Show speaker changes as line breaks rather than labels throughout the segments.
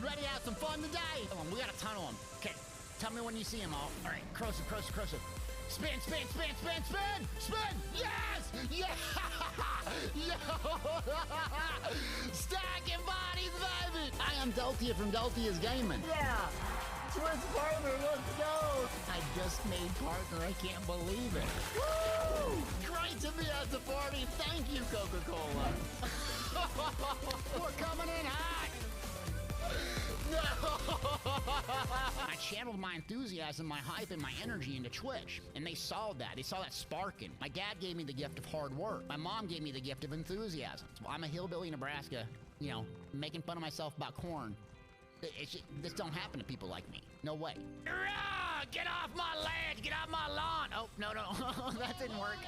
You ready to have some fun today? Come on, we gotta tunnel them. Okay, tell me when you see them all. All right, corrosive. Spin. Spin! Yes! Yeah! Yo! Stacking bodies, baby! I am Deltia from Deltia's Gaming.
Yeah! Twitch partner, let's go!
I just made partner. I can't believe it. Woo! Great to be at the party. Thank you, Coca-Cola. We're coming in hot. No! I channeled my enthusiasm, my hype, and my energy into Twitch, and they saw that. They saw that sparking. My dad gave me the gift of hard work. My mom gave me the gift of enthusiasm. So I'm a hillbilly in Nebraska, you know, making fun of myself about corn. This don't happen to people like me. No way. Get off my ledge! Get off my lawn! Oh, no, that didn't work.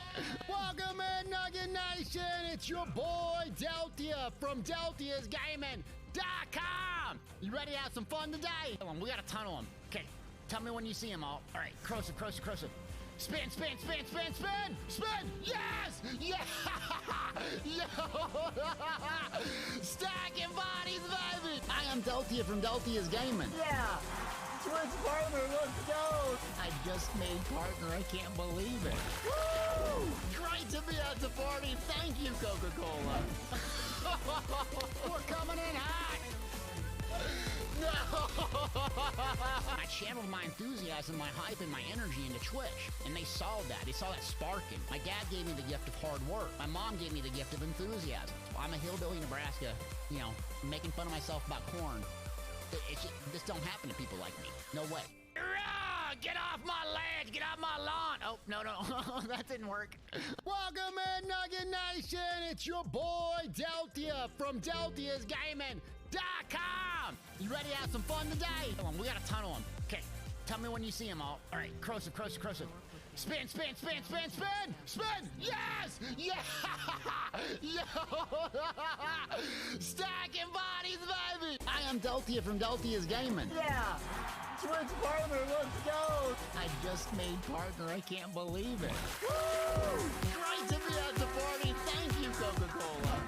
Welcome in, Nugget Nation! It's your boy, Deltia, from Deltia's Gaming.com! You ready to have some fun today? Come on, we gotta tunnel them. Okay, tell me when you see them all. All right, corosive. Spin! Yes! Yeah! Yo! Stacking bodies, baby! I am Deltia from Deltia's Gaming.
Yeah! Twitch partner, let's go!
I just made partner. I can't believe it. Woo! Great to be at the party. Thank you, Coca-Cola. We're coming in hot. No! I channeled my enthusiasm, my hype, and my energy into Twitch, and they saw that. They saw that sparking. My dad gave me the gift of hard work. My mom gave me the gift of enthusiasm. So I'm a hillbilly in Nebraska, you know, making fun of myself about corn. This don't happen to people like me. No way. Get off my ledge! Get off my lawn! Oh, no, that didn't work. Welcome in, Nugget Nation! It's your boy, Deltia, from Deltia's Gaming.com! You ready to have some fun today? Come on, we gotta tunnel them. Okay, tell me when you see them all. All right, corosive. Spin! Yes! Yeah! Yo! Stacking bodies, baby! I am Deltia from Deltia's Gaming.
Yeah! Twitch partner, let's go!
I just made partner. I can't believe it. Woo! Great to be at the party. Thank you, Coca-Cola.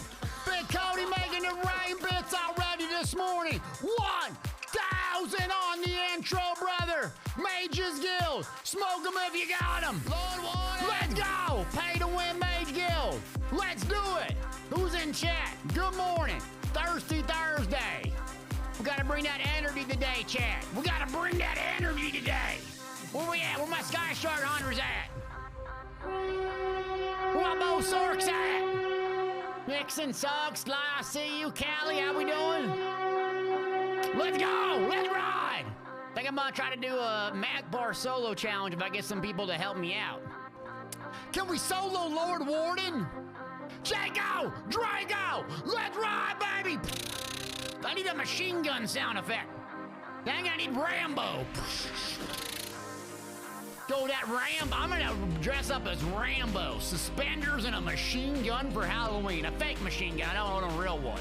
Big Cody making the rain bits already this morning. 1,000 on the intro, brother. Mages Guild. Smoke them if you got them. Lord Warden. Let's go. Pay to win Mage Guild. Let's do it. Who's in chat? Good morning. Thirsty Thursday. We gotta bring that energy today, chat. We gotta bring that energy today. Where we at? Where my Sky Shark Hunters at? Where my Bo Sorks at? Nixon, Suggs, Sly, I see you. Callie, how we doing? Let's go! Let's ride! I think I'm gonna try to do a Magplar solo challenge if I get some people to help me out. Can we solo Lord Warden? Jaco! Drago! Let's ride, baby! I need a machine gun sound effect. Dang, I need Rambo. Go that Rambo. I'm gonna dress up as Rambo. Suspenders and a machine gun for Halloween. A fake machine gun. I don't want a real one.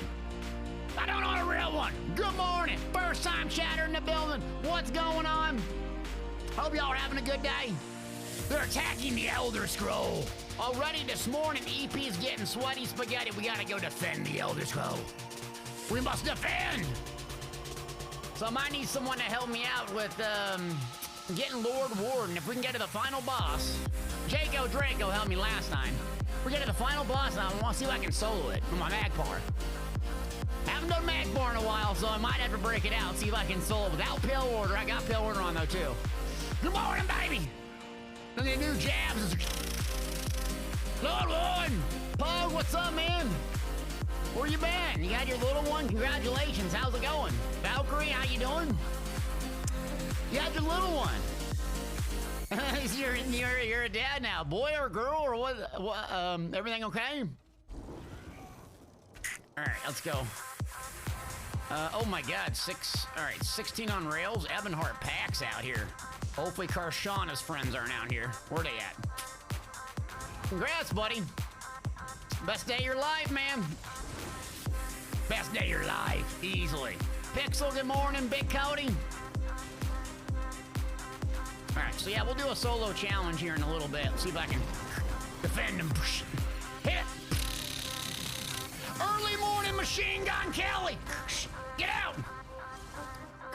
Good morning. First time chatter in the building. What's going on? Hope y'all are having a good day. They're attacking the Elder Scroll. Already this morning, EP's getting sweaty spaghetti. We gotta go defend the Elder Scroll. We must defend! So I might need someone to help me out with getting Lord Warden. If we can get to the final boss. Jaco Draco helped me last time. We get to the final boss now. I want to see if I can solo it with my Magplar. Haven't done Magplar in a while, so I might have to break it out, see if I can solo it without Pale Order. I got Pale Order on though too. Good morning, baby! Look at the new jabs. Lord Warden! Pug, what's up, man? Where you been? You got your little one? Congratulations. How's it going? Valkyrie, how you doing? You had your little one. you're a dad now. Boy or girl or what? Everything okay? All right, let's go. Oh my God, 16 on rails. Ebenhart Pack's out here. Hopefully Karshana's friends aren't out here. Where they at? Congrats, buddy. Best day of your life, man. Best day of your life, easily. Pixel, good morning. Big Cody. All right, so yeah, we'll do a solo challenge here in a little bit. See if I can defend him. Hit. Early morning machine gun Kelly. Get out.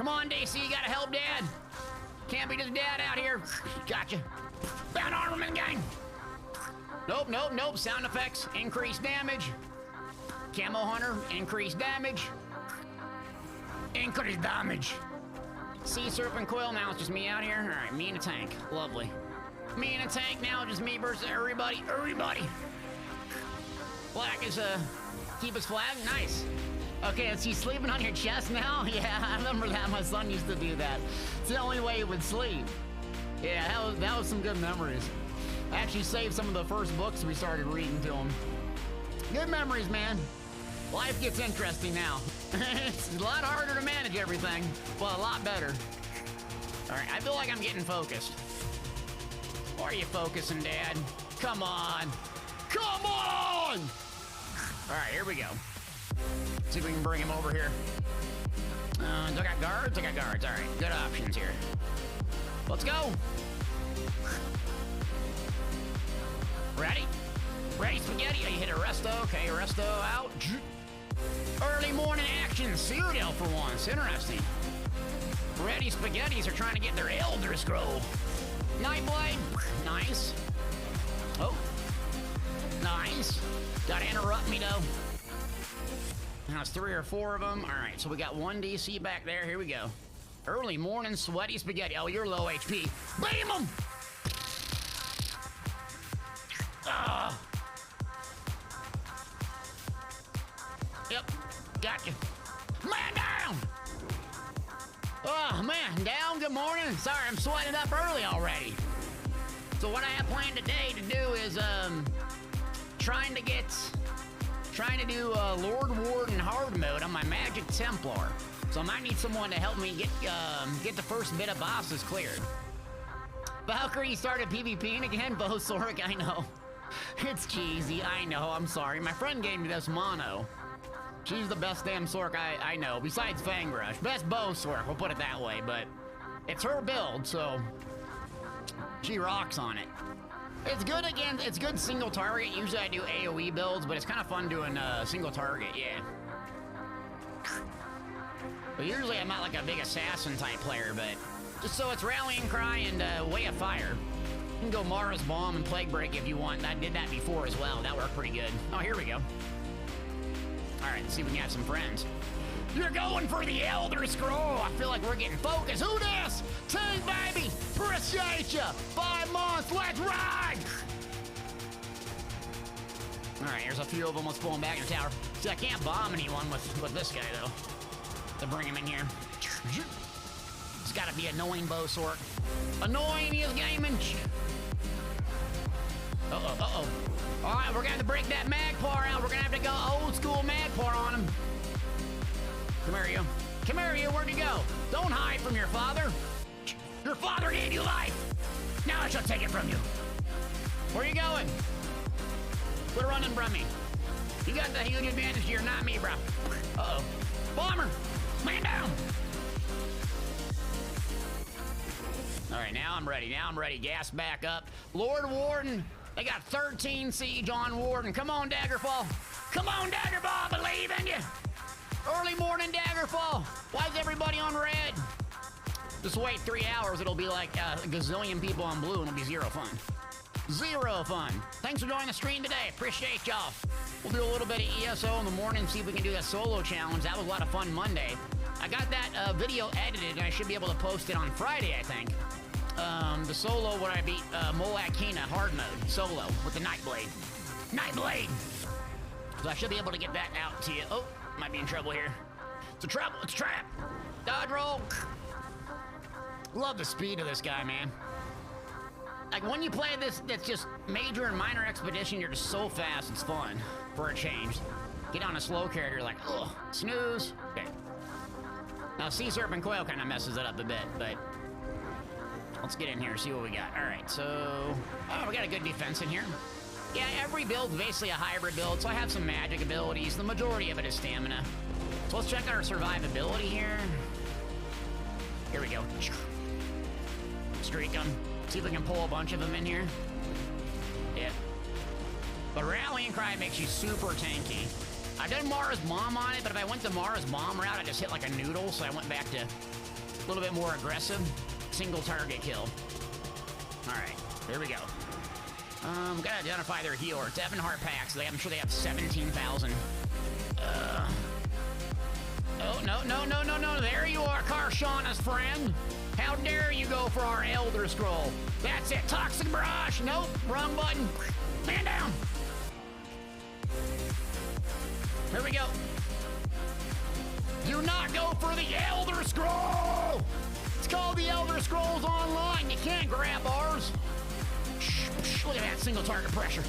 Come on, DC, you gotta help Dad. Can't be just Dad out here. Gotcha. Bound armament gang. Nope, nope, nope. Sound effects, increased damage. Camo hunter, increased damage. Increased damage. Sea serpent coil, now it's just me out here. All right, me and a tank, lovely. Me and a tank now, just me versus everybody, everybody. Black is keep his flag, nice. Okay, is he sleeping on your chest now? Yeah, I remember that. My son used to do that. It's the only way he would sleep. Yeah, that was some good memories. I actually saved some of the first books we started reading to him. Good memories, man. Life gets interesting now. It's a lot harder to manage everything, but a lot better. All right, I feel like I'm getting focused. Why are you focusing, Dad? Come on. Come on! All right, here we go. See if we can bring him over here. Do I got guards? I got guards. All right, good options here. Let's go. Ready? Ready, spaghetti? You hit Arresto. Okay, Arresto out. Early morning action. Cyrodiil for once. Interesting. Ready, spaghettis are trying to get their Elder Scroll. Nightblade. Nice. Oh. Nice. Gotta interrupt me, though. Now it's 3 or 4 of them. All right, so we got 1 DC back there. Here we go. Early morning sweaty spaghetti. Oh, you're low HP. Beam him! Yep, gotcha. Man down! Oh, man down, good morning. Sorry, I'm sweating up early already. So what I have planned today to do is, trying to do Lord Warden hard mode on my Magic Templar. So I might need someone to help me get the first bit of bosses cleared. Valkyrie started PvPing again, Bo Sork, I know. It's cheesy, I know, I'm sorry. My friend gave me this mono. She's the best damn Sork I know, besides Fangrush. Best Bo Sork, we'll put it that way, but it's her build, so she rocks on it. It's good again, it's good single target. Usually I do AoE builds, but it's kind of fun doing single target, yeah. But usually I'm not like a big assassin type player, but just so it's Rallying Cry and Way of Fire. You can go Mara's Bomb and Plague Break if you want. I did that before as well. That worked pretty good. Oh, here we go. All right, let's see if we can have some friends. You're going for the Elder Scroll. I feel like we're getting focused. Who this? Team, baby. Appreciate ya. 5 months. Let's ride. All right, here's a few of them. Let's pull them back in the tower. See, I can't bomb anyone with this guy, though. To bring him in here. It's got to be annoying Bo Sork. Annoying is gaming. Uh-oh, uh-oh. All right, we're going to have to break that Magplar out. We're going to have to go old school Magplar on him. Come here, you. Come here, you. Where'd you go? Don't hide from your father. Your father gave you life. Now I shall take it from you. Where are you going? Quit running from me. You got the huge advantage here, not me, bro. Uh-oh. Bomber! Man down! All right, now I'm ready. Now I'm ready. Gas back up. Lord Warden. They got 13 siege on Warden. Come on, Daggerfall. Come on, Daggerfall. Believe in you. Early morning Daggerfall. Why is everybody on red? Just wait 3 hours. It'll be like a gazillion people on blue, and it'll be zero fun. Zero fun. Thanks for joining the stream today. Appreciate y'all. We'll do a little bit of ESO in the morning, see if we can do that solo challenge. That was a lot of fun Monday. I got that video edited, and I should be able to post it on Friday, I think. The solo where I beat Moak Kina hard mode solo with the Nightblade. Nightblade! So I should be able to get that out to you. Oh, might be in trouble here. It's a trouble. It's a trap. Dodge roll. Love the speed of this guy, man. Like when you play this, that's just major and minor expedition, you're just so fast, it's fun for a change. Get on a slow character, like, ugh, snooze. Okay. Now, Sea Serpent Coil kind of messes it up a bit, but let's get in here and see what we got. All right, so, oh, we got a good defense in here. Yeah, every build's basically a hybrid build, so I have some magic abilities. The majority of it is stamina. So let's check our survivability here. Here we go. Streak them. See if we can pull a bunch of them in here. Yeah. But Rallying Cry makes you super tanky. I did Mara's Bomb on it, but if I went the Mara's Bomb route, I just hit like a noodle, so I went back to A little bit more aggressive. Single target kill. All right, here we go. Gotta identify their healer. 7 heart packs. I'm sure they have 17,000. Oh, no. There you are, Karshana's friend. How dare you go for our Elder Scroll? That's it. Toxic Barrage. Nope. Wrong button. Man down. Here we go. Do not go for the Elder Scroll. It's called the Elder Scrolls Online. You can't grab ours. Look at that single target pressure.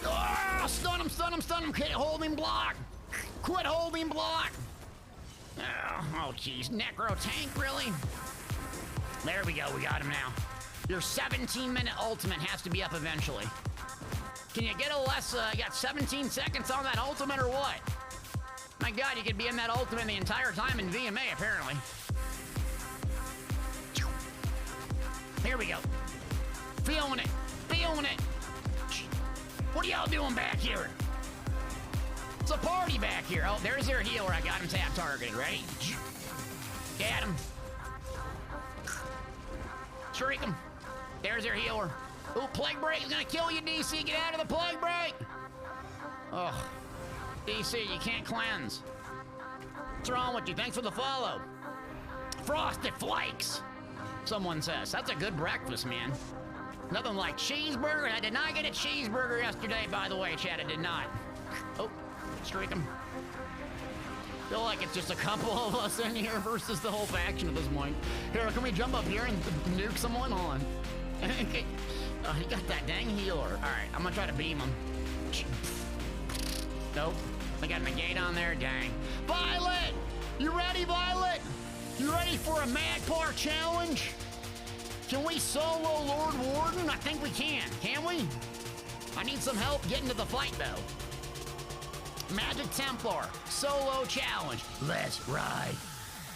Oh, stun him. Quit holding block. Quit holding block. Oh, jeez. Necro tank, really? There we go. We got him now. Your 17-minute ultimate has to be up eventually. Can you get a less, you got 17 seconds on that ultimate or what? My God, you could be in that ultimate the entire time in VMA, apparently. Here we go. Feeling it. What are y'all doing back here? It's a party back here. Oh, there's their healer. I got him tap targeted. Ready? Get him. Shriek him. There's their healer. Ooh, Plague Break is gonna kill you, DC. Get out of the Plague Break. Ugh. DC, you can't cleanse. What's wrong with you? Thanks for the follow. Frosted Flakes, someone says. That's a good breakfast, man. Nothing like cheeseburger. I did not get a cheeseburger yesterday, by the way, Chad. I did not. Oh, streak him. Feel like it's just a couple of us in here versus the whole faction at this point. Here, can we jump up here and nuke someone on? Oh, he got that dang healer. All right, I'm gonna try to beam him. Nope. I got negate on there. Dang. Violet! You ready, Violet? You ready for a Magplar challenge? Can we solo Lord Warden? I think we can. Can we? I need some help getting to the fight, though. Magic Templar. Solo challenge. Let's ride.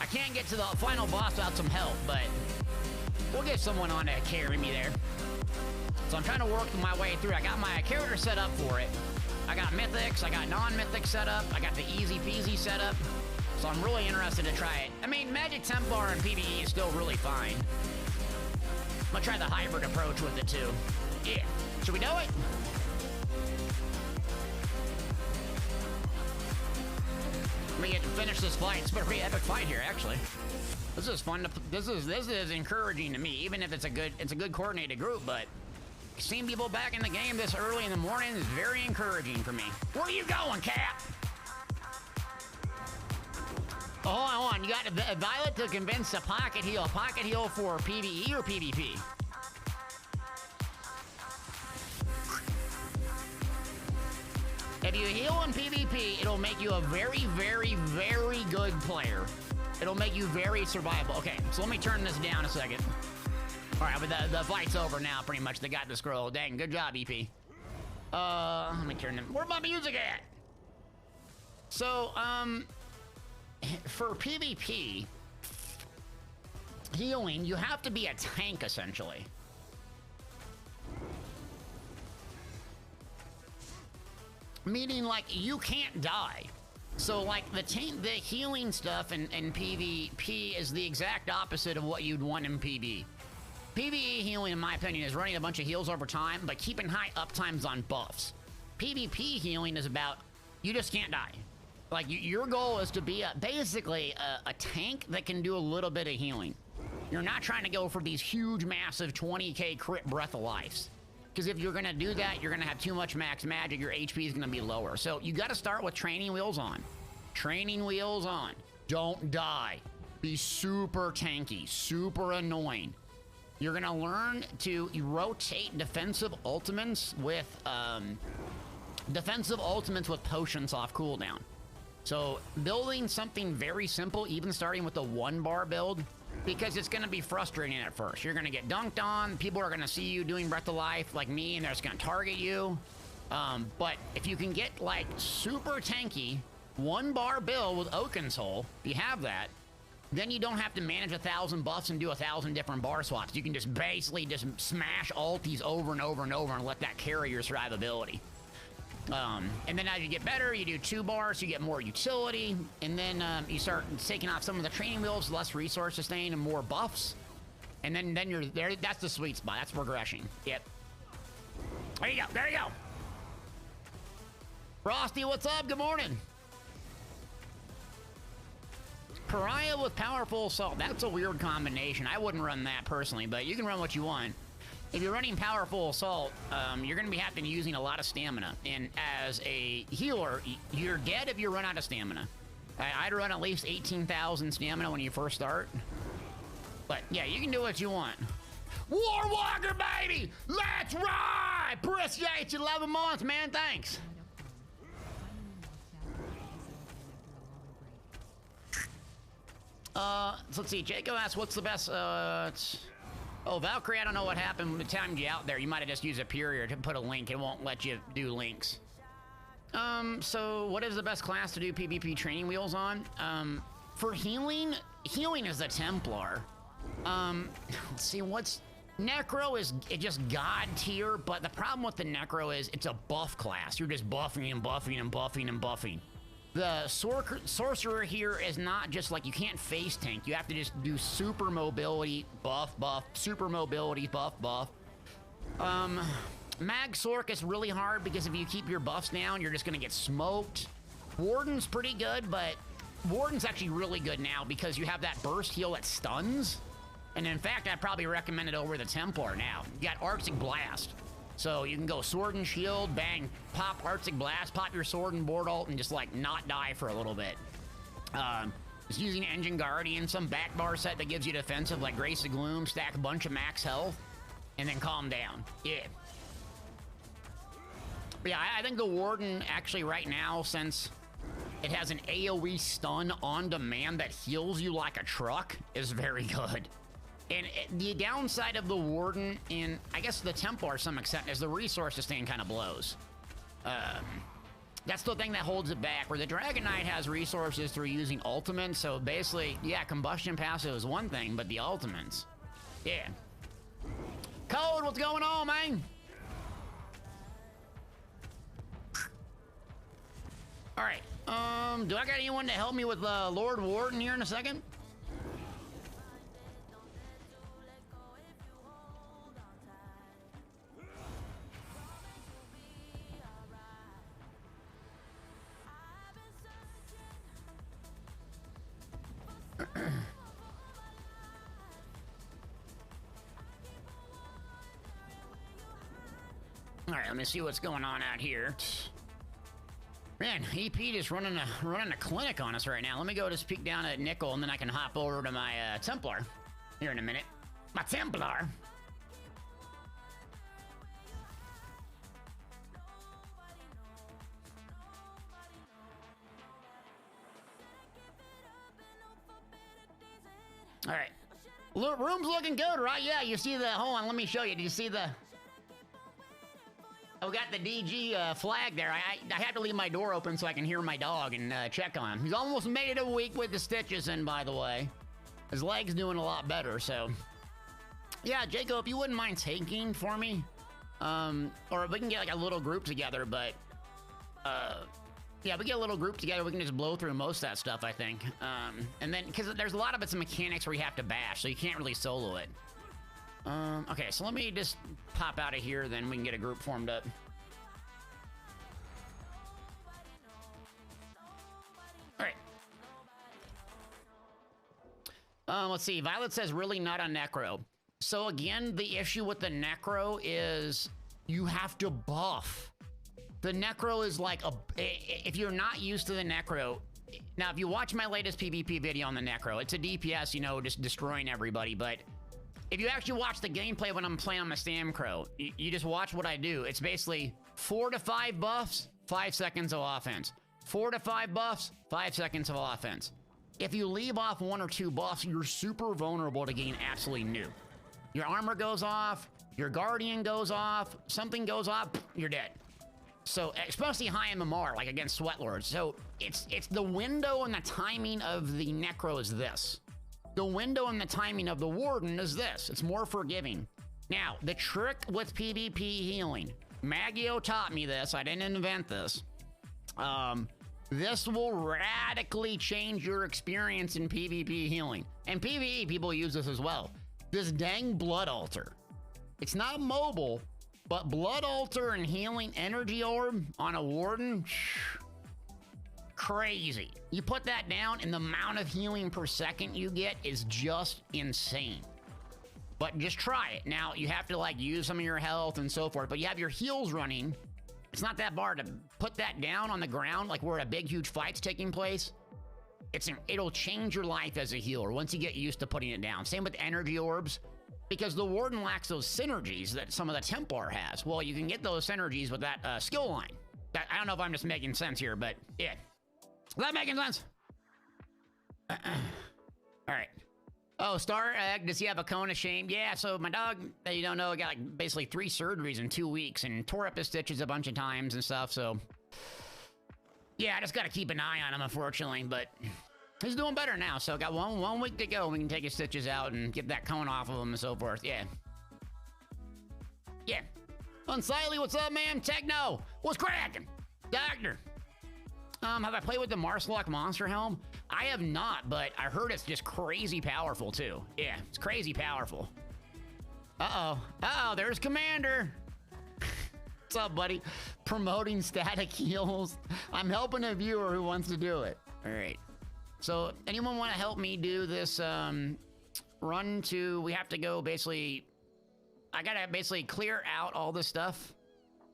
I can't get to the final boss without some help, but we'll get someone on to carry me there. So I'm trying to work my way through. I got my character set up for it. I got mythics, I got non-mythics set up, I got the easy peasy set up. So I'm really interested to try it. I mean, Magic Templar and PvE is still really fine. I'm gonna try the hybrid approach with it too. Yeah, should we do it? Let me get to finish this fight. It's been a pretty epic fight here, actually. This is fun. This is encouraging to me, even if it's a good coordinated group. But seeing people back in the game this early in the morning is very encouraging for me. Where are you going, Cap? Oh, hold on. You got a Violet to convince a pocket heal. Pocket heal for PvE or PvP? If you heal in PvP, it'll make you a very, very, very good player. It'll make you very survivable. Okay, so let me turn this down a second. All right, but the fight's over now, pretty much. They got the scroll. Dang, good job, EP. Let me turn them. Where's my music at? So, for PvP, healing, you have to be a tank, essentially. Meaning, like, you can't die. So, like, the healing stuff in PvP is the exact opposite of what you'd want in PvE. PvE healing, in my opinion, is running a bunch of heals over time, but keeping high uptimes on buffs. PvP healing is about, you just can't die. Like, your goal is to be basically a tank that can do a little bit of healing. You're not trying to go for these huge, massive 20k crit breath of lives. Because if you're gonna do that, you're gonna have too much max magic, your HP is gonna be lower. So you gotta start with training wheels on. Training wheels on. Don't die. Be super tanky, super annoying. You're gonna learn to rotate defensive ultimates with potions off cooldown. So building something very simple, even starting with the 1-bar build, because it's gonna be frustrating at first. You're gonna get dunked on, people are gonna see you doing Breath of Life like me, and they're just gonna target you. But if you can get like super tanky, 1-bar build with Oaken's Hole, if you have that, then you don't have to manage 1,000 buffs and do 1,000 different bar swaps. You can just basically just smash ulties over and over and over and let that carry your survivability. And then as you get better, you do 2 bars, you get more utility, and then you start taking off some of the training wheels, less resource sustain, and more buffs. And then you're there. That's the sweet spot. That's progression. Yep. There you go. There you go. Frosty, what's up? Good morning. Pariah with powerful assault. That's a weird combination. I wouldn't run that personally, but you can run what you want. If you're running powerful assault, you're going to be having using a lot of stamina. And as a healer, you're dead if you run out of stamina. I'd run at least 18,000 stamina when you first start. But yeah, you can do what you want. Warwalker, baby! Let's ride! Appreciate you 11 months, man. Thanks. So let's see. Jacob asks, what's the best, Oh, Valkyrie, I don't know what happened when the timed you out there. You might have just used a Superior to put a link. It won't let you do links. So what is the best class to do PvP training wheels on? For healing is the Templar. Let's see, Necro is just God tier, but the problem with the Necro is it's a buff class. You're just buffing and buffing and buffing and buffing. The Sorcerer here is not just like, you can't face tank. You have to just do super mobility, buff, super mobility, buff. Mag Sork is really hard because if you keep your buffs down, you're just gonna get smoked. Warden's pretty good, but Warden's actually really good now because you have that burst heal that stuns. And in fact, I'd probably recommend it over the Templar now. You got Arctic Blast. So you can go Sword and Shield, bang, pop Arctic Blast, pop your Sword and Board Ult, and just like not die for a little bit. Just using Engine Guardian, some back bar set that gives you defensive like Grace of Gloom, stack a bunch of max health, and then calm down. Yeah. But yeah, I think the Warden actually right now, since it has an AoE stun on demand that heals you like a truck, is very good. And the downside of the Warden, and I guess the Templar to some extent, is the resource sustain kind of blows. That's the thing that holds it back, where the Dragon Knight has resources through using ultimates, so basically, yeah, combustion passive is one thing, but the ultimates, yeah. Code, what's going on, man? All right, do I got anyone to help me with Lord Warden here in a second? All right, let me see what's going on out here. Man, EP just running a clinic on us right now. Let me go just peek down at Nickel, and then I can hop over to my Templar here in a minute. My Templar. All right. Room's looking good, right? Yeah, you see the... Hold on, let me show you. Do you see the... I've got the DG flag there. I had to leave my door open so I can hear my dog and check on him. He's almost made it a week with the stitches in, by the way. His leg's doing a lot better, so... Yeah, Jacob, if you wouldn't mind taking for me. Or we can get like a little group together, but... Yeah, we get a little group together, we can just blow through most of that stuff, I think. And then, because there's a lot of it's mechanics where you have to bash, so you can't really solo it. Okay, so let me just pop out of here, then we can get a group formed up. All right. Let's see, Violet says really not on Necro. So again, the issue with the Necro is you have to buff. The Necro is like if you're not used to the Necro, now if you watch my latest PvP video on the Necro, it's a DPS, you know, just destroying everybody, but if you actually watch the gameplay when I'm playing on my Stamcrow, you just watch what I do. It's basically 4 to 5 buffs, 5 seconds of offense. 4 to 5 buffs, 5 seconds of offense. If you leave off 1 or 2 buffs, you're super vulnerable to getting absolutely new. Your armor goes off, your guardian goes off, something goes off, you're dead. So, especially high MMR, like against Sweatlords. So, it's the window and the timing of the Necro is this. The window and the timing of the Warden is this. It's more forgiving. Now, the trick with PvP healing, Maggio taught me this. I didn't invent this. This will radically change your experience in PvP healing. And PvE, people use this as well. This dang Blood Altar. It's not mobile, but Blood Altar and Healing Energy Orb on a Warden, crazy. You put that down and the amount of healing per second you get is just insane. But just try it. Now, you have to like use some of your health and so forth, but you have your heals running. It's not that hard to put that down on the ground, like where a big, huge fight's taking place. It'll change your life as a healer once you get used to putting it down. Same with energy orbs, because the Warden lacks those synergies that some of the Templar has. Well, you can get those synergies with that skill line. I don't know if I'm just making sense here, but yeah. Is that making sense? All right. Oh, Star Egg, does he have a cone of shame? Yeah, so my dog, you don't know, got like basically 3 surgeries in 2 weeks and tore up his stitches a bunch of times and stuff, so... Yeah, I just gotta keep an eye on him, unfortunately, but... He's doing better now, so got one week to go. We can take his stitches out and get that cone off of him and so forth, yeah. Yeah. Unsightly, what's up, man? Techno, what's cracking? Doctor. Have I played with the Marslock Monster Helm? I have not, but I heard it's just crazy powerful, too. Yeah, it's crazy powerful. Uh-oh. Uh-oh, there's Commander. What's up, buddy? Promoting static heals. I'm helping a viewer who wants to do it. All right. So, anyone want to help me do this, run to... We have to go, basically... I gotta basically clear out all this stuff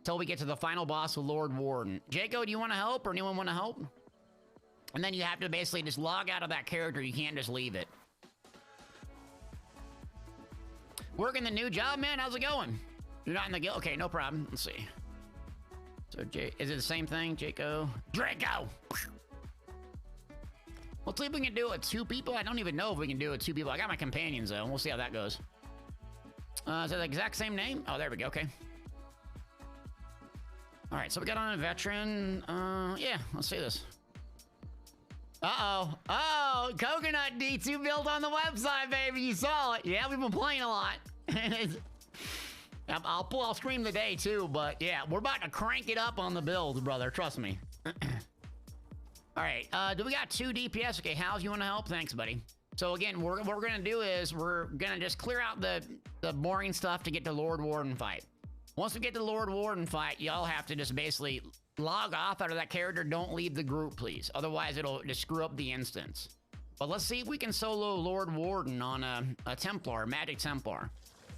till we get to the final boss with Lord Warden. Jaco, do you want to help, or anyone want to help? And then you have to basically just log out of that character. You can't just leave it. Working the new job, man? How's it going? You're not in the guild? Okay, no problem. Let's see. So, is it the same thing, Jaco? Draco! Let's see if we can do it with 2 people. I don't even know if we can do it with 2 people. I got my companions, though. We'll see how that goes. Is that the exact same name? Oh, there we go. Okay. All right, so we got on a veteran. Yeah, let's see this. Uh-oh. Oh, Coconut D2 built on the website, baby. You saw it. Yeah, we've been playing a lot. I'll stream today, too, but yeah, we're about to crank it up on the build, brother. Trust me. All right, do we got 2 DPS? Okay, How's you want to help? Thanks, buddy. So again, what we're gonna do is we're gonna just clear out the boring stuff to get to Lord Warden fight. Once we get to the Lord Warden fight, y'all have to just basically log off out of that character. Don't leave the group, please. Otherwise, it'll just screw up the instance. But let's see if we can solo Lord Warden on a Templar, Magic Templar.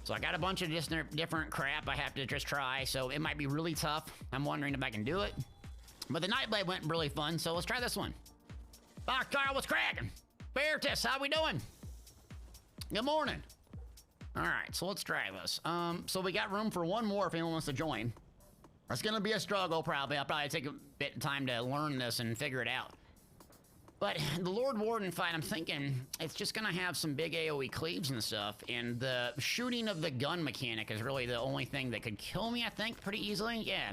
So I got a bunch of different crap I have to just try, so it might be really tough. I'm wondering if I can do it. But the Nightblade went really fun, so let's try this one. Carl, what's cracking? Veritas, how we doing? Good morning. All right, so let's try this. So we got room for 1 more if anyone wants to join. It's gonna be a struggle, probably. I'll probably take a bit of time to learn this and figure it out. But the Lord Warden fight, I'm thinking it's just gonna have some big AoE cleaves and stuff, and the shooting of the gun mechanic is really the only thing that could kill me, I think, pretty easily. Yeah.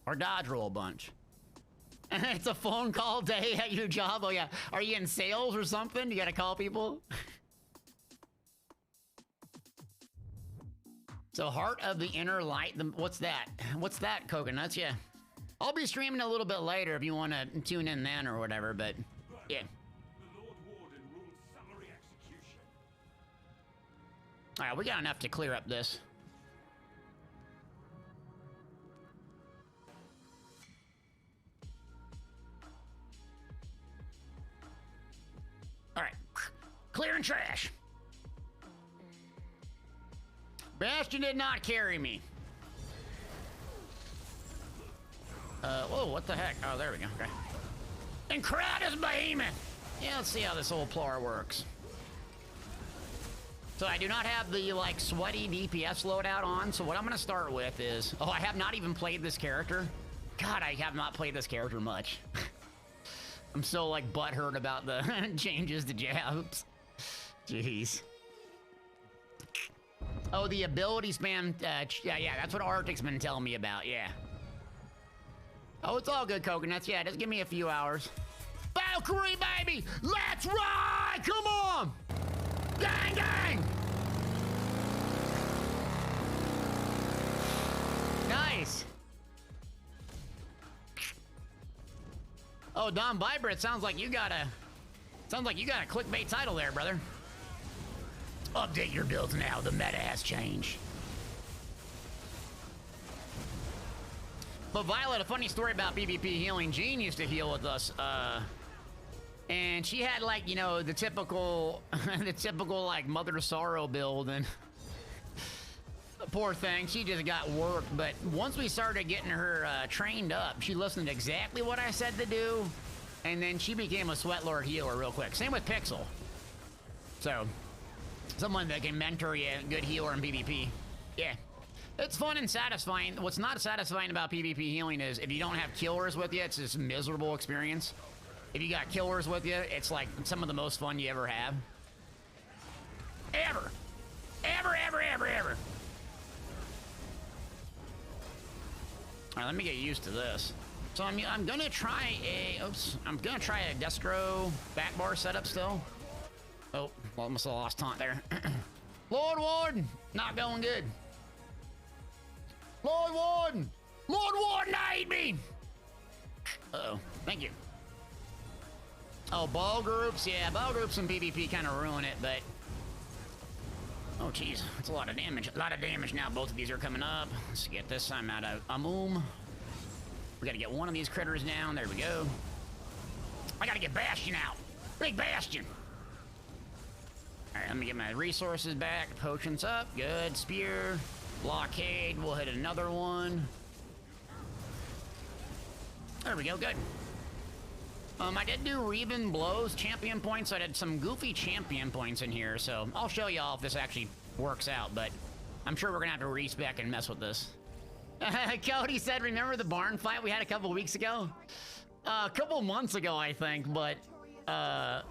Or dodge roll a bunch. It's a phone call day at your job. Oh yeah, are you in sales or something? You gotta call people. So Heart of the Inner Light, what's that? What's that, Coconuts? Yeah. I'll be streaming a little bit later if you want to tune in then or whatever, but yeah.
The Lord Warden rules summary execution.
All right, we got enough to clear up this. All right, clearing trash. Bastion did not carry me. Whoa, what the heck? Oh, there we go, okay. And Kratos Behemoth! Yeah, let's see how this old Plar works. So I do not have the, like, sweaty DPS loadout on, so what I'm gonna start with is... Oh, I have not even played this character. God, I have not played this character much. I'm so, like, butthurt about the changes to jabs. Jeez. Oh, the ability spam, yeah, that's what Arctic's been telling me about, yeah. Oh, it's all good, Coconuts, yeah, just give me a few hours. Valkyrie, baby! Let's ride! Come on! Gang, gang! Nice! Oh, Don Viber, it sounds like you got a clickbait title there, brother. Update your builds now. The meta has changed. But Violet, a funny story about PvP healing. Jean used to heal with us, and she had like, you know, the typical, like Mother Sorrow build, and poor thing, she just got worked. But once we started getting her trained up, she listened to exactly what I said to do, and then she became a Sweat Lord healer real quick. Same with Pixel. So, someone that can mentor you, a good healer in PvP. Yeah. It's fun and satisfying. What's not satisfying about PvP healing is if you don't have killers with you, it's this miserable experience. If you got killers with you, it's like some of the most fun you ever have. Ever. Ever, ever, ever, ever. All right, let me get used to this. So I'm gonna try a Destro back bar setup still. Oh, well, almost lost taunt there. Lord Warden, not going good. Lord Warden! Lord Warden, aid me! Uh-oh, thank you. Oh, ball groups? Yeah, ball groups in PvP kind of ruin it, but... Oh, jeez, that's a lot of damage. A lot of damage now. Both of these are coming up. Let's get this time out of Amum. We gotta get one of these critters down. There we go. I gotta get Bastion out. Big Bastion! Alright, let me get my resources back. Potions up. Good. Spear. Blockade, we'll hit another one. There we go, good. I did do Reven Blows champion points, so I did some goofy champion points in here, so I'll show y'all if this actually works out, but I'm sure we're gonna have to respec and mess with this. Cody said, remember the barn fight we had a couple weeks ago? A couple months ago, I think, but, yeah.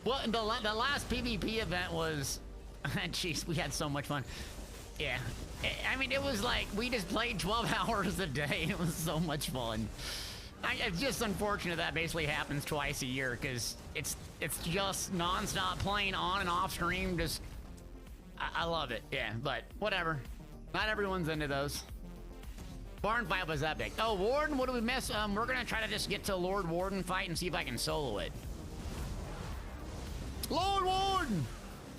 Well, the last PvP event was... Jeez, we had so much fun. Yeah. I mean, it was like, we just played 12 hours a day. It was so much fun. It's just unfortunate that basically happens twice a year, because it's just non-stop playing on and off stream. Just, I love it. Yeah, but whatever. Not everyone's into those. Barn fight was epic. Oh, Warden, what do we miss? We're gonna try to just get to Lord Warden fight and see if I can solo it. Lord Warden!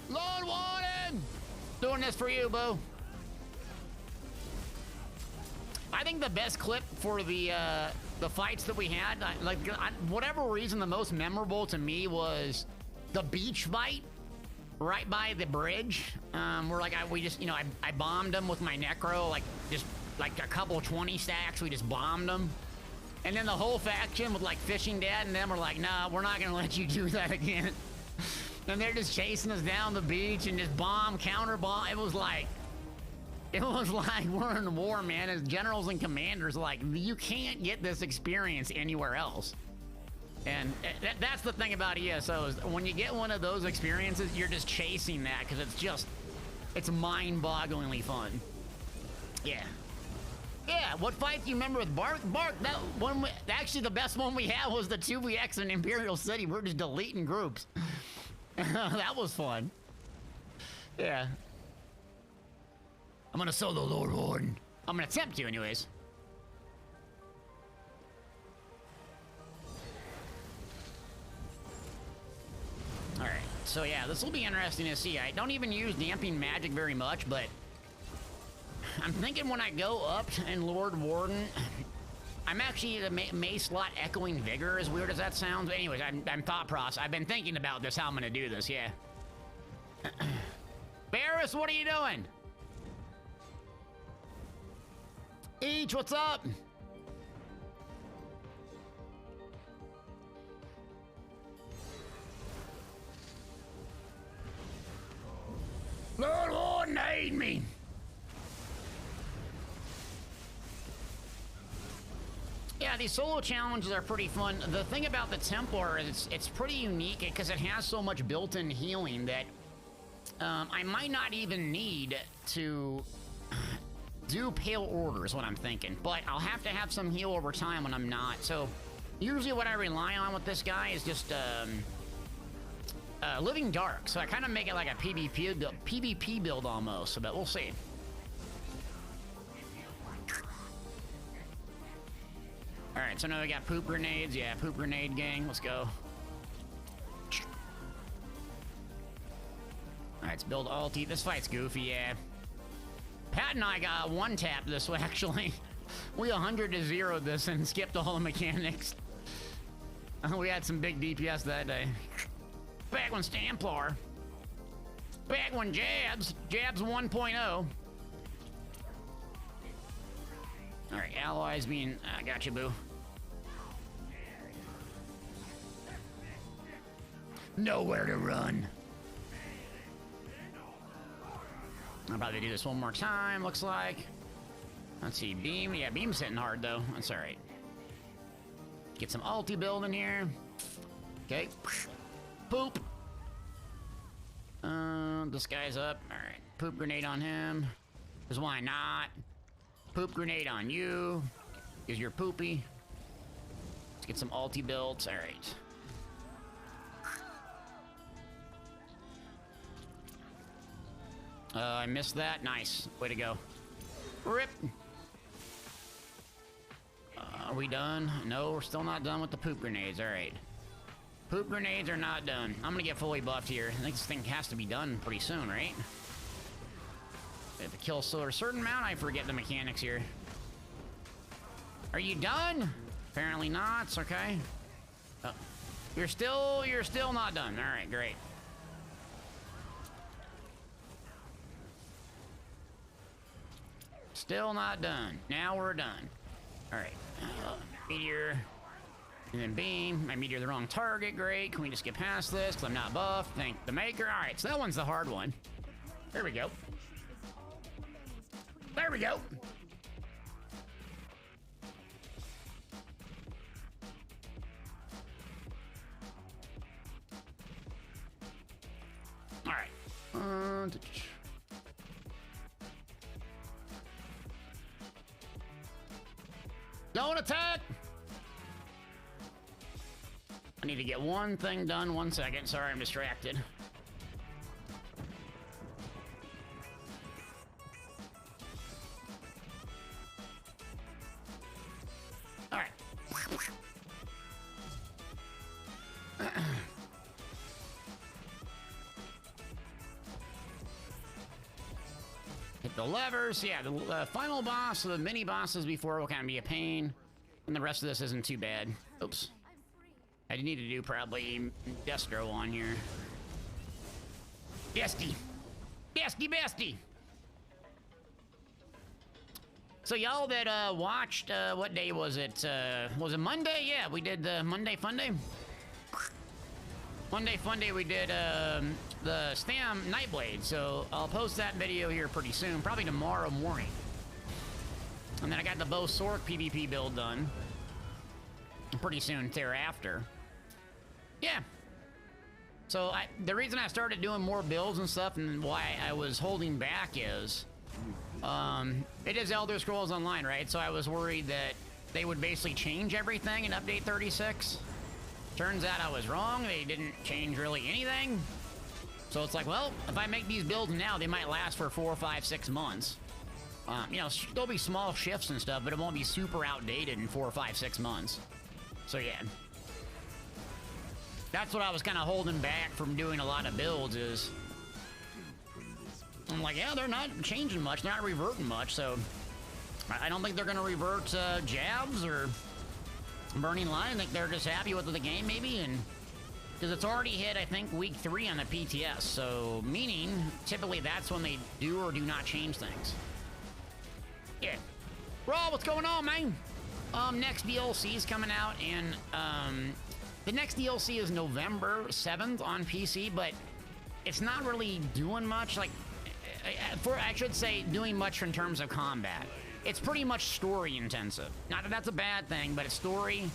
Lord Warden! Doing this for you, boo. I think the best clip for the fights that we had, whatever reason, the most memorable to me was the beach fight right by the bridge. Where like we just, you know, I bombed them with my Necro, like just like a couple 20 stacks. We just bombed them, and then the whole faction with like Fishing Dad and them were like, nah, we're not gonna let you do that again. And they're just chasing us down the beach and just bomb, counter bomb. It was like we're in war, man. As generals and commanders, like, you can't get this experience anywhere else. And that's the thing about ESOs. When you get one of those experiences, you're just chasing that because it's mind-bogglingly fun. Yeah. Yeah, what fight do you remember with Bark? That one, actually the best one we had was the 2vx in Imperial City. We're just deleting groups. That was fun. Yeah. I'm gonna solo Lord Warden. I'm gonna attempt to, anyways. Alright, so yeah, this will be interesting to see. I don't even use damping magic very much, but I'm thinking when I go up in Lord Warden, I'm actually the May slot Echoing Vigor, as weird as that sounds. But anyways, I'm thought process. I've been thinking about this, how I'm gonna do this, yeah. Barris, what are you doing? Each, what's up? Lord Warden, aid me. Yeah, these solo challenges are pretty fun. The thing about the Templar is it's pretty unique because it has so much built-in healing that I might not even need to do Pale Order is what I'm thinking. But I'll have to have some heal over time when I'm not. So usually what I rely on with this guy is just Living Dark. So I kind of make it like a PvP build almost, but we'll see. All right. Alright, so now we got poop grenades. Yeah, poop grenade gang. Let's go. Alright, let's build ulti. This fight's goofy, yeah. Pat and I got one tap this way, actually. We 100 to 0 this and skipped all the mechanics. We had some big DPS that day. Back when Magplar. Back when Jabs 1.0. Alright, allies being... I got you, boo. Nowhere to run. I'll probably do this one more time, looks like. Let's see, beam. Yeah, beam's hitting hard, though. That's alright. Get some ulti build in here. Okay. Poop. This guy's up. Alright. Poop grenade on him. Because why not? Poop grenade on you. Because you're poopy. Let's get some ulti builds. Alright. I missed that. Nice. Way to go. Rip. Are we done? No, we're still not done with the poop grenades. Alright. Poop grenades are not done. I'm gonna get fully buffed here. I think this thing has to be done pretty soon, right? We have to kill a certain amount. I forget the mechanics here. Are you done? Apparently not. It's okay. Oh. You're still not done. Alright, great. Still not done. Now we're done. Alright. Meteor. And then beam. My meteor the wrong target. Great. Can we just get past this? Because I'm not buffed. Thank the maker. Alright, so that one's the hard one. There we go. There we go. Alright. Don't attack! I need to get one thing done. 1 second. Sorry, I'm distracted. All right. Hit the levers. Yeah, the final boss, the mini bosses before will kind of be a pain. And the rest of this isn't too bad. Oops. I need to do probably Destro on here. Bestie. Bestie. So y'all that watched, what day was it? Was it Monday? Yeah, we did the Monday Fun Day. Monday Fun Day, we did the Stam Nightblade. So I'll post that video here pretty soon, probably tomorrow morning. And then I got the Bow Sork PvP build done pretty soon thereafter. Yeah. So the reason I started doing more builds and stuff and why I was holding back is it is Elder Scrolls Online, right? So I was worried that they would basically change everything in update 36. Turns out I was wrong. They didn't change really anything. So it's like, well, if I make these builds now, they might last for 4, 5, 6 months. You know, there'll be small shifts and stuff, but it won't be super outdated in 4, 5, 6 months. So yeah. That's what I was kind of holding back from doing a lot of builds is... I'm like, yeah, they're not changing much. They're not reverting much, so... I don't think they're going to revert Jabs or Burning Line. I think they're just happy with the game, maybe, and... Because it's already hit, I think, week 3 on the PTS, so... Meaning, typically that's when they do or do not change things. Yeah. Raw, what's going on, man? Next DLC is coming out, and, the next DLC is November 7th on PC, but it's not really doing much, like, I should say, doing much in terms of combat. It's pretty much story intensive. Not that that's a bad thing, but it's story.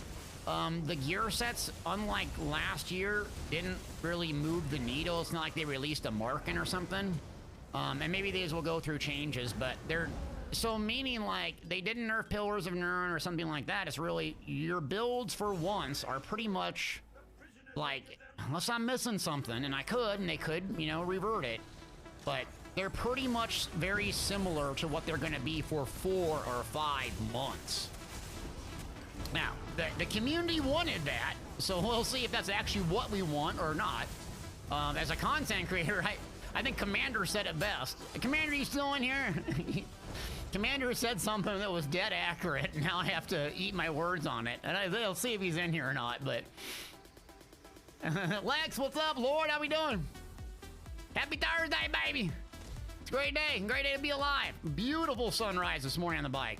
The gear sets, unlike last year, didn't really move the needle. It's not like they released a Markin or something. And maybe these will go through changes, but they're... So meaning like they didn't nerf Pillars of Nirn or something like that. It's really your builds for once are pretty much like, unless I'm missing something, and they could, you know, revert it. But they're pretty much very similar to what they're going to be for 4 or 5 months. Now, the community wanted that, so we'll see if that's actually what we want or not. As a content creator, I think Commander said it best. Commander, you still in here? Commander said something that was dead accurate, and now I have to eat my words on it. And I'll see if he's in here or not, but... Lex, what's up, Lord? How we doing? Happy Thursday, baby! It's a great day to be alive. Beautiful sunrise this morning on the bike.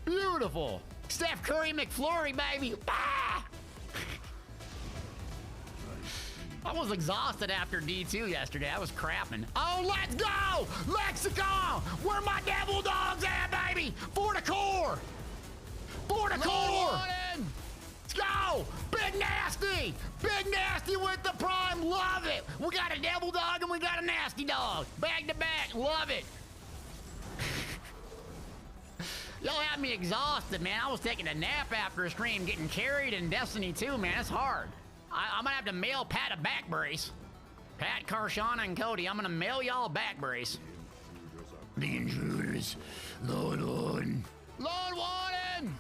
Beautiful. Steph Curry McFlurry, baby. Bah! I was exhausted after D2 yesterday. I was crapping. Oh, let's go! Lexicon! Where my devil dogs at, baby? For the core! For the core! Let's go! Big Nasty! Big Nasty with the prime. Love it! We got a devil dog and we got a nasty dog. Back to back. Love it. Y'all had me exhausted, man. I was taking a nap after a stream, getting carried in Destiny 2, man. It's hard. I'm gonna have to mail Pat a back brace. Pat, Karshana, and Cody, I'm gonna mail y'all a back brace. The intruders. Lord Warden. Lord Warden!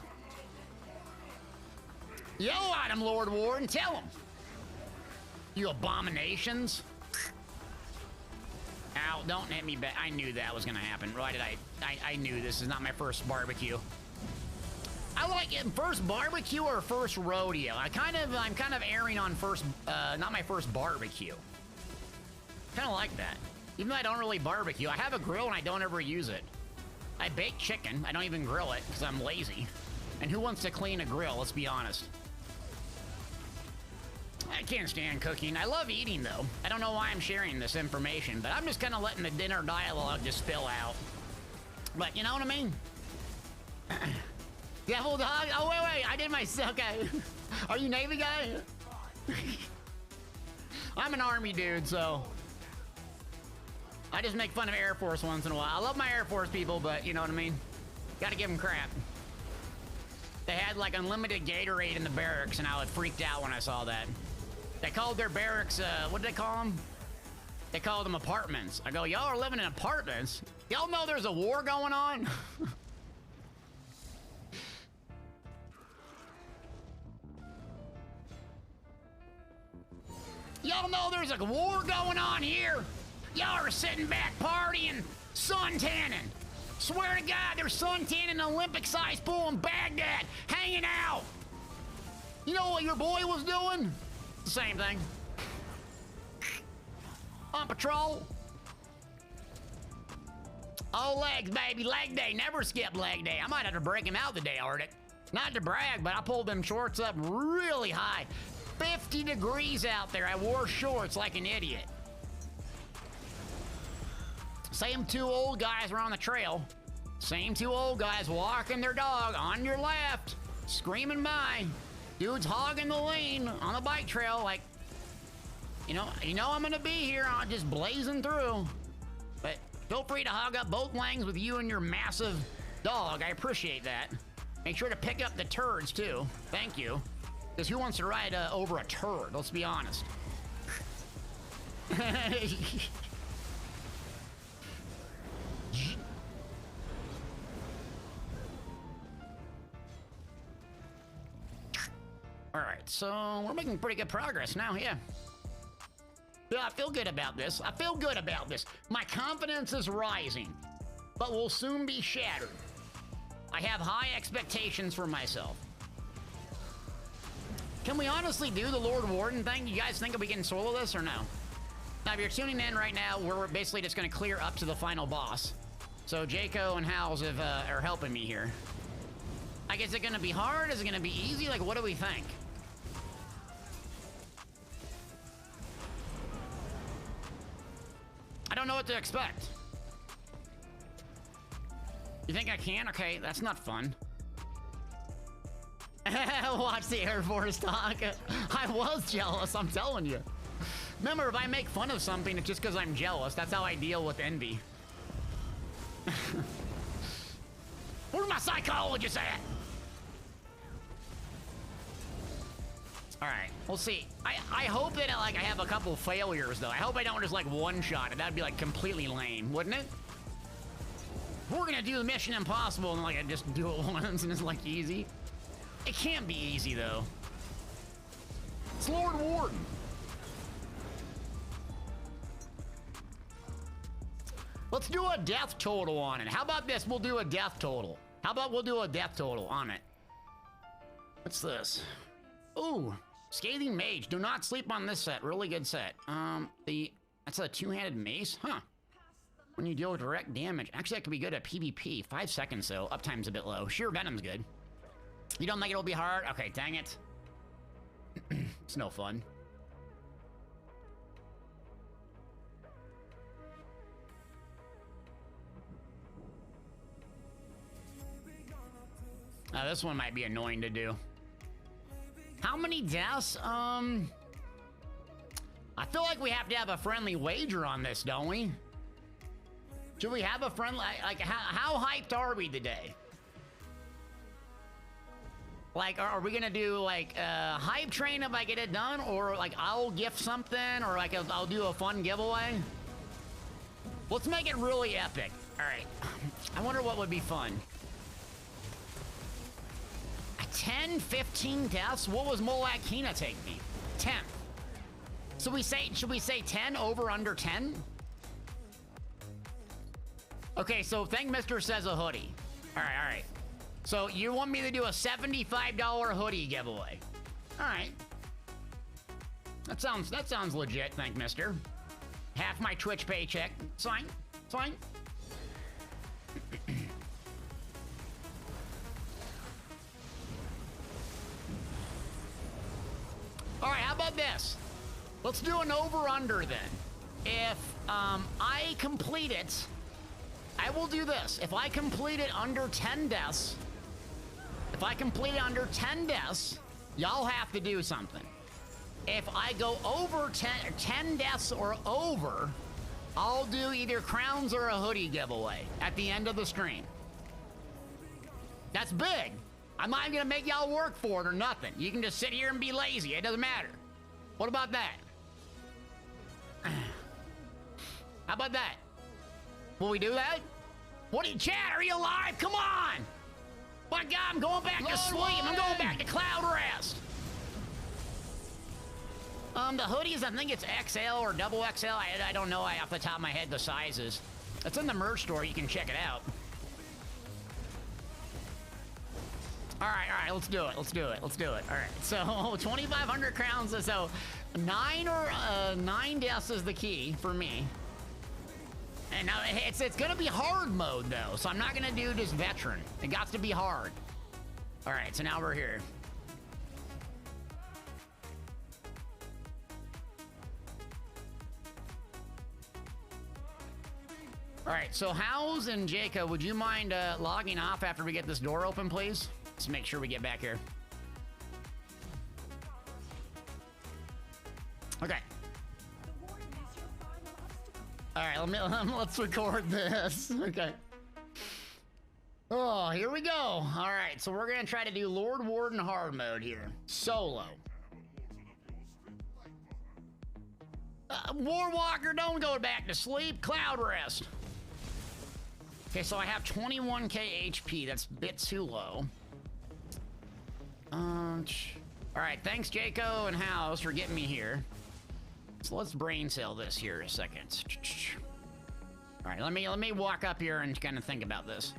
Yell at him, Lord Warden. Tell him. You abominations. Ow, don't hit me back. I knew that was gonna happen. Why did I knew this is not my first barbecue. I like it first barbecue or first rodeo. I'm kind of erring on first, not my first barbecue. Kind of like that. Even though I don't really barbecue. I have a grill and I don't ever use it. I bake chicken. I don't even grill it because I'm lazy. And who wants to clean a grill? Let's be honest. I can't stand cooking. I love eating, though. I don't know why I'm sharing this information, but I'm just kind of letting the dinner dialogue just spill out. But you know what I mean? Devil dog? Oh, wait. I did my... Okay. Are you Navy guy? I'm an Army dude, so... I just make fun of Air Force once in a while. I love my Air Force people, but you know what I mean? Gotta give them crap. They had, like, unlimited Gatorade in the barracks, and I was freaked out when I saw that. They called their barracks, what did they call them? They called them apartments. I go, y'all are living in apartments? Y'all know there's a war going on? Y'all know there's a war going on here? Y'all are sitting back partying, suntanning. Swear to God, they're suntanning an Olympic-sized pool in Baghdad, hanging out. You know what your boy was doing? The same thing. On patrol. Oh, legs, baby, leg day. Never skip leg day. I might have to break him out today, Arctic. Not to brag, but I pulled them shorts up really high. 50 degrees out there. I wore shorts like an idiot. Same two old guys were on the trail. Same two old guys walking their dog on your left, screaming by. Dude's hogging the lane on the bike trail like, you know I'm gonna be here. I'm just blazing through. But feel free to hog up both lanes with you and your massive dog. I appreciate that. Make sure to pick up the turds too. Thank you. Because who wants to ride over a turd? Let's be honest. All right, so we're making pretty good progress now, yeah. Yeah, I feel good about this. I feel good about this. My confidence is rising, but will soon be shattered. I have high expectations for myself. Can we honestly do the Lord Warden thing? You guys think we can solo this or no? Now, if you're tuning in right now, we're basically just going to clear up to the final boss. So Jaco and Howls are helping me here. Like, is it going to be hard? Is it going to be easy? Like, what do we think? I don't know what to expect. You think I can? Okay, that's not fun. Watch the Air Force talk. I was jealous, I'm telling you. Remember, if I make fun of something, it's just because I'm jealous. That's how I deal with envy. Where's my psychologist at? All right, we'll see. I hope that I have a couple failures, though. I hope I don't just, like, one-shot it. That'd be, like, completely lame, wouldn't it? We're gonna do the Mission Impossible, and, like, I just do it once, and it's, like, easy. It can't be easy, though. It's Lord Warden. Let's do a death total on it. How about this? We'll do a death total. How about we'll do a death total on it? What's this? Ooh, Scathing Mage. Do not sleep on this set. Really good set. That's a two-handed mace? Huh. When you deal direct damage. Actually, that could be good at PvP. 5 seconds, though. Uptime's a bit low. Sheer Venom's good. You don't think it'll be hard? Okay, dang it. It's no fun. This one might be annoying to do. How many deaths? I feel like we have to have a friendly wager on this, don't we? Should we have a friendly, like, how hyped are we today? Like, are we gonna do, like, a hype train if I get it done? Or, like, I'll gift something? Or, like, I'll do a fun giveaway? Let's make it really epic. All right. I wonder what would be fun. 10, 15 deaths? What was Molak Hina take me? 10. So should we say 10 over under 10? Okay, so Thank Mister says a hoodie. All right. So you want me to do a $75 hoodie giveaway? All right. That sounds legit, Thank Mister. Half my Twitch paycheck. It's fine. It's fine. All right, how about this? Let's do an over-under then. If I complete it, I will do this. If I complete it under 10 deaths, y'all have to do something. If I go over 10 deaths or over, I'll do either crowns or a hoodie giveaway at the end of the stream. That's big. I'm not gonna make y'all work for it or nothing. You can just sit here and be lazy. It doesn't matter. What about that? How about that? Will we do that? What are you, chat? Are you alive? Come on! My God, I'm going back to sleep. I'm going back to cloud rest. The hoodies, I think it's XL or double XL. I don't know off the top of my head the sizes. It's in the merch store. You can check it out. All right, let's do it. All right, so 2,500 crowns. So 9 deaths is the key for me. And now it's gonna be hard mode though, so I'm not gonna do just veteran. It got to be hard. All right, so now we're here. All right, so Howes and Jacob, would you mind logging off after we get this door open, please? Let's make sure we get back here. Okay. All right, let's record this. Okay. Oh, here we go. All right, so we're gonna try to do Lord Warden hard mode here, solo. Warwalker, don't go back to sleep. Cloud rest. Okay, so I have 21k HP. That's a bit too low. All right, thanks Jaco and House for getting me here. So let's brain cell this here a second. All right, let me walk up here and kind of think about this.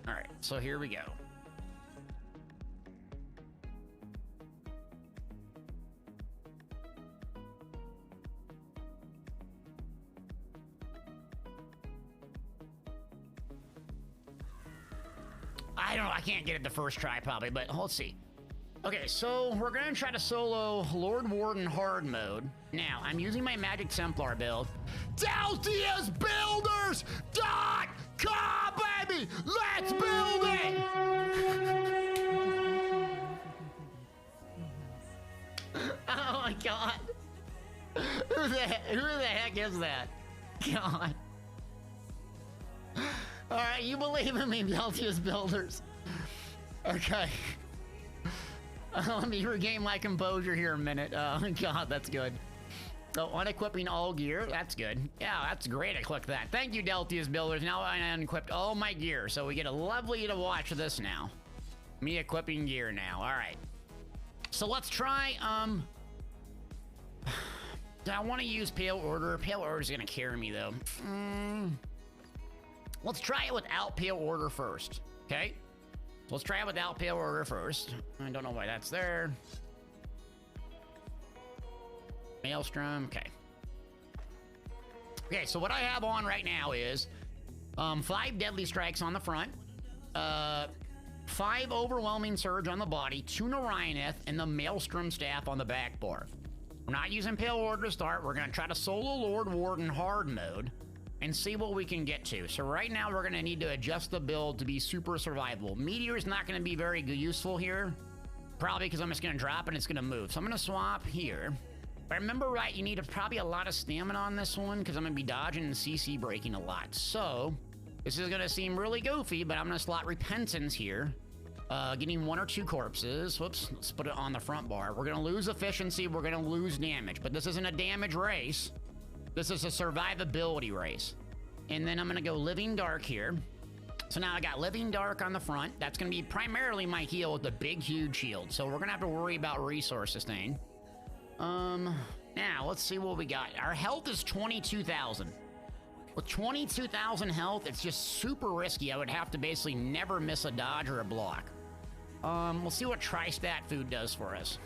All right, so here we go. I can't get it the first try probably, but let's see. Okay, so we're gonna try to solo Lord Warden hard mode. Now, I'm using my Magic Templar build. DeltiusBuilders.com, baby! Let's build it! Oh my God. Who the heck is that? God. All right, you believe in me, Deltius Builders. Okay. Let me regain my composure here a minute. Oh, God, that's good. Oh, unequipping all gear. That's good. Yeah, that's great. I clicked that. Thank you, Deltia's Builders. Now I unequipped all my gear, so we get a lovely to watch this now. Me equipping gear now. All right. So let's try, I want to use Pale Order. Pale Order is going to carry me, though. Let's try it without Pale Order first, okay? Let's try it without Pale Order first. I don't know why that's there. Maelstrom, okay. Okay, so what I have on right now is 5 Deadly Strikes on the front, 5 Overwhelming Surge on the body, 2 Narayaneth, and the Maelstrom Staff on the back bar. We're not using Pale Order to start. We're going to try to solo Lord Warden hard mode and see what we can get to. So right now, we're going to need to adjust the build to be super survivable. Meteor is not going to be very useful here, probably because I'm just going to drop and it's going to move. So I'm going to swap here. If I remember right, you need probably a lot of stamina on this one because I'm going to be dodging and CC breaking a lot. So this is going to seem really goofy, but I'm going to slot Repentance here. Getting 1 or 2 corpses. Whoops, let's put it on the front bar. We're going to lose efficiency. We're going to lose damage, but this isn't a damage race. This is a survivability race. And then I'm going to go Living Dark here. So now I got Living Dark on the front. That's going to be primarily my heal with the big, huge shield. So we're going to have to worry about resource sustain. Now let's see what we got. Our health is 22,000. With 22,000 health, it's just super risky. I would have to basically never miss a dodge or a block. We'll see what Tri-Stat Food does for us.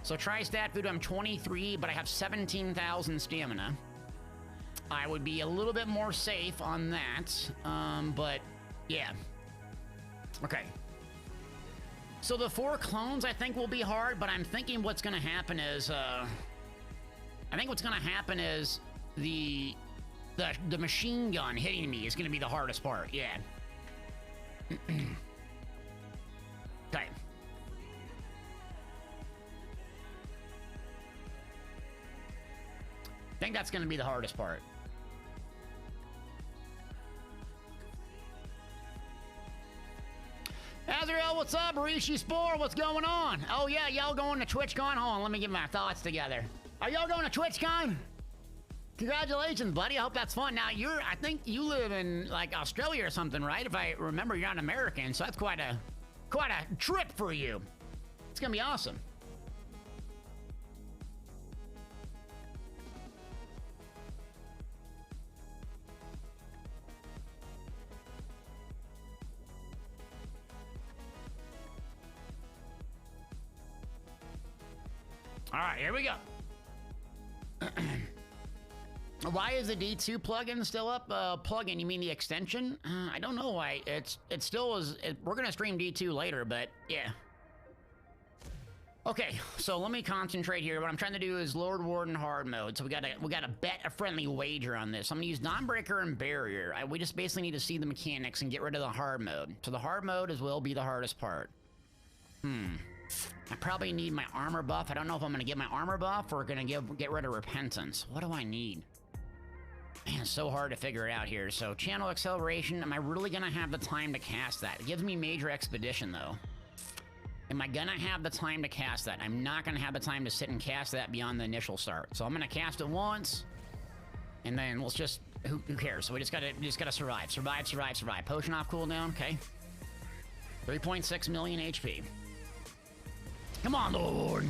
So Tri-Stat Food, I'm 23, but I have 17,000 stamina. I would be a little bit more safe on that, but yeah. Okay. So the 4 clones I think will be hard, but I'm thinking what's going to happen is, I think what's going to happen is the machine gun hitting me is going to be the hardest part, yeah. Okay. I think that's going to be the hardest part. Azrael, what's up? Rishi Spore, what's going on? Oh yeah, y'all going to TwitchCon? Hold on, let me get my thoughts together. Are y'all going to TwitchCon? Congratulations, buddy. I hope that's fun. Now, I think you live in, like, Australia or something, right? If I remember, you're not American, so that's quite a trip for you. It's gonna be awesome. All right, here we go. Why is the D2 plugin still up? Plugin, you mean the extension? I don't know why. It still is. We're gonna stream D2 later, but yeah. Okay, so let me concentrate here. What I'm trying to do is Lord Warden hard mode. So we gotta bet a friendly wager on this. I'm gonna use Dawnbreaker and Barrier. We just basically need to see the mechanics and get rid of the hard mode. So the hard mode will be the hardest part. I probably need my armor buff. I don't know if I'm gonna get my armor buff or gonna get rid of Repentance. What do I need? Man, it's so hard to figure it out here. So channel acceleration, am I really gonna have the time to cast that? It gives me major expedition though. Am I gonna have the time to cast that? I'm not gonna have the time to sit and cast that beyond the initial start. So I'm gonna cast it once, and then let's just, who cares? So we just gotta survive. Survive. Potion off cooldown, okay. 3.6 million HP. Come on, Lord.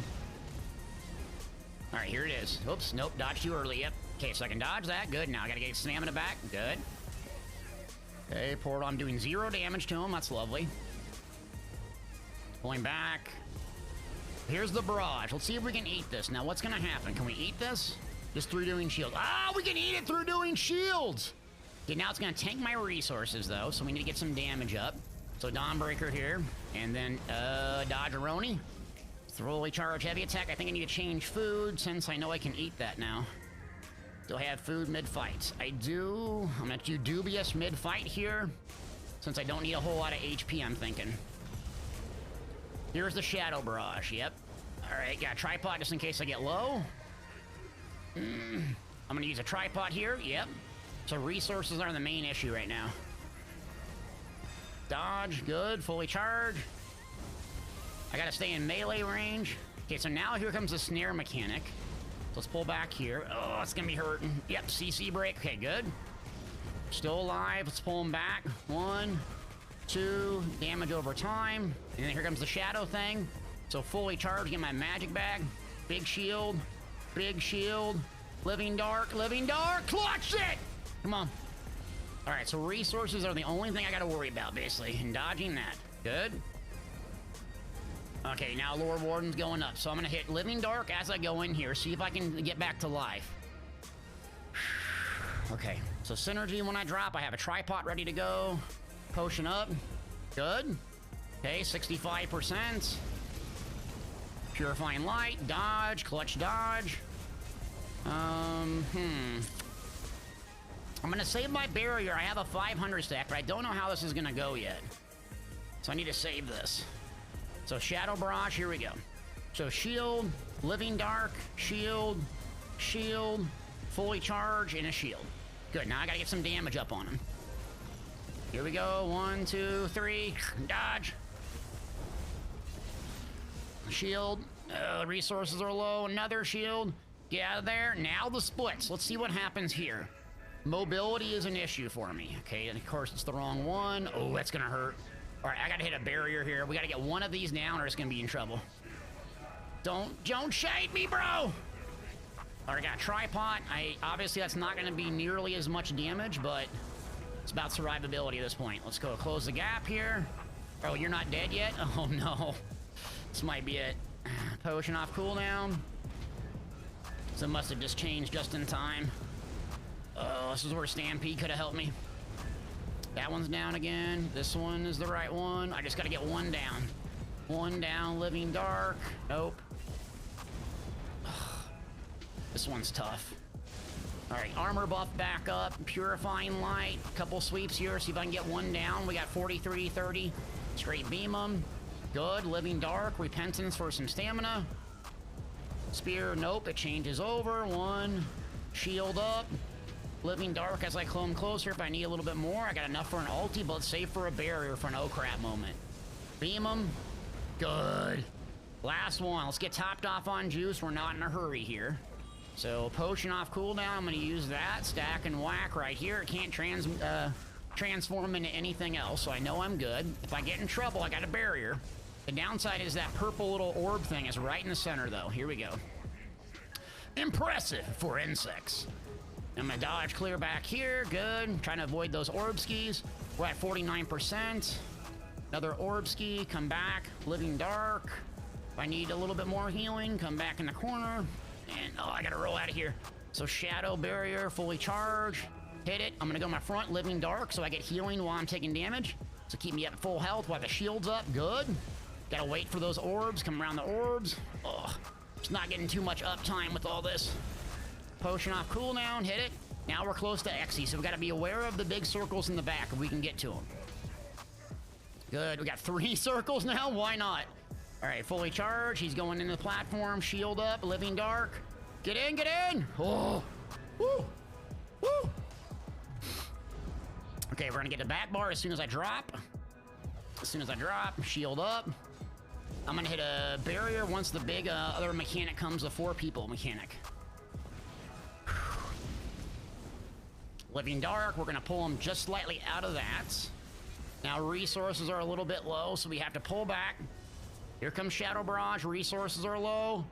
All right, here it is. Oops, nope, dodged too early, yep. Okay, so I can dodge that, good. Now I gotta get stamina back, good. Okay, portal, I'm doing 0 damage to him, that's lovely. Pulling back. Here's the barrage. Let's see if we can eat this. Now, what's gonna happen? Can we eat this? Just through doing shields. Ah, we can eat it through doing shields! Okay, now it's gonna tank my resources, though, so we need to get some damage up. So, Dawnbreaker here, and then, Dodgeroni. Thoroughly charge heavy attack. I think I need to change food, since I know I can eat that now. Do I have food mid-fight? I do. I'm gonna do dubious mid-fight here, since I don't need a whole lot of HP, I'm thinking. Here's the Shadow Barrage, yep. Alright, got a tripod just in case I get low. I'm gonna use a tripod here, yep. So resources are the main issue right now. Dodge, good, fully charge. I gotta stay in melee range. Okay, so now here comes the snare mechanic. let's pull back here. Oh, it's gonna be hurting. Yep, CC break. Okay, good. Still alive. Let's pull him back. 1, 2, damage over time. And then here comes the shadow thing. So fully charged, get my magic bag. Big shield. Big shield. Living dark. Clutch it! Come on. All right, so resources are the only thing I gotta worry about, basically. And dodging that. Good. Okay, now Lord Warden's going up. So I'm gonna hit Living Dark as I go in here. See if I can get back to life. Okay, so synergy when I drop. I have a tripod ready to go. Potion up. Good. Okay, 65%. Purifying light. Dodge. Clutch dodge. I'm gonna save my barrier. I have a 500 stack, but I don't know how this is gonna go yet. So I need to save this. So Shadow Barrage, here we go. So shield, Living Dark, shield, shield, fully charge, and a shield. Good, now I gotta get some damage up on him. Here we go, 1, 2, 3, dodge. Shield, resources are low, another shield. Get out of there, now the splits. Let's see what happens here. Mobility is an issue for me. Okay, and of course it's the wrong one. Oh, that's gonna hurt. All right, I gotta hit a barrier here. We gotta get one of these down or it's gonna be in trouble. Don't shade me, bro! All right, I got a tripod. Obviously that's not gonna be nearly as much damage, but it's about survivability at this point. Let's go close the gap here. Oh, you're not dead yet? Oh no. This might be it. Potion off cooldown. So it must have just changed just in time. Oh, this is where Stampede could have helped me. That one's down again. This one is the right one. I just gotta get one down. One down, Living Dark. Nope. Ugh. This one's tough. All right, armor buff back up. Purifying light. Couple sweeps here. See if I can get one down. We got 43, 30. Straight beam them. Good. Living Dark. Repentance for some stamina. Spear. Nope. It changes over. 1. Shield up. Living Dark as I come closer. If I need a little bit more, I got enough for an ulti, but save for a barrier for an oh crap moment. Beam them. Good. Last one. Let's get topped off on juice. We're not in a hurry here. So potion off cooldown. I'm going to use that. Stack and whack right here. It can't transform into anything else, so I know I'm good. If I get in trouble, I got a barrier. The downside is that purple little orb thing is right in the center, though. Here we go. Impressive for insects. I'm gonna dodge clear back here. Good. Trying to avoid those orb skis. We're at 49%. Another orb ski. Come back. Living Dark. If I need a little bit more healing, come back in the corner. And oh, I gotta roll out of here. So Shadow Barrier, fully charged. Hit it. I'm gonna go my front, Living Dark, so I get healing while I'm taking damage. So keep me at full health while the shield's up. Good. Gotta wait for those orbs. Come around the orbs. Oh, just not getting too much uptime with all this. Potion off cooldown, hit it. Now we're close to Xe, so we gotta be aware of the big circles in the back if we can get to them. Good, we got 3 circles now, why not? All right, fully charged, he's going into the platform, shield up, Living Dark. Get in, get in! Oh, woo, woo! Okay, we're gonna get the back bar as soon as I drop. As soon as I drop, shield up. I'm gonna hit a barrier once the big other mechanic comes, the 4 people mechanic. Living Dark, we're gonna pull him just slightly out of that. Now resources are a little bit low, so we have to pull back. Here comes Shadow Barrage, resources are low.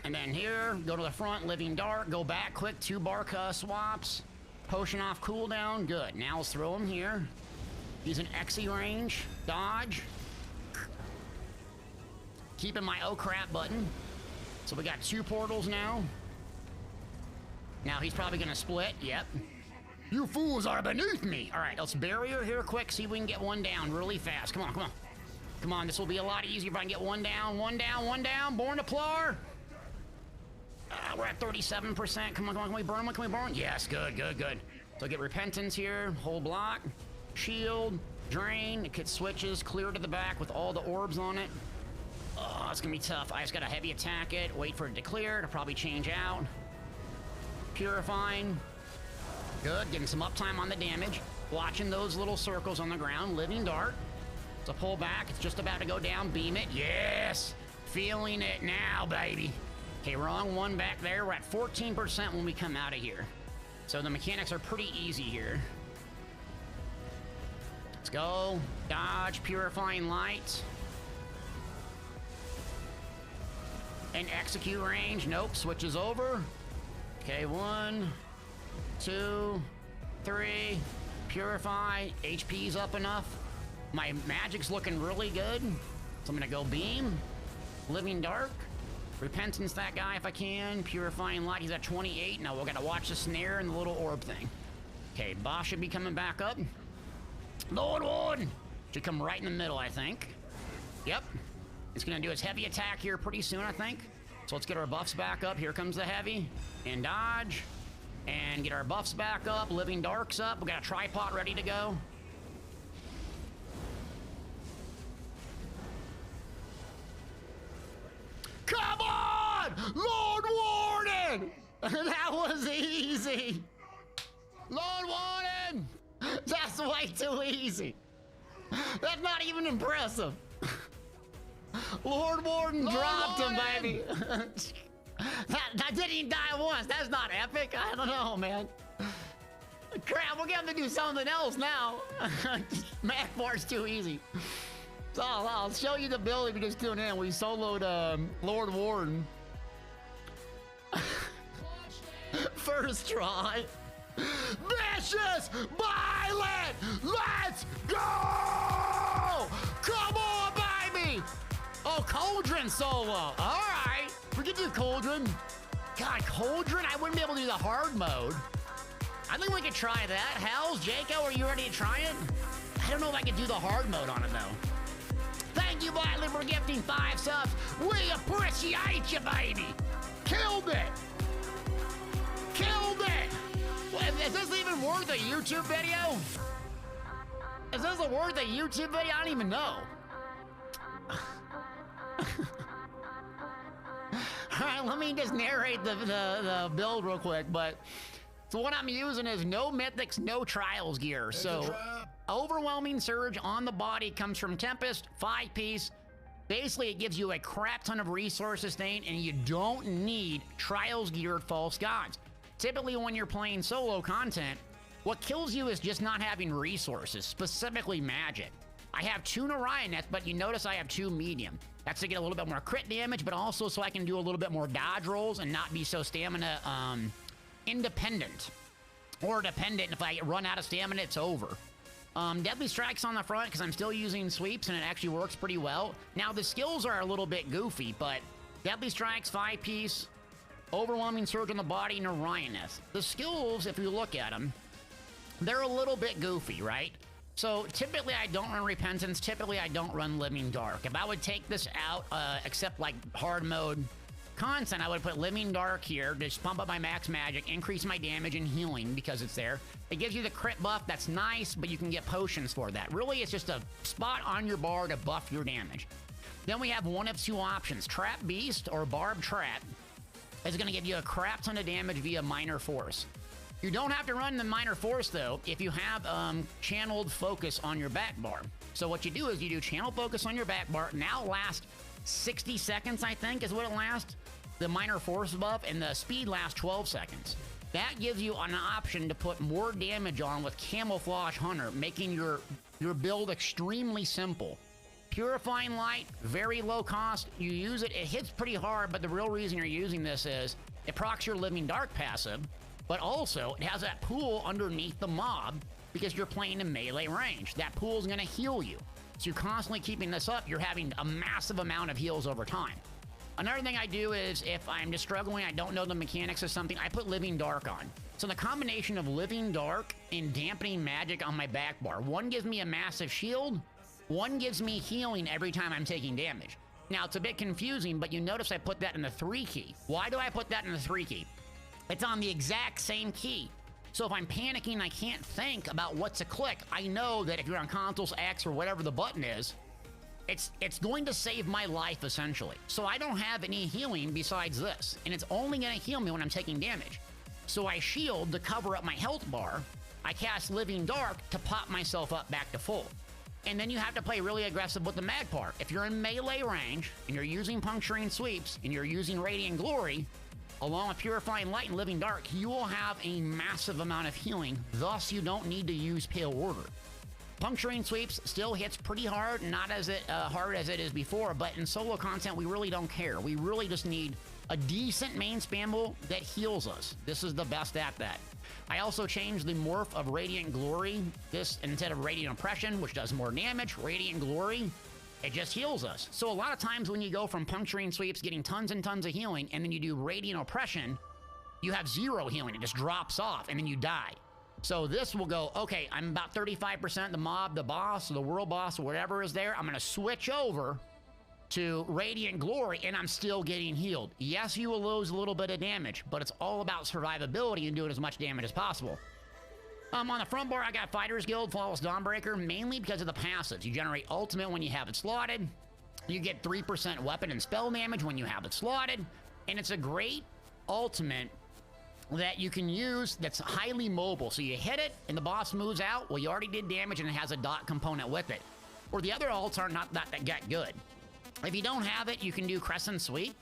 And then here, go to the front, Living Dark, go back quick, 2 bar swaps. Potion off cooldown, good. Now let's throw him here. He's in Xe range, dodge. Keeping my oh crap button. So we got 2 portals now. Now he's probably gonna split, yep. You fools are beneath me! Alright, let's barrier here quick, see if we can get one down really fast. Come on, come on. Come on, this will be a lot easier if I can get one down, one down, one down. Born to Plar! We're at 37%. Come on, come on, can we burn one? Can we burn one? Yes, good, good, good. So get Repentance here, whole block. Shield, drain, it could switches, clear to the back with all the orbs on it. Oh, it's gonna be tough. I just gotta heavy attack it, wait for it to clear, it'll probably change out. Purifying. Good, getting some uptime on the damage. Watching those little circles on the ground. Living Dark. So pull back, it's just about to go down. Beam it. Yes! Feeling it now, baby. Okay, wrong one back there. We're at 14% when we come out of here. So the mechanics are pretty easy here. Let's go. Dodge, purifying light. And execute range. Nope, switches over. Okay, 1, 2, 3. Purify. HP's up enough. My magic's looking really good. So I'm gonna go beam. Living Dark. Repentance that guy if I can. Purifying light, he's at 28. Now we're gonna watch the snare and the little orb thing. Okay, boss should be coming back up. Lord Warden should come right in the middle, I think. Yep. It's gonna do its heavy attack here pretty soon, I think. So let's get our buffs back up. Here comes the heavy. And dodge. And get our buffs back up. Living Dark's up. We got a tripod ready to go. Come on! Lord Warden! That was easy! Lord Warden! That's way too easy. That's not even impressive. Lord Warden dropped him, baby. that didn't even die once. That's not epic. I don't know, man. Crap, we're gonna have to do something else now. Magplar's too easy. So I'll show you the build if you just tune in. We soloed Lord Warden. First try. Vicious Violent! Let's go! Come on, baby! Oh, Cauldron solo. All right. We can do Cauldron. God, Cauldron? I wouldn't be able to do the hard mode. I think we could try that. Hells, Jaco, are you ready to try it? I don't know if I could do the hard mode on it, though. Thank you, Violent, for gifting 5 subs. We appreciate you, baby. Killed it. Killed it. Is this even worth a YouTube video? Is this worth a YouTube video? I don't even know. All right, let me just narrate the build real quick. But so what I'm using is no mythics, no trials gear. So overwhelming surge on the body comes from Tempest, 5-piece. Basically, it gives you a crap ton of resource sustain, and you don't need trials geared false gods. Typically, when you're playing solo content, what kills you is just not having resources, specifically magic. I have 2 Narionets, but you notice I have 2 medium. That's to get a little bit more crit damage, but also so I can do a little bit more dodge rolls and not be so stamina independent or dependent. If I run out of stamina, it's over. Deadly Strike's on the front because I'm still using sweeps and it actually works pretty well. Now, the skills are a little bit goofy, but Deadly Strike's 5-piece, Overwhelming Surge on the body, Narioneth. The skills, if you look at them, they're a little bit goofy, right? So typically I don't run Repentance, typically I don't run Living Dark. If I would take this out, except like hard mode content, I would put Living Dark here, just pump up my max magic, increase my damage and healing because it's there. It gives you the crit buff, that's nice, but you can get potions for that. Really, it's just a spot on your bar to buff your damage. Then we have one of 2 options, Trap Beast or Barb Trap. Is gonna give you a crap ton of damage via Minor Force. You don't have to run the Minor Force, though, if you have Channeled Focus on your back bar. So what you do is you do Channel Focus on your back bar. Now lasts 60 seconds, I think, is what it lasts. The Minor Force buff, and the speed lasts 12 seconds. That gives you an option to put more damage on with Camouflage Hunter, making your build extremely simple. Purifying Light, very low cost. You use it, it hits pretty hard, but the real reason you're using this is it procs your Living Dark passive, but also it has that pool underneath the mob because you're playing in melee range. That pool is going to heal you. So you're constantly keeping this up. You're having a massive amount of heals over time. Another thing I do is if I'm just struggling, I don't know the mechanics of something, I put Living Dark on. So the combination of Living Dark and dampening magic on my back bar. One gives me a massive shield. One gives me healing every time I'm taking damage. Now, it's a bit confusing, but you notice I put that in the 3 key. Why do I put that in the 3 key? It's on the exact same key. So if I'm panicking, I can't think about what to click. I know that if you're on consoles X or whatever the button is, it's going to save my life, essentially. So I don't have any healing besides this, and it's only going to heal me when I'm taking damage. So I shield to cover up my health bar. I cast Living Dark to pop myself up back to full. And then you have to play really aggressive with the Magplar. If you're in melee range, and you're using Puncturing Sweeps, and you're using Radiant Glory, along with Purifying Light and Living Dark, you will have a massive amount of healing. Thus, you don't need to use Pale Order. Puncturing Sweeps still hits pretty hard, not as hard as it is before, but in solo content, we really don't care. We really just need a decent main spammable that heals us. This is the best at that. I also changed the morph of Radiant Glory. This, instead of Radiant Oppression, which does more damage, Radiant Glory, it just heals us. So a lot of times when you go from Puncturing Sweeps, getting tons and tons of healing, and then you do Radiant Oppression, you have 0 healing. It just drops off, and then you die. So this will go, okay, I'm about 35% the mob, the boss, the world boss, or whatever is there. I'm going to switch over to Radiant Glory, and I'm still getting healed. Yes, you will lose a little bit of damage, but it's all about survivability and doing as much damage as possible. On the front bar, I got Fighters Guild, Flawless Dawnbreaker, mainly because of the passives. You generate ultimate when you have it slotted. You get 3% weapon and spell damage when you have it slotted. And it's a great ultimate that you can use that's highly mobile. So you hit it, and the boss moves out. Well, you already did damage, and it has a dot component with it. Or the other ults are not that good. If you don't have it, you can do Crescent Sweep.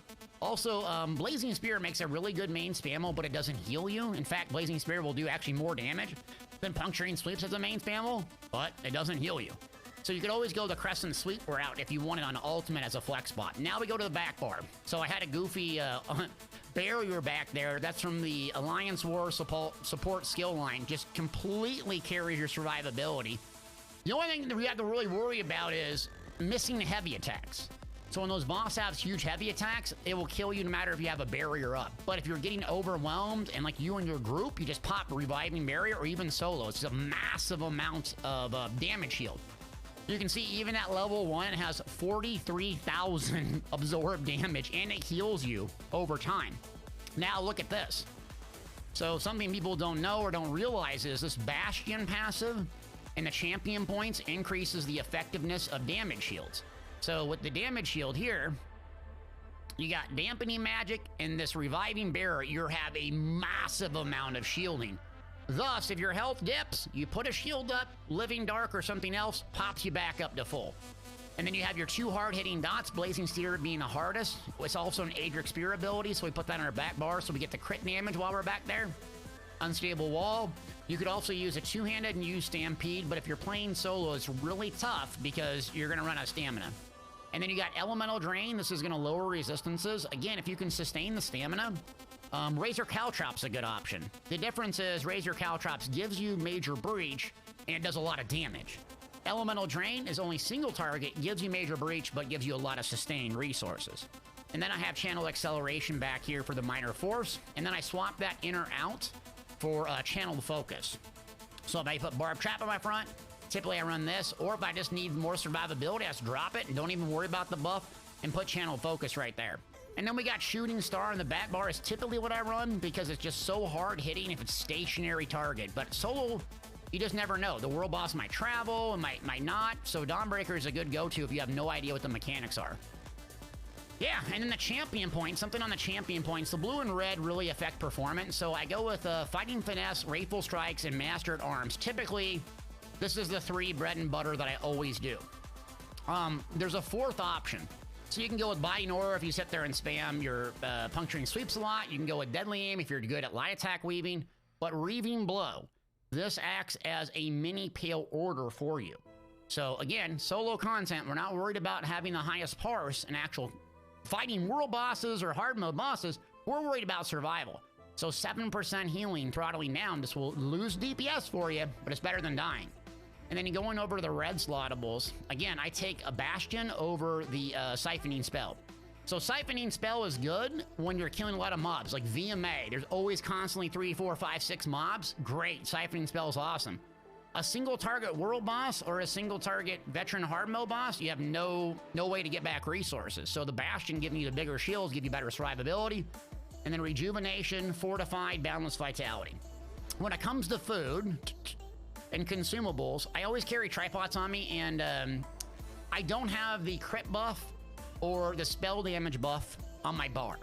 Also, Blazing Spear makes a really good main spammo, but it doesn't heal you. In fact, Blazing Spear will do actually more damage than Puncturing Sweeps as a main spammo, but it doesn't heal you. So you could always go the Crescent Sweep route if you want it on Ultimate as a flex spot. Now we go to the back bar. So I had a goofy barrier back there. That's from the Alliance War support skill line. Just completely carries your survivability. The only thing that we have to really worry about is missing heavy attacks. So when those boss have huge heavy attacks, it will kill you no matter if you have a barrier up. But if you're getting overwhelmed and like you and your group, you just pop Reviving Barrier or even solo. It's a massive amount of damage shield. You can see even at level 1 it has 43,000 absorbed damage and it heals you over time. Now look at this. So something people don't know or don't realize is this Bastion passive and the champion points increases the effectiveness of damage shields. So with the damage shield here, you got dampening magic and this reviving barrier, you have a massive amount of shielding. Thus, if your health dips, you put a shield up, Living Dark or something else pops you back up to full. And then you have your 2 hard-hitting dots, Blazing Spear being the hardest. It's also an Adric Spear ability, so we put that on our back bar so we get the crit damage while we're back there. Unstable Wall. You could also use a 2-handed and use Stampede, but if you're playing solo, it's really tough because you're going to run out of stamina. And then you got Elemental Drain. This is going to lower resistances. Again, if you can sustain the stamina, Razor Caltrops a good option. The difference is Razor Caltrops gives you Major Breach, and it does a lot of damage. Elemental Drain is only single target, gives you Major Breach, but gives you a lot of sustained resources. And then I have Channel Acceleration back here for the Minor Force, and then I swap that inner out for Channeled Focus. So if I put Barb Trap on my front, typically I run this, or if I just need more survivability, I just drop it and don't even worry about the buff and put Channel Focus right there. And then we got Shooting Star in the back bar is typically what I run because it's just so hard hitting if it's stationary target. But solo, you just never know. The world boss might travel and might not. So Dawnbreaker is a good go-to if you have no idea what the mechanics are. Yeah, and then the champion points, something on the champion points. The blue and red really affect performance. So I go with Fighting Finesse, Wrathful Strikes, and Mastered Arms. Typically, this is the 3 bread and butter that I always do. There's a 4th option. So you can go with Biting Aura if you sit there and spam your Puncturing Sweeps a lot. You can go with Deadly Aim if you're good at light attack weaving. But Reaving Blow, this acts as a mini Pale Order for you. So again, solo content, we're not worried about having the highest parse and actual fighting world bosses or hard mode bosses. We're worried about survival. So 7% healing, throttling down. This will lose DPS for you, but it's better than dying. And then you going over to the red slottables. Again, I take a Bastion over the Siphoning Spell. So Siphoning Spell is good when you're killing a lot of mobs, like VMA. There's always constantly 3, 4, 5, 6 mobs. Great, Siphoning Spell is awesome. A single target world boss or a single target veteran hard mode boss, you have no way to get back resources. So the Bastion giving you the bigger shields, give you better survivability. And then Rejuvenation, Fortified, Boundless Vitality. When it comes to food and consumables, I always carry tripods on me, and I don't have the crit buff or the spell damage buff on my bar.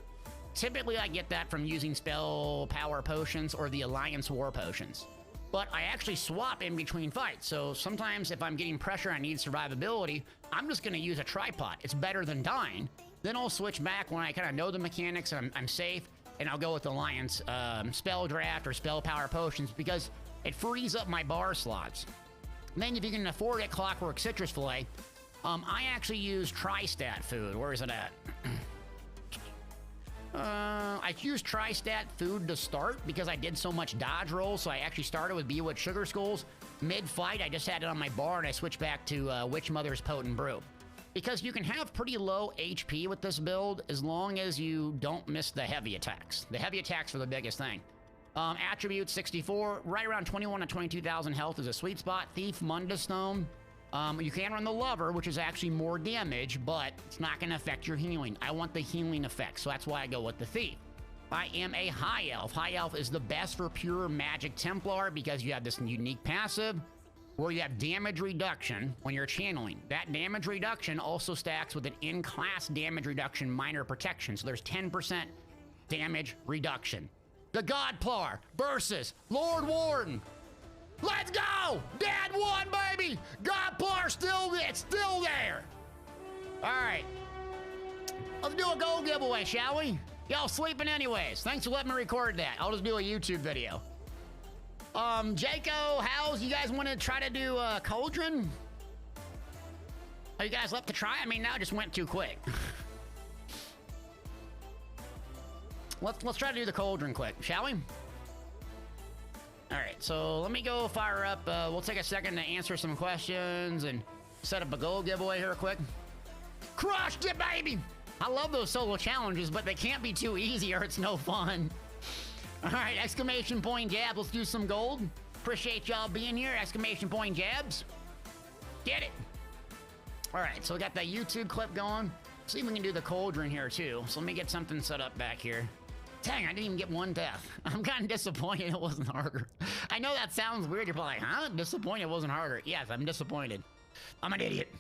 Typically, I get that from using spell power potions or the Alliance War potions. but I actually swap in between fights. So sometimes if I'm getting pressure, I need survivability, I'm just gonna use a tripod. It's better than dying. Then I'll switch back when I kind of know the mechanics and I'm safe, and I'll go with Alliance spell draft or spell power potions because it frees up my bar slots. And then if you can afford it, Clockwork Citrus Fillet, I actually use Tri-Stat food. Where is it at? I used Tri-Stat food to start because I did so much dodge roll, so I actually started with Bewitch Sugar Skulls. Mid-fight, I just had it on my bar and I switched back to Witch Mother's Potent Brew. Because you can have pretty low HP with this build as long as you don't miss the heavy attacks. The heavy attacks are the biggest thing. Attributes 64, right around 21 to 22,000 health is a sweet spot. Thief, Mundus Stone. You can run the Lover, which is actually more damage, but it's not going to affect your healing. I want the healing effect, so that's why I go with the Thief. I am a High Elf. High Elf is the best for pure Magic Templar because you have this unique passive where you have damage reduction when you're channeling. That damage reduction also stacks with an in-class damage reduction minor protection, so there's 10% damage reduction. The Magplar versus Lord Warden. Let's go! Dad won, baby! Magplar still there! Alright. Let's do a gold giveaway, shall we? Y'all sleeping anyways. Thanks for letting me record that. I'll just do a YouTube video. Jaco, House, you guys want to try to do Cauldron? Are you guys left to try? I mean, now it just went too quick. Let's try to do the Cauldron quick, shall we? All right, so let me go fire up. We'll take a second to answer some questions and set up a gold giveaway here quick. Crushed it, baby! I love those solo challenges, but they can't be too easy or it's no fun. All right, exclamation point jab. Let's do some gold. Appreciate y'all being here. Exclamation point jabs. Get it. All right, so we got that YouTube clip going. See if we can do the Cauldron here too. So let me get something set up back here. Dang, I didn't even get one death. I'm kind of disappointed it wasn't harder. I know that sounds weird. You're probably like, huh? Disappointed it wasn't harder. Yes, I'm disappointed. I'm an idiot.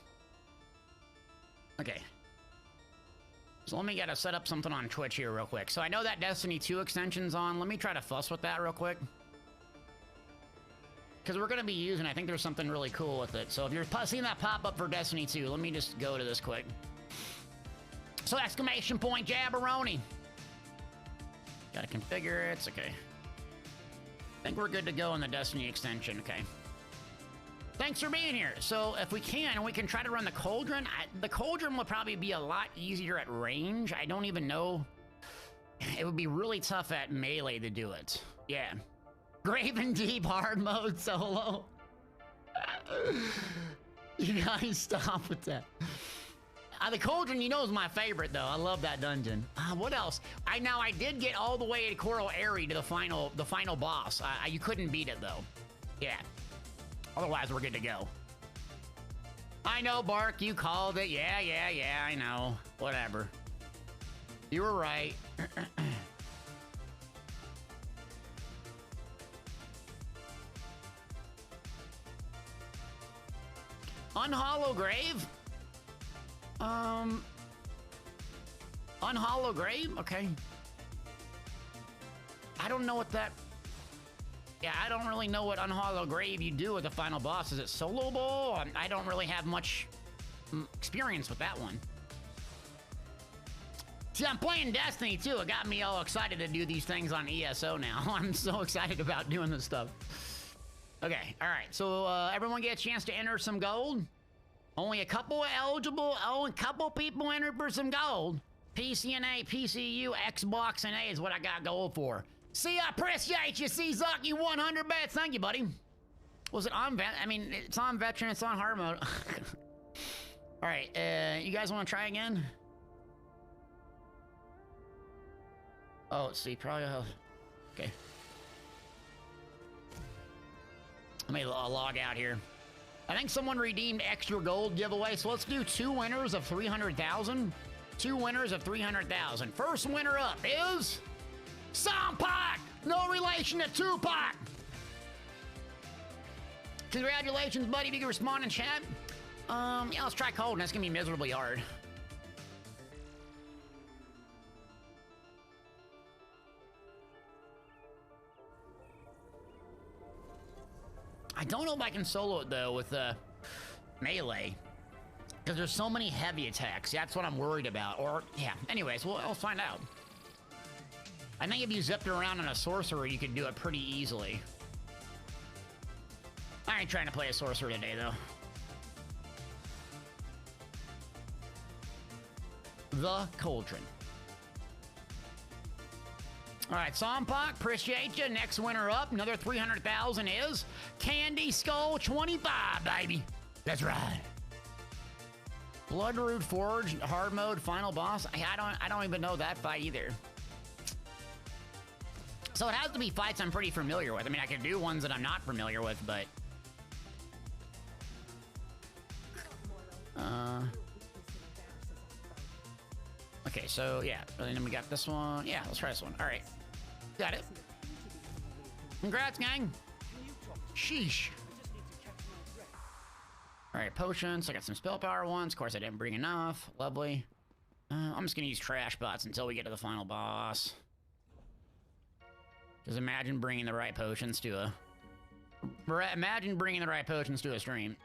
Okay. So let me gotta set up something on Twitch here real quick. So I know that Destiny 2 extension's on. Let me try to fuss with that real quick. Because we're gonna be using, I think there's something really cool with it. So if you're seeing that pop up for Destiny 2, let me just go to this quick. So exclamation point jabberoni. Gotta configure it, it's okay. I think we're good to go on the Destiny extension, okay. Thanks for being here. So if we can try to run the Cauldron. The Cauldron would probably be a lot easier at range. I don't even know. It would be really tough at melee to do it. Yeah. Graven Deep hard mode solo. You guys stop with that. The Cauldron, you know, is my favorite though. I love that dungeon. What else? I did get all the way to Coral Airy to the final boss. You couldn't beat it though. Yeah. Otherwise, we're good to go. I know, Bark, you called it. Yeah, I know. Whatever. You were right. Unhollow Grave? Unhollow Grave? Okay. I don't know what that... Yeah, I don't really know what Unhollow Grave you do with the final boss. Is it soloable? I don't really have much experience with that one. See, I'm playing Destiny too. It got me all excited to do these things on ESO now. I'm so excited about doing this stuff. Okay, all right. So everyone get a chance to enter some gold. Only a couple eligible. Oh, a couple people entered for some gold. PCNA, PCU, Xbox, and A is what I got gold for. See, I appreciate you, C-Zucky, 100 bets. Thank you, buddy. Was it on vet? I mean, it's on veteran, it's on hard mode. All right, you guys want to try again? Oh, let's see, probably, okay. Let me log out here. I think someone redeemed extra gold giveaway, so let's do 2 winners of 300,000. 2 winners of 300,000. First winner up is... Sampak! No relation to Tupac! Congratulations, buddy, if you can respond in chat. Yeah, let's try cold, and that's gonna be miserably hard. I don't know if I can solo it though with melee, because there's so many heavy attacks. That's what I'm worried about. Or yeah. Anyways, I'll find out. I think if you zipped around on a sorcerer, you could do it pretty easily. I ain't trying to play a sorcerer today though. The Cauldron. All right, Sompak, appreciate you. Next winner up, another 300,000 is Candy Skull 25, baby. That's right. Bloodroot Forge, hard mode, final boss. I don't even know that fight either. So it has to be fights I'm pretty familiar with. I mean, I can do ones that I'm not familiar with, but okay, so yeah, and then we got this one. Yeah, let's try this one. All right, got it. Congrats, gang. Sheesh. All right, potions. I got some spell power ones. Of course, I didn't bring enough. Lovely. I'm just gonna use trash bots until we get to the final boss. Just imagine bringing the right potions to a... Imagine bringing the right potions to a stream.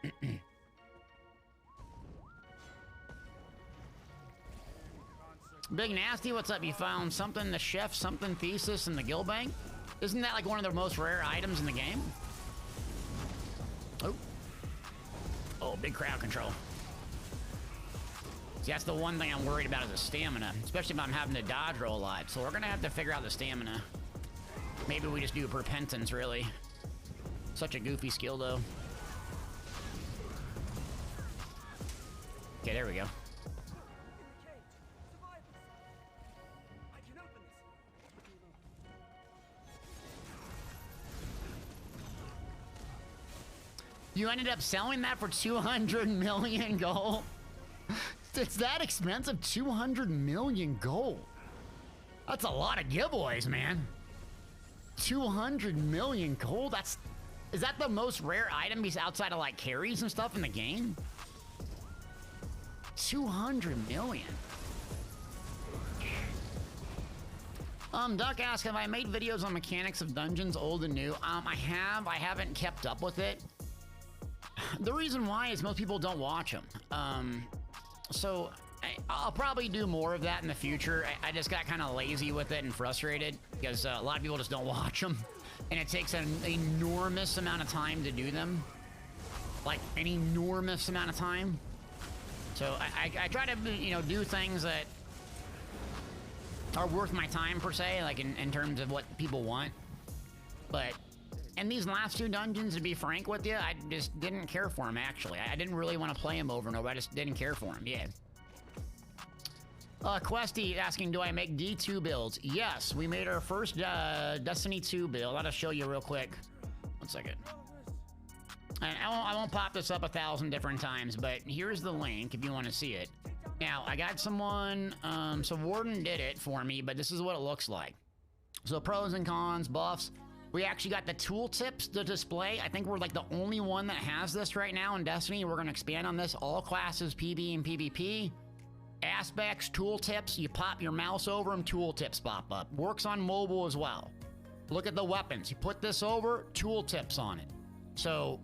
Big Nasty, what's up? You found something, the chef, something thesis in the guild bank? Isn't that like one of the most rare items in the game? Oh. Oh, big crowd control. See, that's the one thing I'm worried about is the stamina, especially if I'm having to dodge roll a lot. So we're gonna have to figure out the stamina. Maybe we just do Perpentance, really. Such a goofy skill, though. Okay, there we go. You ended up selling that for 200 million gold? It's that expensive? 200 million gold? That's a lot of giveaways, man. 200 million gold? Is that the most rare item outside of like carries and stuff in the game? 200 million. Duck asks, have I made videos on mechanics of dungeons, old and new? I haven't kept up with it. The reason why is most people don't watch them. So I'll probably do more of that in the future. I just got kind of lazy with it and frustrated because a lot of people just don't watch them. And it takes an enormous amount of time to do them. Like an enormous amount of time. So I try to, you know, do things that are worth my time per se, like in terms of what people want. But in these last two dungeons, to be frank with you, I just didn't care for them, actually. I didn't really want to play them over and over. I just didn't care for them, yeah. Questy asking, do I make D2 builds? Yes, we made our first Destiny 2 build. I'll just show you real quick. 1 second. And I won't pop this up 1,000 different times, but here's the link if you want to see it. Now, I got someone, so Warden did it for me, but this is what it looks like. So pros and cons, buffs. We actually got the tooltips to display. I think we're like the only one that has this right now in Destiny. We're going to expand on this. All classes, PB and PvP. Aspects, tooltips. You pop your mouse over them, tooltips pop up. Works on mobile as well. Look at the weapons. You put this over, tooltips on it. So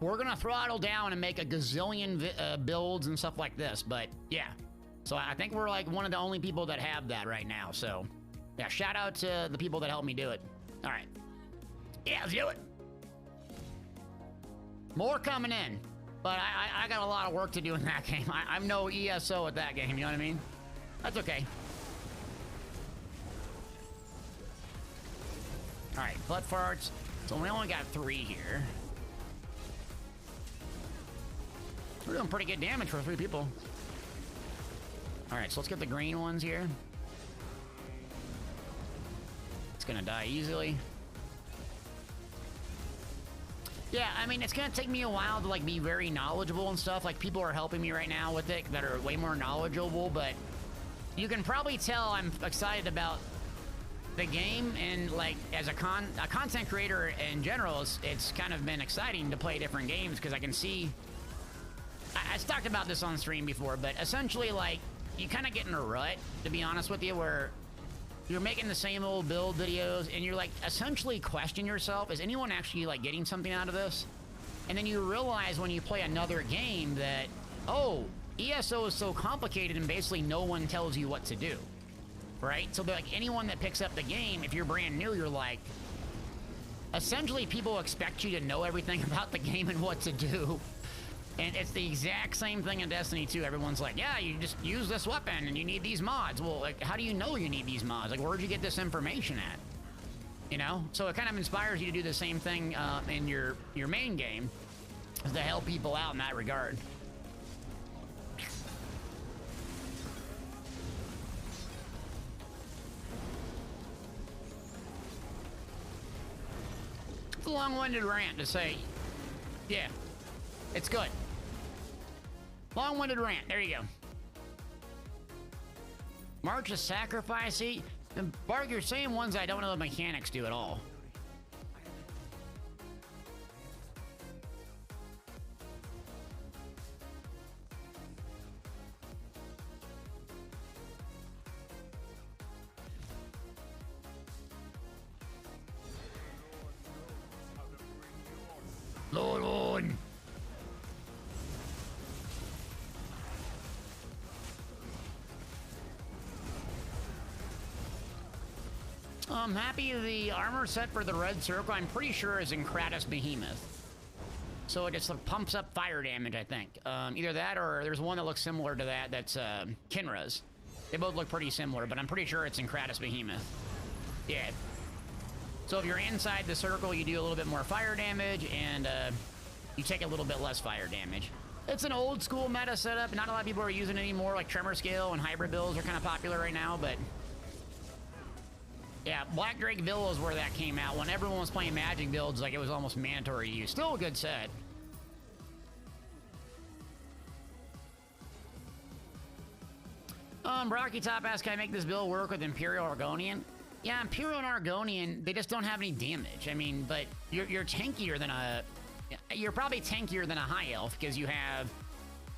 we're going to throttle down and make a gazillion builds and stuff like this. But yeah, so I think we're like one of the only people that have that right now. So yeah, shout out to the people that helped me do it. All right. Yeah, let's do it. More coming in. But I got a lot of work to do in that game. I'm no ESO at that game, you know what I mean? That's okay. All right, butt farts. So we only got 3 here. We're doing pretty good damage for 3 people. All right, so let's get the green ones here. It's gonna die easily. Yeah, I mean, it's gonna take me a while to like be very knowledgeable and stuff. Like people are helping me right now with it that are way more knowledgeable, but you can probably tell I'm excited about the game, and like as a content creator in general, it's kind of been exciting to play different games because I can see. I talked about this on stream before, but essentially like you kind of get in a rut, to be honest with you, where you're making the same old build videos and you're like essentially question yourself, is anyone actually like getting something out of this? And then you realize when you play another game that, oh, ESO is so complicated and basically no one tells you what to do, right? So like anyone that picks up the game, if you're brand new, you're like, essentially people expect you to know everything about the game and what to do. And it's the exact same thing in Destiny 2. Everyone's like, yeah, you just use this weapon and you need these mods. Well, like, how do you know you need these mods? Like, where'd you get this information at? You know? So it kind of inspires you to do the same thing in your main game, is to help people out in that regard. It's a long-winded rant to say, yeah, it's good. Long-winded rant. There you go. March of Sacrifice. See, Bark, you're saying ones I don't know the mechanics do at all. Lord Warden. I'm happy the armor set for the red circle, I'm pretty sure, is in Kratos Behemoth. So it just pumps up fire damage, I think. Either that or there's one that looks similar to that that's Kinra's. They both look pretty similar, but I'm pretty sure it's in Kratos Behemoth. Yeah. So if you're inside the circle, you do a little bit more fire damage, and you take a little bit less fire damage. It's an old school meta setup. Not a lot of people are using it anymore, like Tremor Scale and hybrid builds are kind of popular right now, but... yeah, Black Drake Villa is where that came out. When everyone was playing Magic builds, like, it was almost mandatory to use. Still a good set. Brocky Top asks, can I make this build work with Imperial Argonian? Yeah, Imperial and Argonian, they just don't have any damage. I mean, but you're tankier than a... you're probably tankier than a High Elf, because you have...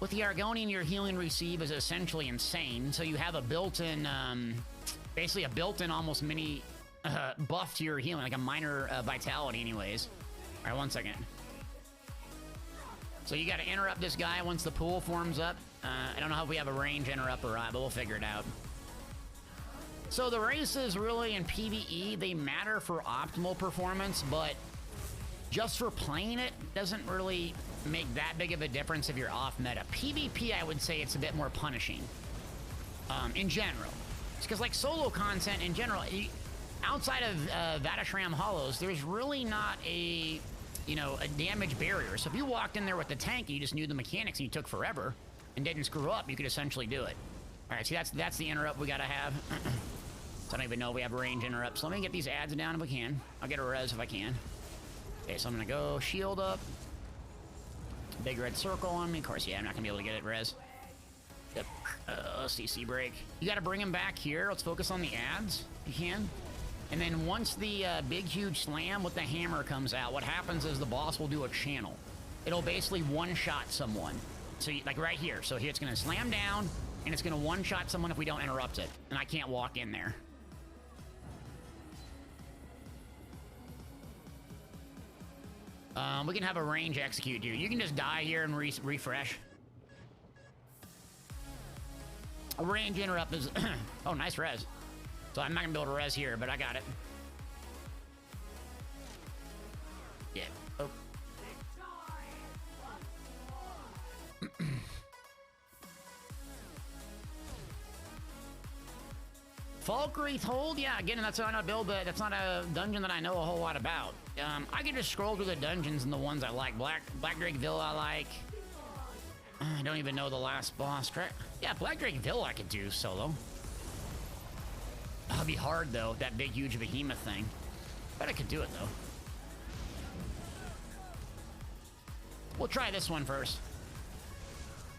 with the Argonian, your healing receive is essentially insane, so you have a built-in... basically a built-in almost mini buff to your healing, like a minor vitality anyways. All right, 1 second. So you got to interrupt this guy once the pool forms up. I don't know if we have a range interrupt or not, but we'll figure it out. So the races really in PvE, they matter for optimal performance, but just for playing it doesn't really make that big of a difference if you're off meta. PvP, I would say it's a bit more punishing in general. Because like solo content in general, outside of Vatashram Hollows, there's really not a, you know, a damage barrier. So if you walked in there with the tank and you just knew the mechanics and you took forever and didn't screw up, you could essentially do it. All right, see, that's the interrupt we gotta have. So I don't even know if we have range interrupts. Let me get these ads down if we can. I'll get a res if I can. Okay, so I'm gonna go shield up. Big red circle on me. Of course, yeah, I'm not gonna be able to get it res. Yep. CC break. You gotta bring him back here. Let's focus on the ads, if you can. And then once the big, huge slam with the hammer comes out, what happens is the boss will do a channel. It'll basically one-shot someone. So, like right here. So here it's gonna slam down, and it's gonna one-shot someone if we don't interrupt it. And I can't walk in there. We can have a range execute, dude. You can just die here and refresh. A range interrupt is... oh, nice res. So I'm not gonna be able to res here, but I got it. Yeah. Oh. Falkreath Hold? Yeah, again, that's not a build, that's not a dungeon that I know a whole lot about. I can just scroll through the dungeons and the ones I like. Black Drake Villa I like. I don't even know the last boss track. Yeah, Black Drake Villa I could do solo. That'll be hard though, that big huge behemoth thing. Bet I could do it though. We'll try this one first.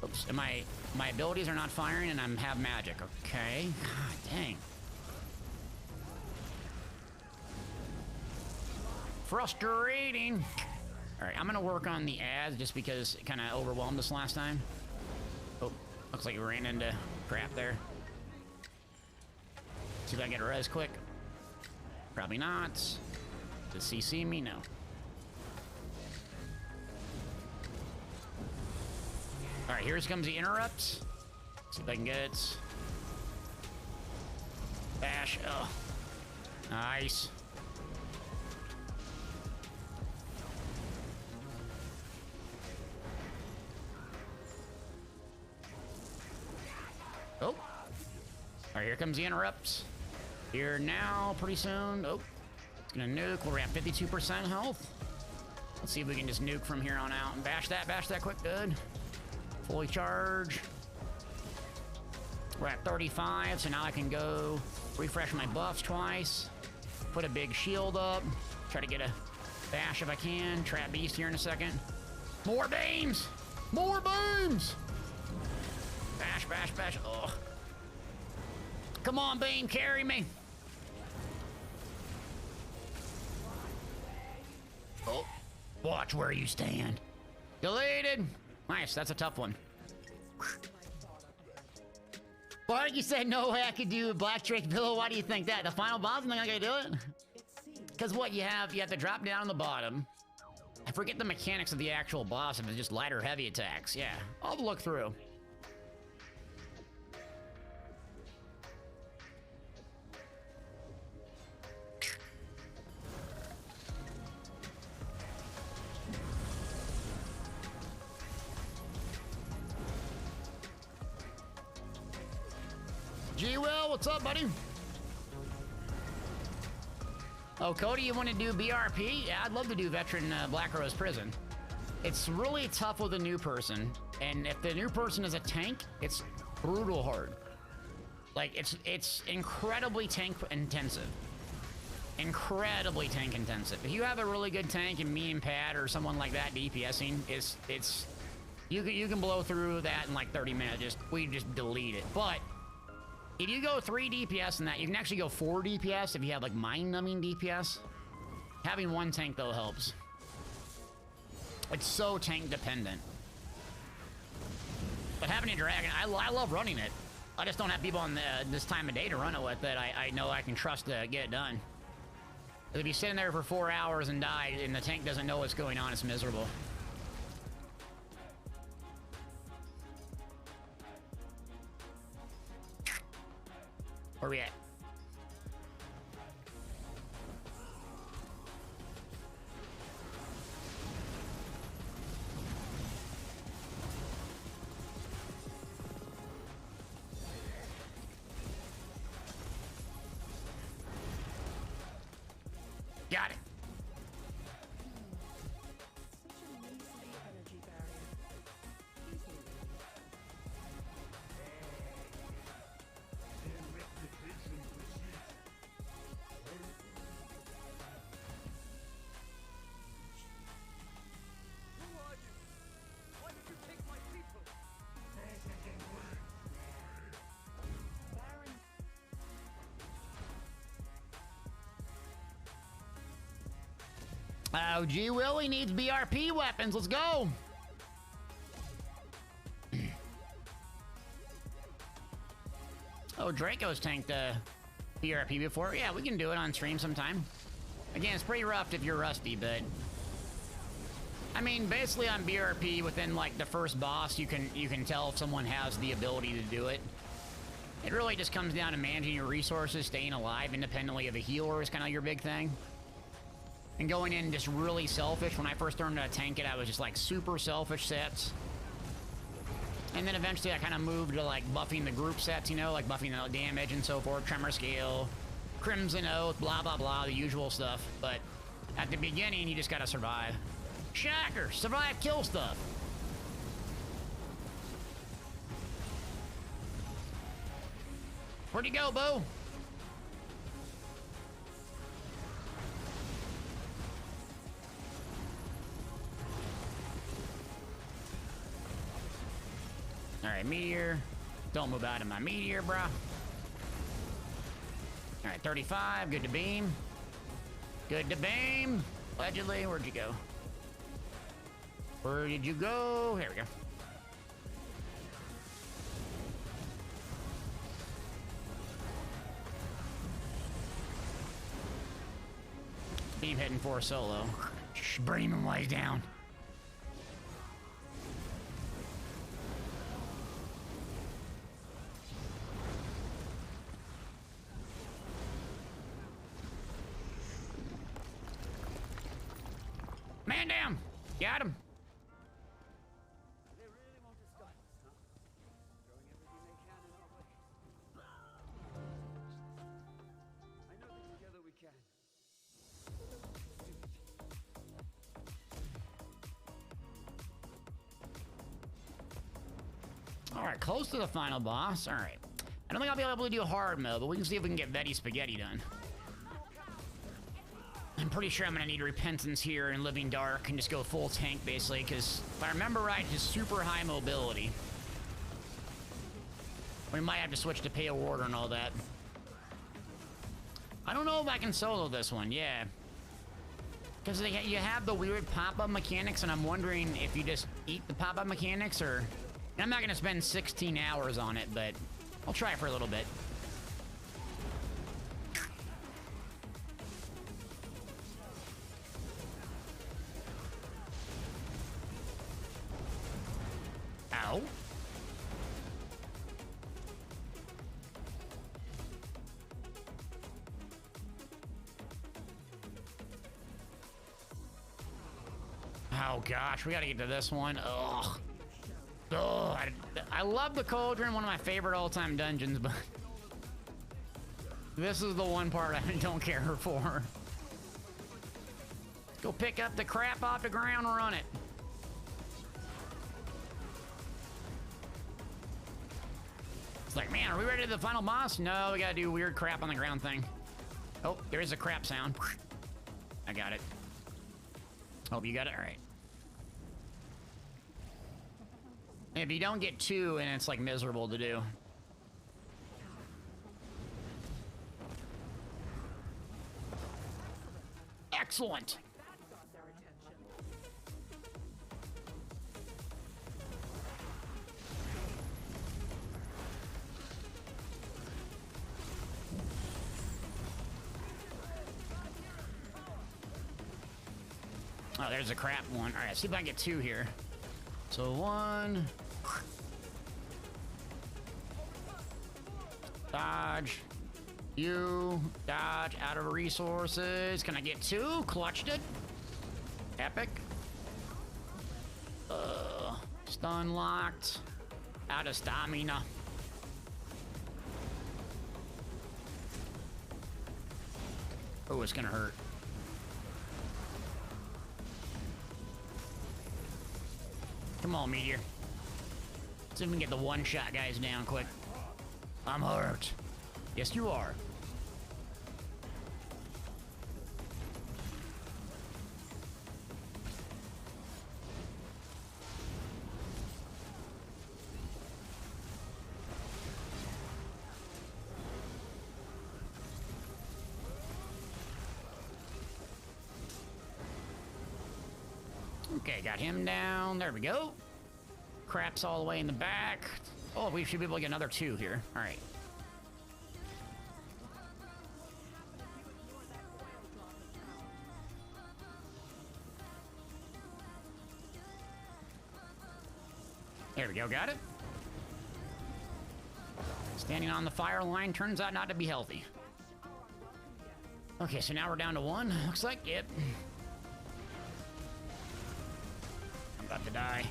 Oops, and my abilities are not firing and I have magic. Okay, god dang. Frustrating. All right, I'm gonna work on the ads just because it kind of overwhelmed us last time. Oh, looks like we ran into crap there. See if I can get a res quick. Probably not. Does CC me? No. All right, here comes the interrupt. See if I can get it. Bash. Oh, nice. Oh. All right, here comes the interrupts. Here now, pretty soon. Oh, it's gonna nuke. We're at 52% health. Let's see if we can just nuke from here on out and bash that quick. Good. Fully charge. We're at 35, so now I can go refresh my buffs twice. Put a big shield up. Try to get a bash if I can. Trap beast here in a second. More beams! More beams! Bash, bash, bash. Oh. Come on, beam, carry me. Oh, watch where you stand. Deleted. Nice, that's a tough one. Bart, you said no way I could do a Black Drake Pillow. Why do you think that? The final boss, am I gonna do it? Because what you have to drop down on the bottom. I forget the mechanics of the actual boss, if it's just light or heavy attacks. Yeah, I'll look through. G-Will, what's up, buddy? Oh, Cody, you want to do BRP? Yeah, I'd love to do Veteran Black Rose Prison. It's really tough with a new person, and if the new person is a tank, it's brutal hard. Like, it's incredibly tank intensive. Incredibly tank intensive. If you have a really good tank and me and Pat or someone like that DPSing, you can blow through that in like 30 minutes. We just delete it. But if you go 3 DPS in that, you can actually go 4 DPS if you have like mind-numbing DPS. Having one tank though helps. It's so tank dependent. But having a dragon, I love running it. I just don't have people on this time of day to run it with that I know I can trust to get it done. If you sit in there for 4 hours and die and the tank doesn't know what's going on, it's miserable. Where we at? Got it. Oh, G. Willie needs BRP weapons. Let's go. Oh, Draco's tanked BRP before. Yeah, we can do it on stream sometime. Again, it's pretty rough if you're rusty, but I mean, basically on BRP, within like the first boss, you can tell if someone has the ability to do it. It really just comes down to managing your resources, staying alive independently of a healer is kind of your big thing. And going in just really selfish. When I first learned how to tank it, I was just like super selfish sets. And then eventually I kind of moved to like buffing the group sets, you know, like buffing the damage and so forth, Tremor Scale, Crimson Oath, blah, blah, blah, the usual stuff. But at the beginning, you just gotta survive. Shacker, survive, kill stuff. Where'd you go, Bo? Alright, meteor. Don't move out of my meteor, bro. Alright, 35. Good to beam. Good to beam. Allegedly, where'd you go? Where did you go? Here we go. Beam hitting for a solo. Shh, Bremen lays down. Man down. Got him.
They really want to stop us, huh? Throwing everything they can in our way. I know that together we can.
All right, close to the final boss. All right. I don't think I'll be able to do hard mode, but we can see if we can get Vetty Spaghetti done. I'm pretty sure I'm gonna need Repentance here and Living Dark and just go full tank basically, because if I remember right, his super high mobility. We might have to switch to pay a warder and all that. I don't know if I can solo this one, yeah. Because you have the weird pop-up mechanics, and I'm wondering if you just eat the pop-up mechanics, or... I'm not gonna spend 16 hours on it, but I'll try it for a little bit. Ow. Oh gosh, we gotta get to this one. Ugh. Oh, I love the Cauldron, one of my favorite all-time dungeons, but this is the one part I don't care for. Go pick up the crap off the ground and run it. It's like, man, are we ready to the final boss? No, we gotta do weird crap on the ground thing. Oh, there is a crap sound. I got it. Oh, you got it? All right. If you don't get two, and it's like miserable to do. Excellent. Oh, there's a crap one. All right, see if I can get two here. So one. Dodge. You. Dodge. Out of resources. Can I get two? Clutched it. Epic. Stun locked. Out of stamina. Oh, it's gonna hurt. Come on, Meteor. See if we can get the one-shot guys down quick. I'm hurt. Yes, you are. Okay, got him down. There we go. Crap's all the way in the back. Oh, we should be able to get another two here. All right. There we go, got it. Standing on the fire line turns out not to be healthy. Okay, so now we're down to one. Looks like, yep. I'm about to die.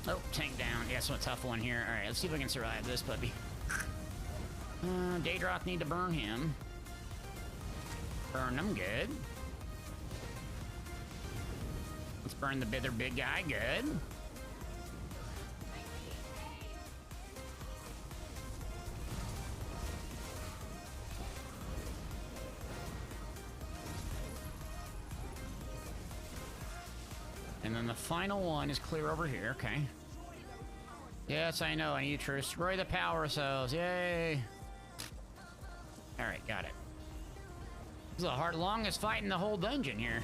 Oh, tank down. Yeah, so a tough one here. All right, let's see if we can survive this puppy. Daedroth need to burn him. Burn them, good. Let's burn the bither big guy, good. And then the final one is clear over here, okay. Yes, I know, I need to destroy the power cells, yay! Alright, got it. This is the longest fight in the whole dungeon here.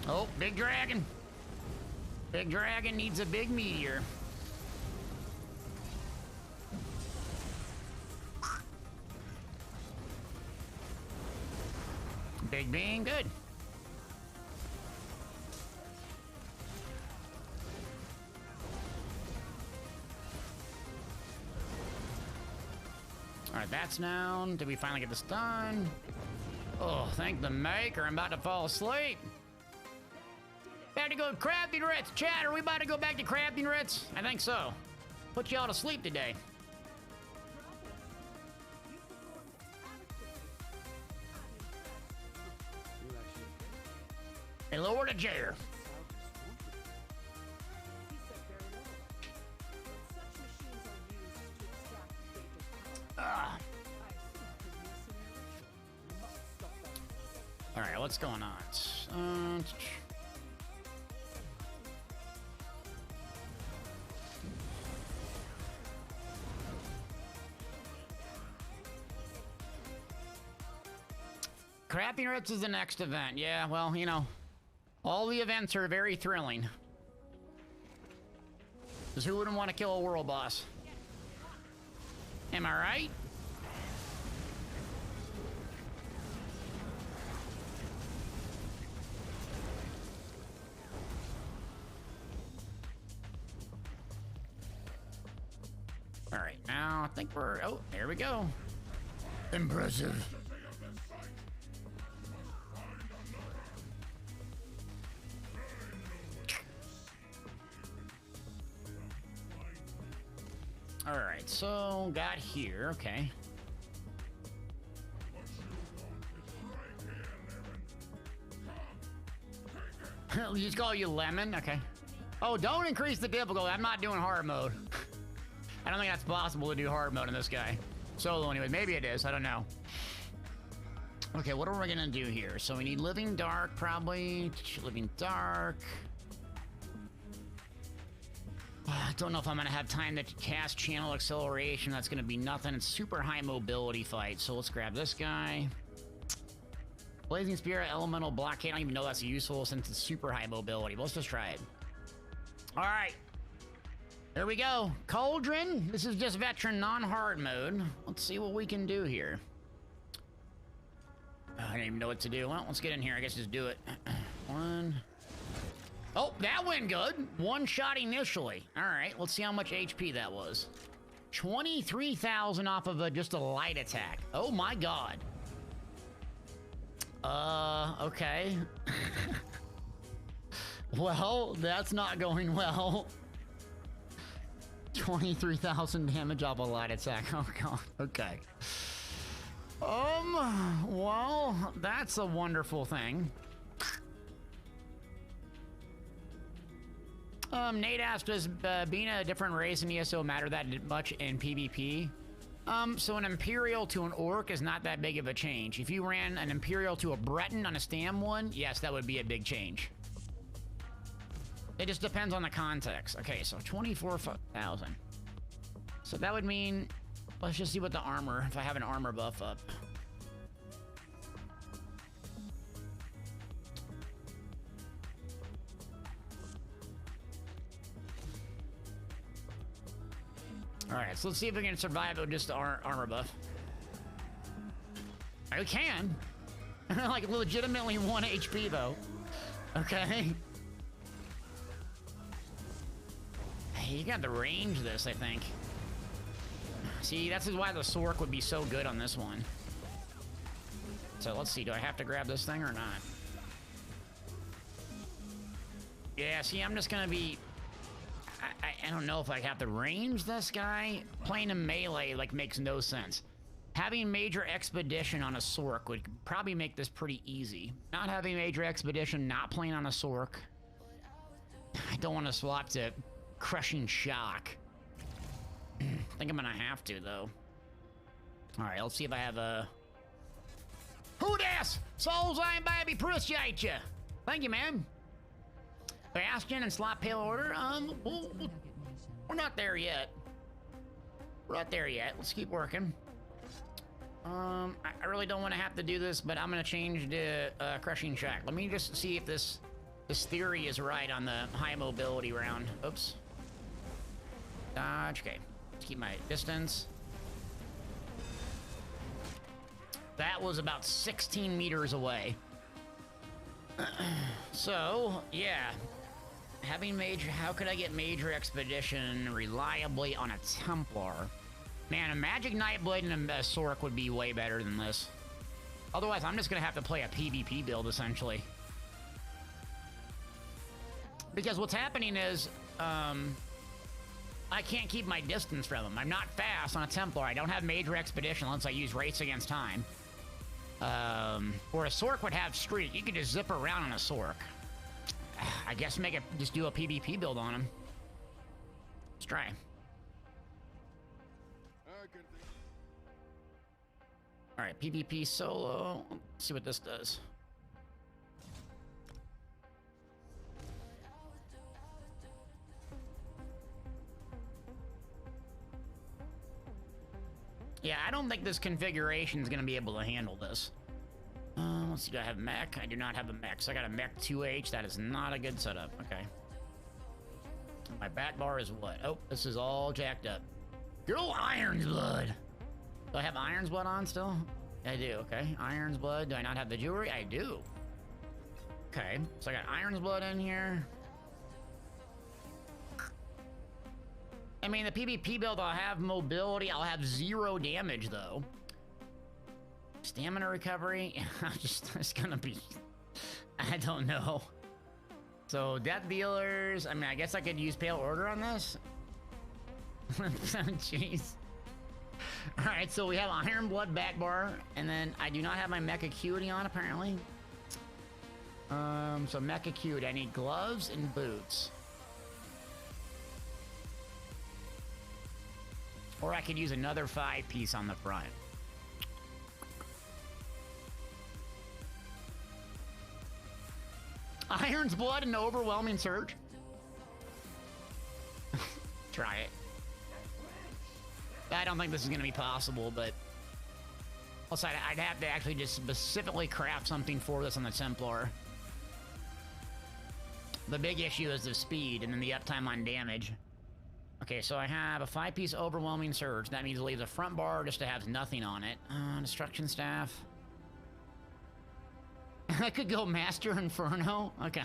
Oh, big dragon! Big dragon needs a big meteor. Big bean, good. All right, that's down. Did we finally get this done? Oh, thank the maker. I'm about to fall asleep. About to go crafting Ritz. Chat, are we about to go back to crafting Ritz? I think so. Put y'all to sleep today. Hey, lower the chair. All right, what's going on? Crappy Ritz is the next event. Yeah, well, you know, all the events are very thrilling. Because who wouldn't want to kill a world boss? Am I right? All right, now I think we're... Oh, there we go. Impressive. All right, so got here, okay. We just call you Lemon, okay. Oh, don't increase the difficulty. I'm not doing hard mode. I don't think that's possible to do hard mode in this guy. Solo anyway, maybe it is, I don't know. Okay, what are we gonna do here? So we need Living Dark, probably. Living Dark. I don't know if I'm gonna have time to cast Channel Acceleration. That's gonna be nothing. It's super high mobility fight. So let's grab this guy. Blazing Spear, Elemental Blockade. I don't even know that's useful since it's super high mobility. But let's just try it. All right. There we go. Cauldron. This is just veteran non-hard mode. Let's see what we can do here. I don't even know what to do. Well, let's get in here. I guess just do it. One. Oh, that went good. One shot initially. All right, let's see how much HP that was. 23,000 off of just a light attack. Oh my God. Okay. Well, that's not going well. 23,000 damage off a light attack. Oh God. Okay. Well, that's a wonderful thing. Nate asked, does being a different race in ESO matter that much in PvP? So an Imperial to an Orc is not that big of a change. If you ran an Imperial to a Breton on a Stam one, yes, that would be a big change. It just depends on the context. Okay, so 24,000. So that would mean, let's just see what the armor, if I have an armor buff up. All right, so let's see if we can survive with just the armor buff. I can. Like legitimately 1 HP though. Okay. Hey, you got to range this, I think. See, that's why the Sork would be so good on this one. So let's see, do I have to grab this thing or not? Yeah, see, I'm just gonna be... I don't know if I have to range this guy. Playing a melee, like, makes no sense. Having Major Expedition on a Sork would probably make this pretty easy. Not having Major Expedition, not playing on a Sork. I don't want to swap to Crushing Shock. I think I'm gonna have to, though. Alright, let's see if I have a... Who das? Souls I baby, appreciate ya! Thank you, man. Bastion and Slot Pale Order, we're not there yet. We're not there yet. Let's keep working. I really don't want to have to do this, but I'm gonna change to Crushing Shock. Let me just see if this theory is right on the high mobility round. Oops. Dodge. Okay. Let's keep my distance. That was about 16 meters away. So, yeah. Having major... How could I get major expedition reliably on a Templar? Man, a Magic Nightblade and a Sork would be way better than this. Otherwise, I'm just going to have to play a PvP build, essentially. Because what's happening is... I can't keep my distance from him. I'm not fast on a Templar. I don't have major expedition unless I use Race Against Time. Or a Sork would have streak. You could just zip around on a Sork. I guess just do a PvP build on him. Let's try. All right, PvP solo. Let's see what this does. Yeah, I don't think this configuration is going to be able to handle this. Let's see, do I have mech? I do not have a mech, so I got a mech 2H. That is not a good setup. Okay. My bat bar is what? Oh, this is all jacked up. Girl, Iron's Blood. Do I have Iron's Blood on still? I do, okay. Iron's Blood. Do I not have the jewelry? I do. Okay, so I got Iron's Blood in here. I mean, the PvP build, I'll have mobility. I'll have 0 damage, though. Stamina recovery. It's gonna be... I don't know. So, death dealers. I mean, I guess I could use Pale Order on this. Jeez. Alright, so we have Iron Blood back bar. And then I do not have my Mech Acuity on, apparently. So Mech Acuity. I need gloves and boots. Or I could use another 5-piece on the front. Iron's Blood and Overwhelming Surge. Try it. I don't think this is going to be possible, but... Also, I'd have to actually just specifically craft something for this on the Templar. The big issue is the speed and then the uptime on damage. Okay, so I have a 5-piece Overwhelming Surge. That means it leaves a front bar just to have nothing on it. Destruction Staff. I could go Master Inferno. Okay.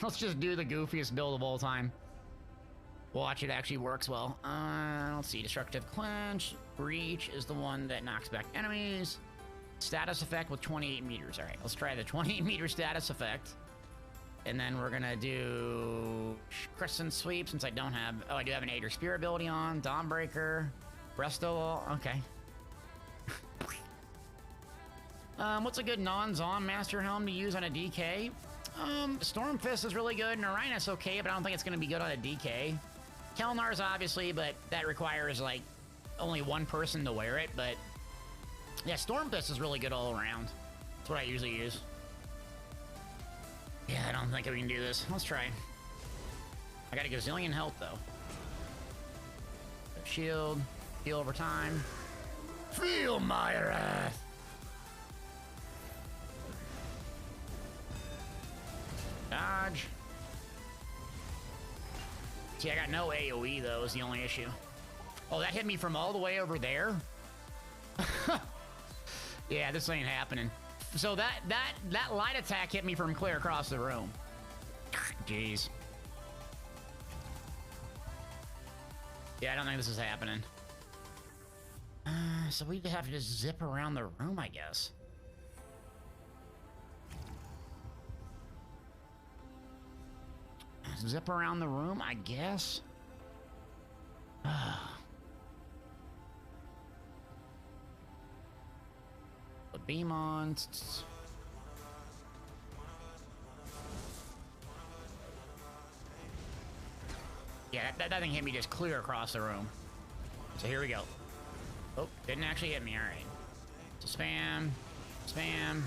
Let's just do the goofiest build of all time. Watch, it actually works well. Let's see. Destructive Clench. Breach is the one that knocks back enemies. Status effect with 28 meters. All right, let's try the 28 meter status effect. And then we're gonna do Crescent Sweep since I don't have... Oh, I do have an Aether Spear ability on. Dawnbreaker. Bresto. Okay. What's a good non-Zon Master Helm to use on a DK? Stormfist is really good. Narinus okay, but I don't think it's gonna be good on a DK. Kelnar's obviously, but that requires, like, only one person to wear it, but... Yeah, Stormfist is really good all around. That's what I usually use. Yeah, I don't think we can do this. Let's try. I got a gazillion health, though. Shield. Heal over time. Feel my wrath! Dodge. See, I got no AoE, though, is the only issue. Oh, that hit me from all the way over there? Yeah, this ain't happening. So that light attack hit me from clear across the room. Jeez. Yeah, I don't think this is happening. So we have to just zip around the room, I guess. Zip around the room, I guess. The beam on. Yeah, that thing hit me just clear across the room. So here we go. Oh, didn't actually hit me. All right. So spam, spam.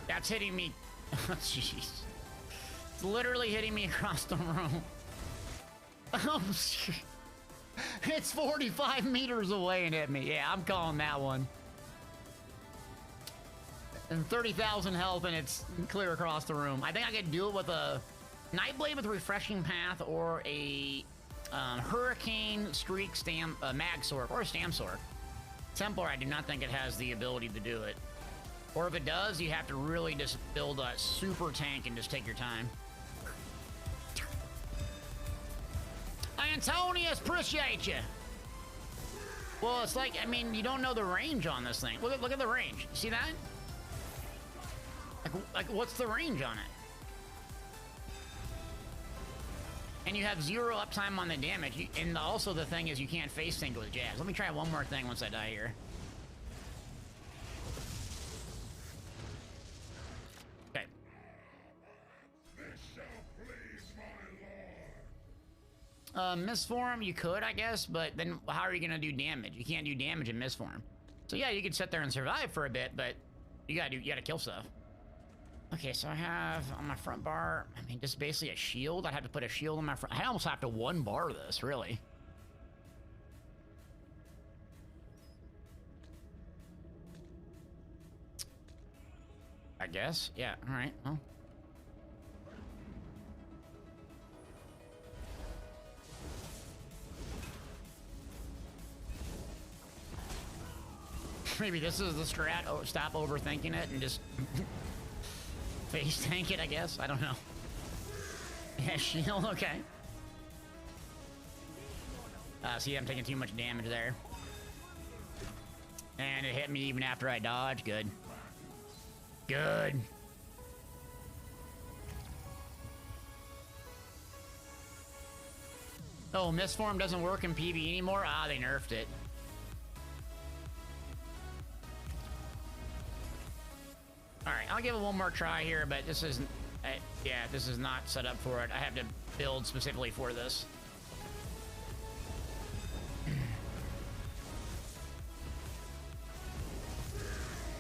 That's hitting me. Oh, jeez. It's literally hitting me across the room. Oh, shit. It's 45 meters away and hit me. Yeah, I'm calling that one. And 30,000 health, and it's clear across the room. I think I could do it with a Nightblade with Refreshing Path or a Hurricane Streak Mag Sword or a Stam Sword. Templar, I do not think it has the ability to do it. Or if it does, you have to really just build a super tank and just take your time. Antonius, appreciate you. Well, it's like, I mean, you don't know the range on this thing. Look at the range. You see that? Like, what's the range on it? And you have 0 uptime on the damage. And also the thing is you can't face tank with jabs. Let me try one more thing once I die here. Okay. Misform, you could, I guess, but then how are you gonna do damage? You can't do damage in misform. So yeah, you could sit there and survive for a bit, but you gotta kill stuff. Okay, so I have on my front bar, I mean, just basically a shield. I'd have to put a shield on my front. I almost have to 1-bar this, really. I guess, yeah, all right, well. Maybe this is the strat. Oh, stop overthinking it and just face tank it, I guess. I don't know. Yeah, shield, okay. See, I'm taking too much damage there. And it hit me even after I dodged. Good. Good. Oh, misform doesn't work in PvE anymore? Ah, they nerfed it. Alright, I'll give it one more try here, but this isn't... yeah, this is not set up for it. I have to build specifically for this.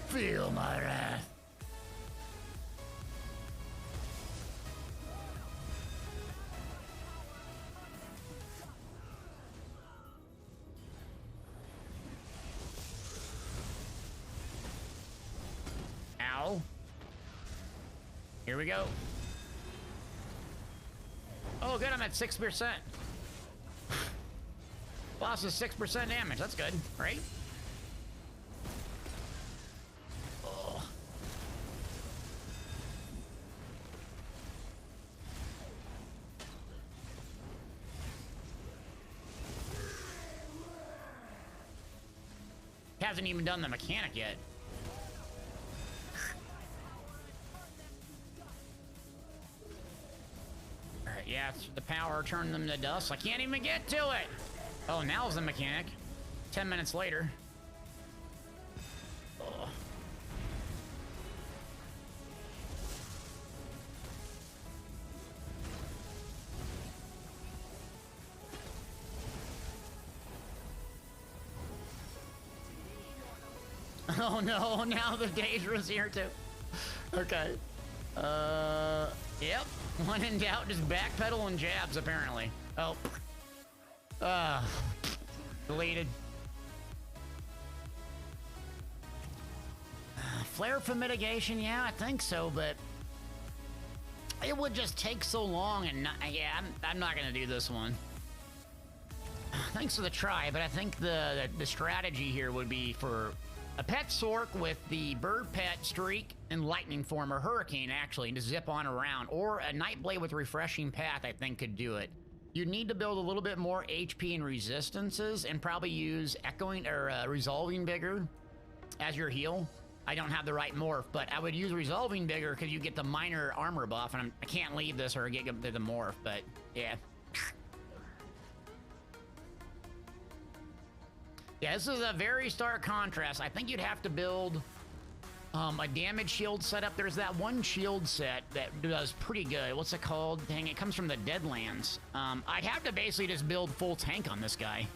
Feel my wrath. Ow. Here we go. Oh, good, I'm at 6%. Lost is 6% damage. That's good, right? Oh. Hasn't even done the mechanic yet. Alright, yeah, the power turned them to dust. I can't even get to it! Oh, now's the mechanic. 10 minutes later. Oh. Oh no, now the Daedra's here too. Okay. Yep. When in doubt, just backpedal and jabs, apparently. Oh. Deleted. Flare for mitigation, yeah, I think so, but it would just take so long, and not, yeah, I'm not gonna do this one. Thanks for the try, but I think the strategy here would be for a pet Sork with the bird pet streak and lightning form, or hurricane actually, and to zip on around, or a Nightblade with refreshing path I think could do it. You need to build a little bit more HP and resistances, and probably use echoing or resolving vigor as your heal. I don't have the right morph, but I would use resolving vigor because you get the minor armor buff, and I can't leave this or get the morph, but yeah. Yeah, this is a very stark contrast. I think you'd have to build a damage shield setup. There's that one shield set that does pretty good. What's it called? Dang, it comes from the Deadlands. I'd have to basically just build full tank on this guy.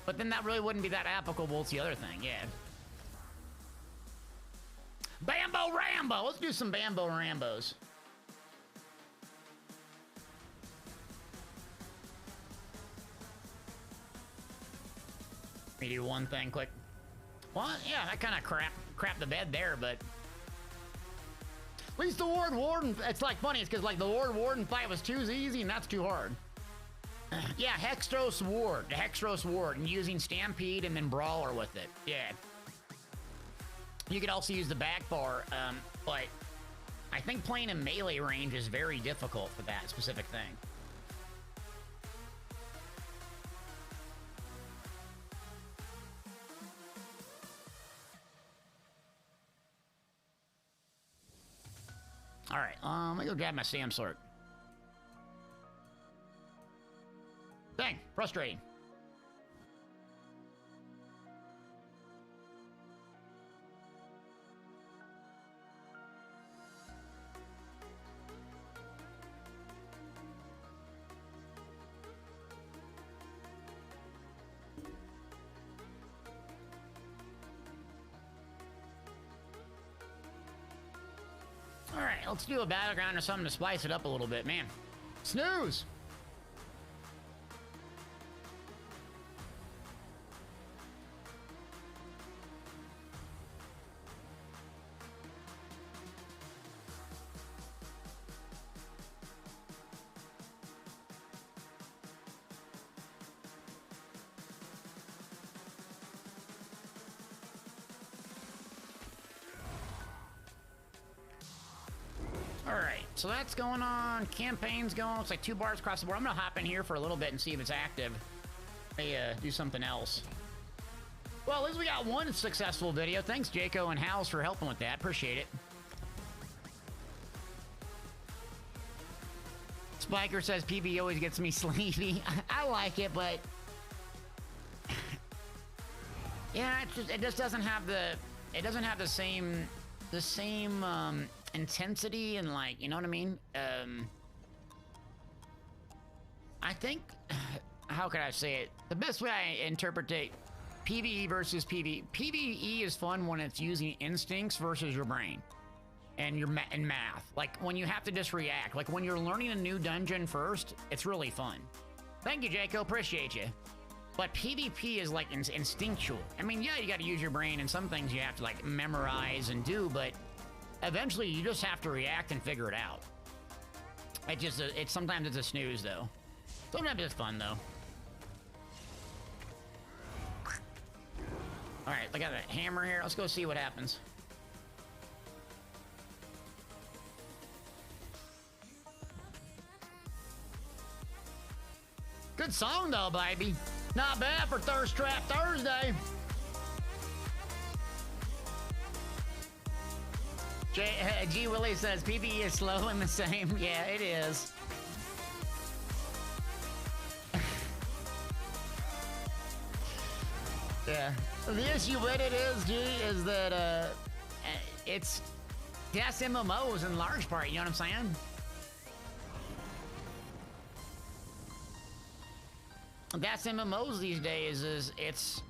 But then that really wouldn't be that applicable to the other thing, yeah. Bambo Rambo! Let's do some Bambo Rambos. Let me do one thing quick. Well, yeah, that kind of crap the bed there, but at least the Warden, it's like funny, it's because like the Warden fight was too easy and that's too hard. Yeah, Hextros Ward, the Hextros Ward, and using Stampede and then Brawler with it. Yeah. You could also use the back bar, but I think playing in melee range is very difficult for that specific thing. All right, let me go grab my Sam sword. Dang, frustrating. All right, let's do a battleground or something to spice it up a little bit, man. Snooze! So that's going on. Campaign's going. Looks like 2 bars across the board. I'm gonna hop in here for a little bit and see if it's active. Do something else. Well, at least we got one successful video. Thanks, Jaco and House, for helping with that. Appreciate it. Spiker says PB always gets me sleepy. I like it, but yeah, it just doesn't have the same intensity and, like, you know what I mean? I think, how can I say it? The best way I interpret it, PvE versus PvE. PvE is fun when it's using instincts versus your brain and your math. Like when you have to just react. Like when you're learning a new dungeon first, it's really fun. Thank you, Jaco. Appreciate you. But PvP is like instinctual. I mean, yeah, you got to use your brain, and some things you have to like memorize and do, but eventually you just have to react and figure it out. It's sometimes it's a snooze though. Sometimes it's fun though. All right, I got a hammer here. Let's go see what happens. Good song though, baby. Not bad for Thirst Trap Thursday. G. Willie says PvE is slow and the same. Yeah, it is. Yeah. The issue with it is, G, is that it's yes, MMOs in large part. You know what I'm saying? That's MMOs these days. Is it's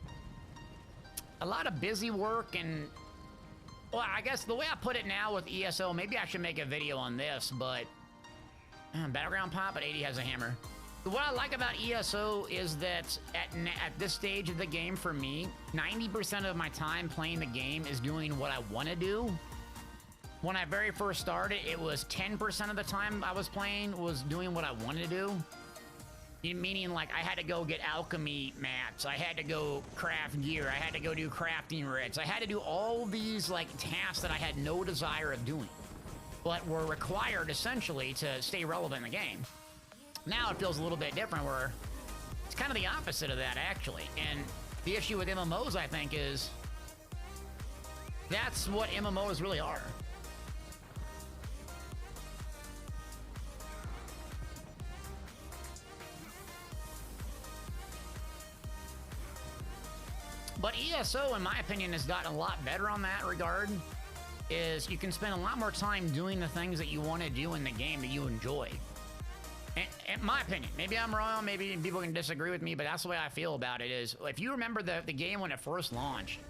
a lot of busy work and. Well, I guess the way I put it now with ESO, maybe I should make a video on this, but Battleground Pop, but 80 has a hammer. What I like about ESO is that at this stage of the game for me, 90% of my time playing the game is doing what I want to do. When I very first started, it was 10% of the time I was playing was doing what I wanted to do. Meaning, like, I had to go get alchemy mats, I had to go craft gear, I had to go do crafting writs, I had to do all these, like, tasks that I had no desire of doing, but were required, essentially, to stay relevant in the game. Now it feels a little bit different, where it's kind of the opposite of that, actually. And the issue with MMOs, I think, is that's what MMOs really are. But ESO, in my opinion, has gotten a lot better on that regard. Is you can spend a lot more time doing the things that you want to do in the game that you enjoy. In my opinion, maybe I'm wrong, maybe people can disagree with me, but that's the way I feel about it. Is if you remember the game when it first launched,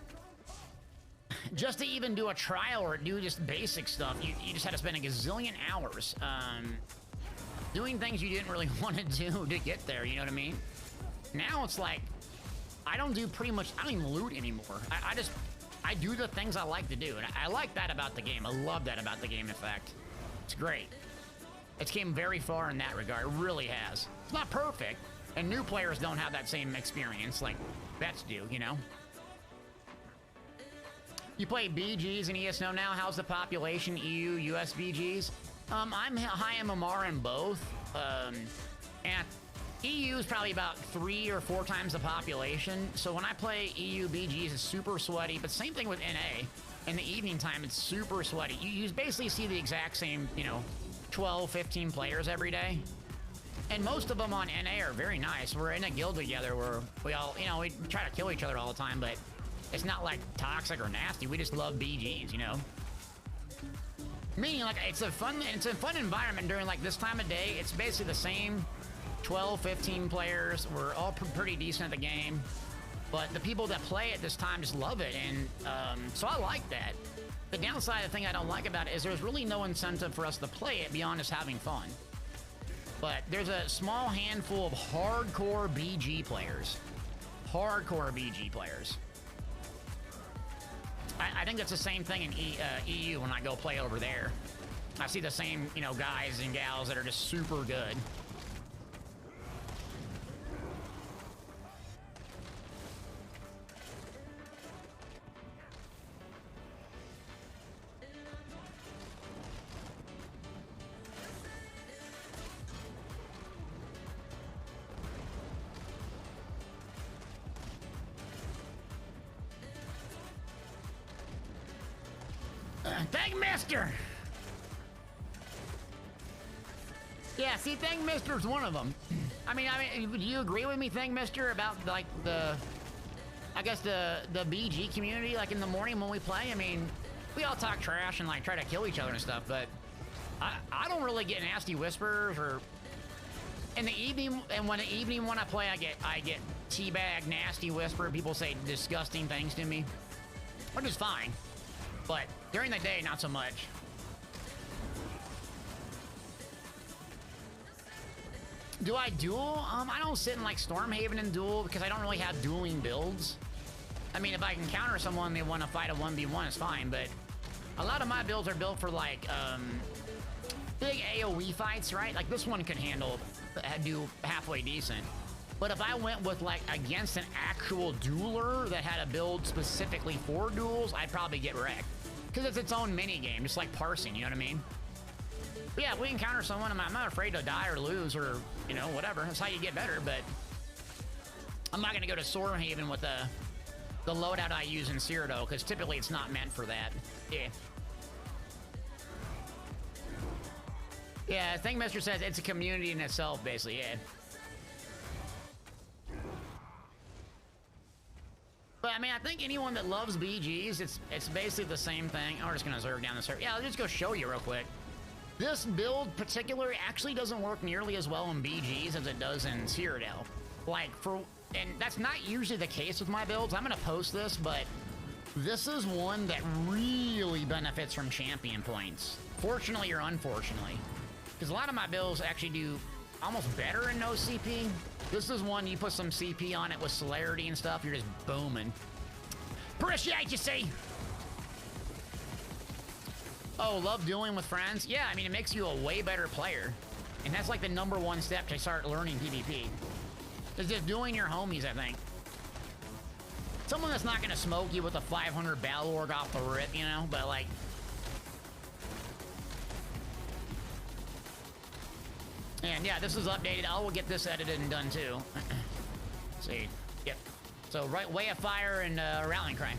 just to even do a trial or do just basic stuff, you just had to spend a gazillion hours doing things you didn't really want to do to get there, you know what I mean? Now it's like, I don't do pretty much, I don't even loot anymore. I do the things I like to do, and I like that about the game. I love that about the game, in fact. It's great. It's came very far in that regard. It really has. It's not perfect, and new players don't have that same experience like vets do, you know? You play BGs in ESO now? How's the population, EU, US BGs? I'm high MMR in both. And EU is probably about 3 or 4 times the population. So when I play EU BGs, it's super sweaty, but same thing with NA. In the evening time, it's super sweaty. You basically see the exact same, you know, 12, 15 players every day. And most of them on NA are very nice. We're in a guild together where we all, you know, we try to kill each other all the time, but it's not like toxic or nasty. We just love BGs, you know? Meaning, like, it's a fun environment during, like, this time of day. It's basically the same 12, 15 players. We're all pretty decent at the game. But the people that play at this time just love it, and so I like that. The downside, the thing I don't like about it is there's really no incentive for us to play it beyond just having fun. But there's a small handful of hardcore BG players. Hardcore BG players. I think that's the same thing in EU when I go play over there. I see the same, you know, guys and gals that are just super good. Thank Mister! Yeah, see, Thank Mister's one of them. I mean, do you agree with me, Thank Mister, about, like, I guess the BG community, like, in the morning when we play? I mean, we all talk trash and, like, try to kill each other and stuff, but I don't really get nasty whispers or... In the evening, and when I play, I get teabag, nasty whisper. People say disgusting things to me, which is fine. But during the day, not so much. Do I duel? I don't sit in like Stormhaven and duel because I don't really have dueling builds. I mean, if I can counter someone, they want to fight a 1v1, it's fine. But a lot of my builds are built for like big AoE fights, right? Like this one could do halfway decent. But if I went with, like, against an actual dueler that had a build specifically for duels, I'd probably get wrecked. Because it's its own mini-game, just like parsing, you know what I mean? But yeah, if we encounter someone, I'm not afraid to die or lose or, you know, whatever. That's how you get better, but... I'm not going to go to Stormhaven with the loadout I use in Cyrodiil, because typically it's not meant for that. Yeah. Yeah, Thingmaster says it's a community in itself, basically, yeah. But I mean, I think anyone that loves BGs, it's basically the same thing. Oh, we're just gonna zerg down this. Yeah, I'll just go show you real quick. This build particularly actually doesn't work nearly as well in BGs as it does in Cyrodiil. Like and that's not usually the case with my builds. I'm gonna post this, but this is one that really benefits from champion points. Fortunately or unfortunately. Because a lot of my builds actually do almost better in no CP. This is one you put some CP on it with celerity and stuff, you're just booming. Appreciate you, see? Oh, love dueling with friends? Yeah, I mean, it makes you a way better player. And that's like the #1 step to start learning PvP. It's just dueling your homies, I think. Someone that's not gonna smoke you with a 500 battle org off the rip, you know, but like... And yeah, this is updated. I will get this edited and done too. See, yep. So right, Way of Fire and Rallying Cry.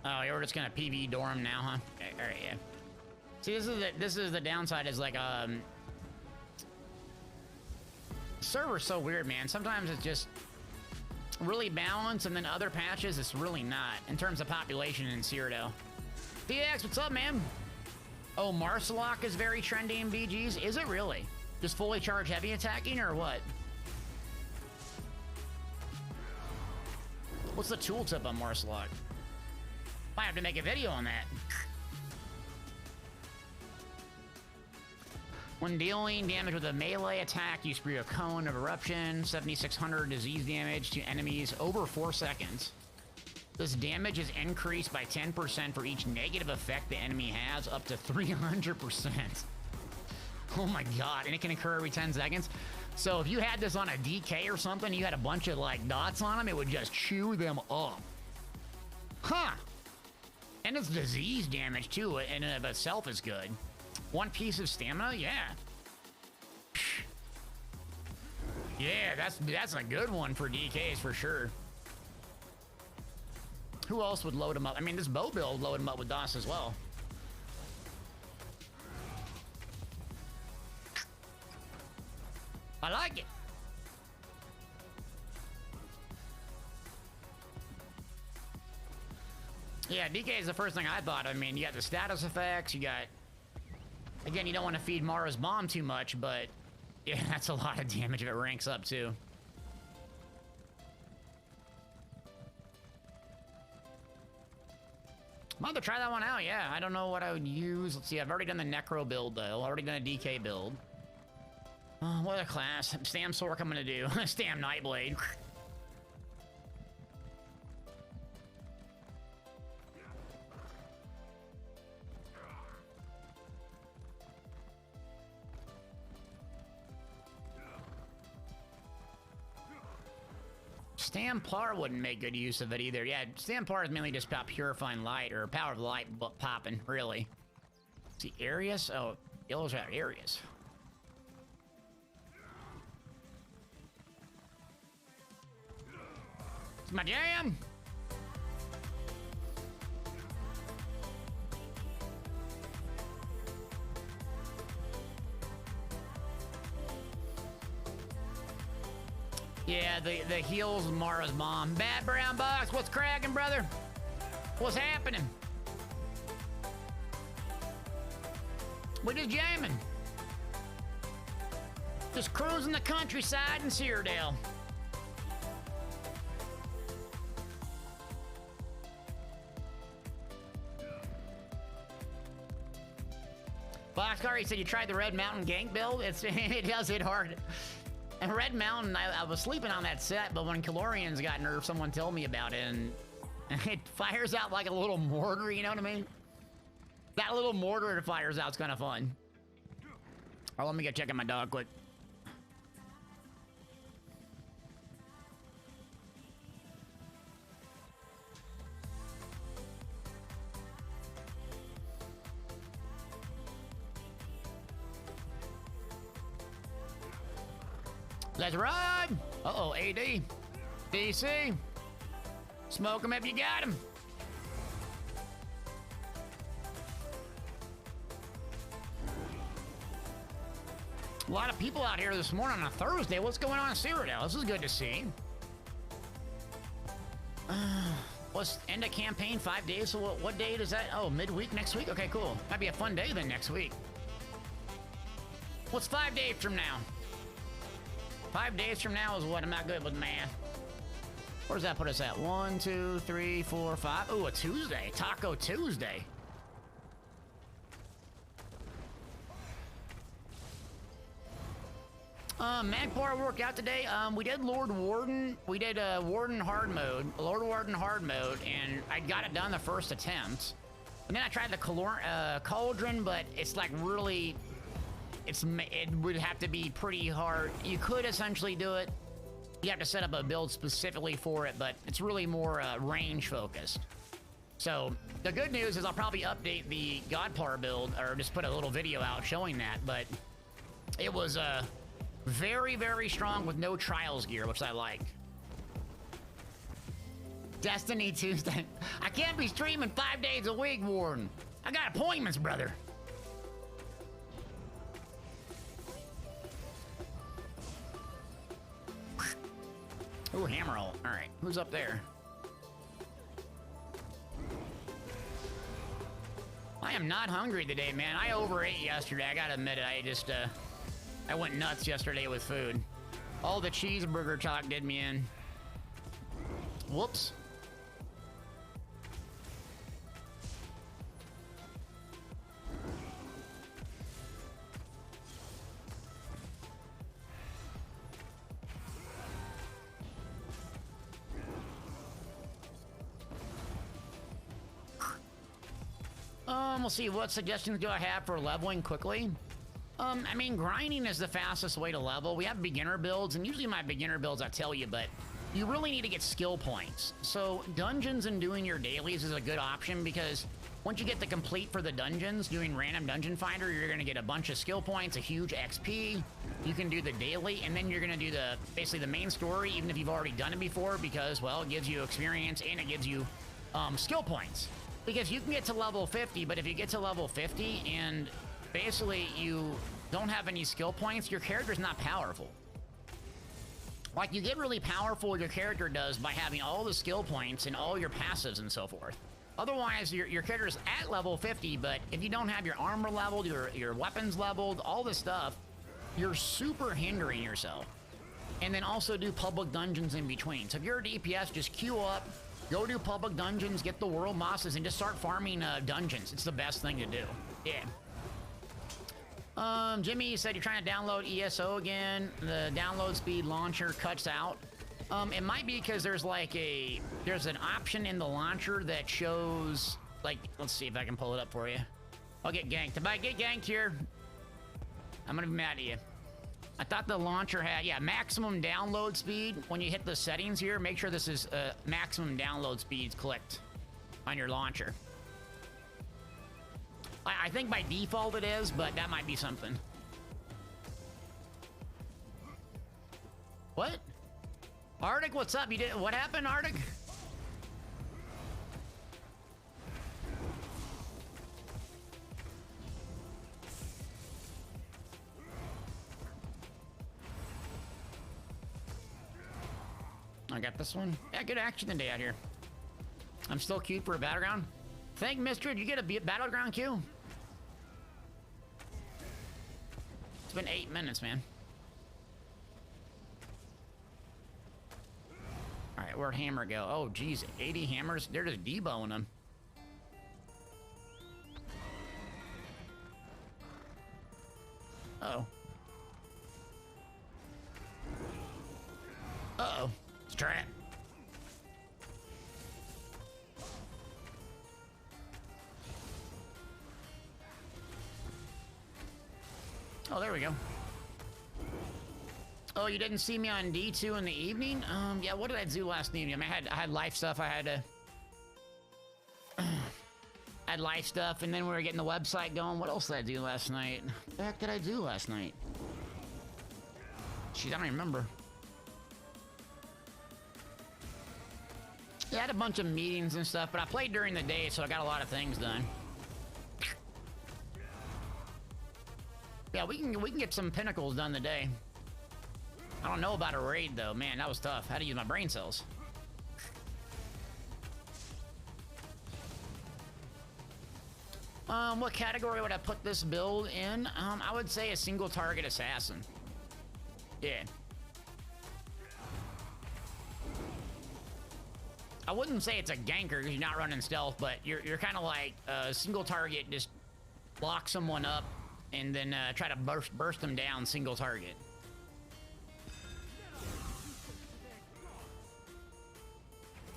Oh, you're just gonna PV dorm now, huh? All right, yeah. See, this is the downside. Is like server's so weird, man. Sometimes it's just really balanced, and then other patches it's really not in terms of population in Cyrodiil. DX, what's up, man? Oh, Marcelock is very trendy in BGs. Is it really? Just fully charged heavy attacking or what? What's the tooltip on Marslot? Might have to make a video on that. When dealing damage with a melee attack, you spew a cone of eruption, 7,600 disease damage to enemies over 4 seconds. This damage is increased by 10% for each negative effect the enemy has, up to 300%. Oh my god, and it can occur every 10 seconds. So if you had this on a DK or something, you had a bunch of like dots on them, it would just chew them up. Huh. And it's disease damage too, and in of itself is good. 1 piece of stamina, yeah. Yeah, that's a good one for DKs for sure. Who else would load them up? I mean, this bow build load them up with DOS as well. I like it. Yeah, DK is the first thing I thought. I mean, you got the status effects, you got... Again, you don't want to feed Mara's bomb too much, but... Yeah, that's a lot of damage if it ranks up, too. Might have to try that one out, yeah. I don't know what I would use. Let's see, I've already done the Necro build, though. I've already done a DK build. What a class. Stam Sork I'm gonna do. Stam Nightblade. Magplar wouldn't make good use of it either. Yeah, Magplar is mainly just about purifying light, or power of light popping, really. See, Arius? Oh, yellows are Arius. It's my jam! Yeah, the heals Mara's mom. Bad Brown Box, what's cracking, brother? What's happening? We just jamming. Just cruising the countryside in Cyrodiil. Boxcar, he said you tried the Red Mountain gank build? It does hit hard. And Red Mountain, I was sleeping on that set, but when Calorians got nerfed, someone told me about it, and it fires out like a little mortar, you know what I mean? That little mortar it fires out's kind of fun. Oh, let me go check on my dog quick. Let's ride! Uh-oh, AD. DC. Smoke him if you got him. A lot of people out here this morning on a Thursday. What's going on in Cyrodiil? This is good to see. What's end of campaign? 5 days? So what date is that? Oh, midweek next week? Okay, cool. Might be a fun day then next week. What's 5 days from now? 5 days from now is what? I'm not good with math. Where does that put us at? 1, 2, 3, 4, 5. Ooh, a Tuesday. Taco Tuesday. Magplar worked out today. We did Lord Warden. We did Warden hard mode. Lord Warden hard mode, and I got it done the first attempt. And then I tried the Cauldron, but it's like really... it would have to be pretty hard. You could essentially do it. You have to set up a build specifically for it, but it's really more range focused. So the good news is I'll probably update the Godplar build, or just put a little video out showing that, but it was very, very strong with no trials gear, which I like. Destiny Tuesday. I can't be streaming 5 days a week, Warden. I got appointments, brother. Ooh, hammer ult. All right, who's up there? I am not hungry today, man. I overate yesterday. I gotta admit it. I went nuts yesterday with food. All the cheeseburger talk did me in. Whoops. we'll see. What suggestions do I have for leveling quickly? I mean, grinding is the fastest way to level. We have beginner builds, and usually my beginner builds, I tell you, but you really need to get skill points. So dungeons and doing your dailies is a good option because once you get the complete for the dungeons, doing random dungeon finder, you're gonna get a bunch of skill points, a huge XP. You can do the daily, and then you're gonna do the basically the main story, even if you've already done it before, because well, it gives you experience and it gives you skill points. Because you can get to level 50, but if you get to level 50 and basically you don't have any skill points, your character's not powerful. Like, you get really powerful, your character does, by having all the skill points and all your passives and so forth. Otherwise, your character's at level 50, but if you don't have your armor leveled, your weapons leveled, all this stuff, you're super hindering yourself. And then also do public dungeons in between. So if you're a DPS, just queue up, go do public dungeons, get the world bosses, and just start farming dungeons. It's the best thing to do. Yeah. Jimmy said you're trying to download ESO again. The download speed launcher cuts out. It might be because there's an option in the launcher that shows, like, let's see if I can pull it up for you. I'll get ganked. If I get ganked here, I'm gonna be mad at you. I thought the launcher had, yeah, maximum download speed. When you hit the settings here, make sure this is maximum download speeds clicked on your launcher. I think by default it is, but that might be something. What? Arctic, what's up? What happened, Arctic? I got this one. Yeah, good action today out here. I'm still queued for a battleground. Thank Mister. Did you get a battleground queue? It's been 8 minutes, man. All right, where'd Hammer go? Oh, geez, 80 hammers. They're just deboing them. Uh-oh. Uh-oh. Strat. Oh, there we go. Oh, you didn't see me on D2 in the evening? Yeah, what did I do last evening? I mean, I had life stuff. I had to... I had life stuff, and then we were getting the website going. What else did I do last night? What the heck did I do last night? Jeez, I don't even remember. Yeah, I had a bunch of meetings and stuff, but I played during the day, so I got a lot of things done. Yeah, we can get some pinnacles done today. I don't know about a raid though. Man, that was tough. I had to use my brain cells. What category would I put this build in? I would say a single target assassin. Yeah. I wouldn't say it's a ganker because you're not running stealth, but you're kind of like a single target, just lock someone up and then try to burst them down single target.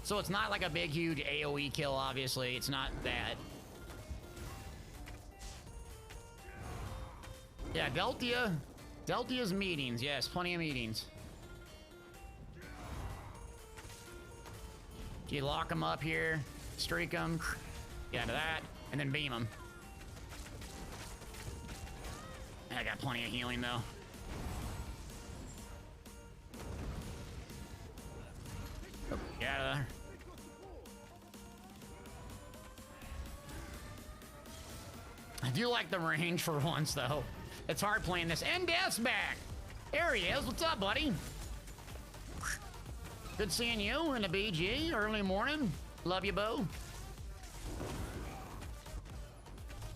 So it's not like a big, huge AoE kill, obviously. It's not that. Yeah, Deltia. Deltia's meetings. Yes, plenty of meetings. You lock them up here, streak them, get to that, and then beam them. I got plenty of healing, though. Oh, get out of there. I do like the range for once, though. It's hard playing this. And Death's back. There he is. What's up, buddy? Good seeing you in the BG early morning. Love you, Bo.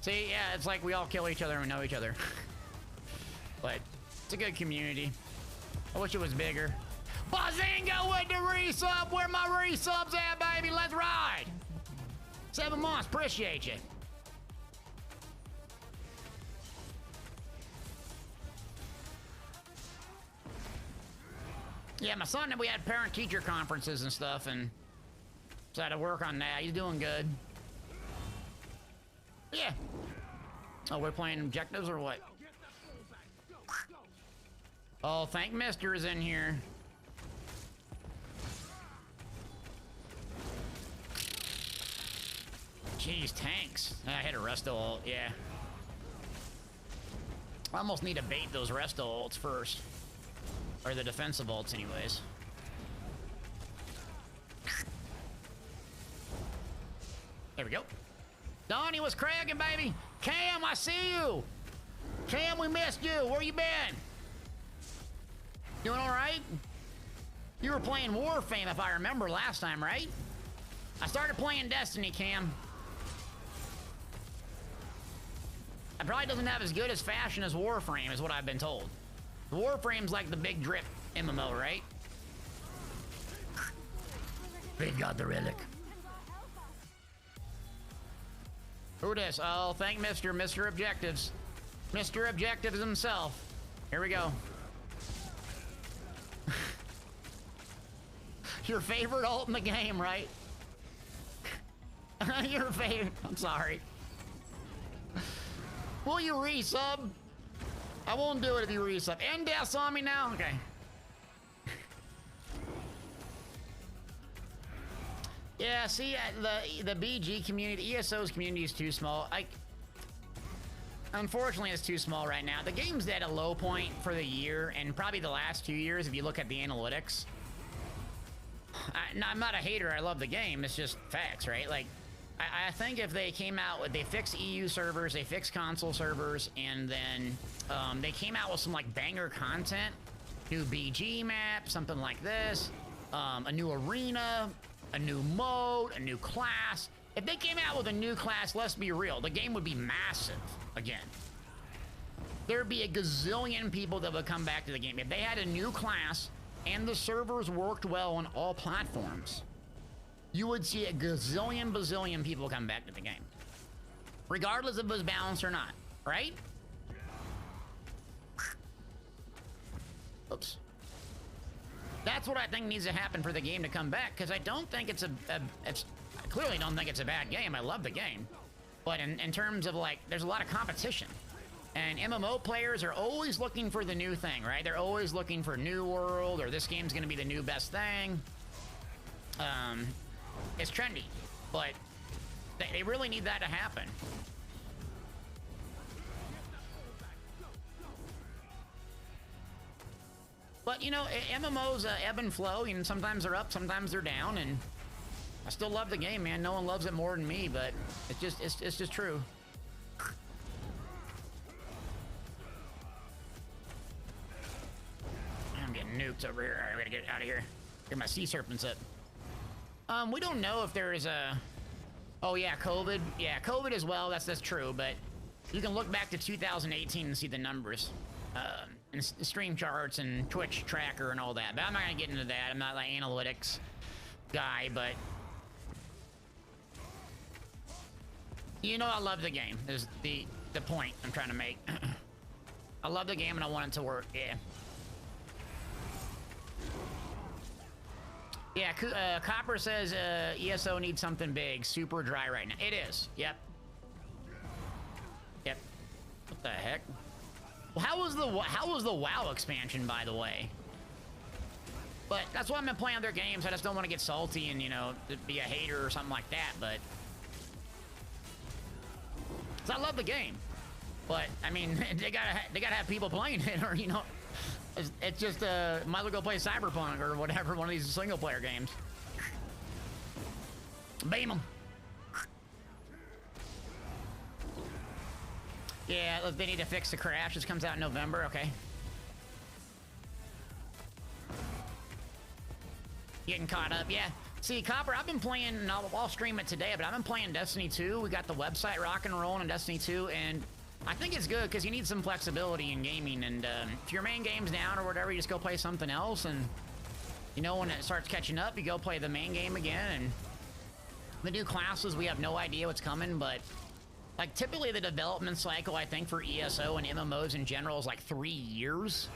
See, yeah, it's like we all kill each other and we know each other. But it's a good community. I wish it was bigger. Bazinga with the resub. Where my resubs at, baby? Let's ride. 7 months. Appreciate you. Yeah, my son, we had parent-teacher conferences and stuff, and so I had to work on that. He's doing good. Yeah. Oh, we're playing objectives or what? Oh, thank Mister is in here. Jeez, tanks. I hit a resto ult, yeah. I almost need to bait those resto ults first. Or the defensive ults anyways. There we go. Donnie was cracking, baby. Cam, I see you. Cam, we missed you. Where you been? Doing all right? You were playing Warframe, if I remember last time, right? I started playing Destiny, Cam. It probably doesn't have as good as fashion as Warframe, is what I've been told. Warframe's like the big drip MMO, right? They've got the relic. Who this? Oh, thank Mr. Objectives. Mr. Objectives himself. Here we go. Your favorite ult in the game, right? Your favorite. I'm sorry. Will you resub? I won't do it if you resub. End deaths on me now? Okay. Yeah, see, the BG community, ESO's community is too small. Unfortunately, it's too small right now. The game's at a low point for the year, and probably the last 2 years if you look at the analytics. I'm not a hater, I love the game, it's just facts, right? Like, I think if they came out with, they fixed EU servers, they fixed console servers, and then they came out with some like banger content, new BG map, something like this, a new arena, a new mode, a new class. If they came out with a new class, let's be real, the game would be massive again. There'd be a gazillion people that would come back to the game. If they had a new class and the servers worked well on all platforms, you would see a bazillion people come back to the game. Regardless if it was balanced or not, right? Oops. That's what I think needs to happen for the game to come back, because I don't think it's I clearly don't think it's a bad game. I love the game. But in terms of like, there's a lot of competition. And MMO players are always looking for the new thing, right? They're always looking for New World, or this game's gonna be the new best thing. It's trendy, but they really need that to happen. But you know, MMOs ebb and flow, and sometimes they're up, sometimes they're down, and I still love the game, man. No one loves it more than me, but it's just true. I'm getting nuked over here. I gotta get out of here. Get my sea serpents up. We don't know if there is a... Oh yeah, COVID. Yeah, COVID as well, that's true, but you can look back to 2018 and see the numbers. And stream charts and Twitch tracker and all that, but I'm not gonna get into that. I'm not like analytics guy, but you know I love the game, is the point I'm trying to make. I love the game and I want it to work, yeah. Yeah, Copper says ESO needs something big, super dry right now. It is, yep. Yep. What the heck? Well, how was the WoW expansion, by the way? But that's why I've been playing other games. I just don't want to get salty and, you know, be a hater or something like that, but... 'Cause I love the game. But, I mean, they gotta have people playing it, or, you know... It's just, might as well go play Cyberpunk or whatever, one of these single-player games. Beam them. Yeah, look, they need to fix the crash. This comes out in November, okay. Getting caught up, yeah. See, Copper, I've been playing, and I'll stream it today, but I've been playing Destiny 2. We got the website rock and rolling in Destiny 2, and I think it's good because you need some flexibility in gaming, and if your main game's down or whatever, you just go play something else, and you know, when it starts catching up, you go play the main game again. And the new classes, we have no idea what's coming, but like typically the development cycle, I think, for ESO and MMOs in general is like 3 years.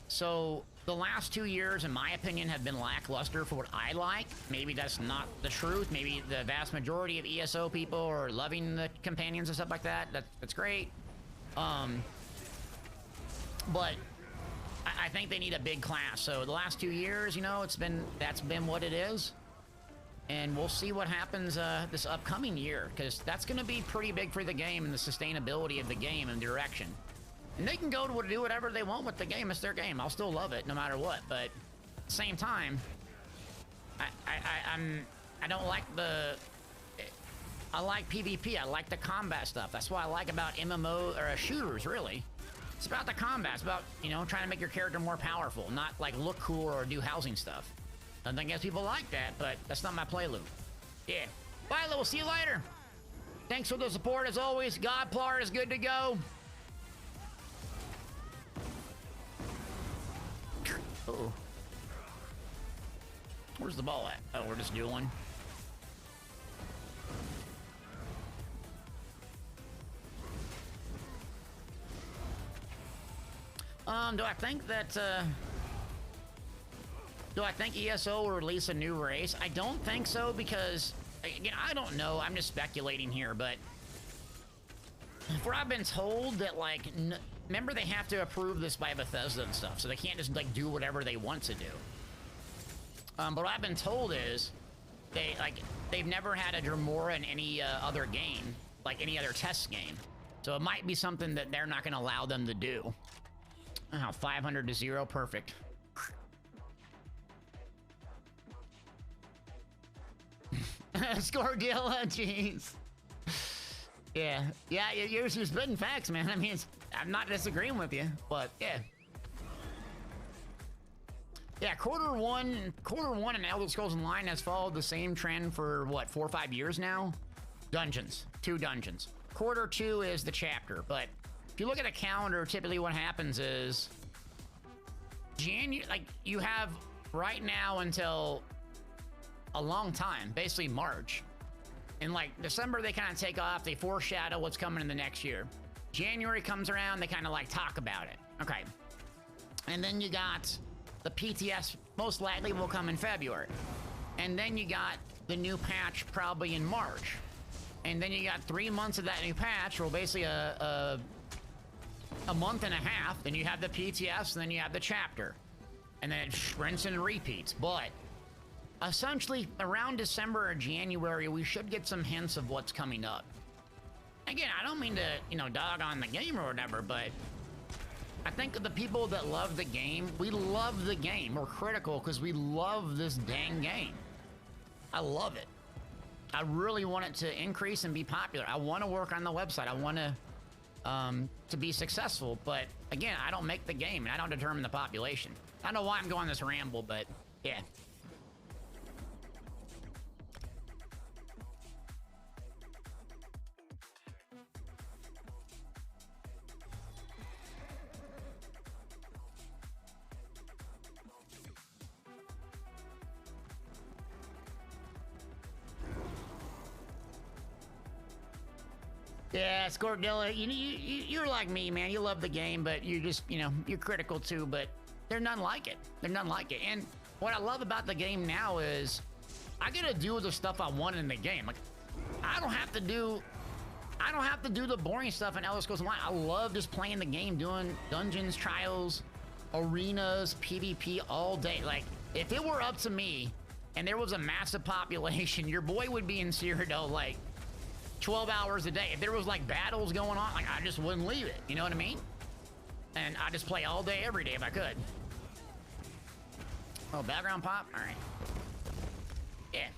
So the last 2 years, in my opinion, have been lackluster for what I like. Maybe that's not the truth. Maybe the vast majority of ESO people are loving the companions and stuff like that. That's great. But I think they need a big class. So the last 2 years, you know, that's been what it is. And we'll see what happens this upcoming year, because that's going to be pretty big for the game and the sustainability of the game and direction. And they can go to do whatever they want with the game. It's their game. I'll still love it no matter what. But at the same time, I don't like I like PvP. I like the combat stuff. That's what I like about MMO or shooters, really. It's about the combat. It's about, you know, trying to make your character more powerful, not like look cool or do housing stuff. I think there's people like that, but that's not my play loop. Yeah. Bye, we'll see you later. Thanks for the support as always. Godplar is good to go. Uh-oh. Where's the ball at? Oh, we're just doing. Do I think that, do I think ESO will release a new race? I don't think so, because, again, I don't know. I'm just speculating here, but for I've been told that, like, remember they have to approve this by Bethesda and stuff, so they can't just, like, do whatever they want to do. But what I've been told is they've never had a Dremora in any other game, like any other test game. So it might be something that they're not going to allow them to do. Oh, 500 to 0, perfect. Scorgilla, jeez. Yeah, you're spitting facts, man. I mean, I'm not disagreeing with you, but yeah. Yeah, quarter one in Elder Scrolls Online has followed the same trend for, what, 4 or 5 years now? Dungeons. 2 dungeons. Quarter 2 is the chapter, but if you look at a calendar, typically what happens is like, you have right now until a long time, basically March. In like December, they kind of take off, they foreshadow what's coming in the next year. January comes around, they kind of like talk about it. Okay. And then you got the PTS, most likely will come in February. And then you got the new patch probably in March. And then you got 3 months of that new patch, or basically a month and a half. Then you have the PTS, and then you have the chapter. And then it rinse and repeats. But essentially, around December or January, we should get some hints of what's coming up. Again, I don't mean to, you know, dog on the game or whatever, but I think the people that love the game, we love the game. We're critical because we love this dang game. I love it. I really want it to increase and be popular. I want to work on the website. I want to be successful. But again, I don't make the game, and I don't determine the population. I don't know why I'm going this ramble, but yeah. Yeah, Scorgilla, you're like me, man. You love the game, but you just, you know, you're critical too, but they're none like it. They're none like it. And what I love about the game now is I get to do the stuff I want in the game. Like, I don't have to do the boring stuff in Elder Scrolls Online. I love just playing the game, doing dungeons, trials, arenas, PvP all day. Like, if it were up to me and there was a massive population, your boy would be in Cyrodiil, like, 12 hours a day. If there was like battles going on, like, I just wouldn't leave it. You know what I mean? And I just play all day, every day if I could. Oh, background pop? All right. Yeah.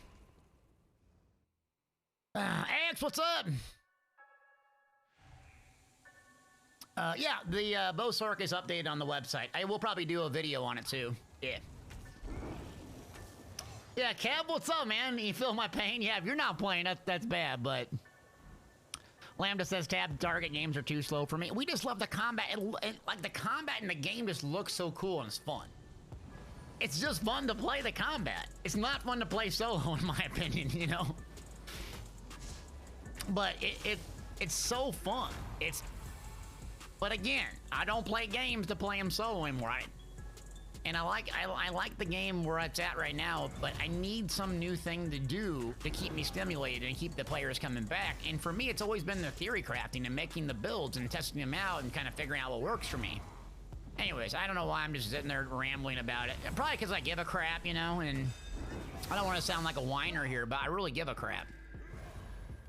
X, what's up? Yeah, the Bosark is updated on the website. I will probably do a video on it too. Yeah. Yeah, Kev, what's up, man? You feel my pain? Yeah, if you're not playing, that's bad, but Lambda says tab target games are too slow for me. We just love the combat. Like, the combat in the game just looks so cool and it's fun. It's just fun to play the combat. It's not fun to play solo, in my opinion, you know? But it's so fun. But again, I don't play games to play them solo anymore. And I like the game where it's at right now, but I need some new thing to do to keep me stimulated and keep the players coming back. And for me, it's always been the theory crafting and making the builds and testing them out and kind of figuring out what works for me. Anyways, I don't know why I'm just sitting there rambling about it. Probably because I give a crap, you know, and I don't want to sound like a whiner here, but I really give a crap.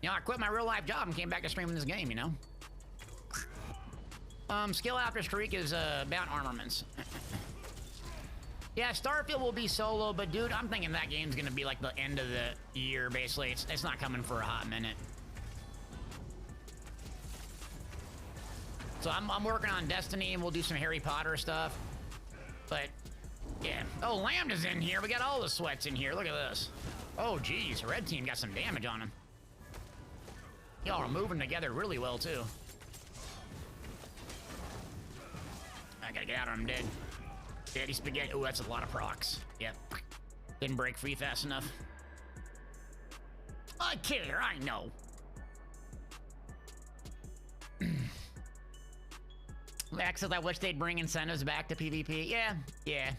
You know, I quit my real life job and came back to streaming this game, you know? Skill after streak is about armaments. Yeah, Starfield will be solo, but dude, I'm thinking that game's gonna be like the end of the year, basically. It's not coming for a hot minute. So I'm working on Destiny, and we'll do some Harry Potter stuff. But, yeah. Oh, Lambda's in here. We got all the sweats in here. Look at this. Oh, geez. Red team got some damage on him. Y'all are moving together really well, too. I gotta get out or I'm dead. Daddy Spaghetti. Oh, that's a lot of procs. Yep. Didn't break free fast enough. I care, I know. Max says, I wish they'd bring incentives back to PvP. Yeah.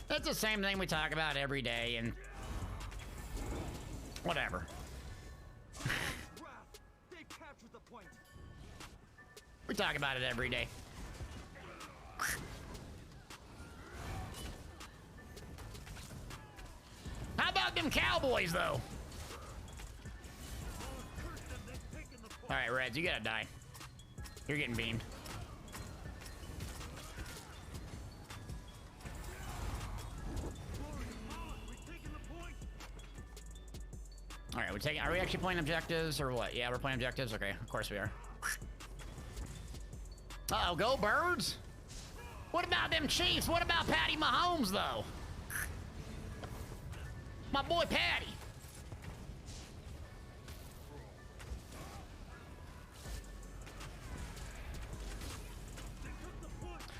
That's the same thing we talk about every day, and whatever.
They've captured the point.
We talk about it every day. How about them Cowboys, though? All right, Reds, you gotta die. You're getting beamed. All right, are we actually playing objectives or what? Yeah, we're playing objectives. Okay, of course we are. Uh-oh, go Birds. What about them Chiefs? What about Patty Mahomes, though? My boy Patty.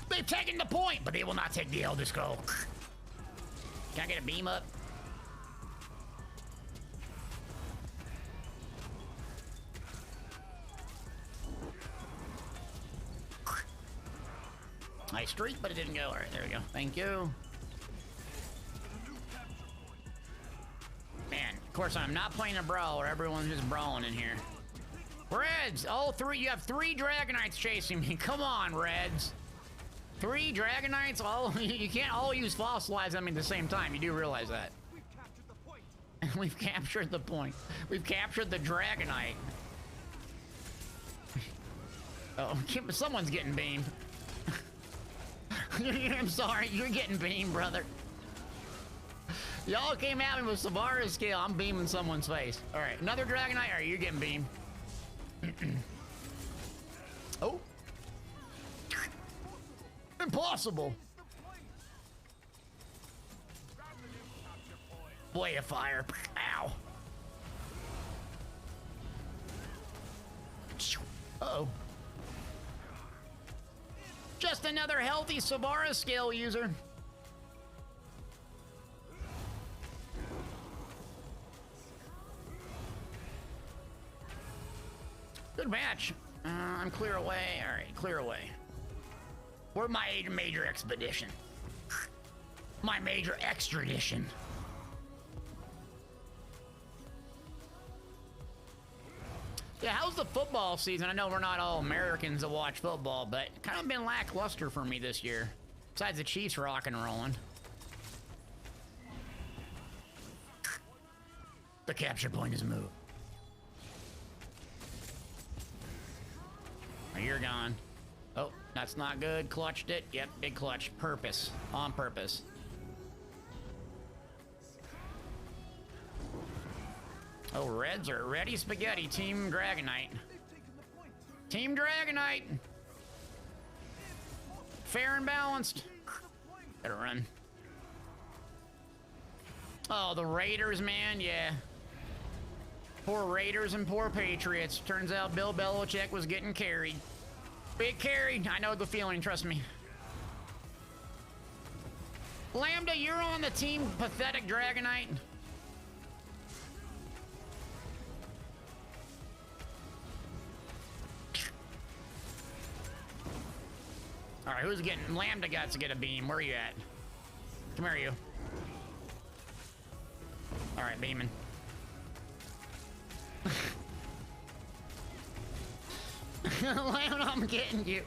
They've taken the point, but they will not take the Elder Scroll. Can I get a beam up? Nice streak, but it didn't go. All right, there we go. Thank you. Man, of course, I'm not playing a brawl where everyone's just brawling in here. Reds, all three. You have 3 Dragonites chasing me. Come on, Reds. 3 Dragonites. You can't all use fossilize them at the same time. You do realize that. We've captured the point. We've captured the Dragonite. Oh, someone's getting beamed. I'm sorry, you're getting beamed, brother. Y'all came at me with Savara's skill. I'm beaming someone's face. All right, another Dragonite. All right, you're getting beamed. Oh. Impossible. Way of fire. Ow. Uh-oh. Just another healthy Savara skill user. Good match. I'm clear away. All right, clear away. We're my major expedition. My major extradition. Yeah, how's the football season? I know we're not all Americans that watch football, but kind of been lackluster for me this year. Besides the Chiefs rock and rolling. The capture point is moved. Oh, you're gone. Oh, that's not good. Clutched it. Yep, big clutch. Purpose. On purpose. Oh, Reds are ready spaghetti. Team Dragonite. Team Dragonite. Fair and balanced. Better run. Oh, the Raiders, man. Yeah. Poor Raiders and poor Patriots. Turns out Bill Belichick was getting carried. Big carry. I know the feeling. Trust me. Lambda, you're on the team Pathetic Dragonite. All right, who's getting Lambda Guts to get a beam? Where are you at? Come here, you. All right, beaming. Lambda, I'm getting you.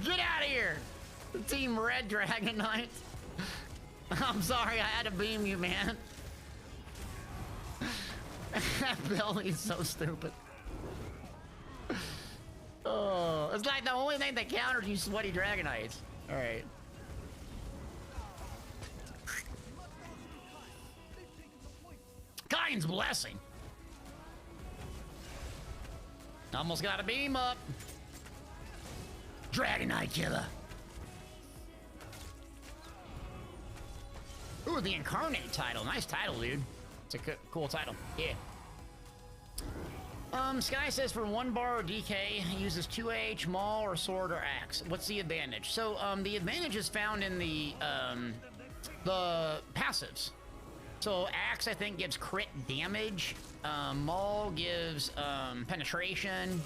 Get out of here, Team Red Dragon Knight. I'm sorry, I had to beam you, man. That belly's so stupid. Oh, it's like the only thing that countered you sweaty Dragonites. All right. Kain's blessing. Almost got a beam up. Dragonite killer. Ooh, the Incarnate title. Nice title, dude. It's a cool title. Yeah. Sky says for 1 bar or DK, uses 2H, Maul, or Sword, or Axe. What's the advantage? So, the advantage is found in the passives. So, Axe, I think, gives crit damage. Maul gives, penetration.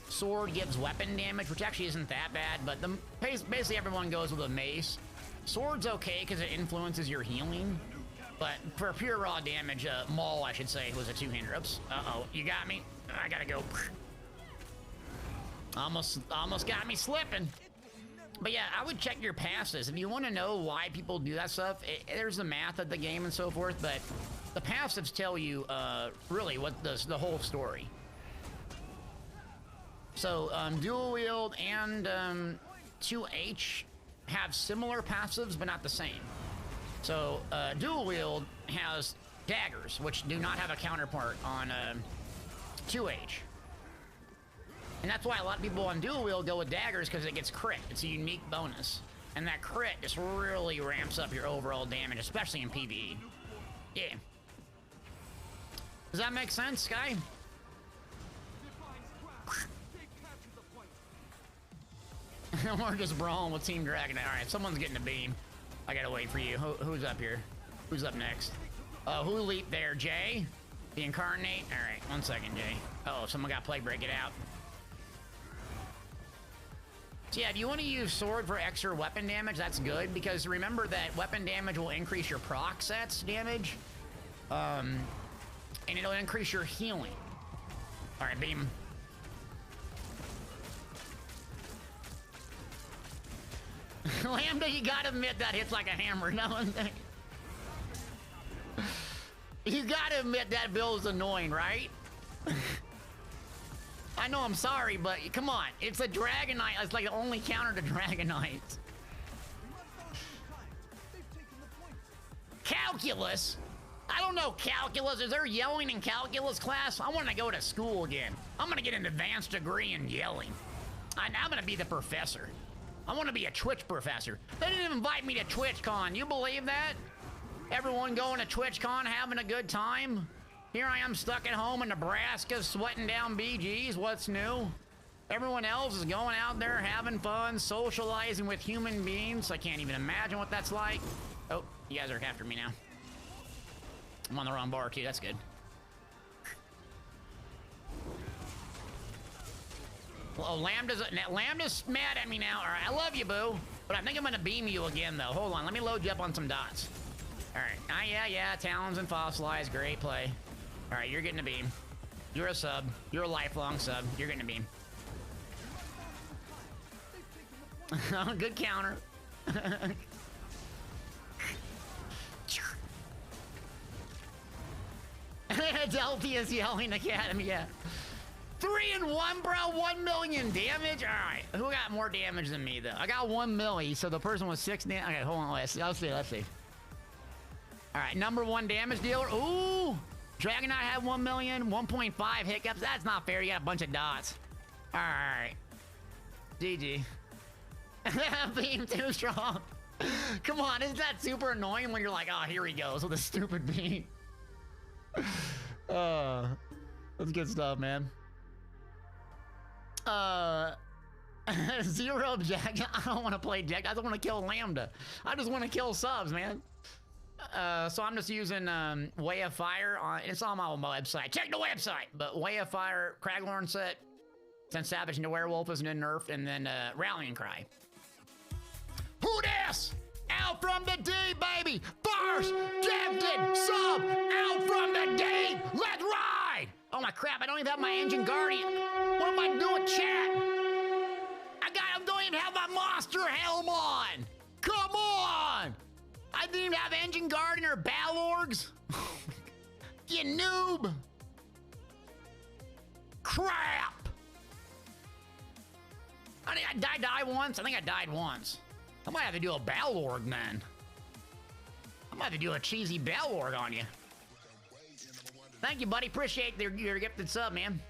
Sword gives weapon damage, which actually isn't that bad, but basically everyone goes with a mace. Sword's okay, because it influences your healing. But for pure raw damage, Maul, I should say, was a 2-hander. Oops. Uh-oh, you got me. I gotta go. Almost got me slipping. But yeah, I would check your passes. If you want to know why people do that stuff, there's the math of the game and so forth, but the passives tell you, really, what the whole story. So, dual wield and 2H have similar passives, but not the same. So, dual wield has daggers, which do not have a counterpart on 2H. And that's why a lot of people on dual wield go with daggers, because it gets crit. It's a unique bonus. And that crit just really ramps up your overall damage, especially in PvE. Yeah. Does that make sense, Sky? We're just brawling with Team Dragon. All right, someone's getting a beam. I gotta wait for you. Who's up here? Who's up next? Who leaped there? Jay? The Incarnate? All right, 1 second, Jay. Uh oh, someone got Plague Break. Get out. So yeah, if you want to use Sword for extra weapon damage, that's good, because remember that weapon damage will increase your proc sets damage. And it'll increase your healing. All right, beam. Lambda, you gotta admit that hits like a hammer. No one thing. You gotta admit that build is annoying, right? I know, I'm sorry, but come on. It's a Dragonite. It's like the only counter to Dragonites. Calculus? I don't know calculus. Is there yelling in calculus class? I want to go to school again. I'm going to get an advanced degree in yelling. I'm going to be the professor. I want to be a Twitch professor. They didn't even invite me to TwitchCon. You believe that? Everyone going to TwitchCon having a good time? Here I am stuck at home in Nebraska sweating down BGs. What's new? Everyone else is going out there having fun, socializing with human beings. I can't even imagine what that's like. Oh, you guys are after me now. I'm on the wrong bar too, that's good. Well, Lambda's mad at me now. All right, I love you, boo. But I think I'm gonna beam you again though. Hold on, let me load you up on some dots. All right, yeah, Talons and Fossilized, great play. All right, you're getting a beam. You're a sub. You're a lifelong sub. You're getting a beam. Good counter. Delphia's yelling Academy, yeah. 3-1, bro. 1 million damage. All right, who got more damage than me though? I got 1 milli, so the person with 6 damage. Okay, hold on. Let's see. All right, number 1 damage dealer. Ooh, Dragonite had 1 million. 1.5 hiccups. That's not fair. You got a bunch of dots. All right, GG. Beam too strong. Come on, isn't that super annoying when you're like, oh, here he goes with a stupid beam. That's good stuff, man. Zero Jack. I don't want to play Jack. I don't want to kill Lambda. I just want to kill subs, man. So I'm just using Way of Fire. It's on my website. Check the website. But Way of Fire, Craglorn set, since Savage into Werewolf isn't nerfed, and then Rallying Cry. Who this? Out from the deep, baby. First gifted sub out from the deep. Let's ride. Oh my crap, I don't even have my engine guardian. What am I doing, chat? I don't even have my monster helm on. Come on. I didn't even have engine guardian or Balorgs. You noob. Crap. Did I die once? I think I died once. I might have to do a Balorg, man. I might have to do a cheesy Balorg on you. Thank you, buddy. Appreciate your gifted sub, man.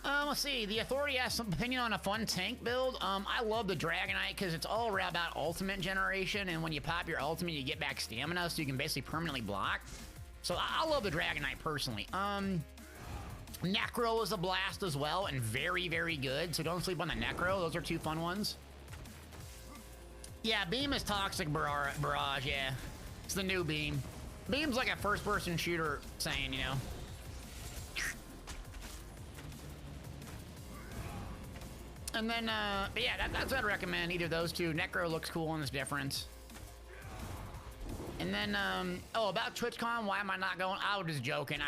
Let's see. The Authority has some opinion on a fun tank build. I love the Dragonite because it's all about ultimate generation, and when you pop your ultimate, you get back stamina, so you can basically permanently block. So I love the Dragonite personally. Necro is a blast as well, and very, very good. So don't sleep on the Necro. Those are two fun ones. Yeah, Beam is Toxic Barrage, yeah. It's the new Beam. Beam's like a first-person shooter saying, you know. And then, but yeah, that's what I'd recommend. Either of those two. Necro looks cool and it's different. And then, oh, about TwitchCon, why am I not going? I was just joking.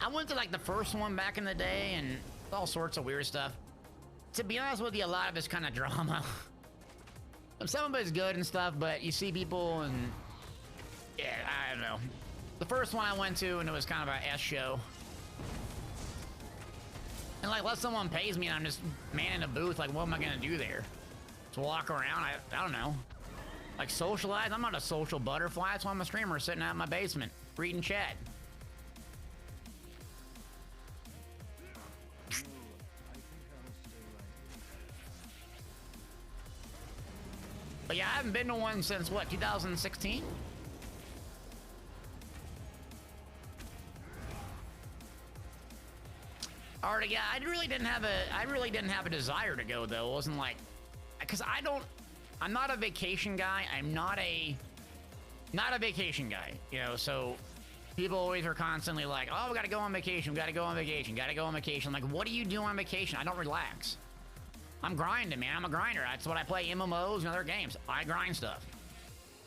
I went to like the first one back in the day and all sorts of weird stuff. To be honest with you, a lot of it's kind of drama. Some of it's good and stuff, but you see people and yeah, I don't know. The first one I went to and it was kind of a S show. And like, unless someone pays me and I'm just manning a booth, like what am I gonna do there? Just walk around? I don't know. Like socialize? I'm not a social butterfly. That's why I'm a streamer sitting out in my basement, reading chat. But yeah, I haven't been to one since what, 2016? Alright, yeah, I really didn't have a desire to go though. It wasn't like, because I'm not a vacation guy. I'm not a vacation guy, you know, so people always are constantly like, oh, we gotta go on vacation, we gotta go on vacation, gotta go on vacation. I'm like, what do you do on vacation? I don't relax. I'm grinding, man. I'm a grinder. That's what I play, MMOs and other games. I grind stuff.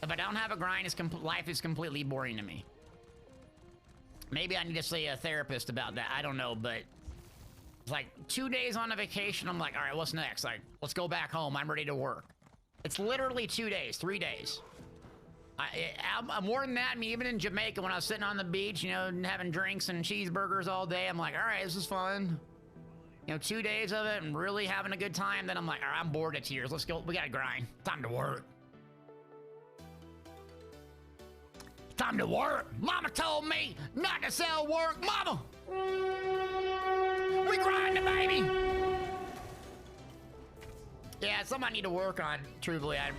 If I don't have a grind, life is completely boring to me. Maybe I need to see a therapist about that. I don't know, but it's like 2 days on a vacation. I'm like, all right, what's next? Like, let's go back home. I'm ready to work. It's literally 2 days, 3 days. I'm more than that. I mean, even in Jamaica, when I was sitting on the beach, you know, having drinks and cheeseburgers all day, I'm like, all right, this is fun. You know, 2 days of it and really having a good time. Then I'm like, all right, I'm bored of tears. Let's go. We gotta grind. Time to work. Time to work. Mama told me not to sell work. Mama! We grinding, baby! Yeah, it's something I need to work on, truthfully. I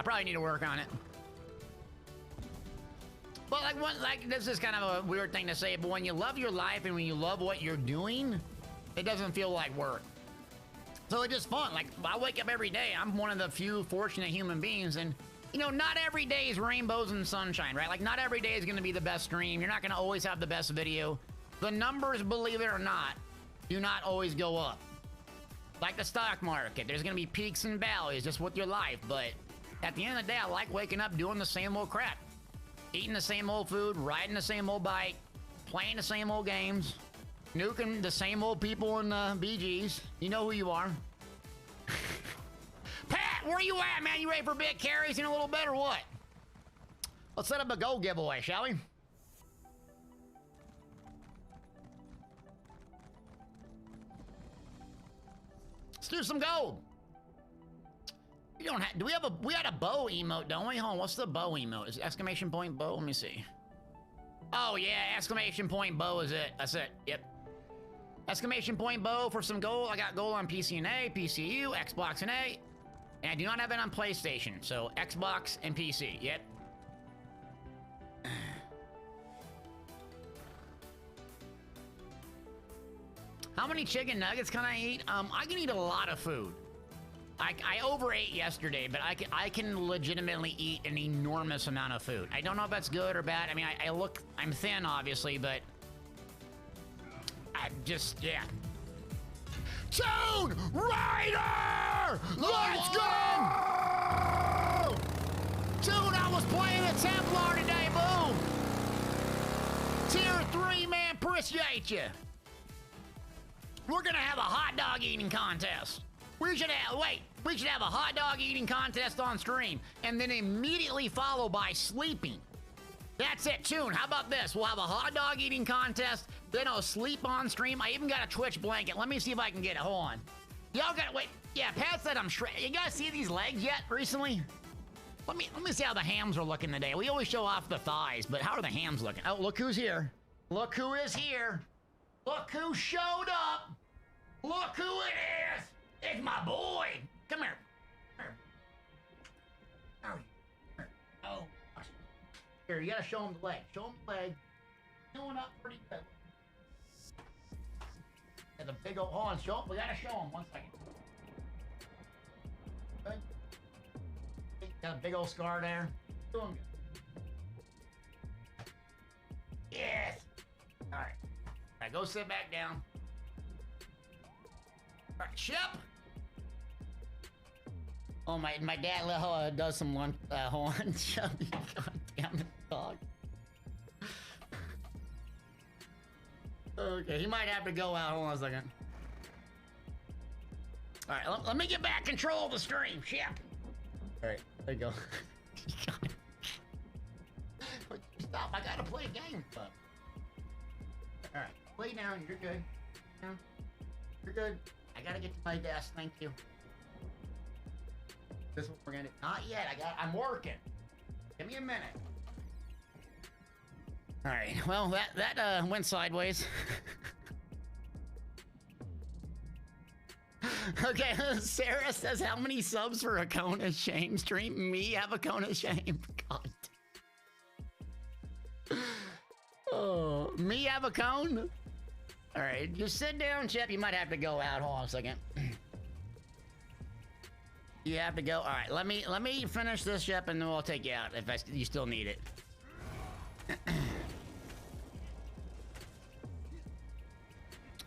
probably need to work on it. But like this is kind of a weird thing to say, but when you love your life and when you love what you're doing, it doesn't feel like work. So it's just fun. Like, I wake up every day. I'm one of the few fortunate human beings, and you know, not every day is rainbows and sunshine, right? Like, not every day is gonna be the best stream. You're not gonna always have the best video. The numbers, believe it or not, do not always go up. Like the stock market, there's gonna be peaks and valleys just with your life, but at the end of the day, I like waking up doing the same old crap. Eating the same old food, riding the same old bike, playing the same old games, nuking the same old people in BGs. You know who you are. Pat, where you at, man? You ready for big carries in a little bit or what? Let's set up a gold giveaway, shall we? Let's do some gold. We don't have, we had a bow emote, don't we? Hold on, what's the bow emote? Is it exclamation point bow? Let me see. Oh yeah, exclamation point bow is it. That's it, yep. Exclamation point bow for some gold. I got gold on PC and A, PCU, Xbox and A. And I do not have it on PlayStation, so Xbox and PC, yep. How many chicken nuggets can I eat? I can eat a lot of food. I overate yesterday, but I can legitimately eat an enormous amount of food. I don't know if that's good or bad. I mean, I'm thin, obviously, but I just, yeah. Tune Raider! Let's go! Tune, I was playing the Templar today, boom! Tier 3, man, appreciate you. We're gonna have a hot dog eating contest. We should have a hot dog eating contest on stream, and then immediately followed by sleeping. That's it, Tune. How about this? We'll have a hot dog eating contest, then I'll sleep on stream. I even got a Twitch blanket. Let me see if I can get it. Hold on. Y'all gotta wait. Yeah, Pat said I'm shredded. You guys see these legs yet recently? Let me see how the hams are looking today. We always show off the thighs, but how are the hams looking? Oh, look who's here. Look who is here. Look who showed up. Look who it is. It's my boy. Come here. Come here. Oh. Here, you gotta show him the leg. Show him the leg. Doing up pretty good. Has a big old, hold on, show him. We gotta show him. 1 second. Good. Got a big old scar there. Doing good. Yes. All right. All right, go sit back down. All right, Shep. Oh, my dad does some lunch. Hold on, Shep. God damn it, dog. Okay, he might have to go out. Hold on a second. All right, let me get back control of the stream, Shep. All right, there you go. Stop, I gotta play a game. All right, lay down, you're good. Down. You're good. I gotta get to my desk, thank you. This is what we're gonna do. Not yet, I'm working. Give me a minute. All right, well, that went sideways. Okay, Sarah says, how many subs for a cone of shame stream? Me have a cone of shame. God. Oh, me have a cone? All right, just sit down, Chip. You might have to go out. Hold on a second. You have to go. All right, let me finish this, Chip, and then we'll take you out if you still need it.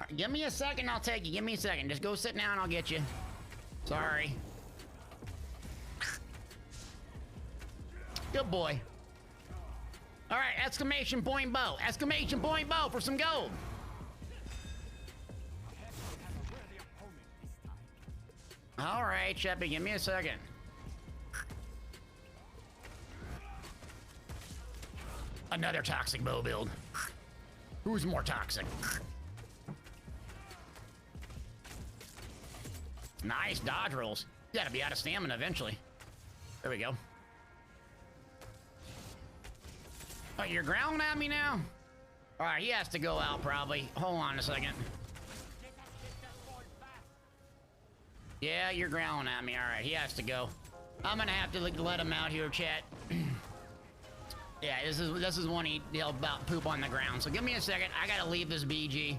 All right, give me a second, I'll take you. Give me a second. Just go sit down, I'll get you. Sorry. Good boy. All right, exclamation point bow. Exclamation point bow for some gold. All right, Sheppy, give me a second. Another toxic bow build. Who's more toxic? Nice dodge rolls. You gotta be out of stamina eventually. There we go. Oh, you're growling at me now? All right, he has to go out probably. Hold on a second. Yeah, you're growling at me. All right, he has to go. I'm gonna have to let him out here, chat. Yeah, this is one he'll about poop on the ground. So give me a second. I gotta leave this BG.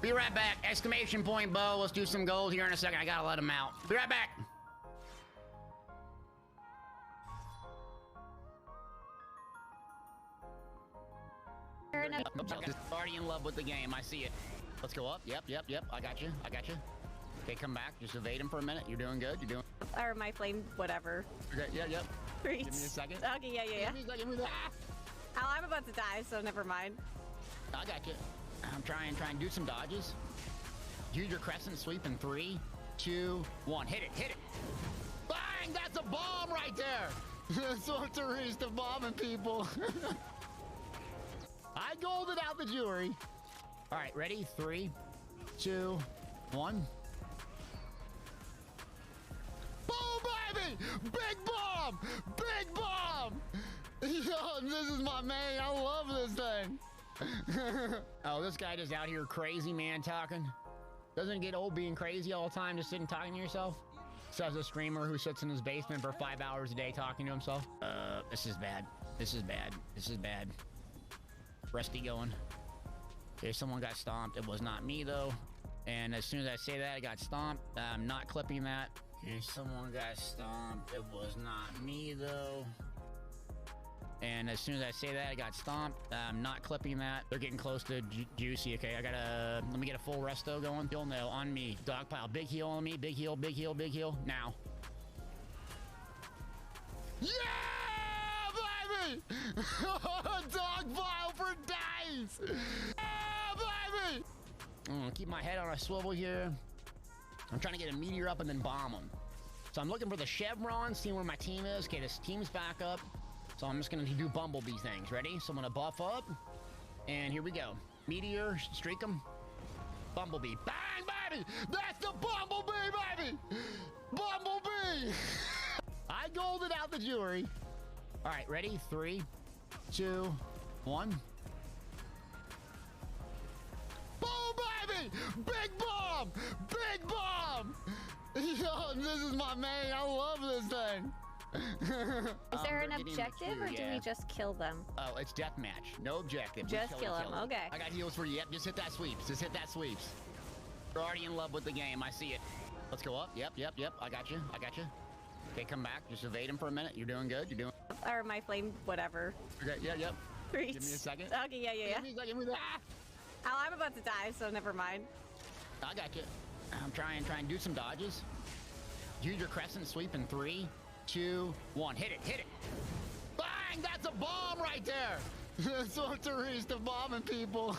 Be right back. Exclamation point bow. Let's do some gold here in a second. I gotta let him out. Be right back. Already in love with the game. I see it. Let's go up. Yep. I got you. Okay, come back. Just evade him for a minute. You're doing good. You're doing.
Or my flame, whatever.
Okay. Yep.
Reach.
Give me a second.
Okay. Yeah.
Give me that.
Oh, I'm about to die, so never mind.
I got you. I'm trying to do some dodges. Use your crescent sweep in 3, 2, 1. Hit it. Bang! That's a bomb right there. Sorceries to bombing people. I golded out the jewelry. All right, ready? 3, 2, 1. Boom, baby! Big bomb! Big bomb! Yo, this is my man. I love this thing. Oh, this guy just out here crazy, man, talking. Doesn't it get old being crazy all the time, just sitting talking to yourself? Says a streamer who sits in his basement for 5 hours a day talking to himself. This is bad. Rusty going. Okay, someone got stomped. It was not me, though. And as soon as I say that, I got stomped. I'm not clipping that. Okay, someone got stomped. It was not me, though. And as soon as I say that, I got stomped. I'm not clipping that. They're getting close to juicy. Okay, I gotta... Let me get a full resto going. You'll know. On me. Dog pile. Big heal on me. Big heal, big heal, big heal. Now. Yeah, baby! Dog pile for days! Yeah, baby! I'm gonna keep my head on a swivel here. I'm trying to get a meteor up and then bomb them. So I'm looking for the chevron, seeing where my team is. Okay, this team's back up. So I'm just gonna do bumblebee things. Ready? So I'm gonna buff up. And here we go. Meteor, streak them. Bumblebee. Bang, baby! That's the bumblebee, baby! Bumblebee! I golded out the jewelry. All right, ready? 3, 2, 1. Boom, baby! Big bomb! Big bomb! Yo, this is my main. I love this thing.
Is there an objective, or do we just kill them?
Oh, it's deathmatch. No objective.
Just kill them. Okay.
I got heals for you. Yep, just hit that sweeps. Just hit that sweeps. You're already in love with the game. I see it. Let's go up. Yep, yep, yep. I got you. I got you. Okay, come back. Just evade him for a minute. You're doing good. You're doing...
Or my flame, whatever.
Okay, yeah, yep.
Reach.
Give me a second.
Okay, yeah.
Give me a second. Give me that.
Oh, I'm about to die, so never mind.
I got you. I'm trying to do some dodges. Use your crescent sweep in 3, 2, 1. Hit it, hit it. Bang! That's a bomb right there. Sorceries to bombing people.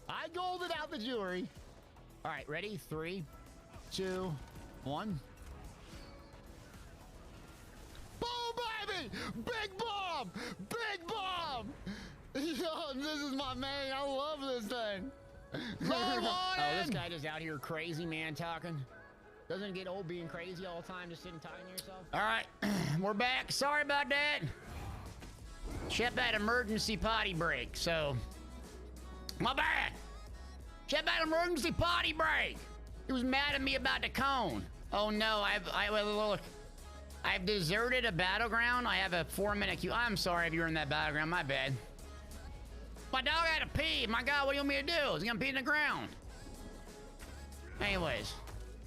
I golded out the jewelry. All right, ready? 3, 2, 1. Boom, baby! Big bomb! Big bomb! Yo, this is my main. I love this thing. Oh, this guy just out here crazy, man, talking. Doesn't it get old being crazy all the time, just sitting talking to yourself? All right, we're back. Sorry about that. Shep had emergency potty break, so... My bad. Shep had emergency potty break. He was mad at me about the cone. Oh no, look. I've deserted a battleground. I have a 4-minute queue. I'm sorry if you were in that battleground, my bad. My dog had to pee. My God, what do you want me to do? Is he gonna pee in the ground? Anyways,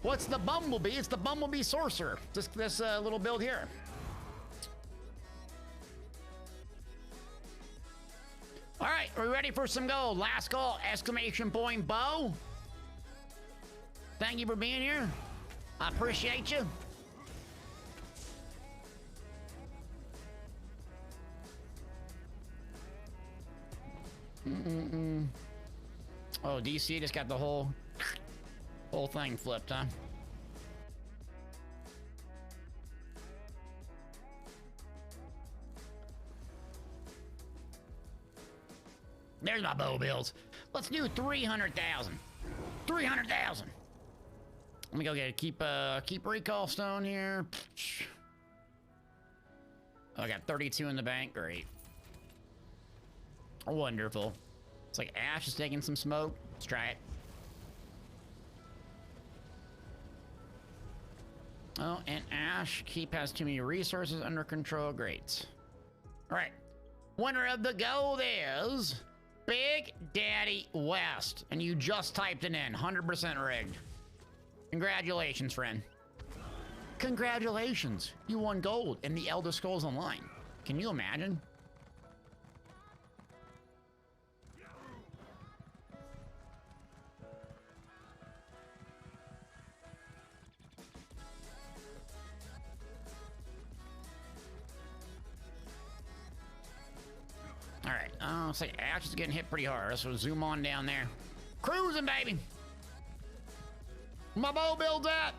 what's the bumblebee? It's the bumblebee sorcerer. This little build here. All right, are we ready for some gold? Last call! Exclamation point, Bo. Thank you for being here. I appreciate you. Oh, DC just got the whole thing flipped, huh? There's my bow builds. Let's do 300,000. 300,000. Let me go get keep recall stone here. Oh, I got 32 in the bank. Great. Wonderful. It's like Ash is taking some smoke. Let's try it. Oh, and Ash, keep has too many resources under control. Great. All right. Winner of the gold is Big Daddy West. And you just typed it in. 100% rigged. Congratulations, friend. Congratulations. You won gold in the Elder Scrolls Online. Can you imagine? All right, looks like Ash is getting hit pretty hard. So zoom on down there. Cruising, baby. My bow builds up.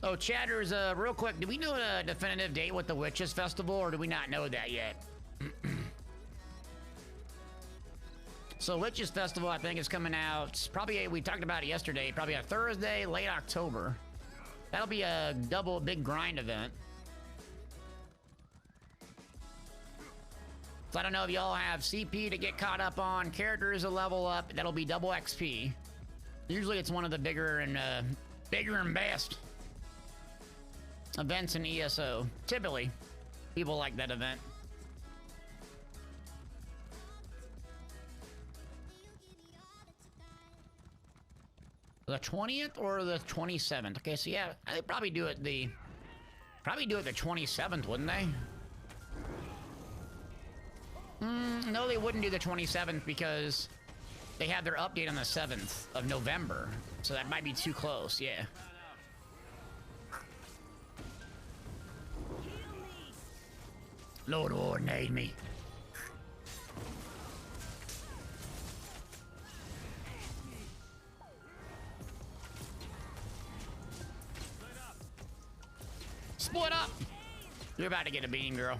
Oh, chatters, real quick, do we know a definitive date with the Witches Festival, or do we not know that yet? So Witches Festival, I think, is coming out probably, we talked about it yesterday, probably a Thursday, late October. That'll be a double big grind event. So I don't know if y'all have CP to get caught up on, characters to level up. That'll be double XP. Usually it's one of the bigger and best events in ESO. Typically, people like that event. The 20th or the 27th? Okay, so yeah, they'd probably do it the 27th, wouldn't they? No, they wouldn't do the 27th because they had their update on the 7th of November. So that might be too close, yeah. Lord Warden, aid me. Split up! You're about to get a beam, girl.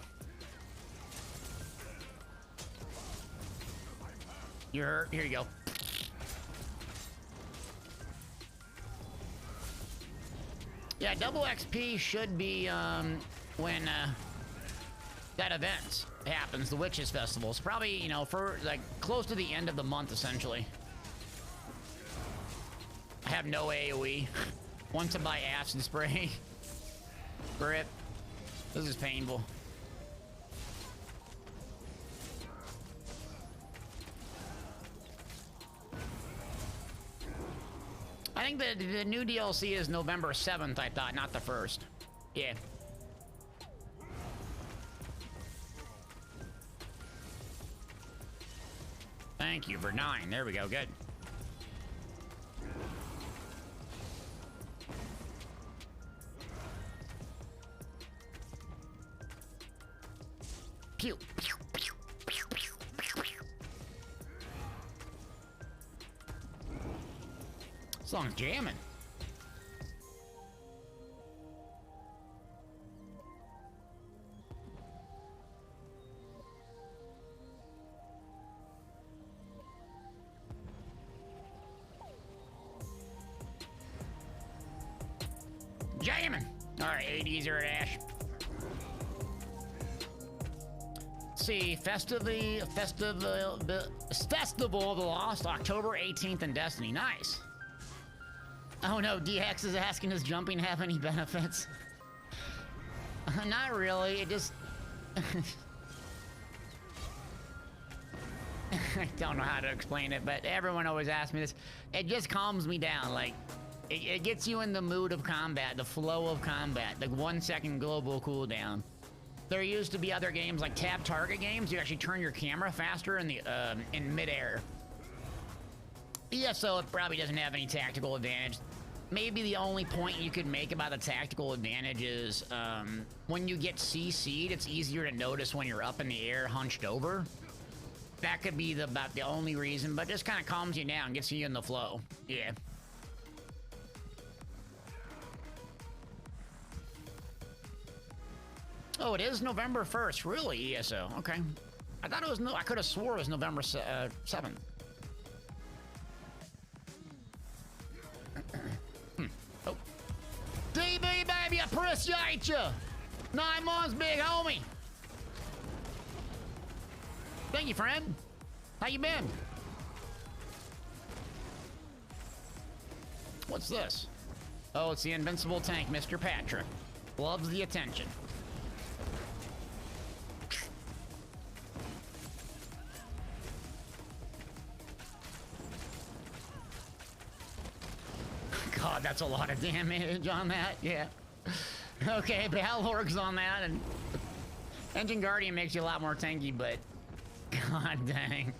You're hurt. Here you go. Yeah, double XP should be when that event happens, the Witches Festival. It's probably, you know, for like close to the end of the month, essentially. I have no AoE. Want to buy acid spray. Grip. This is painful. I think the new DLC is November 7th, I thought, not the 1st. Yeah. Thank you for 9. There we go, good. Pew, pew, pew, pew, pew, pew, pew. Song's jamming. Jamming. All right, 80s are at Ash. Let's see, Festival of the Lost, October 18th in Destiny. Nice. Oh no, DX is asking, does jumping have any benefits? Not really, it just... I don't know how to explain it, but everyone always asks me this. It just calms me down, like, it gets you in the mood of combat, the flow of combat, the 1 second global cooldown. There used to be other games like tab target games, you actually turn your camera faster in the in midair. ESO, it probably doesn't have any tactical advantage. Maybe the only point you could make about the tactical advantage is when you get CC'd, it's easier to notice when you're up in the air, hunched over. That could be about the only reason, but just kind of calms you down, gets you in the flow. Yeah. Oh, it is November 1st, really, ESO. Okay. I thought it was I could have swore it was November 7th. Oh. DB, baby, I appreciate you. 9 months, big homie. Thank you, friend. How you been? What's this? Oh, it's the invincible tank, Mr. Patrick. Loves the attention. God, that's a lot of damage on that, yeah. Okay, Balorg's on that, and Engine Guardian makes you a lot more tanky, but god dang.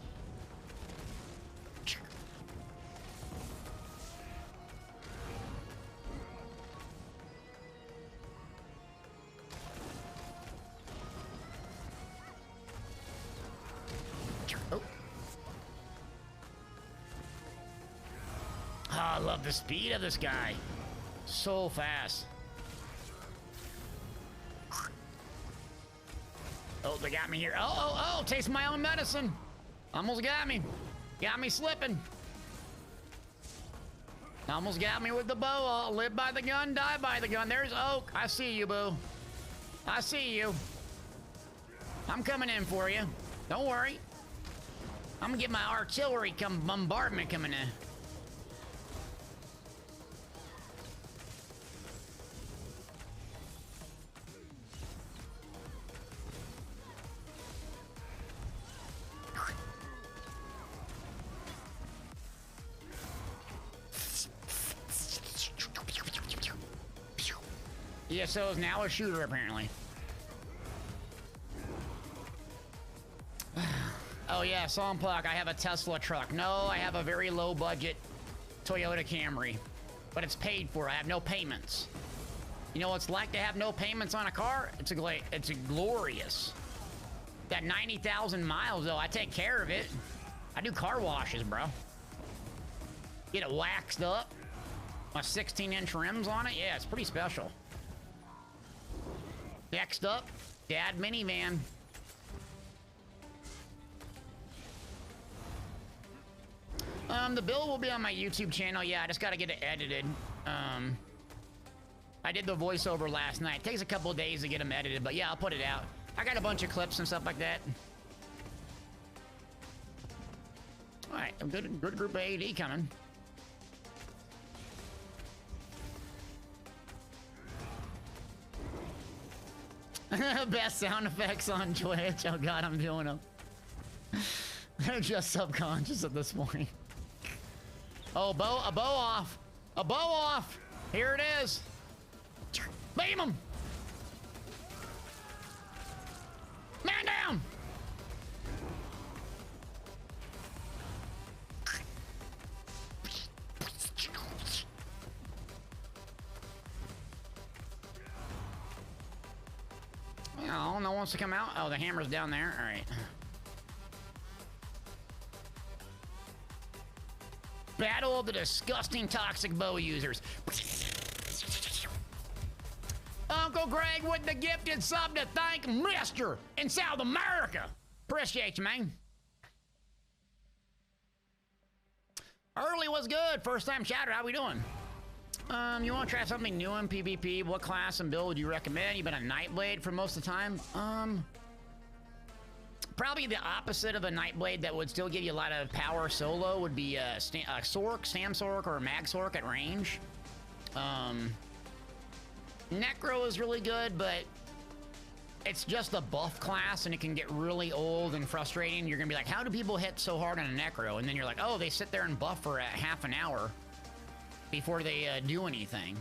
Oh. Oh, I love the speed of this guy. So fast. Oh, they got me here. Oh, taste my own medicine. Almost got me. Got me slipping. Almost got me with the bow. I'll live by the gun, die by the gun. There's Oak. I see you, boo. I see you. I'm coming in for you. Don't worry. I'm gonna get my artillery bombardment coming in. ESO is now a shooter, apparently. Oh yeah, Sompuck, I have a Tesla truck. No, I have a very low budget Toyota Camry, but it's paid for. I have no payments. You know what it's like to have no payments on a car? It's glorious. That 90,000 miles though, I take care of it. I do car washes, bro. Get it waxed up. My 16-inch rims on it. Yeah, it's pretty special. Next up, Dad minivan. The build will be on my YouTube channel. Yeah, I just gotta get it edited. I did the voiceover last night. It takes a couple of days to get them edited, but yeah, I'll put it out. I got a bunch of clips and stuff like that. All right, a good group of AD coming. Best sound effects on Twitch. Oh god, I'm doing them. They're just subconscious at this point. Oh, a bow off. A bow off. Here it is. Beam him. Man down. Oh, no one wants to come out. Oh, the hammer's down there. All right. Battle of the disgusting toxic bow users. Uncle Greg with the gifted sub to thank Mister in South America. Appreciate you, man. Early was good. First time chatter. How we doing? You want to try something new in PvP? What class and build would you recommend? You've been a Nightblade for most of the time. Probably the opposite of a Nightblade that would still give you a lot of power solo would be Sork, Sam Sork, or Mag Sork at range. Necro is really good, but it's just a buff class and it can get really old and frustrating. You're gonna be like, how do people hit so hard on a Necro? And then you're like, oh, they sit there and buff for half an hour before they do anything.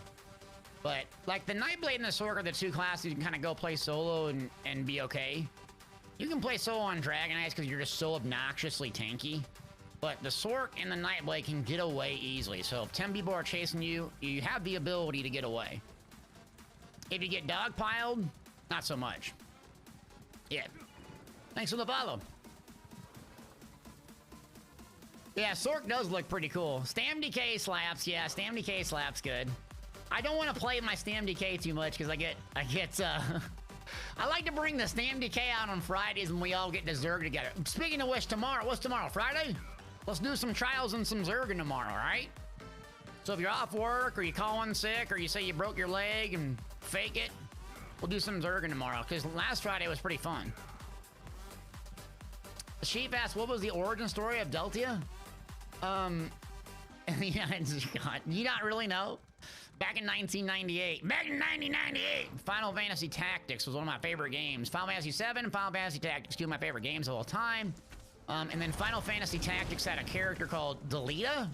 But like the Nightblade and the Sork are the two classes you can kind of go play solo and be okay. You can play solo on Dragon Eyes because you're just so obnoxiously tanky. But the Sork and the Nightblade can get away easily. So if 10 people are chasing you, you have the ability to get away. If you get dogpiled, not so much. Yeah. Thanks for the follow. Yeah, Sork does look pretty cool. Stam DK slaps. Yeah, Stam DK slaps good. I don't want to play my Stam DK too much because I get I like to bring the Stam DK out on Fridays when we all get to Zerg together. Speaking of which, tomorrow, what's tomorrow? Friday? Let's do some trials and some Zerging tomorrow, all right? So if you're off work or you call in sick or you say you broke your leg and fake it, we'll do some Zerging tomorrow because last Friday was pretty fun. The Chief asked, what was the origin story of Deltia? Yeah, God, you not really know? Back in 1998. Back in 1998! Final Fantasy Tactics was one of my favorite games. Final Fantasy VII and Final Fantasy Tactics, two of my favorite games of all time. And then Final Fantasy Tactics had a character called Delita.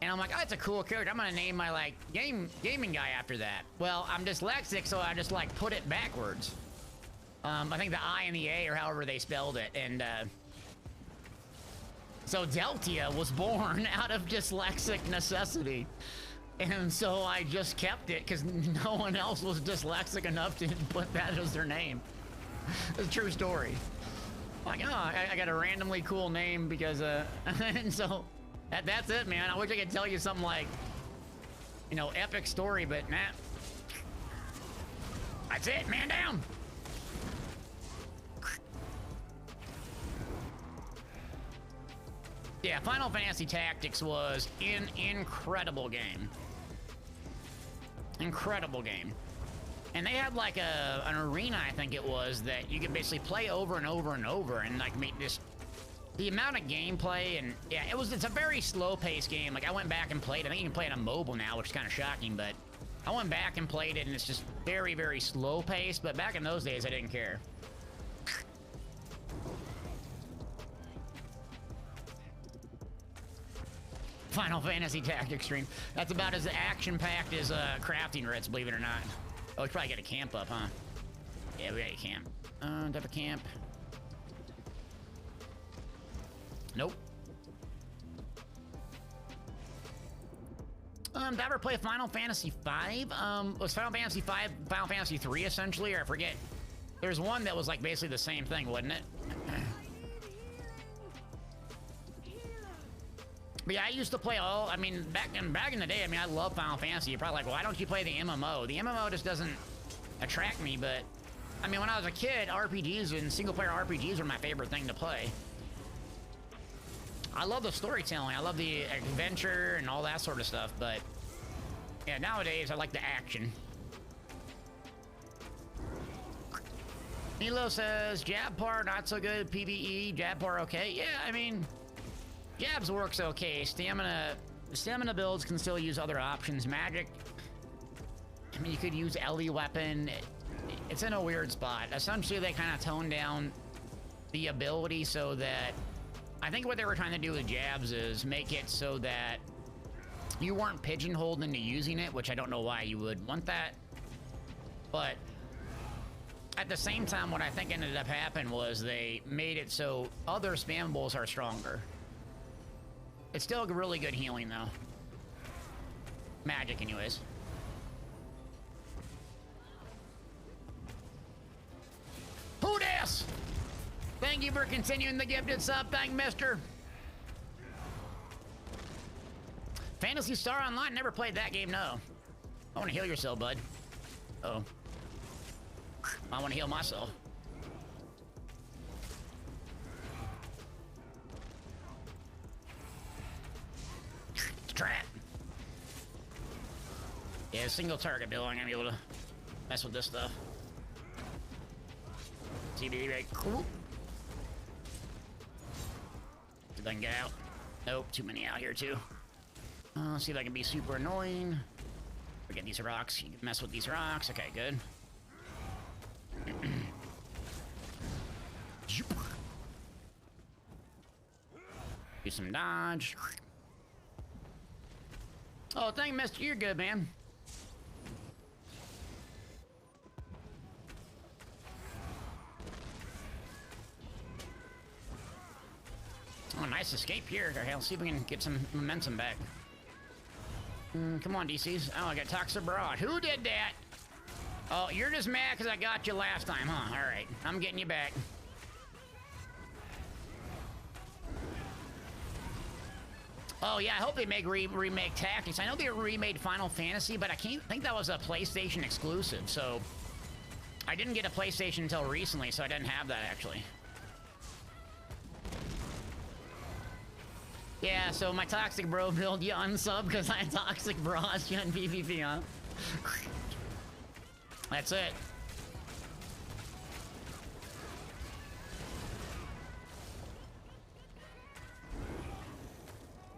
And I'm like, oh, that's a cool character. I'm gonna name my, like, gaming guy after that. Well, I'm dyslexic, so I just, like, put it backwards. I think the I and the A or however they spelled it. And, so Deltia was born out of dyslexic necessity. And so I just kept it because no one else was dyslexic enough to put that as their name. It's a true story. Like, oh, I got a randomly cool name because, and so that's it, man. I wish I could tell you something like, you know, epic story, but nah. That's it, man down. Yeah, Final Fantasy Tactics was an incredible game. Incredible game. And they had like an arena, I think it was, that you could basically play over and over and over and like make this, the amount of gameplay and yeah, it's a very slow paced game. Like I went back and played, I think you can play it on mobile now, which is kind of shocking, but I went back and played it and it's just very, very slow paced, but back in those days I didn't care. Final Fantasy Tactics stream. That's about as action-packed as Crafting Ritz, believe it or not. Oh, we probably got a camp up, huh? Yeah, we got a camp. Type of camp. Nope. Did I ever play Final Fantasy V? Was Final Fantasy V Final Fantasy 3 essentially, or I forget. There's one that was like basically the same thing, wasn't it? But yeah, I used to play all. I mean, back in the day. I mean, I love Final Fantasy. You're probably like, why don't you play the MMO? The MMO just doesn't attract me. But I mean, when I was a kid, RPGs and single-player RPGs were my favorite thing to play. I love the storytelling. I love the adventure and all that sort of stuff. But yeah, nowadays I like the action. Milo says, Jabpar not so good, PvE, Jabpar okay. Yeah, I mean, Jabs works okay. Stamina builds can still use other options. Magic, I mean, you could use LE weapon. It's in a weird spot. Essentially, they kind of toned down the ability so that, I think what they were trying to do with Jabs is make it so that you weren't pigeonholed into using it, which I don't know why you would want that. But at the same time, what I think ended up happening was they made it so other spammables are stronger. It's still really good healing, though. Magic, anyways. Who dis? Thank you for continuing the gifted sub. Thank mister. Phantasy Star Online, never played that game, no. I want to heal yourself, bud. Uh oh. I want to heal myself. Trap. Yeah, single target build. I'm gonna be able to mess with this stuff. TBD, right? Cool. See if I can get out. Nope, too many out here too. See if I can be super annoying. Forget these rocks. You can mess with these rocks. Okay, good. Do some dodge. Oh, thank you, mister. You're good, man. Oh, nice escape here. Okay, let's see if we can get some momentum back. Come on, DCs. Oh, I got Toxic Barrage. Who did that? Oh, you're just mad because I got you last time, huh? All right, I'm getting you back. Oh, yeah, I hope they remake Tactics. I know they remade Final Fantasy, but I can't think that was a PlayStation exclusive, so I didn't get a PlayStation until recently, so I didn't have that, actually. Yeah, so my Toxic Bro build, you unsub because I Toxic Bros, you on PvP, huh? That's it.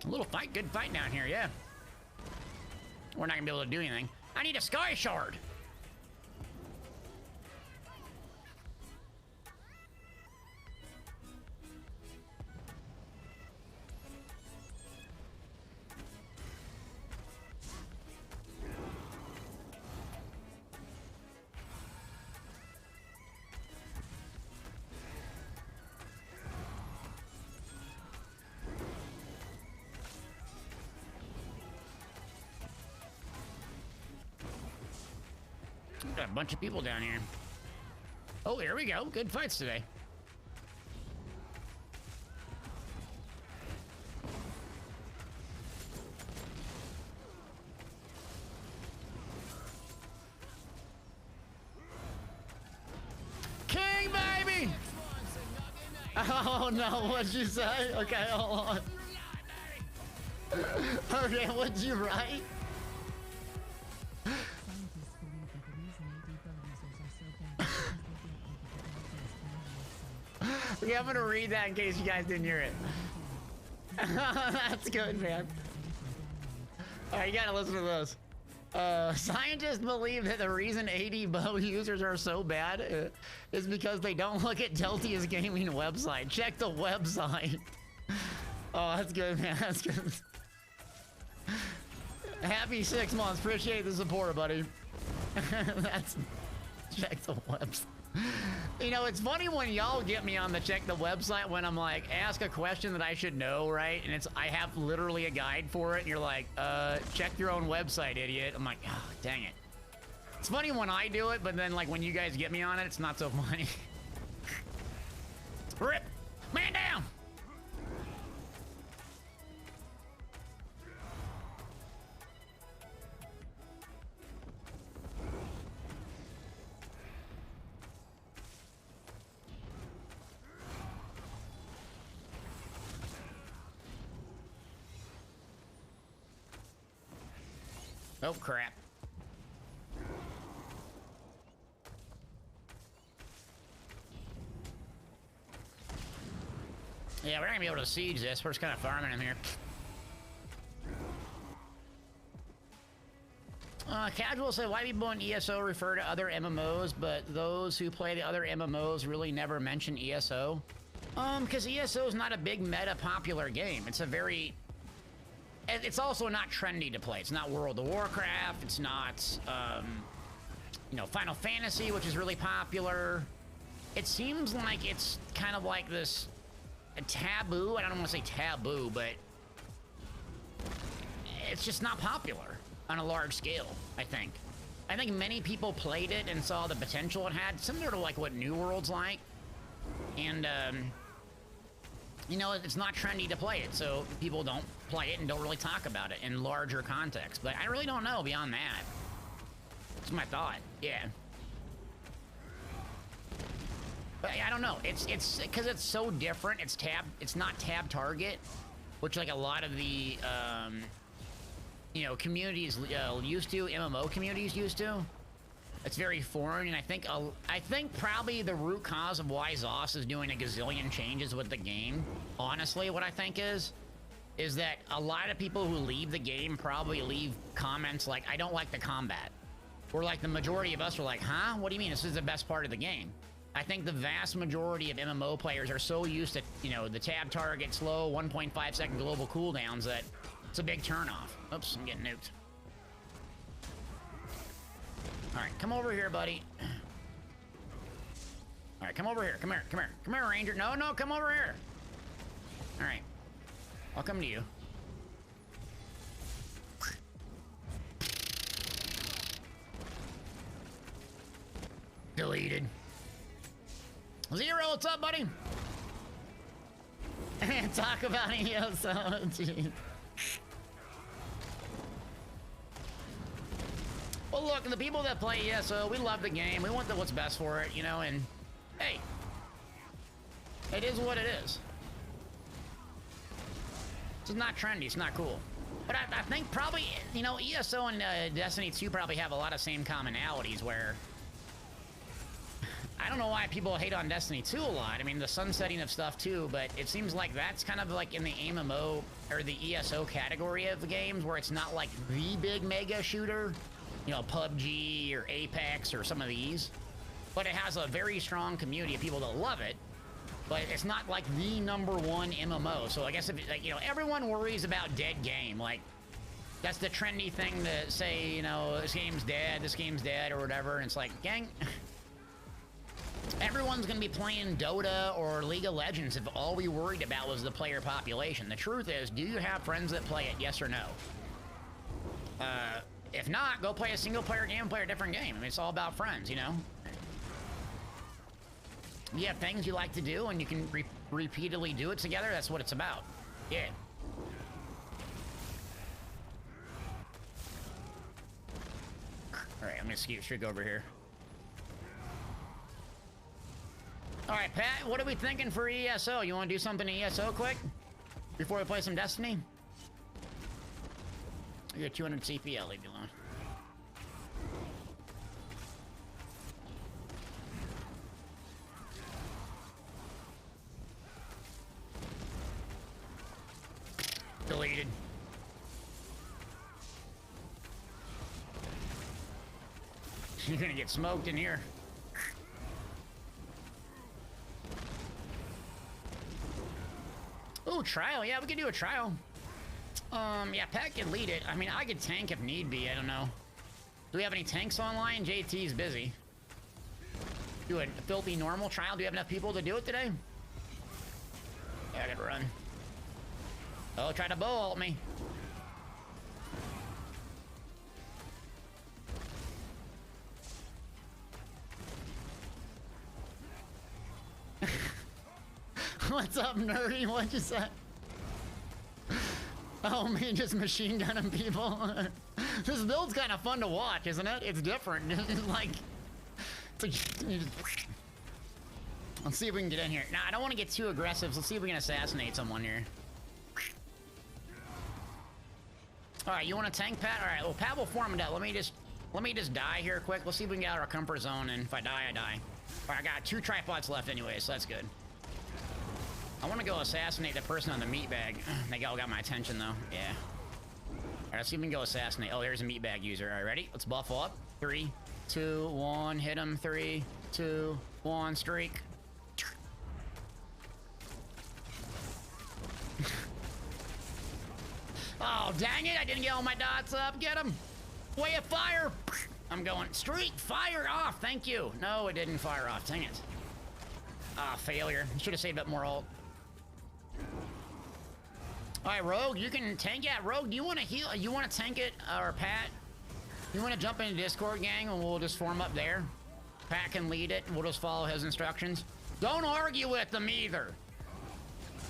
A little fight, good fight down here, yeah. We're not gonna be able to do anything. I need a Sky Shard. Got a bunch of people down here. Oh, here we go. Good fights today. King, baby! Oh, no. What'd you say? Okay, hold on. Okay, what'd you write? Okay, I'm gonna read that in case you guys didn't hear it. That's good, man. Alright, you gotta listen to this. Scientists believe that the reason AD bow users are so bad is because they don't look at Deltia's gaming website. Check the website. Oh, that's good, man. That's good. Happy 6 months. Appreciate the support, buddy. That's check the website. You know, it's funny when y'all get me on the check the website when I'm like, ask a question that I should know, right? And I have literally a guide for it, and you're like, check your own website, idiot. I'm like, oh, dang it. It's funny when I do it, but then like when you guys get me on it, it's not so funny. Rip! Man down! Oh, crap. Yeah, we're not gonna be able to siege this. We're just kind of farming him here. Casual said, why people in ESO refer to other MMOs, but those who play the other MMOs really never mention ESO? Because ESO is not a big meta popular game. It's a very... It's also not trendy to play. It's not World of Warcraft. It's not, you know, Final Fantasy, which is really popular. It seems like it's kind of like this a taboo. I don't want to say taboo, but it's just not popular on a large scale, I think. I think many people played it and saw the potential it had, similar to like what New World's like. And, you know, it's not trendy to play it, so people don't play it and don't really talk about it in larger context. But I really don't know beyond that. That's my thought. Yeah. But I don't know. It's because it's so different. It's not tab target, which like a lot of the you know, communities used to, MMO communities used to. It's very foreign, and I think probably the root cause of why Zoss is doing a gazillion changes with the game, honestly, what I think is that a lot of people who leave the game probably leave comments like, I don't like the combat. Or like the majority of us are like, huh? What do you mean? This is the best part of the game. I think the vast majority of MMO players are so used to, you know, the tab target, slow, 1.5 second global cooldowns that it's a big turnoff. Oops, I'm getting nuked. All right, come over here, buddy. All right, come over here. Come here, come here. Come here, Ranger. No, no, come over here. All right. I'll come to you. Deleted. Zero, what's up, buddy? Talk about ESO. Jeez. Well, look, the people that play ESO, we love the game. We want what's best for it, you know, and hey, it is what it is. It's not trendy, it's not cool. But I think probably, you know, ESO and Destiny 2 probably have a lot of same commonalities where I don't know why people hate on Destiny 2 a lot. I mean, the sunsetting of stuff too, but it seems like that's kind of like in the MMO or the ESO category of the games where it's not like the big mega shooter, you know, PUBG or Apex or some of these, but it has a very strong community of people that love it, but it's not like the #1 MMO. So I guess if, like, you know, everyone worries about dead game, like that's the trendy thing to say, you know, this game's dead or whatever, and it's like, gang, everyone's gonna be playing Dota or League of Legends if all we worried about was the player population. The truth is, do you have friends that play it, yes or no? If not, go play a single player game, play a different game. I mean, it's all about friends, you know? You have things you like to do and you can repeatedly do it together, that's what it's about. Yeah. Alright, I'm gonna streak over here. Alright, Pat, what are we thinking for ESO? You wanna do something ESO quick? Before we play some Destiny? I got 200 CP, I'll leave you alone. Deleted. You're gonna get smoked in here. Ooh, trial. Yeah, we could do a trial. Yeah, Pat can lead it. I mean, I could tank if need be. I don't know. Do we have any tanks online? JT's busy. Do a filthy normal trial. Do we have enough people to do it today? Yeah, I gotta run. Oh, try to bow ult me. What's up, nerdy? What'd you say? Oh man, just machine gunning people. This build's kind of fun to watch, isn't it? It's different. It's like, let's see if we can get in here. Now, I don't want to get too aggressive. So let's see if we can assassinate someone here. All right, you want to tank, Pat? All right, well, Pat will form it up. Let me just die here quick. Let's see if we can get out of our comfort zone. And if I die, I die. All right, I got 2 tripods left anyway, so that's good. I want to go assassinate the person on the meat bag. They all got my attention, though. Yeah. All right, let's see if we can go assassinate. Oh, there's a meat bag user. All right, ready? Let's buff up. 3, 2, 1. Hit him. 3, 2, 1. Streak. Oh, dang it. I didn't get all my dots up. Get him. Way of fire. I'm going. Streak. Fire off. Thank you. No, it didn't fire off. Dang it. Ah, failure. Should have saved up more ult. All right, Rogue, you can tank it. Rogue, do you want to heal? You want to tank it, or Pat? You want to jump into Discord, gang, and we'll just form up there? Pat can lead it, and we'll just follow his instructions. Don't argue with him either.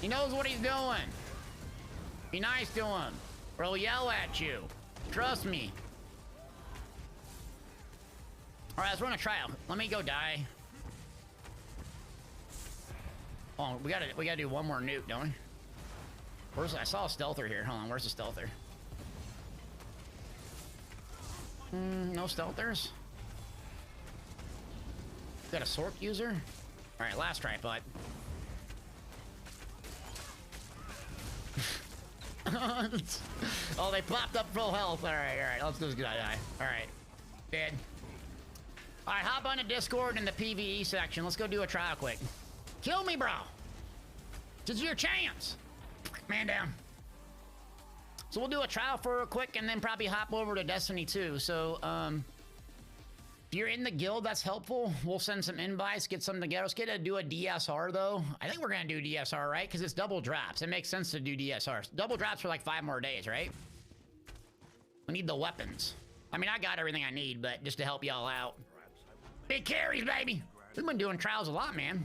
He knows what he's doing. Be nice to him, or he'll yell at you. Trust me. All right, let's run a trial. Let me go die. Oh, we gotta do one more nuke, don't we? I saw a stealther here. Hold on, where's the stealther? No stealthers. Got a sword user? All right, last tripod. Oh, they popped up full health. All right, let's go die. All right, dead. All right, hop on the Discord in the PvE section. Let's go do a trial quick. Kill me, bro. This is your chance. Man down. So we'll do a trial for real quick and then probably hop over to Destiny 2. So, if you're in the guild, that's helpful. We'll send some invites, get some together. Let's get to do a DSR, though. I think we're going to do DSR, right? Because it's double drops. It makes sense to do DSR. Double drops for like 5 more days, right? We need the weapons. I mean, I got everything I need, but just to help y'all out. Big carries, baby. We've been doing trials a lot, man.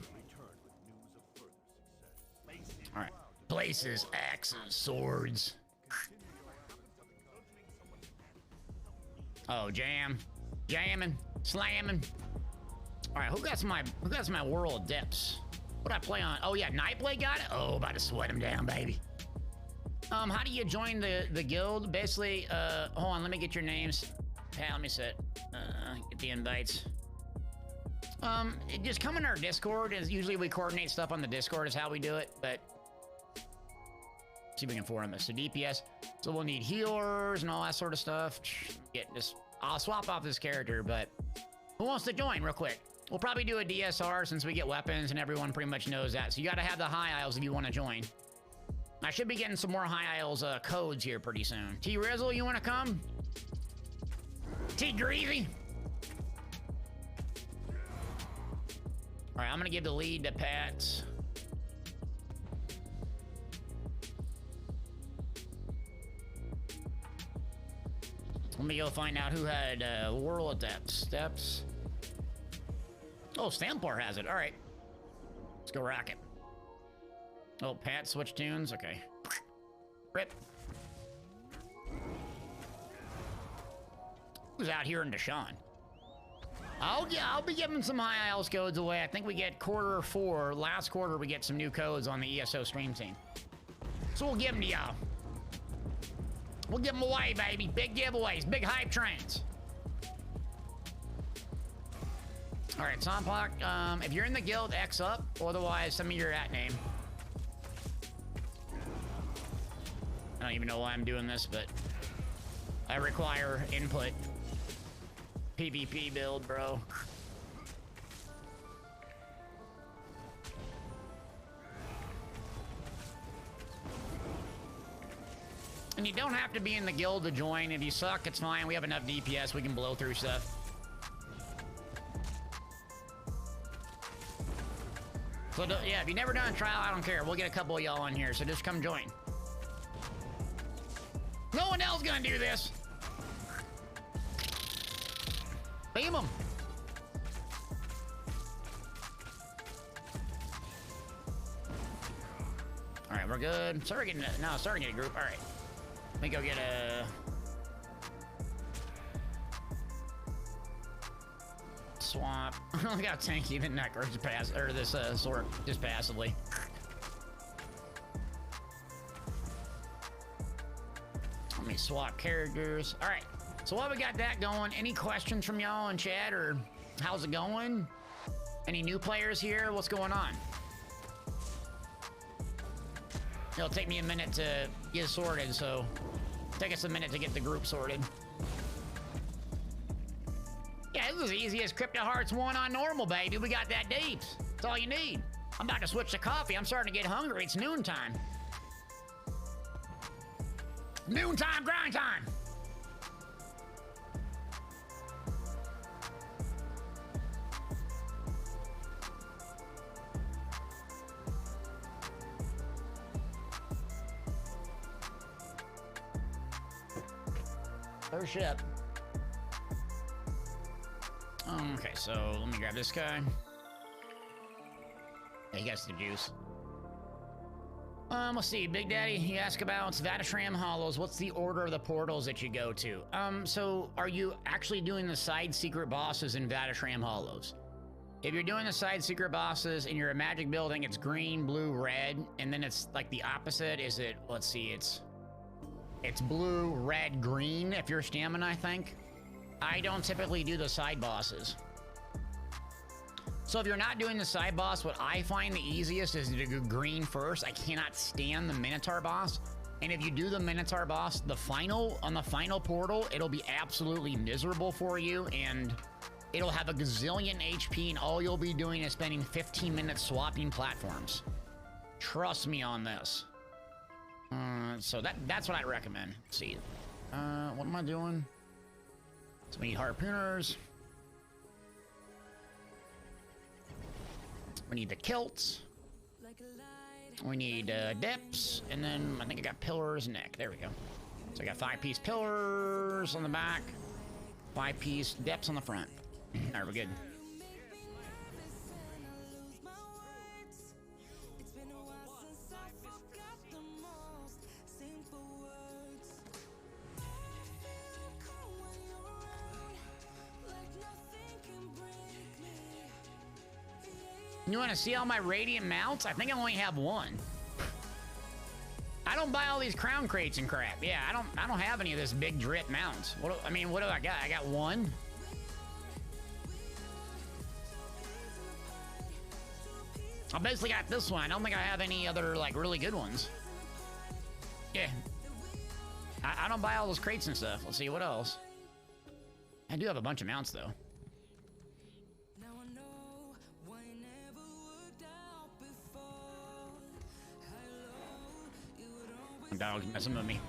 All right. Places, axes, swords. Oh, jamming, slamming. All right, who got my world depths? What I play on? Oh yeah, Nightblade got it. Oh, about to sweat him down, baby. How do you join the guild? Basically, hold on, let me get your names. Hey, let me sit. Get the invites. Just come in our Discord. Is usually we coordinate stuff on the Discord is how we do it, but see if we can form this. So DPS. So we'll need healers and all that sort of stuff. I'll swap off this character, but who wants to join real quick? We'll probably do a DSR since we get weapons and everyone pretty much knows that. So you got to have the high isles if you want to join. I should be getting some more high isles codes here pretty soon. T Rizzle, you want to come? T Greasy. All right, I'm gonna give the lead to Pat. Let me go find out who had World Depth Steps. Oh, Stamplar has it. All right. Let's go rock it. Oh, Pat switch tunes. Okay. Rip. Who's out here in Deshaun? Oh, yeah, I'll be giving some high isles codes away. I think we get Q4. Last quarter, we get some new codes on the ESO stream team. So we'll give them to y'all. We'll give them away, baby. Big giveaways, big hype trains. All right, Sompock, if you're in the guild, X up. Otherwise, send me your @name. I don't even know why I'm doing this, but I require input. PvP build, bro. And you don't have to be in the guild to join. If you suck, it's fine. We have enough DPS. We can blow through stuff. So, yeah, if you've never done a trial, I don't care. We'll get a couple of y'all on here, so just come join. No one else gonna do this. Beam them. All right, we're good. Starting to get a group. All right. Let me go get a... swap. Look how tanky the neck or pass or this sword just passively. Let me swap characters. All right, so while we got that going, any questions from y'all in chat or how's it going? Any new players here? What's going on? It'll take me a minute to get sorted, so take us a minute to get the group sorted. Yeah, this is as easy as Crypto Hearts 1 on normal, baby. We got that deeps. That's all you need. I'm about to switch to coffee. I'm starting to get hungry. It's noontime. Noontime grind time. Oh, shit. Okay, so let me grab this guy. Yeah, he got the juice. Let's see. Big Daddy, he asked about Vatashram Hollows. What's the order of the portals that you go to? So are you actually doing the side secret bosses in Vatashram Hollows? If you're doing the side secret bosses and you're a magic building, it's green, blue, red, and then it's like the opposite. Is it, let's see, it's blue, red, green if you're stamina, I think. I don't typically do the side bosses. So if you're not doing the side boss, what I find the easiest is to do green first. I cannot stand the Minotaur boss. And if you do the Minotaur boss, on the final portal, it'll be absolutely miserable for you, and it'll have a gazillion HP, and all you'll be doing is spending 15 minutes swapping platforms. Trust me on this. So that's what I'd recommend. Let's see. What am I doing? So we need harpooners. We need the kilts. We need dips, and then I think I got pillars neck. There we go. So I got 5-piece pillars on the back, 5-piece dips on the front. All right, we're good. You want to see all my radiant mounts? I think I only have one. I don't buy all these crown crates and crap. Yeah, I don't have any of this big drip mounts. What do I got? I got one. I basically got this one. I don't think I have any other like really good ones. Yeah. I don't buy all those crates and stuff. Let's see what else. I do have a bunch of mounts though. Dog's messing with me.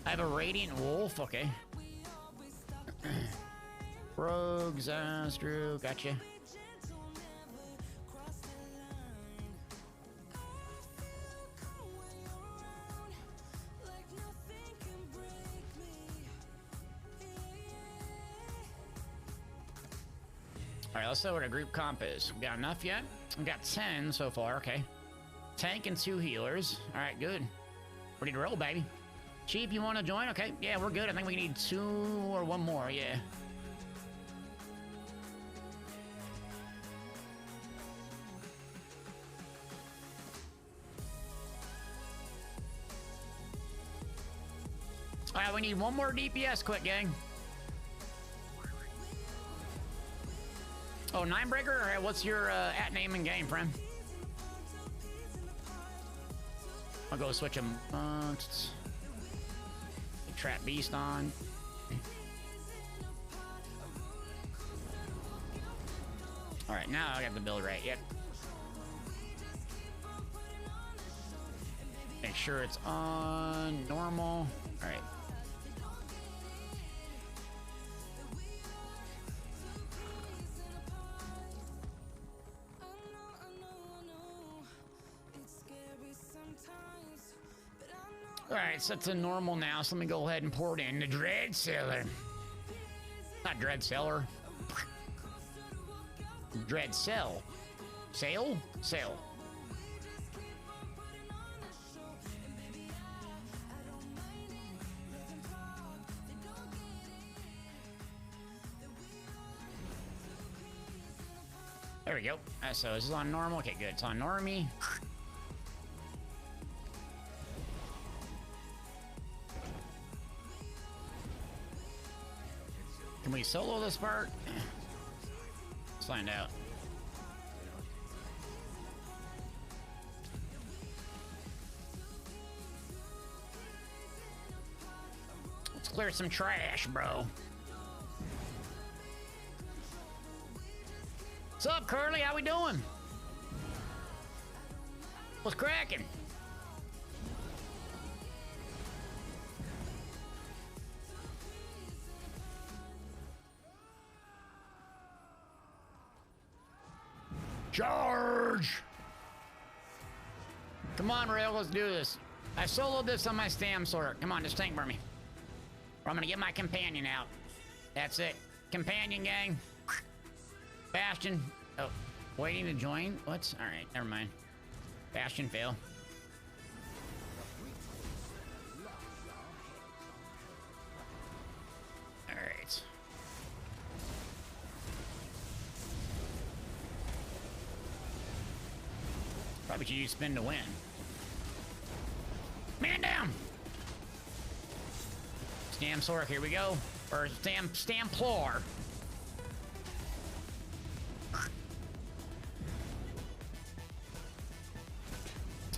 I have a radiant wolf. Okay. Rogues, Drew, gotcha. All right, let's see what a group comp is. We got enough yet? We got 10 so far. Okay. Tank and 2 healers. All right, good. Ready to roll, baby. Chief, you want to join? Okay, yeah, we're good. I think we need 2 or 1 more, yeah. All right, we need 1 more DPS quick, gang. Oh, Ninebreaker? All right, what's your at name and game, friend? I'll go switch them. Trap Beast on. All right, now I got the build right. Yep. Make sure it's on normal. All right. All right, so it's a normal now. So let me go ahead and pour it in the Dread Cellar. Not Dread Cellar. Dread Cell. Sale? Sale. There we go. So is this on normal? Okay, good. It's on normie. Can we solo this part? Let's find out. Let's clear some trash, bro. What's up, Curly? How we doing? What's cracking? Charge! Come on, Rail, let's do this. I soloed this on my stam sword. Come on, just tank for me. Or I'm gonna get my companion out. That's it. Companion gang. Bastion. Oh, waiting to join? What? Alright, never mind. Bastion fail. Alright. Probably should use spin to win. Man down! Stam Sork, here we go. Or Stamplar.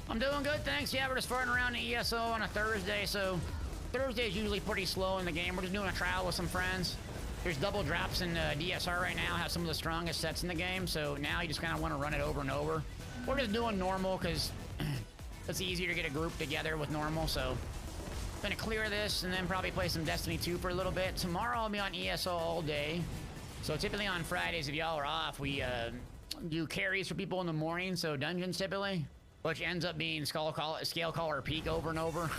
I'm doing good, thanks. Yeah, we're just farting around the ESO on a Thursday, so Thursday is usually pretty slow in the game. We're just doing a trial with some friends. There's double drops in DSR right now, have some of the strongest sets in the game, so now you just kind of want to run it over and over. We're just doing normal because it's easier to get a group together with normal, so gonna clear this and then probably play some Destiny 2 for a little bit. Tomorrow I'll be on ESO all day. So typically on Fridays, if y'all are off, we do carries for people in the morning, so dungeons typically, which ends up being Scale Caller Peak over and over.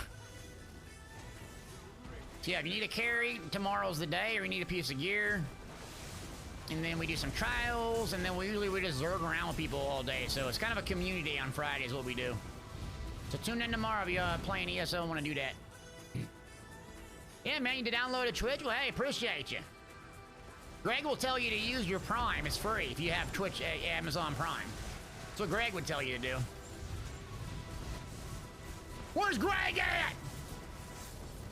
So yeah, if you need a carry, tomorrow's the day, or you need a piece of gear. And then we do some trials, and then we just zerg around with people all day. So it's kind of a community day on Friday is what we do. So tune in tomorrow if you're playing ESO and want to do that. Yeah, man, you need to download a Twitch? Well, hey, appreciate you. Greg will tell you to use your Prime. It's free if you have Twitch, Amazon Prime. That's what Greg would tell you to do. Where's Greg at?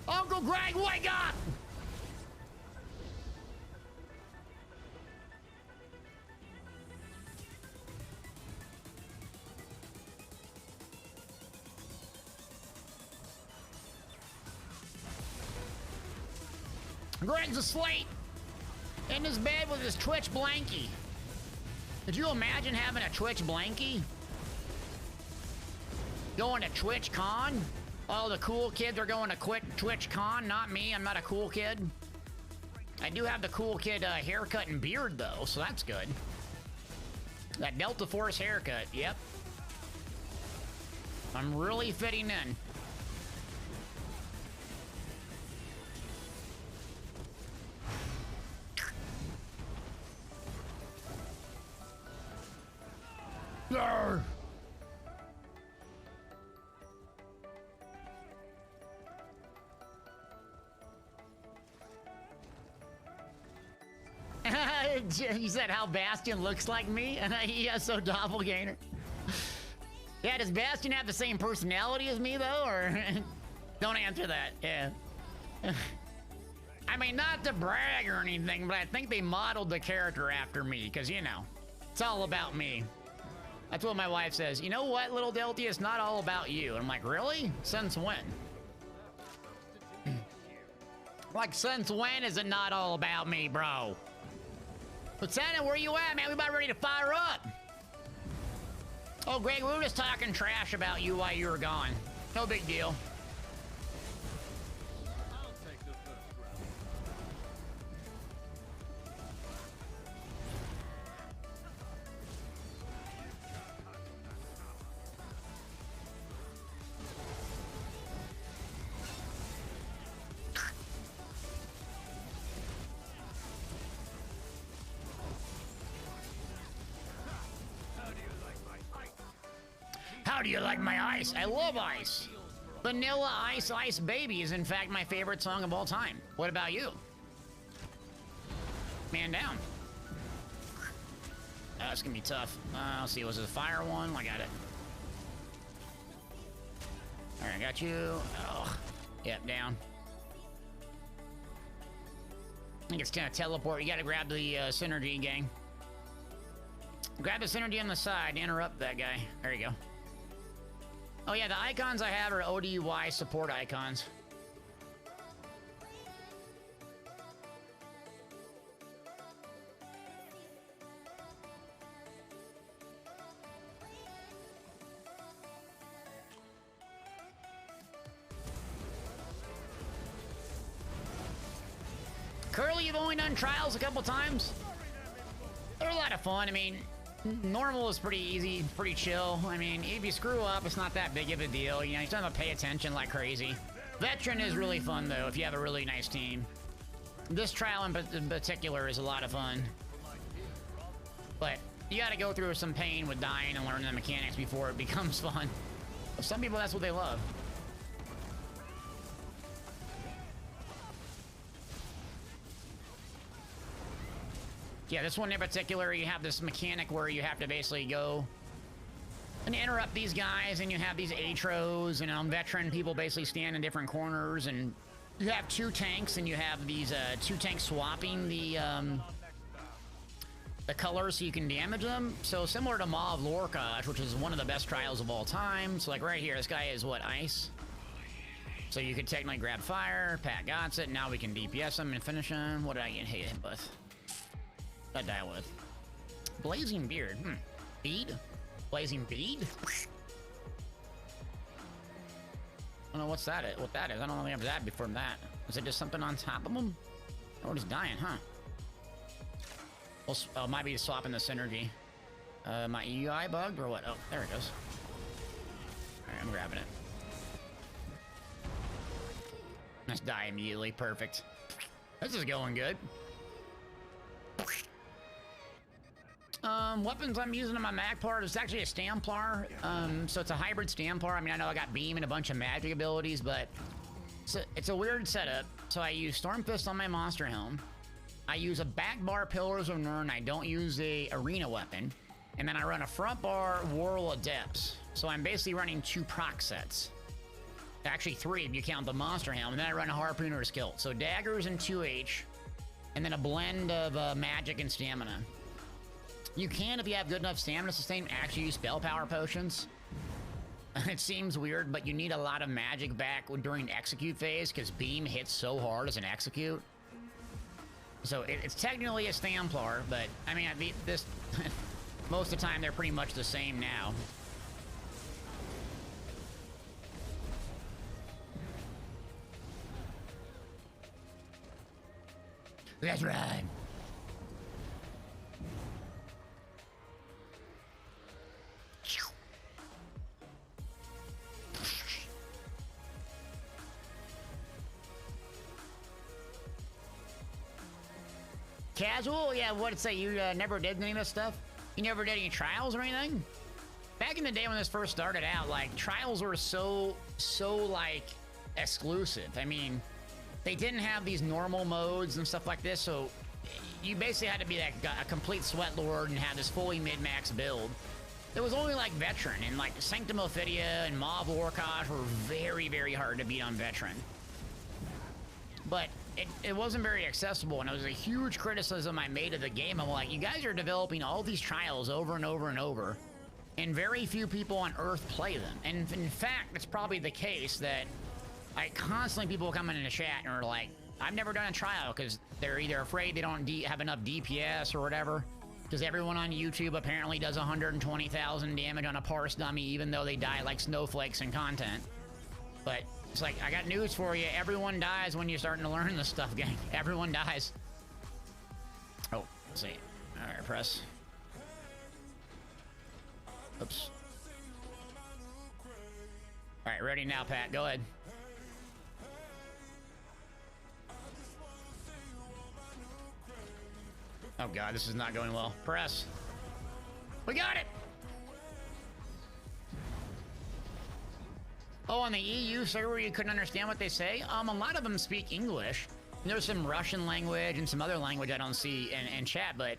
Uncle Greg, wake up! Greg's asleep in his bed with his Twitch blankie. Could you imagine having a Twitch blankie? Going to Twitch Con? All the cool kids are going to quit Twitch Con, not me. I'm not a cool kid. I do have the cool kid haircut and beard though, so that's good. That Delta Force haircut, yep. I'm really fitting in. Arr! You said how Bastion looks like me? And he has so doppelganger. Yeah, does Bastion have the same personality as me though, or don't answer that? Yeah. I mean, not to brag or anything, but I think they modeled the character after me, because you know, it's all about me. That's what my wife says. You know what, little Delty? It's not all about you. And I'm like, really? Since when? Like, since when is it not all about me, bro? Lieutenant, where you at, man? We about ready to fire up. Oh, Greg, we were just talking trash about you while you were gone. No big deal.
I'll take the first round.
How do you like my ice? I love ice. Vanilla Ice Ice Baby is in fact my favorite song of all time. What about you? Man down. That's gonna be tough. Let's see, was it a fire one? I got it. All right, I got you. Oh, yep, down. I think it's gonna teleport. You gotta grab the synergy, gang. Grab the synergy on the side, interrupt that guy. There you go. Oh yeah, the icons I have are ODY support icons. Curly, you've only done trials a couple times. They're a lot of fun. I mean, normal is pretty easy, pretty chill. I mean, if you screw up, it's not that big of a deal. You know, you don't have to pay attention like crazy. Veteran is really fun, though, if you have a really nice team. This trial in particular is a lot of fun. But you gotta go through some pain with dying and learning the mechanics before it becomes fun. Some people, that's what they love. Yeah, this one in particular, you have this mechanic where you have to basically go and interrupt these guys, and you have these atros, and veteran people basically stand in different corners, and you have two tanks, and you have these two tanks swapping the colors so you can damage them. So similar to Maw of Lorcage, which is one of the best trials of all time. So like right here, this guy is what, ice? So you could technically grab fire, Pat got it, now we can DPS him and finish him. What did I get hit with? I die with blazing beard. Bead? Blazing bead? I don't know what's that is. What that is? I don't really have that before that. Is it just something on top of him? Oh, he's dying, huh? Well, might be swapping the synergy. My UI bugged or what? Oh, there it goes. All right, I'm grabbing it. Let's die immediately. Perfect. This is going good. Weapons I'm using on my Magplar, it's actually a Stamplar, so it's a hybrid Stamplar. I mean, I know I got Beam and a bunch of magic abilities, but it's a weird setup. So I use Storm Fist on my Monster Helm. I use a back bar Pillars of Nirn. I don't use a arena weapon. And then I run a front bar Whirl of Depths. So I'm basically running 2 proc sets. Actually 3 if you count the Monster Helm. And then I run a Harpooner's Kilt. So daggers and 2H. And then a blend of magic and stamina. You can, if you have good enough stamina sustain, actually use spell power potions. It seems weird, but you need a lot of magic back during execute phase because Beam hits so hard as an execute. So it's technically a Stamplar, but I mean, this most of the time they're pretty much the same now. That's right. Casual? Yeah, what'd it say? You never did any of this stuff? You never did any trials or anything? Back in the day when this first started out, like, trials were so, like, exclusive. I mean, they didn't have these normal modes and stuff like this, so you basically had to be a complete sweat lord and have this fully mid-max build. There was only, like, Veteran, and, like, Sanctum Ophidia and Maw of Lorcage were very, very hard to beat on Veteran. But it wasn't very accessible, and it was a huge criticism I made of the game. I'm like, you guys are developing all these trials over and over and over, and very few people on Earth play them. And in fact, it's probably the case that constantly people come in the chat and are like, I've never done a trial, because they're either afraid they don't have enough DPS or whatever, because everyone on YouTube apparently does 120,000 damage on a parse dummy, even though they die like snowflakes in content. But it's like, I got news for you. Everyone dies when you're starting to learn this stuff, gang. Everyone dies. Oh, let's see. All right, press. Oops. All right, ready now, Pat. Go ahead. Oh, God, this is not going well. Press. We got it! Oh, on the EU server, you couldn't understand what they say? A lot of them speak English. There's some Russian language and some other language I don't see in chat, but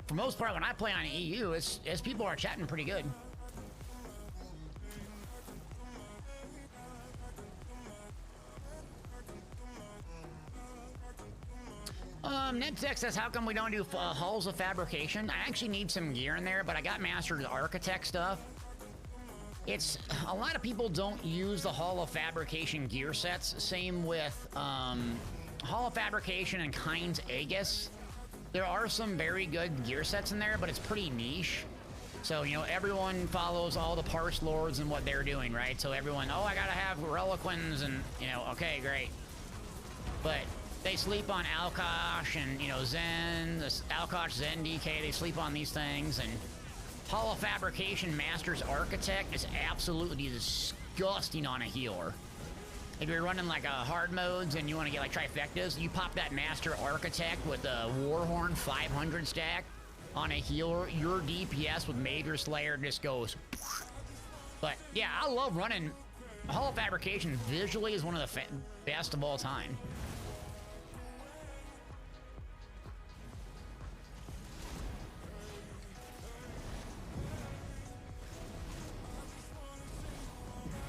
for most part, when I play on EU, it's people are chatting pretty good. NetTech says, how come we don't do halls of fabrication? I actually need some gear in there, but I got mastered architect stuff. It's a lot of people don't use the Hall of Fabrication gear sets. Same with Hall of Fabrication and Kind's Aegis. There are some very good gear sets in there, but it's pretty niche. So, you know, everyone follows all the parse lords and what they're doing, right? So everyone, oh, I gotta have reliquins and, you know, okay, great. But they sleep on Alkosh and, you know, Zen, this Alkosh, Zen, DK, they sleep on these things. And Hall of Fabrication Master's Architect is absolutely disgusting on a healer. If you're running like a hard modes and you want to get like trifectas, you pop that Master Architect with a Warhorn 500 stack on a healer, your DPS with Major Slayer just goes. But yeah, I love running Hall of Fabrication. Visually is one of the best of all time.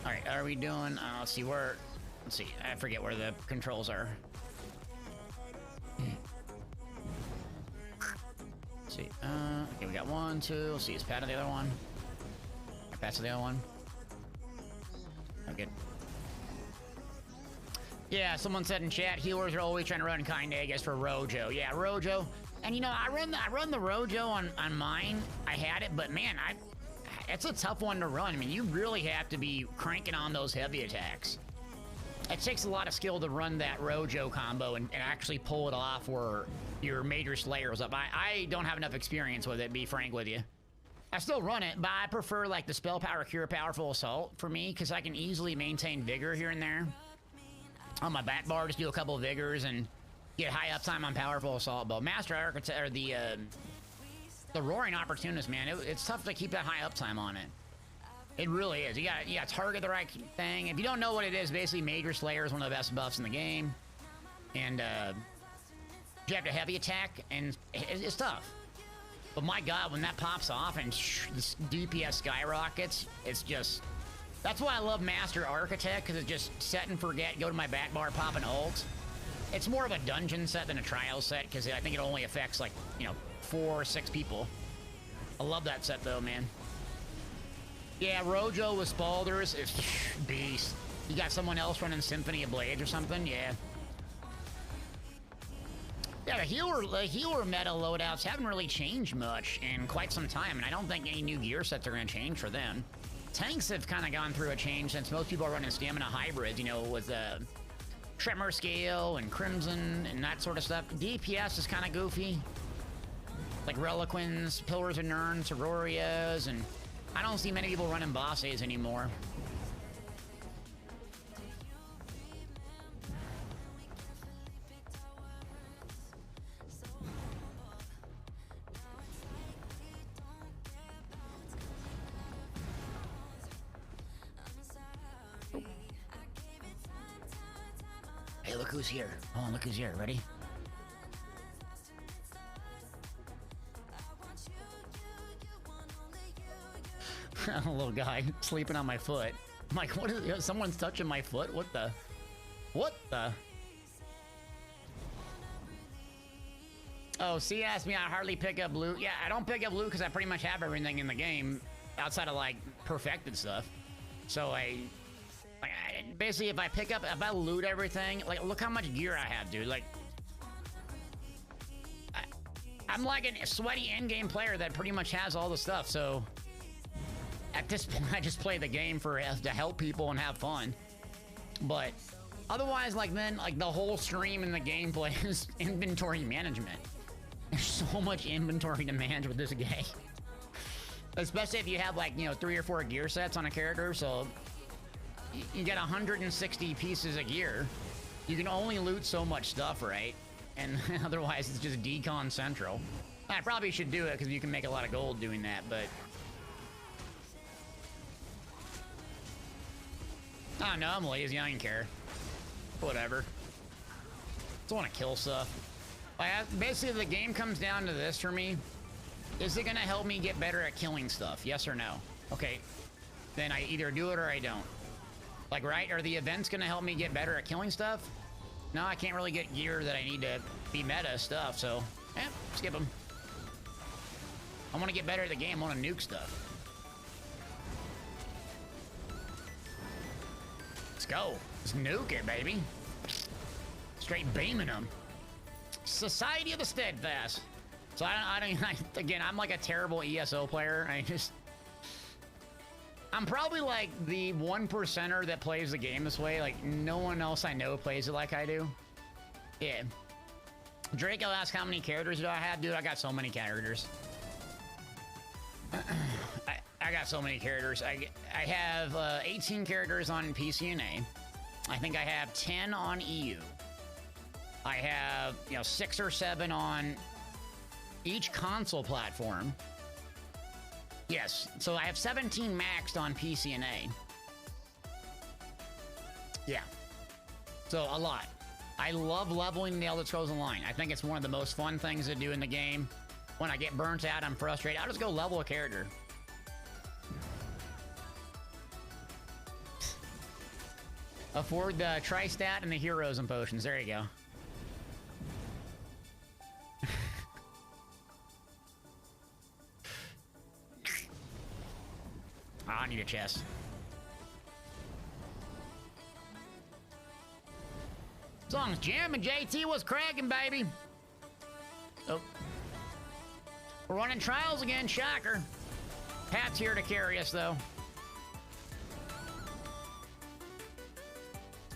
All right, are we doing, let's see where, let's see, I forget where the controls are. Let's see, okay, we got 1, 2, let's see, is Pat on the other one? Pat's the other one? Oh, good. Yeah, someone said in chat, healers are always trying to run kind Aegis for Rojo. Yeah, Rojo. And you know, I run the Rojo on mine. I had it, but man, it's a tough one to run. I mean, you really have to be cranking on those heavy attacks. It takes a lot of skill to run that Rojo combo and actually pull it off where your Major Slayer is up. I don't have enough experience with it, be frank with you. I still run it, but I prefer like the Spell Power, Cure Powerful Assault for me, because I can easily maintain Vigor here and there. On my back bar, just do a couple of Vigors and get high uptime on Powerful Assault. But Master Architect, or the Roaring Opportunist, man, it's tough to keep that high uptime on it. It really is. You got to target the right thing. If you don't know what it is, basically Major Slayer is one of the best buffs in the game. And you have to heavy attack, and it's tough. But my God, when that pops off and this DPS skyrockets, it's just... That's why I love Master Architect, because it's just set and forget, go to my back bar, pop an ult. It's more of a dungeon set than a trial set, because I think it only affects, like, you know, 4 or 6 people. I love that set, though, man. Yeah, Rojo with Spalders is beast. You got someone else running Symphony of Blades or something? Yeah. Yeah, the healer meta loadouts haven't really changed much in quite some time, and I don't think any new gear sets are going to change for them. Tanks have kind of gone through a change since most people are running stamina hybrids, you know, with Tremor Scale and Crimson and that sort of stuff. DPS is kind of goofy. Like Reliquins, Pillars of Nirn, Terrorias, and I don't see many people running bosses anymore. Hey, look who's here. Oh, look who's here. Ready? A little guy sleeping on my foot. I'm like, what is it? Someone's touching my foot? What the? What the? Oh, C asked me I hardly pick up loot. Yeah, I don't pick up loot because I pretty much have everything in the game outside of like perfected stuff. So basically if I loot everything, like look how much gear I have, dude. Like I'm like a sweaty endgame player that pretty much has all the stuff, so At this point, I just play the game for to help people and have fun. But otherwise, like then, like the whole stream and the gameplay is inventory management. There's so much inventory to manage with this game. Especially if you have like, you know, 3 or 4 gear sets on a character, so you get 160 pieces of gear. You can only loot so much stuff, right? And otherwise it's just decon central. I probably should do it because you can make a lot of gold doing that, but I don't know, I'm lazy, I don't care. Whatever. Just want to kill stuff. Basically, the game comes down to this for me. Is it gonna help me get better at killing stuff? Yes or no? Okay. Then I either do it or I don't. Like, right? Are the events gonna help me get better at killing stuff? No, I can't really get gear that I need to be meta stuff, so skip them. I want to get better at the game. I want to nuke stuff. Let's go. Let's nuke it, baby. Straight beaming them. Society of the Steadfast. So again, I'm like a terrible ESO player. I'm probably like the 1%er that plays the game this way. Like, no one else I know plays it like I do. Yeah. Draco asked how many characters do I have? Dude, I got so many characters. I got so many characters. I have 18 characters on PC and A. I think I have 10 on EU. I have, you know, 6 or 7 on each console platform. Yes, so I have 17 maxed on PC and A. Yeah. So, a lot. I love leveling the Elder Scrolls Online. I think it's one of the most fun things to do in the game. When I get burnt out, I'm frustrated, I'll just go level a character. Afford the Tri-Stat and the Heroes and Potions. There you go. I need a chest. Song's jamming, JT was cracking, baby. Oh. We're running trials again, shocker. Pat's here to carry us, though.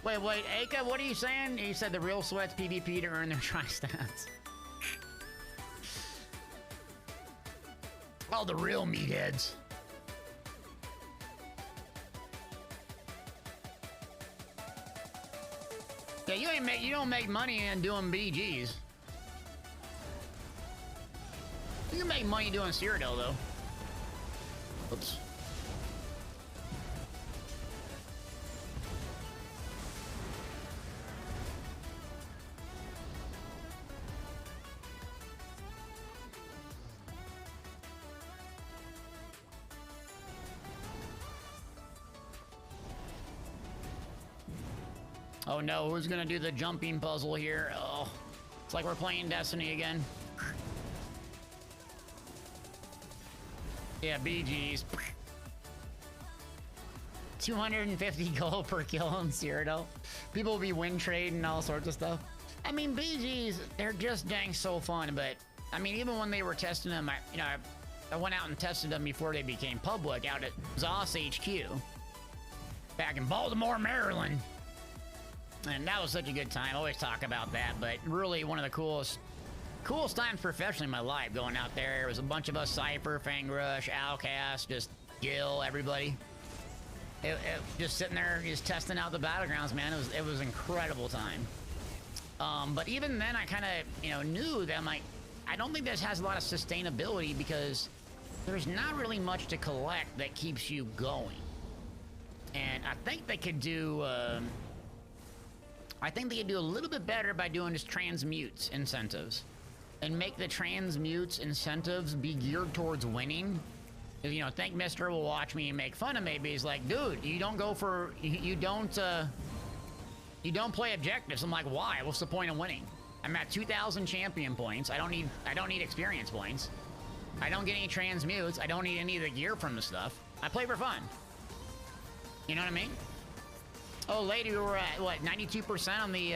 Wait, Aka, what are you saying? You said the real sweats PvP to earn their tri-stats. All the real meatheads. Yeah, you don't make money in doing BGs. You can make money doing Cyrodiil, though. Oops. Oh no, who's gonna do the jumping puzzle here? Oh, it's like we're playing Destiny again. Yeah, BGs. 250 gold per kill on Cyrodiil. People will be win trading and all sorts of stuff. I mean, BGs, they're just dang so fun, but I mean, even when they were testing them, I went out and tested them before they became public out at ZOS HQ back in Baltimore, Maryland. And that was such a good time. I always talk about that, but really one of the coolest times professionally in my life going out there. There was a bunch of us, Cypher, Fangrush, Outcast, just Gil, everybody. Just sitting there, just testing out the battlegrounds, man. It was an incredible time. But even then, I kind of, knew that I'm like, I don't think this has a lot of sustainability because there's not really much to collect that keeps you going. And I think they could do, I think they could do a little bit better by doing just transmutes incentives and make the transmutes incentives be geared towards winning. I think Mister will watch me and make fun of me, but he's like, dude, you don't go for, you don't play objectives. I'm like, why? What's the point of winning? I'm at 2,000 champion points. I don't need experience points. I don't get any transmutes. I don't need any of the gear from the stuff. I play for fun. You know what I mean? Oh, lady, we were at, what, 92% on the,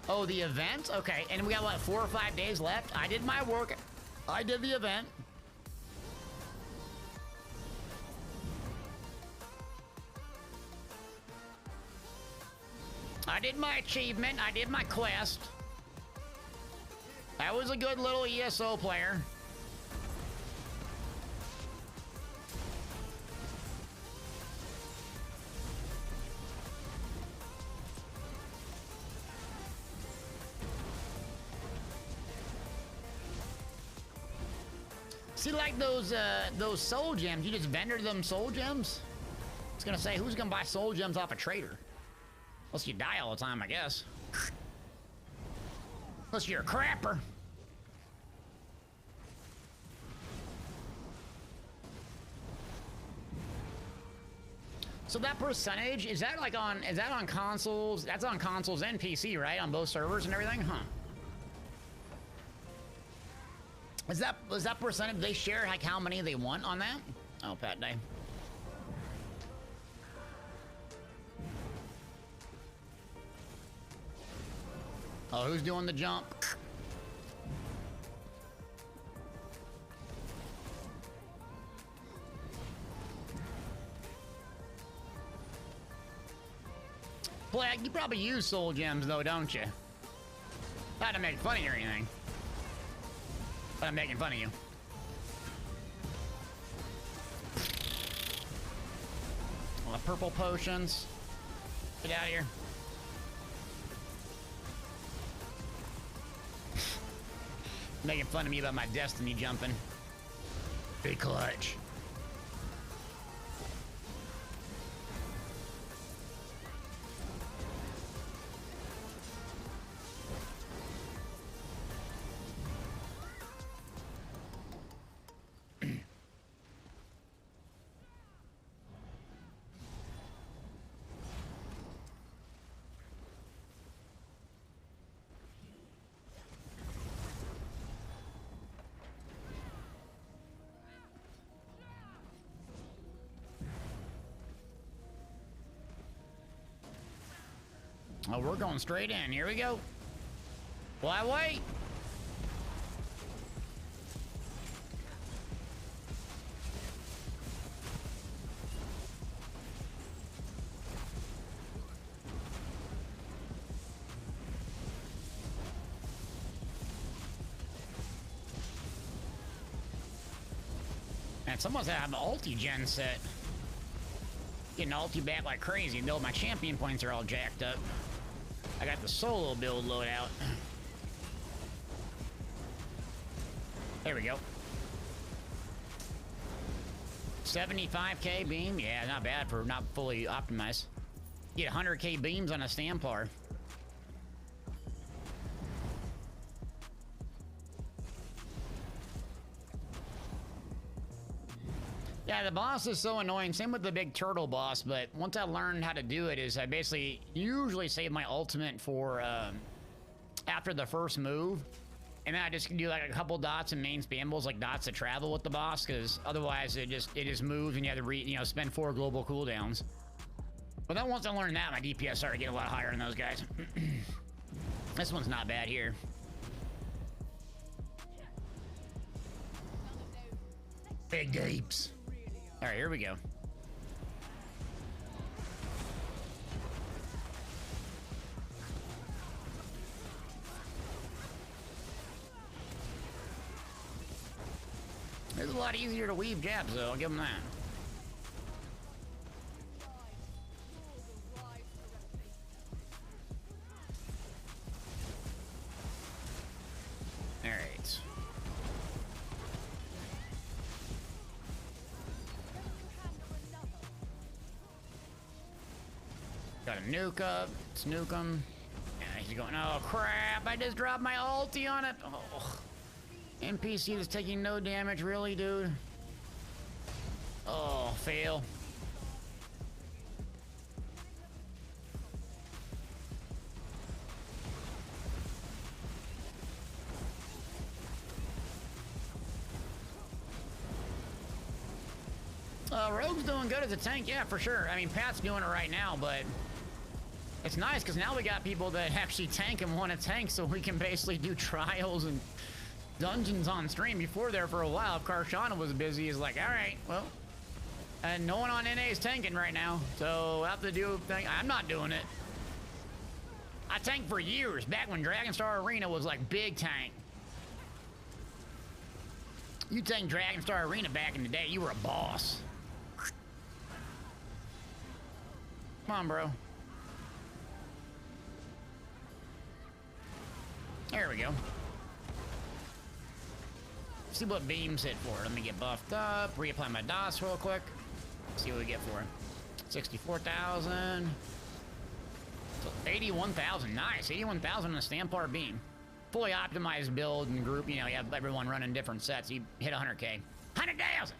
oh, the event? Okay, and we got, what, 4 or 5 days left? I did my work. I did the event. I did my achievement. I did my quest. That was a good little ESO player. See, like those soul gems, you just vendor them soul gems? I was gonna say, who's gonna buy soul gems off a trader? Unless you die all the time, I guess. Unless you're a crapper. So that percentage, is that like on, is that on consoles? That's on consoles and PC, right? On both servers and everything, huh? Was that percentage, they share like how many they want on that? Oh, Pat Day. Oh, who's doing the jump? Black, you probably use soul gems though, don't you? Not to make fun of you or anything. But I'm making fun of you. All the purple potions. Get out of here. Making fun of me about my destiny jumping. Big clutch. Oh, we're going straight in. Here we go. Why wait? Man, someone's have an ulti-gen set. Getting ulti back like crazy, though my champion points are all jacked up. I got the solo build loadout. There we go. 75k beam? Yeah, not bad for not fully optimized. Get 100k beams on a Magplar. Yeah, the boss is so annoying. Same with the big turtle boss, but once I learned how to do it is I basically usually save my ultimate for after the first move. And then I just do like a couple dots and main spambles, like dots to travel with the boss, because otherwise it just moves and you have to spend 4 global cooldowns. But then once I learned that, my DPS started getting a lot higher than those guys. This one's not bad here. Big gapes. All right, here we go. It's a lot easier to weave jabs, though. I'll give them that. All right. Got a nuke up. Let's nuke him. Yeah, he's going, oh crap, I just dropped my ulti on it. Oh. NPC is taking no damage, really, dude? Oh, fail. Rogue's doing good as a tank, yeah, for sure. I mean, Pat's doing it right now, but it's nice because now we got people that actually tank and want to tank, so we can basically do trials and dungeons on stream. Before there for a while, if Karshana was busy, is like, all right, well, and no one on NA is tanking right now, so I have to do thing. I'm not doing it. I tanked for years, back when Dragonstar Arena was like big tank. You tanked Dragonstar Arena back in the day, you were a boss. Come on, bro. There we go. See what beams hit for. Let me get buffed up, reapply my DOS real quick. See what we get for it. 64,000. So 81,000, nice. 81,000 on a Stampar beam. Fully optimized build and group, you know, you have everyone running different sets. You hit 100K. 100,000!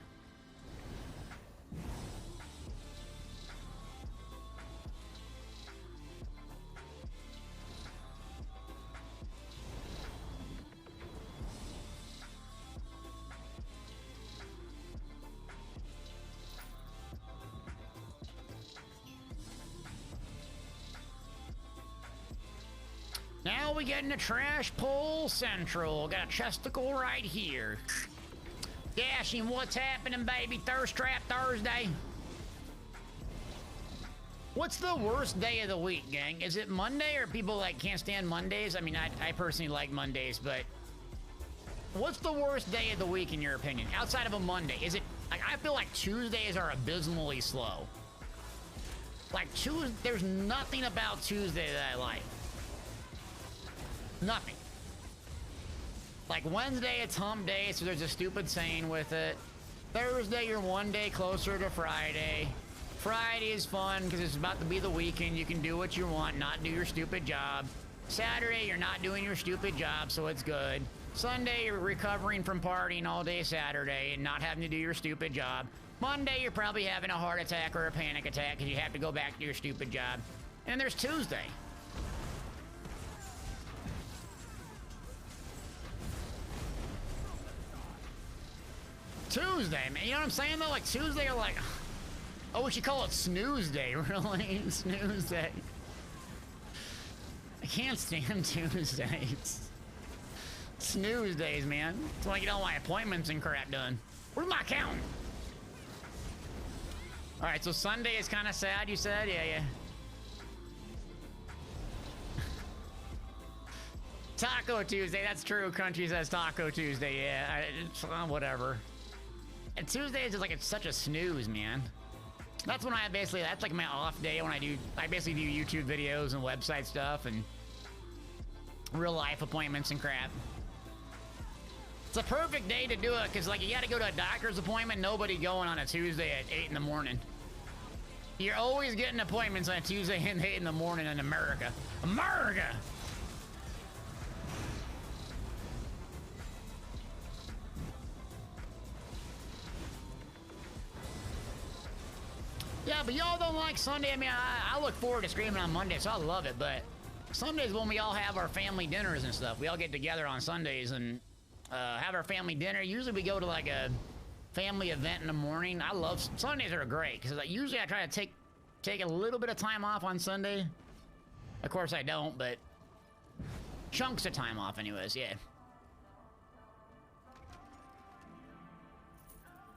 Now we get into Trash Pull Central. Got a chesticle right here. Dashing, what's happening, baby? Thirst Trap Thursday. What's the worst day of the week, gang? Is it Monday, or people like can't stand Mondays? I mean, I personally like Mondays, but what's the worst day of the week in your opinion? Outside of a Monday, is it like I feel like Tuesdays are abysmally slow. Like Tuesday, there's nothing about Tuesday that I like. Nothing. Like Wednesday, it's hump day, so there's a stupid saying with it. Thursday, you're one day closer to Friday. Friday is fun because it's about to be the weekend. You can do what you want, not do your stupid job. Saturday, you're not doing your stupid job, so it's good. Sunday, you're recovering from partying all day Saturday and not having to do your stupid job. Monday, you're probably having a heart attack or a panic attack because you have to go back to your stupid job. And then there's Tuesday. Tuesday, man. You know what I'm saying, though? Like, Tuesday are like... Oh, we should call it Snooze Day, really? Snooze Day. I can't stand Tuesdays. Snooze days, man. It's when I get all my appointments and crap done. Where's my accountant? Alright, so Sunday is kind of sad, you said? Yeah. Taco Tuesday, that's true. Country says Taco Tuesday, yeah. It's, whatever. And Tuesdays is like, it's such a snooze, man. That's when I basically, that's like my off day when I basically do YouTube videos and website stuff and real life appointments and crap. It's a perfect day to do it because like you got to go to a doctor's appointment, nobody going on a Tuesday at 8 in the morning. You're always getting appointments on a Tuesday at 8 in the morning in America. America! Yeah, but y'all don't like Sunday. I mean, I look forward to screaming on Monday, so I love it. But Sundays when we all have our family dinners and stuff. We all get together on Sundays and have our family dinner. Usually we go to like a family event in the morning. I love Sundays are great because like, usually I try to take a little bit of time off on Sunday. Of course I don't, but chunks of time off anyways. Yeah.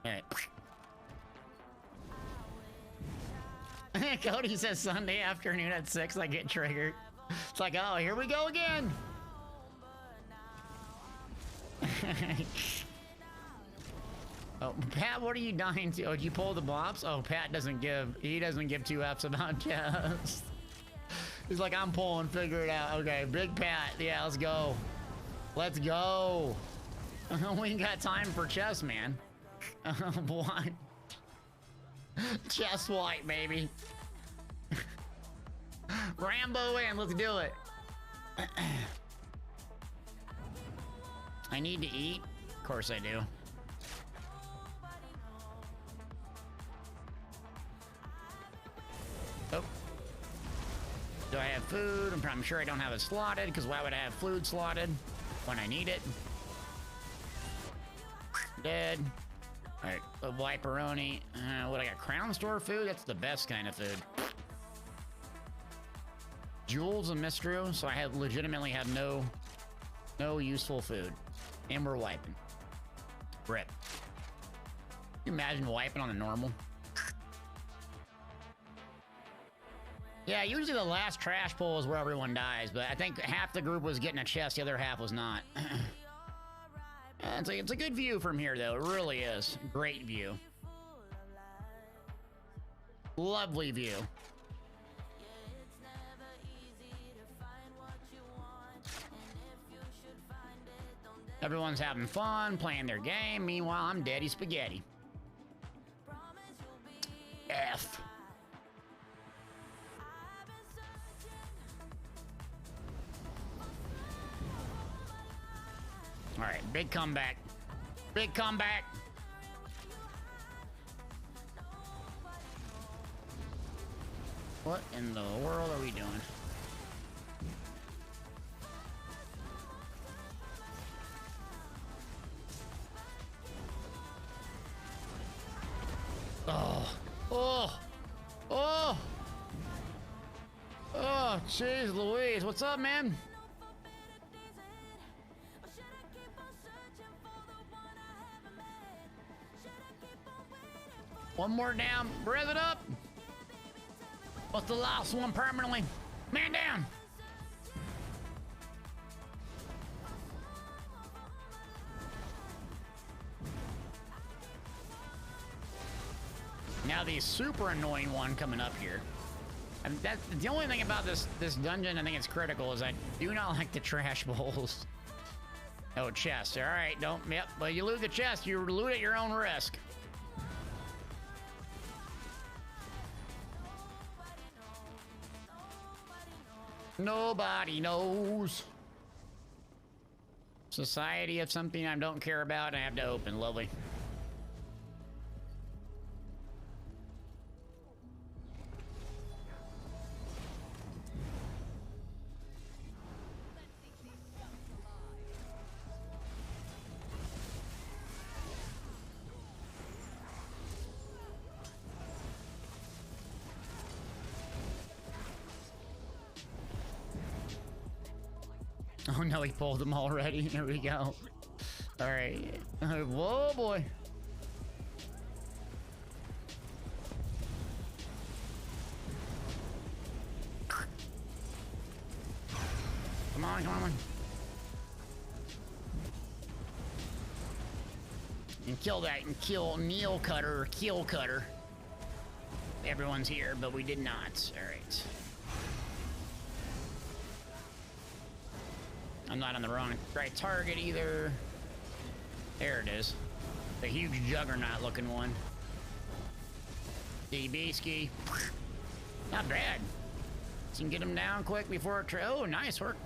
All right. Cody says Sunday afternoon at 6, I get triggered. It's like, oh, here we go again. Oh, Pat, what are you dying to? Oh, did you pull the blobs? Oh, Pat doesn't give, he doesn't give two F's about chess. He's like, I'm pulling, figure it out. Okay, big Pat, yeah, let's go. Let's go. We ain't got time for chess, man. Oh, boy. Chest white, baby. Rambo in, let's do it. I need to eat. Of course I do. Oh. Do I have food? I'm sure I don't have it slotted, because why would I have food slotted when I need it? Dead. Alright, a wiperoni. What I got? Crown store food? That's the best kind of food. Jewels and Mistru, so I legitimately have no useful food. And we're wiping. Rip. Can you imagine wiping on a normal? Yeah, usually the last trash pull is where everyone dies, but I think half the group was getting a chest, the other half was not. It's a good view from here, though. It really is. Great view. Lovely view. Everyone's having fun, playing their game. Meanwhile, I'm Daddy Spaghetti. F. All right, big comeback. Big comeback. What in the world are we doing? Oh, oh, oh, oh, jeez Louise. What's up, man? One more down. Rev it up. What's the last one permanently? Man down. Now the super annoying one coming up here. And that's the only thing about this dungeon I think it's critical is I do not like the trash bowls. Oh, chest. All right, don't. Yep. Well, you loot the chest. You loot at your own risk. Nobody knows. Society of something I don't care about. I have to open. Lovely. Oh no, he pulled them already. Here we go. All right. Whoa, boy. Come on, come on. And kill that and kill Neil Cutter or Kill Cutter. Everyone's here, but we did not. All right. I'm not on the right target either. There it is. The huge juggernaut looking one. DB ski. Not bad. So you can get him down quick before it. Oh, nice work.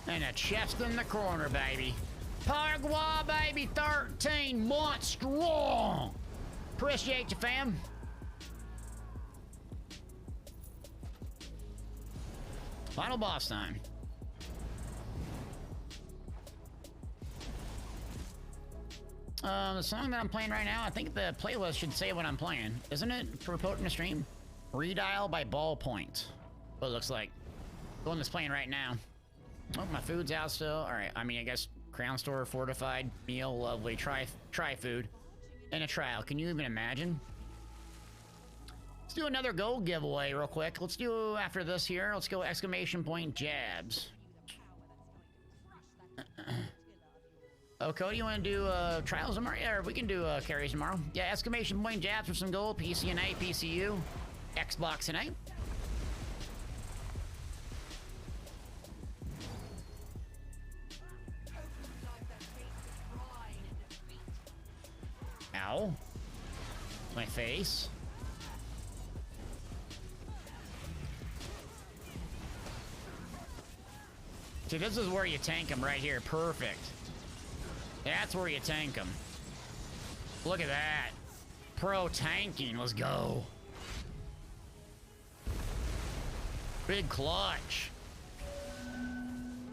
And a chest in the corner, baby. Paraguay, baby, 13 months strong. Appreciate you, fam. Final boss time. The song that I'm playing right now, I think the playlist should say what I'm playing. Isn't it for reporting the stream? Redial by Ballpoint. What it looks like. The one that's playing right now. Oh, my food's out still. All right, I mean, I guess Crown Store, fortified meal, lovely. Try food. And a trial. Can you even imagine? Let's do another gold giveaway real quick. Let's do after this here. Let's go exclamation point jabs. Oh, Cody, you want to do trials tomorrow? Yeah, or we can do carries tomorrow. Yeah, exclamation point jabs for some gold. PCNA, PCU, Xbox and A. Ow. My face. See, this is where you tank them right here. Perfect. That's where you tank them. Look at that. Pro tanking. Let's go. Big clutch.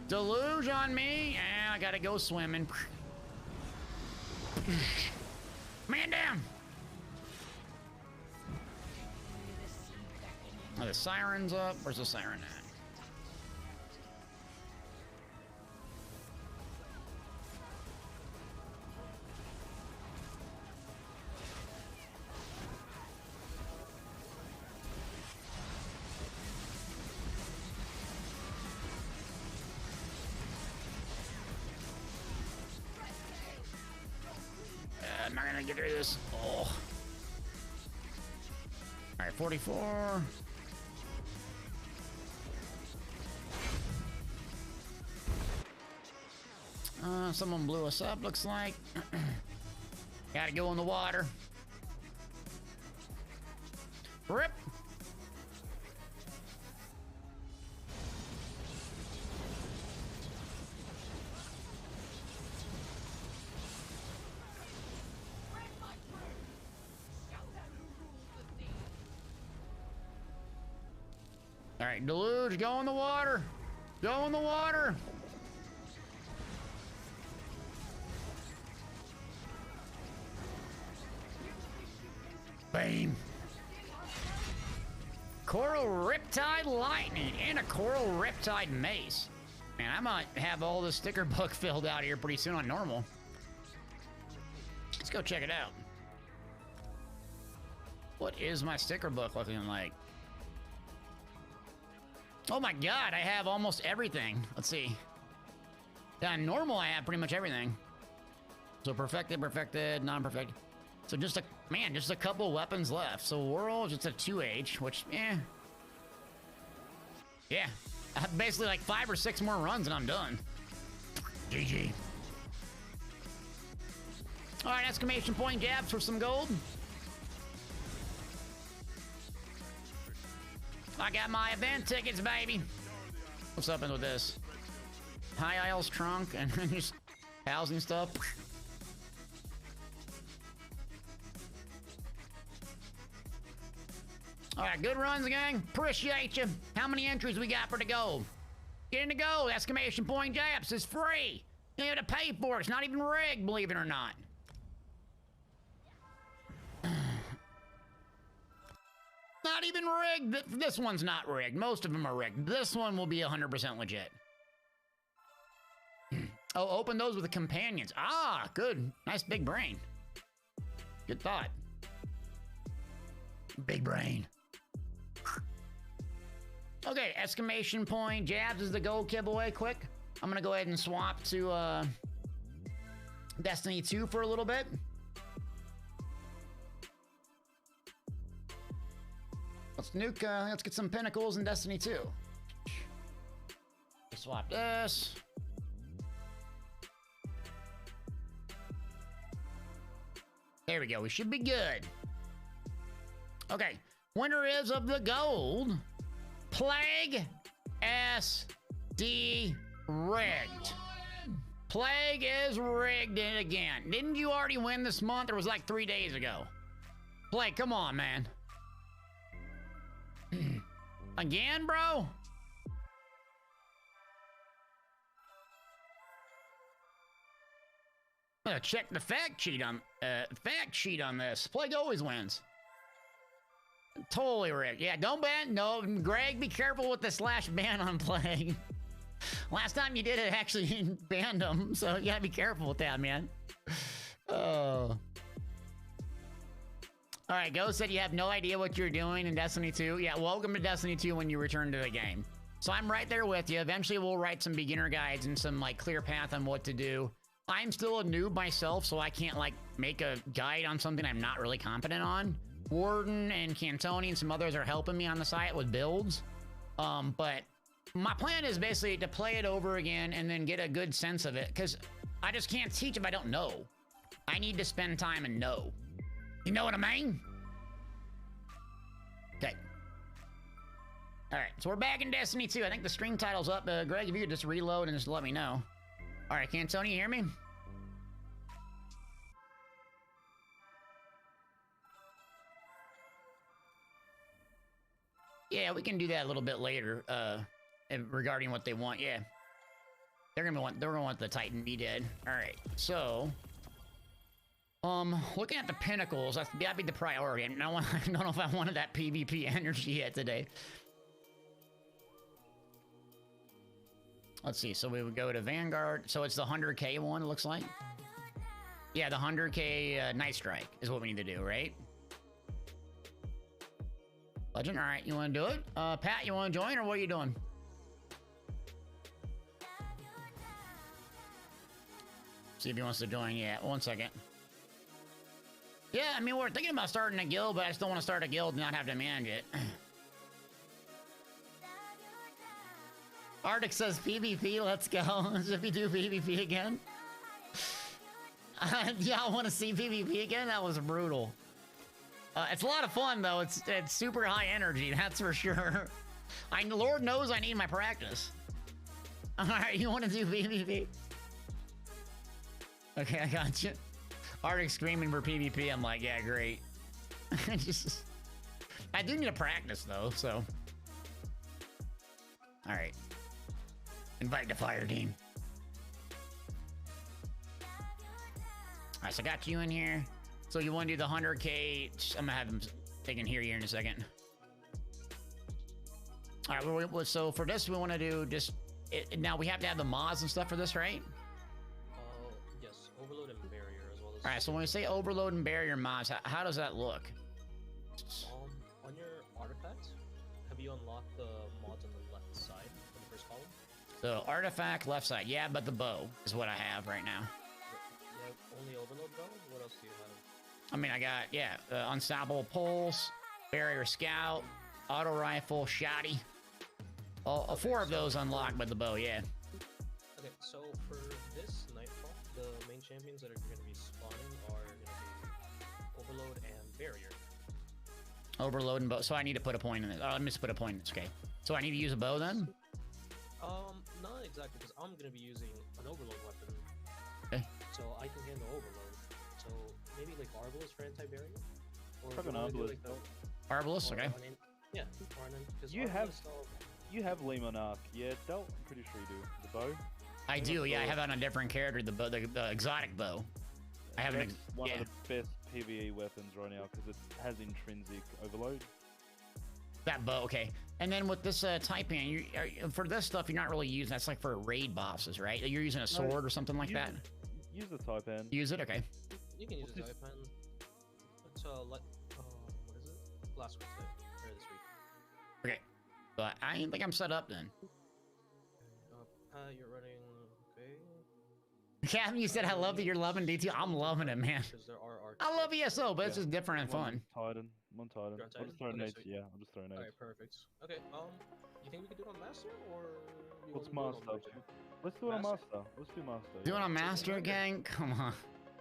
Deluge on me. Yeah, I gotta go swimming. Man down. Oh, the siren's up. Where's the siren at? gonna get through this. Oh. All right, 44. Someone blew us up, looks like. Gotta go in the water. Rip. All right, Deluge, go in the water. Go in the water. Bam. Coral Riptide Lightning and a Coral Riptide Mace. Man, I might have all the sticker book filled out here pretty soon on normal. Let's go check it out. What is my sticker book looking like? Oh my god, I have almost everything. Let's see. Yeah, on normal I have pretty much everything. So perfected, perfected, non-perfected. So just a, man, just a couple weapons left. So World, just a 2H, which, eh. Yeah, I have basically like 5 or 6 more runs and I'm done. GG. All right, exclamation point jabs for some gold. I got my event tickets, baby. What's up with this? High Isles trunk and just housing stuff. All right, good runs, gang. Appreciate you. How many entries we got for the gold? Get in the gold. Exclamation point jabs is free. You don't have to pay for it. It's not even rigged, believe it or not. Not even rigged. This one's not rigged. Most of them are rigged. This one will be 100% legit. Oh, open those with the companions. Ah, good. Nice big brain. Good thought. Big brain. Okay, exclamation point jabs is the gold giveaway. Quick. I'm gonna go ahead and swap to Destiny 2 for a little bit. Let's nuke, let's get some pinnacles in Destiny 2. Swap this. There we go, we should be good. Okay, winner is of the gold. Plague SD rigged. Plague is rigged it again. Didn't you already win this month? Or was it like 3 days ago? Plague, come on, man. Again, bro? I'm gonna check the fact sheet on this. Plague always wins. Totally rigged. Yeah, don't ban. No, Greg, be careful with the /ban on Plague. Last time you did it, actually banned him, so you gotta be careful with that, man. Oh. All right, Ghost said you have no idea what you're doing in Destiny 2. Yeah, welcome to Destiny 2 when you return to the game. So I'm right there with you. Eventually, we'll write some beginner guides and some like clear path on what to do. I'm still a noob myself, so I can't like make a guide on something I'm not really competent on. Warden and Cantoni and some others are helping me on the site with builds. But my plan is basically to play it over again and then get a good sense of it, because I just can't teach if I don't know. I need to spend time and know. You know what I mean? Okay. All right, so we're back in Destiny 2. I think the stream title's up. Greg, if you could just reload and just let me know. All right, Cantoni, you hear me? Yeah, we can do that a little bit later, regarding what they want. Yeah, they're gonna want the Titan be dead. All right, so, looking at the pinnacles, that'd be the priority. I don't know if I wanted that PvP energy yet today. Let's see. So we would go to Vanguard. So it's the 100K one. It looks like. Yeah, the 100K Night Strike is what we need to do, right? Legend, all right, you want to do it? Pat, you want to join, or what are you doing? See if he wants to join. Yeah, 1 second. Yeah, I mean, we're thinking about starting a guild, but I just don't want to start a guild and not have to manage it. Arctic says PvP, let's go. Should we do PvP again? Y'all want to see PvP again? That was brutal. It's a lot of fun, though. It's super high energy, that's for sure. Lord knows I need my practice. Alright, you want to do PvP? Okay, I got you. Arctic screaming for PvP. I'm like, yeah, great. I do need to practice, though, so. Alright. Invite the fire team. Alright, so I got you in here. So you want to do the 100K? I'm gonna have them taken here in a second. Alright, so for this, we want to do just... now, we have to have the mods and stuff for this, right?
Yes, overload and barrier as well as...
Alright, so when we say overload and barrier mods, how does that look?
On your artifacts, have you unlocked the mods on the left side on the first column?
So, artifact, left side. Yeah, but the bow is what I have right now.
You have only overload bow? What else do you have?
I mean, I got, yeah, unstoppable pulse, barrier scout, auto rifle, shotty. All 4 of those unlocked with the bow, yeah.
Okay, so for this Nightfall, the main champions that are going to be spawning are going to be overload and barrier.
Overload and bow. So I need to put a point in it. Oh, let me just put a point in this. Okay. So I need to use a bow then?
Not exactly, because I'm going to be using an overload weapon.
Okay.
So I can handle overload. So maybe like Arbalest for anti-barrier? Or
Fucking
do you wanna do,
Arbalest.
like, the-
Arbalest,
or
okay.
Yeah, or an, because
You have Lemonarch, yeah, I'm pretty sure you do. The bow?
I do, yeah. I have it on a different character, the bow, the exotic bow. I have
That's one of the best PvE weapons right now because it has intrinsic overload.
That bow, okay. And then with this Taipan, for this stuff, you're not really using. That's like for raid bosses, right? You're using a sword or something like that.
Use the Taipan.
Use it, okay.
You can use the Taipan. It's what is it? Last week, or this week.
Okay. But I think I'm set up then.
You're running. Okay.
Captain, you said I love that you're loving DT. I'm loving it, man.
Because there are
I love ESO, but it's just different and fun.
Titan. One Titan.
You're on
I'll just throw
Titan?
nades.
Okay,
Yeah, I'll just throw nades.
Alright, perfect. Okay, you think we could do it on Master, or you
What's
wanna do it on
Master?
Master?
Let's do it on Master. Let's do Master.
Doing a master, gang? Come on.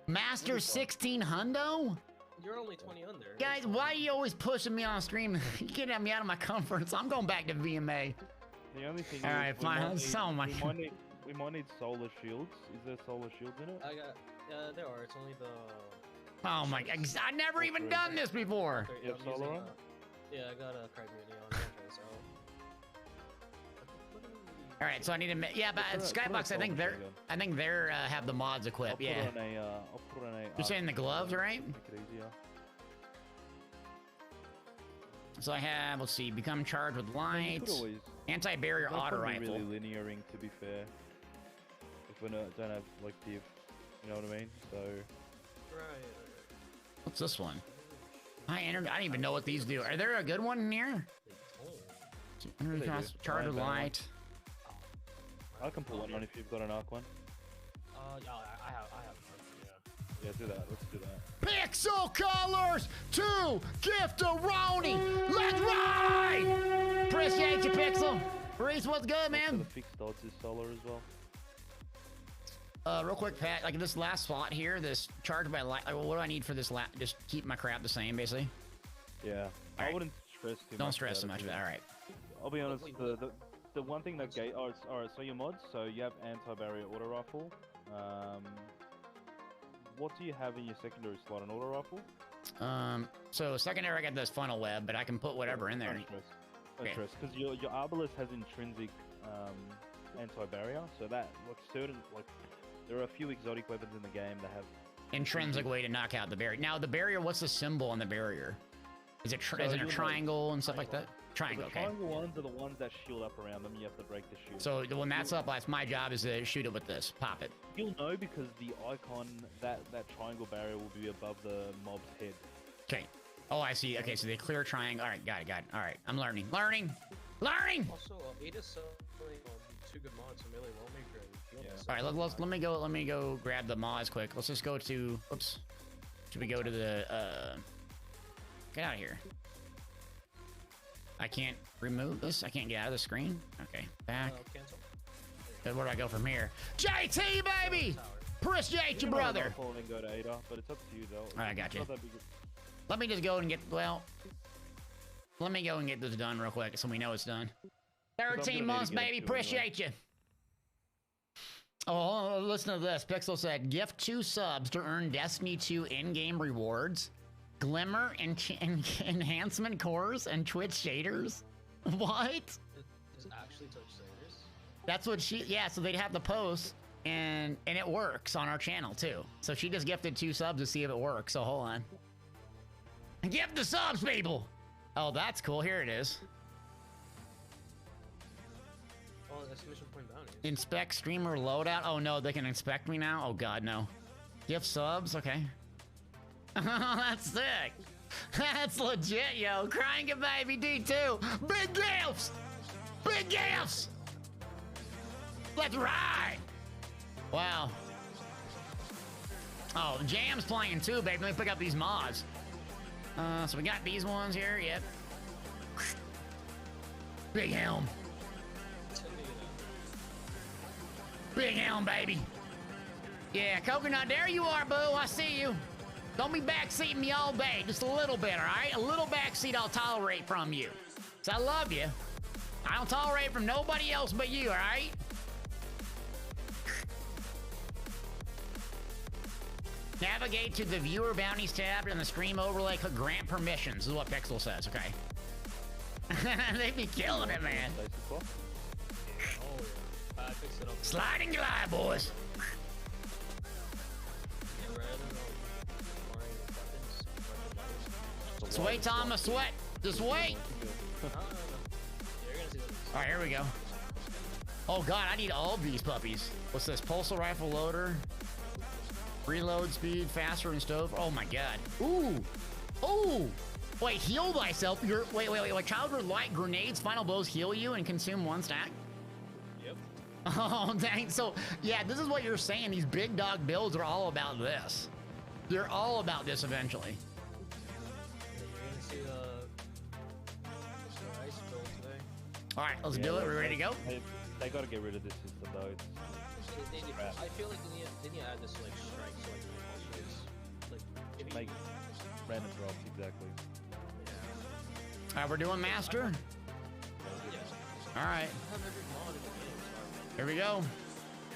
Master 16 hundo?
You're only 20 under.
Guys, why are you always pushing me on stream? You getting me out of my comfort zone. I'm going back to VMA.
The only thing
All right, fine. Oh my God.
We might need solar shields. Is there solar shields in it?
I got, there are. It's only the...
Oh my God. I've never even done this before.
You have solar on?
Yeah, I got a Crybaby on. Okay, so...
All right, so I need to. Yeah, but at Skybox, I think they're have the mods equipped. Yeah.
I'll put on a.
You're saying the gloves, right?
Make it easier.
So I have. Let's see. Become charged with light. Anti-barrier auto rifle.
Really linearing, to be fair. If we don't have like div, you know what I mean? So.
Right.
What's this one? High energy. I don't even know what these do. Are there a good one in here? Charged with light.
I can pull one on if you've got an arc one.
Yeah, I have one,
Yeah, do that. Let's do that.
Pixel colors to Gift-a-roni. Let's ride! Appreciate you, Pixel. Reese, what's good, man?
The fixed odds is solar as well.
Real quick, Pat, like this last slot here, this charged by light, like, what do I need for this just keep my crap the same, basically?
Yeah. I wouldn't stress too much.
Don't stress too much of it, alright.
I'll be honest, the one thing that alright, so your mods, so you have anti-barrier auto rifle. What do you have in your secondary slot, an auto rifle?
So secondary I got this funnel web, but I can put whatever in there.
Don't stress, because your Arbalest has intrinsic anti-barrier, so that there are a few exotic weapons in the game that have
intrinsic way to knock out the barrier. Now the barrier, what's the symbol on the barrier? Is it is it a triangle and stuff like that? Triangle,
the
okay.
Triangle ones are the ones that shield up around them. You have to break the shield.
So when that's up, that's my job is to shoot it with this. Pop it.
You'll know because the icon, that triangle barrier will be above the mob's head.
Okay. Oh, I see. Okay, so the clear triangle. All right, got it. All right, I'm learning.
Also, Ada's selling 2 good mods, so melee wallmaker and shield.
Yeah.
All right, let me go grab the mods quick. Let's just go to, oops, Should we go to the, get out of here. I can't remove this? I can't get out of the screen? Okay, back.
Cancel.
Then where do I go from here? JT, baby! Appreciate you, brother!
And go to Ada, but it's up to you, though.
Alright, I got you.
Not that big of-
Let me just go and get, well, let me go and get this done real quick so we know it's done. 13 months, baby, appreciate you. Oh, listen to this. Pixel said, gift 2 subs to earn Destiny 2 in-game rewards, Glimmer and enhancement cores, and Twitch shaders. What?
It's actually Twitch shaders?
That's what she, yeah, so they'd have the post, and it works on our channel, too. So she just gifted 2 subs to see if it works, so hold on. Gift the subs, people! Oh, that's cool. Here it is.
Oh, exclamation point bounties.
Inspect streamer loadout. Oh no, they can inspect me now? Oh god, no. Gift subs? Okay. That's sick. That's legit, yo. Crying a baby D2. Big gifts! Big gifts! Let's ride! Wow. Oh, Jam's playing too, baby. Let me pick up these mods. So we got these ones here. Yep. Big helm. Big helm, baby. Yeah, Coconut, there you are, boo. I see you. Don't be backseating me all day. Just a little bit, all right? A little backseat I'll tolerate from you. So I love you. I don't tolerate from nobody else but you, all right? Navigate to the viewer bounties tab in the stream overlay. Grant permissions. This is what Pixel says, okay? They be killing it, man.
Oh, yeah. I fixed it up.
Slide and glide, boys. Just wait, Thomas, sweat. Just wait. All right, here we go. Oh, God, I need all of these puppies. What's this? Pulsar rifle loader. Reload speed, faster and stove. Oh, my God. Ooh. Ooh. Wait, heal thyself. Wait. Childhood light grenades, final blows heal you and consume 1 stack?
Yep.
Oh, dang. So, yeah, this is what you're saying. These big dog builds are all about this. They're all about this eventually.
You're gonna see the ice build today.
All right, let's do it. We're ready to go?
They gotta get rid of this system, though. It's
I feel like they need to add this like strike, so like impulse rates. Like if you
make random drops, exactly.
All right, we're doing master.
Yeah.
All right,
I have every mod in the game, so
here we go.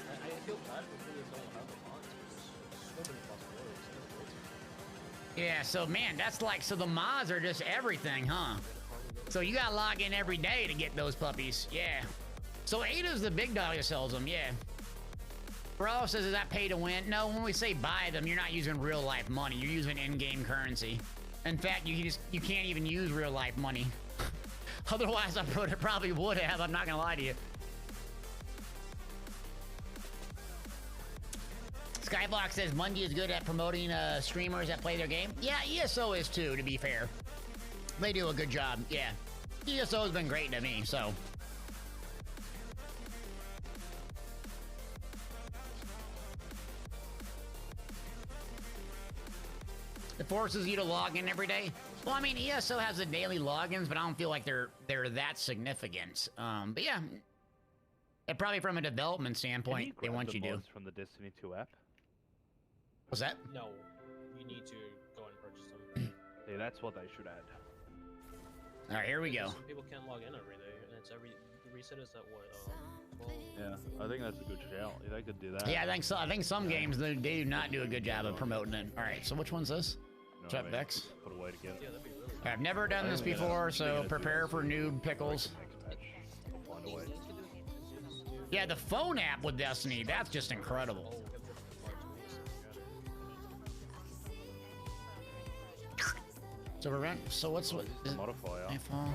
I feel bad for people that don't have the mods, because there's so many possibilities.
Yeah, so man, that's like, so the mods are just everything, huh? So you gotta log in every day to get those puppies, yeah. So Ada's the big dog that sells them, yeah. Bro says, is that pay to win? No, when we say buy them, you're not using real life money. You're using in-game currency. In fact, you can't even use real life money. Otherwise, I probably would have. I'm not gonna lie to you. Skyblock says Mundy is good at promoting streamers that play their game. Yeah, ESO is too, to be fair. They do a good job, yeah. ESO has been great to me, so. It forces you to log in every day. Well, I mean, ESO has the daily logins, but I don't feel like they're that significant. But yeah, and probably from a development standpoint, they want you to.
From the Destiny 2 app.
What's that?
No, you need to go and purchase them.
Yeah, that's what they should add.
All right, here we go.
Some people can't log in every day, and it's the reset is at what? 12.
Yeah, I think that's a good shout. Yeah, they could do that.
Yeah, I think some games they do not do a good job of promoting it. All right, so which one's this?
You know what I mean?
Vex.
Put a way to get it.
Yeah, that'd be really
I've never done this before, so prepare for noob pickles.
Next patch, we'll find a way.
Yeah, the phone app with Destiny, that's just incredible. So we're rent. So what's what?
The modifier.
iPhone.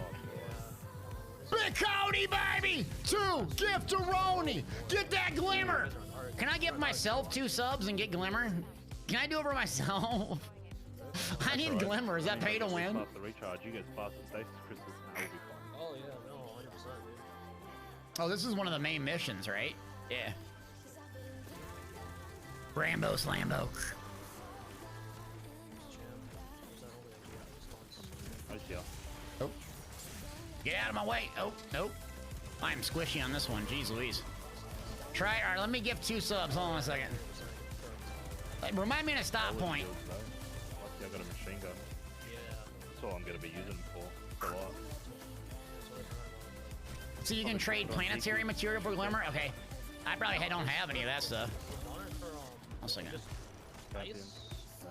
Big Cody, baby! 2 gift to Roni. Get that glimmer. Can I give myself 2 subs and get glimmer? Can I do it for myself? I need glimmer. Is that pay to win?
Faster recharge. You get faster stasis crystals, and that'll be fine.
Oh yeah, no, 100%, dude.
Oh, this is one of the main missions, right? Yeah. Rambo Slambo. Get out of my way. Oh, nope. I'm squishy on this one. Jeez Louise. Try. All right, let me give 2 subs. Hold on a second. Remind me of a stop point.
Lucky I got a machine gun.
Yeah.
That's all I'm gonna be using for a lot.
So you can trade planetary material for Glimmer? Okay. I probably don't have any of that stuff. One second.
Champions. No.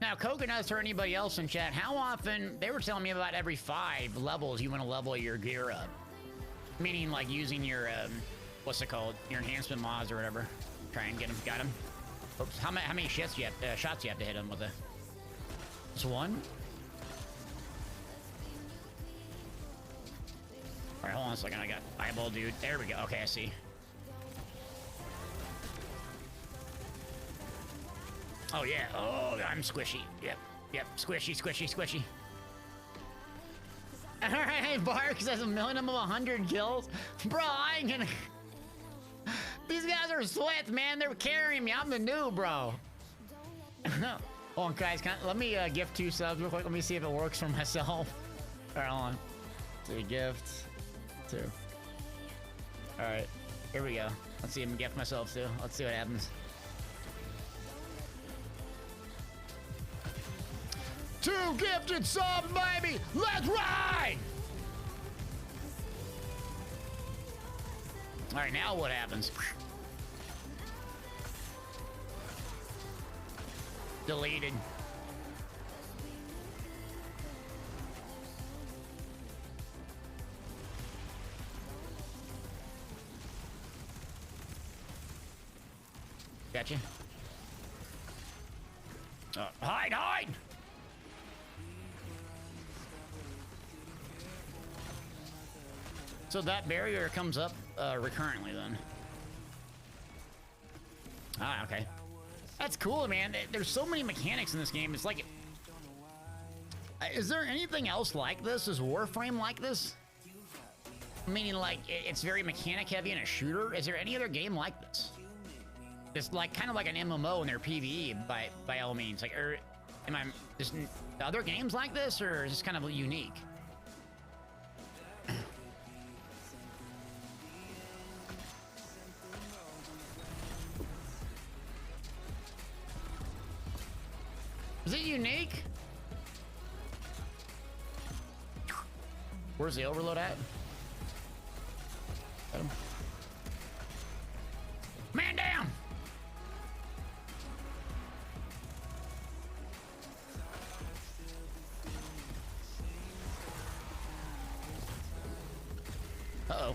Now, Coconuts or anybody else in chat, how often, they were telling me about every 5 levels you want to level your gear up. Meaning like using your, what's it called? Your enhancement mods or whatever. Try and get him. Got him. Oops. How many shots you have to hit him with a... Just 1? Alright, hold on a second. I got eyeball dude. There we go. Okay, I see. Oh, yeah. Oh, I'm squishy. Yep. Yep. Squishy, squishy, squishy. Alright, Bark says a minimum of 100 kills. Bro, I ain't gonna... These guys are sweats, man. They're carrying me. I'm the new, bro. Hold on, guys. Let me gift 2 subs real quick. Let me see if it works for myself. All right, hold on. 2 gifts. 2. All right. Here we go. Let's see if I can gift myself, too. Let's see what happens. 2 gifted subs, baby. Let's ride. All right, now what happens? Deleted. Gotcha. Hide, hide! So that barrier comes up recurrently then. Ah, okay. That's cool, man. There's so many mechanics in this game. It's like... Is there anything else like this? Is Warframe like this? Meaning, like, it's very mechanic heavy in a shooter? Is there any other game like this? It's like kind of like an MMO in their PvE by all means. Like, am I... Is other games like this, or is this kind of unique? Is it unique? Where's the overload at? Got him. Man down! Uh-oh.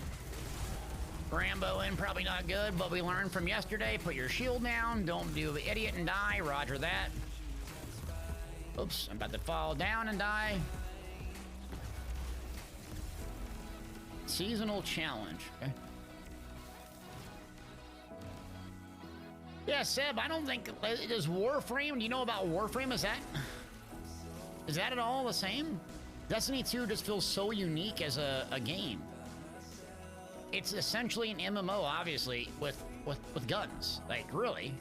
Rambo in, probably not good, but we learned from yesterday. Put your shield down. Don't do the idiot and die. Roger that. Oops, I'm about to fall down and die. Seasonal challenge. Okay. Yeah, Seb, I don't think... Does Warframe... Do you know about Warframe? Is that at all the same? Destiny 2 just feels so unique as a game. It's essentially an MMO, obviously, with guns. Like, really.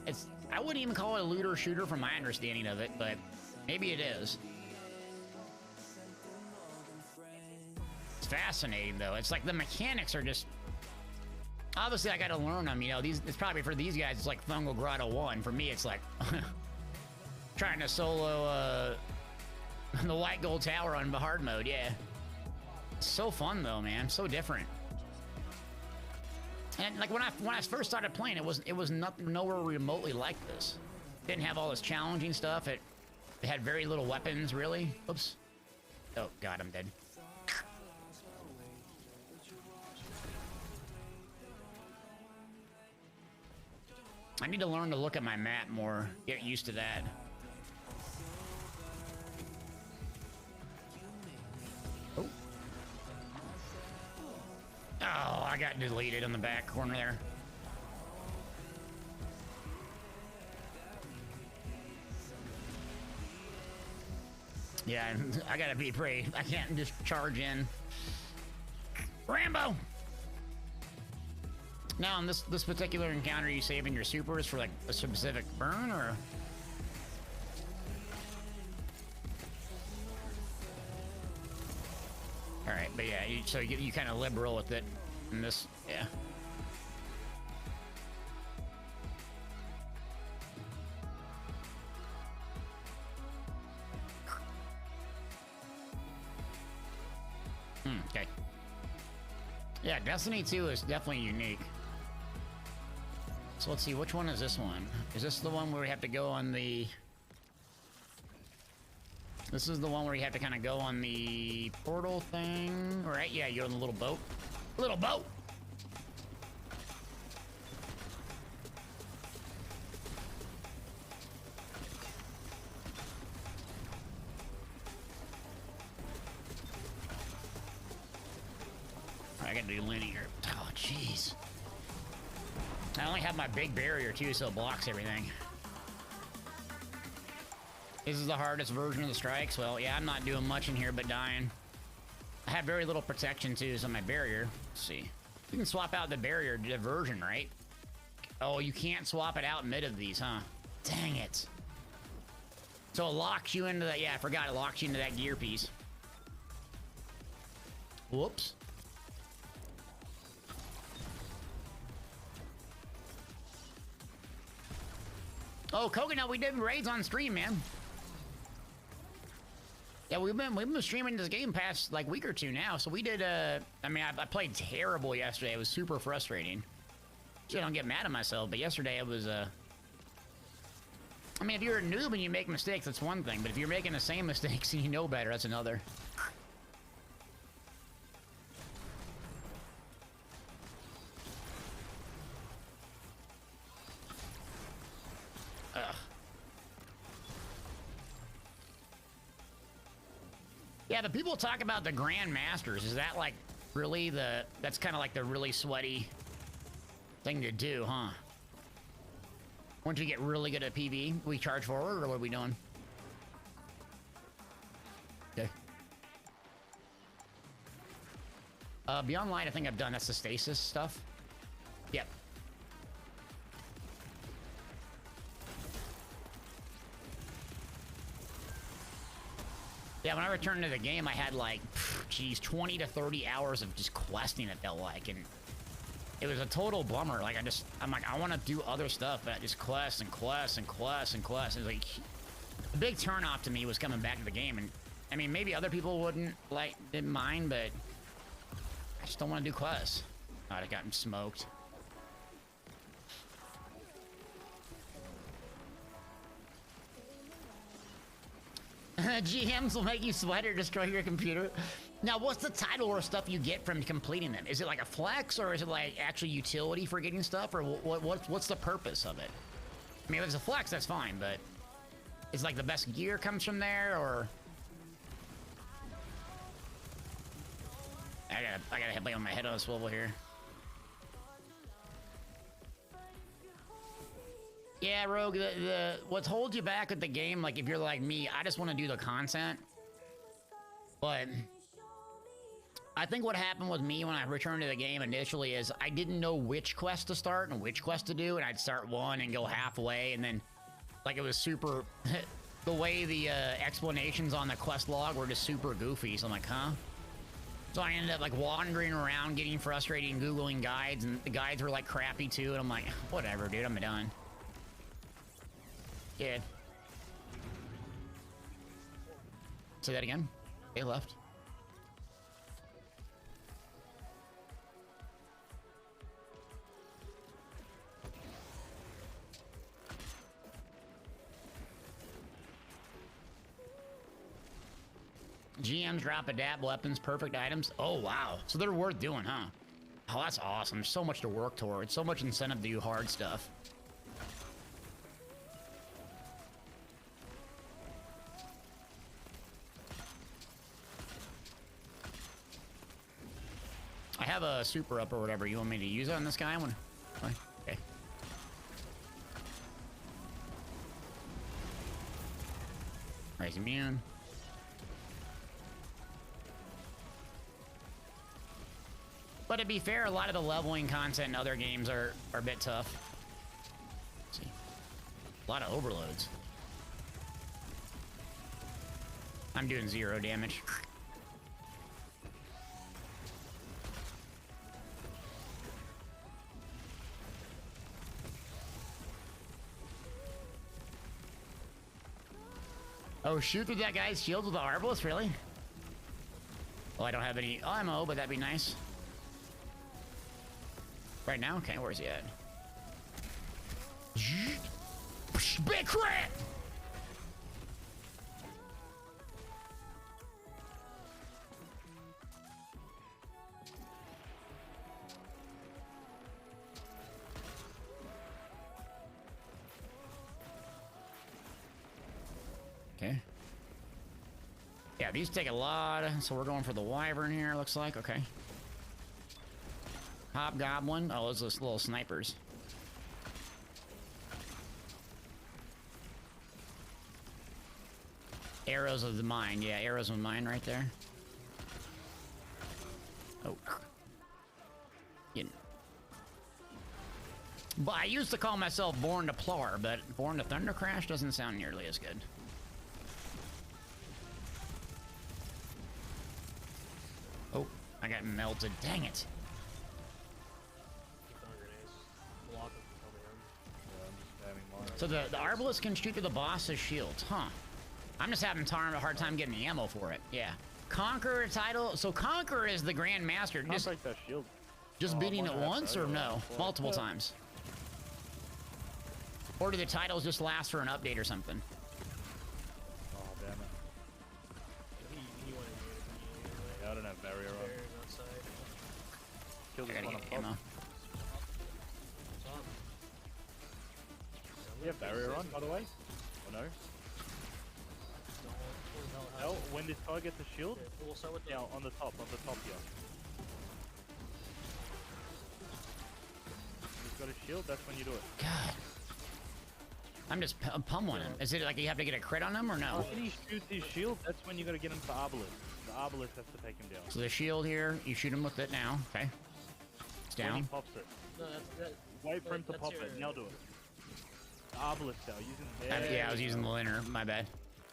I wouldn't even call it a looter shooter from my understanding of it, but... Maybe it is. It's fascinating, though. It's like the mechanics are just... Obviously, I gotta learn them, you know. It's probably for these guys, it's like Fungal Grotto 1. For me, it's like... trying to solo, the White Gold Tower on hard mode, yeah. It's so fun, though, man. So different. And, like, when I first started playing, it was nowhere remotely like this. Didn't have all this challenging stuff. It had very little weapons, really. Oops. Oh, God, I'm dead. I need to learn to look at my map more. Get used to that. Oh. Oh, I got deleted in the back corner there. Yeah, I gotta be brave. I can't just charge in. Rambo! Now, in this particular encounter, are you saving your supers for like a specific burn, or? All right, but yeah, so you kind of liberal with it in this, yeah. Okay. Yeah, Destiny 2 is definitely unique. So let's see, which one is this one? Is this the one where we have to go on the... This is the one where you have to kind of go on the portal thing, right? Yeah, you're on the little boat. Little boat! I gotta do linear. Oh, jeez. I only have my big barrier, too, so it blocks everything. This is the hardest version of the strikes. Well, yeah, I'm not doing much in here but dying. I have very little protection, too, so my barrier... Let's see. You can swap out the barrier diversion, right? Oh, you can't swap it out mid of these, huh? Dang it. So it locks you into that... Yeah, I forgot. It locks you into that gear piece. Whoops. Oh, Coconut, we did raids on stream, man. Yeah, we've been streaming this game past like week or two now. So we did. I mean, I played terrible yesterday. It was super frustrating. I don't get mad at myself, but yesterday it was. I mean, if you're a noob and you make mistakes, that's one thing. But if you're making the same mistakes and you know better, that's another. Ugh. Yeah, the people talk about the Grand Masters. Is that like really that's kind of like the really sweaty thing to do, huh? Once you get really good at PB, we charge forward, or what are we doing? Okay. Beyond Light, I think I've done. That's the stasis stuff. Yep. Yeah, when I returned to the game, I had like, geez, 20 to 30 hours of just questing, it felt like, and it was a total bummer. Like, I'm like, I want to do other stuff, but just quest and quest and quest and quest. It was like, a big turnoff to me was coming back to the game, and I mean, maybe other people didn't mind, but I just don't want to do quests. I'd have gotten smoked. GMs will make you sweat or destroy your computer. Now, what's the title or stuff you get from completing them? Is it like a flex, or is it like actually utility for getting stuff, or what's the purpose of it? I mean, if it's a flex, that's fine, but is like the best gear comes from there, or? I gotta hit my head on a swivel here. Yeah, Rogue, what holds you back with the game, like, if you're like me, I just want to do the content. But I think what happened with me when I returned to the game initially is I didn't know which quest to start and which quest to do, and I'd start one and go halfway, and then, like, it was super... the way the explanations on the quest log were just super goofy, so I'm like, huh? So I ended up, like, wandering around, getting frustrated, and Googling guides, and the guides were, like, crappy, too, and I'm like, whatever, dude, I'm done. Yeah. Say that again. They left. GMs drop adapt weapons, perfect items. Oh, wow. So they're worth doing, huh? Oh, that's awesome. There's so much to work towards. So much incentive to do hard stuff. I have a super up or whatever. You want me to use it on this guy? Okay. Raise immune. But to be fair, a lot of the leveling content in other games are a bit tough. Let's see. A lot of overloads. I'm doing 0 damage. Oh, shoot through that guy's shield with the Arbalest, really? Well, I don't have any ammo, but that'd be nice. Right now? Okay, where's he at? Big crit! Okay. Yeah, these take a lot of, so we're going for the Wyvern here, looks like. Okay. Hobgoblin. Oh, those are little snipers. Arrows of the Mind. Yeah, Arrows of the Mind right there. Oh. But I used to call myself Born to Plar, but Born to Thunder Crash doesn't sound nearly as good. Oh, I got melted. Dang it. So the Arbalest can shoot through the boss's shields, huh? I'm just having a hard time getting the ammo for it. Yeah. Conqueror title. So Conqueror is the Grand Master.
Can't break that shield.
Just beating it once or no? Multiple times. Or do the titles just last for an update or something?
Oh, damn it. Yeah, I don't have barrier on. Kill this one up top. You have barrier on, by the way? Or no? No, when this guy gets a shield,
We'll start with the...
yeah, on the top here. He's got a shield, that's when you do it.
God. I'm just pummeling him. Is it like you have to get a crit on him or no?
When he shoots his shield, that's when you gotta get him to Arbalest. The Arbalest has to take him down.
So the shield here, you shoot him with it now. Okay. It's
When he
down.
pops it.
No,
Wait for him to pop it, now do it. The Arbalest now, using...
Yeah, I was using the Linner. My bad.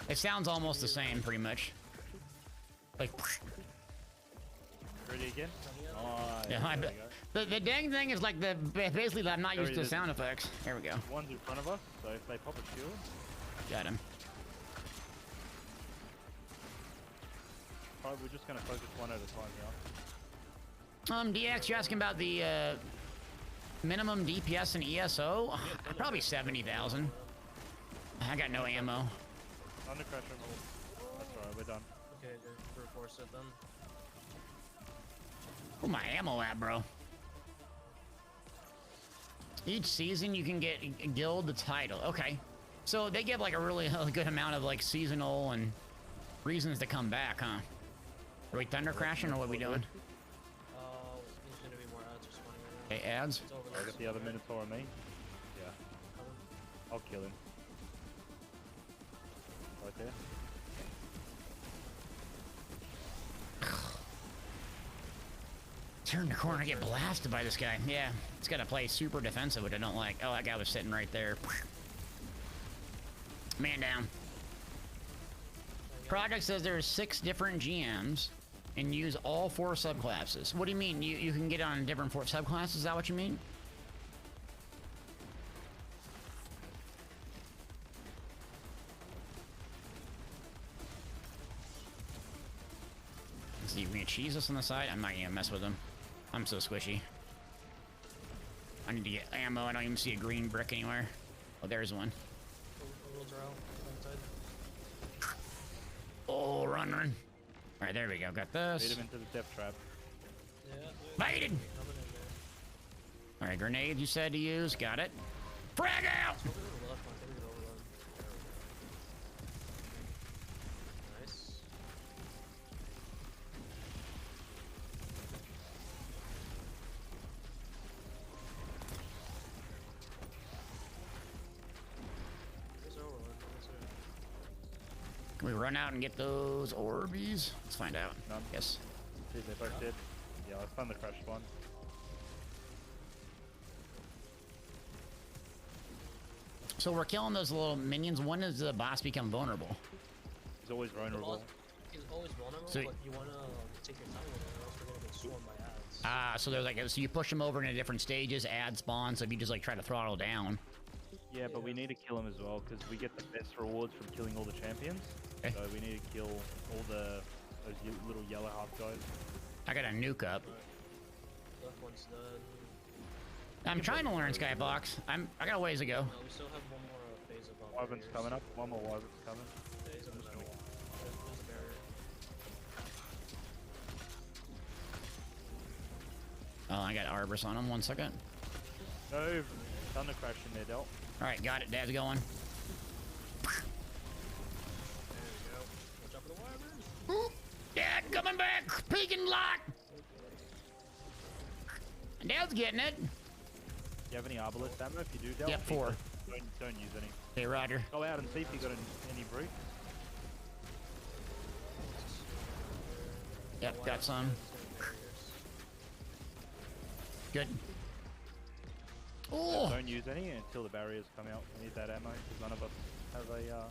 It sounds almost the same, pretty much. Like...
Ready again? Oh,
Yeah,
there
I
we
bet.
go.
The dang thing is like basically that I'm not used to
Sorry,
sound effects. There we go.
One's in front of us, so if they pop a shield...
Got him.
Alright, we're just gonna focus one at a time here.
DX, you're asking about the minimum DPS and ESO? Probably 70,000. I got no ammo.
Under pressure. That's alright, we're done.
Okay, reinforce it then.
Where's my ammo at, bro? Each season you can get guild the title. Okay. So they give like a really good amount of like seasonal and reasons to come back, huh? Are we thunder crashing or what are we doing?
There's gonna be more ads respawning right now.
Okay, ads.
It's over
I
there.
got the other Minotaur on me. Yeah. I'll kill him. Right there.
Turn the corner, get blasted by this guy. Yeah, it's got to play super defensive, which I don't like. Oh, that guy was sitting right there. Man down. Project says there's 6 different GMs and use all 4 subclasses. What do you mean? You can get on different 4 subclasses? Is that what you mean? Let's see, you can cheese us on the side? I'm not gonna mess with him. I'm so squishy. I need to get ammo. I don't even see a green brick anywhere. Oh, there's one.
Worlds are out. Inside.
Oh, run. All right, there we go. Got
Bait
this.
him into the death trap.
Yeah.
Baited.
Coming in there.
All right, grenades you said to use. Got it. Frag out!
Over to the left, I think we go overload. Nice. There's overload. That's it.
Can we run out and get those Orbeez? Let's find out.
None.
Yes.
See, they're both dead. Yeah, I found the crash one.
So we're killing those little minions. When does the boss become vulnerable?
He's always vulnerable.
He's always vulnerable,
So-
but you wanna take your time with it, or else we're gonna get swarmed by ads.
So there's like, so you push them over into different stages, add spawn, so if you just like try to throttle down.
Yeah, but we need to kill him as well, because we get the best rewards from killing all the champions.
Okay.
So we need to kill all those little yellow half guys.
I got a nuke up.
Left one's dead.
I'm trying to learn Skybox. I got a ways to go.
No, we still have one more phase of
Wyvern's
barriers.
coming up. One more Wyvern's coming.
Yeah, he's in the middle. There's a barrier.
Oh, I got Arbus on him. 1 second.
No, thunder crash in there, Del.
All right, got it. Dad's going.
There you go. Watch out for the wyverns.
Dad coming back. Peeking lock. Dad's getting it.
Do you have any Arbalest ammo? If you do, Del,
Yep, 4.
Don't use any.
Hey, Roger.
Go out and see if you got any brutes.
Yep, got some. Good. Oh,
Don't use any until the barriers come out. We need that ammo because none of us have a.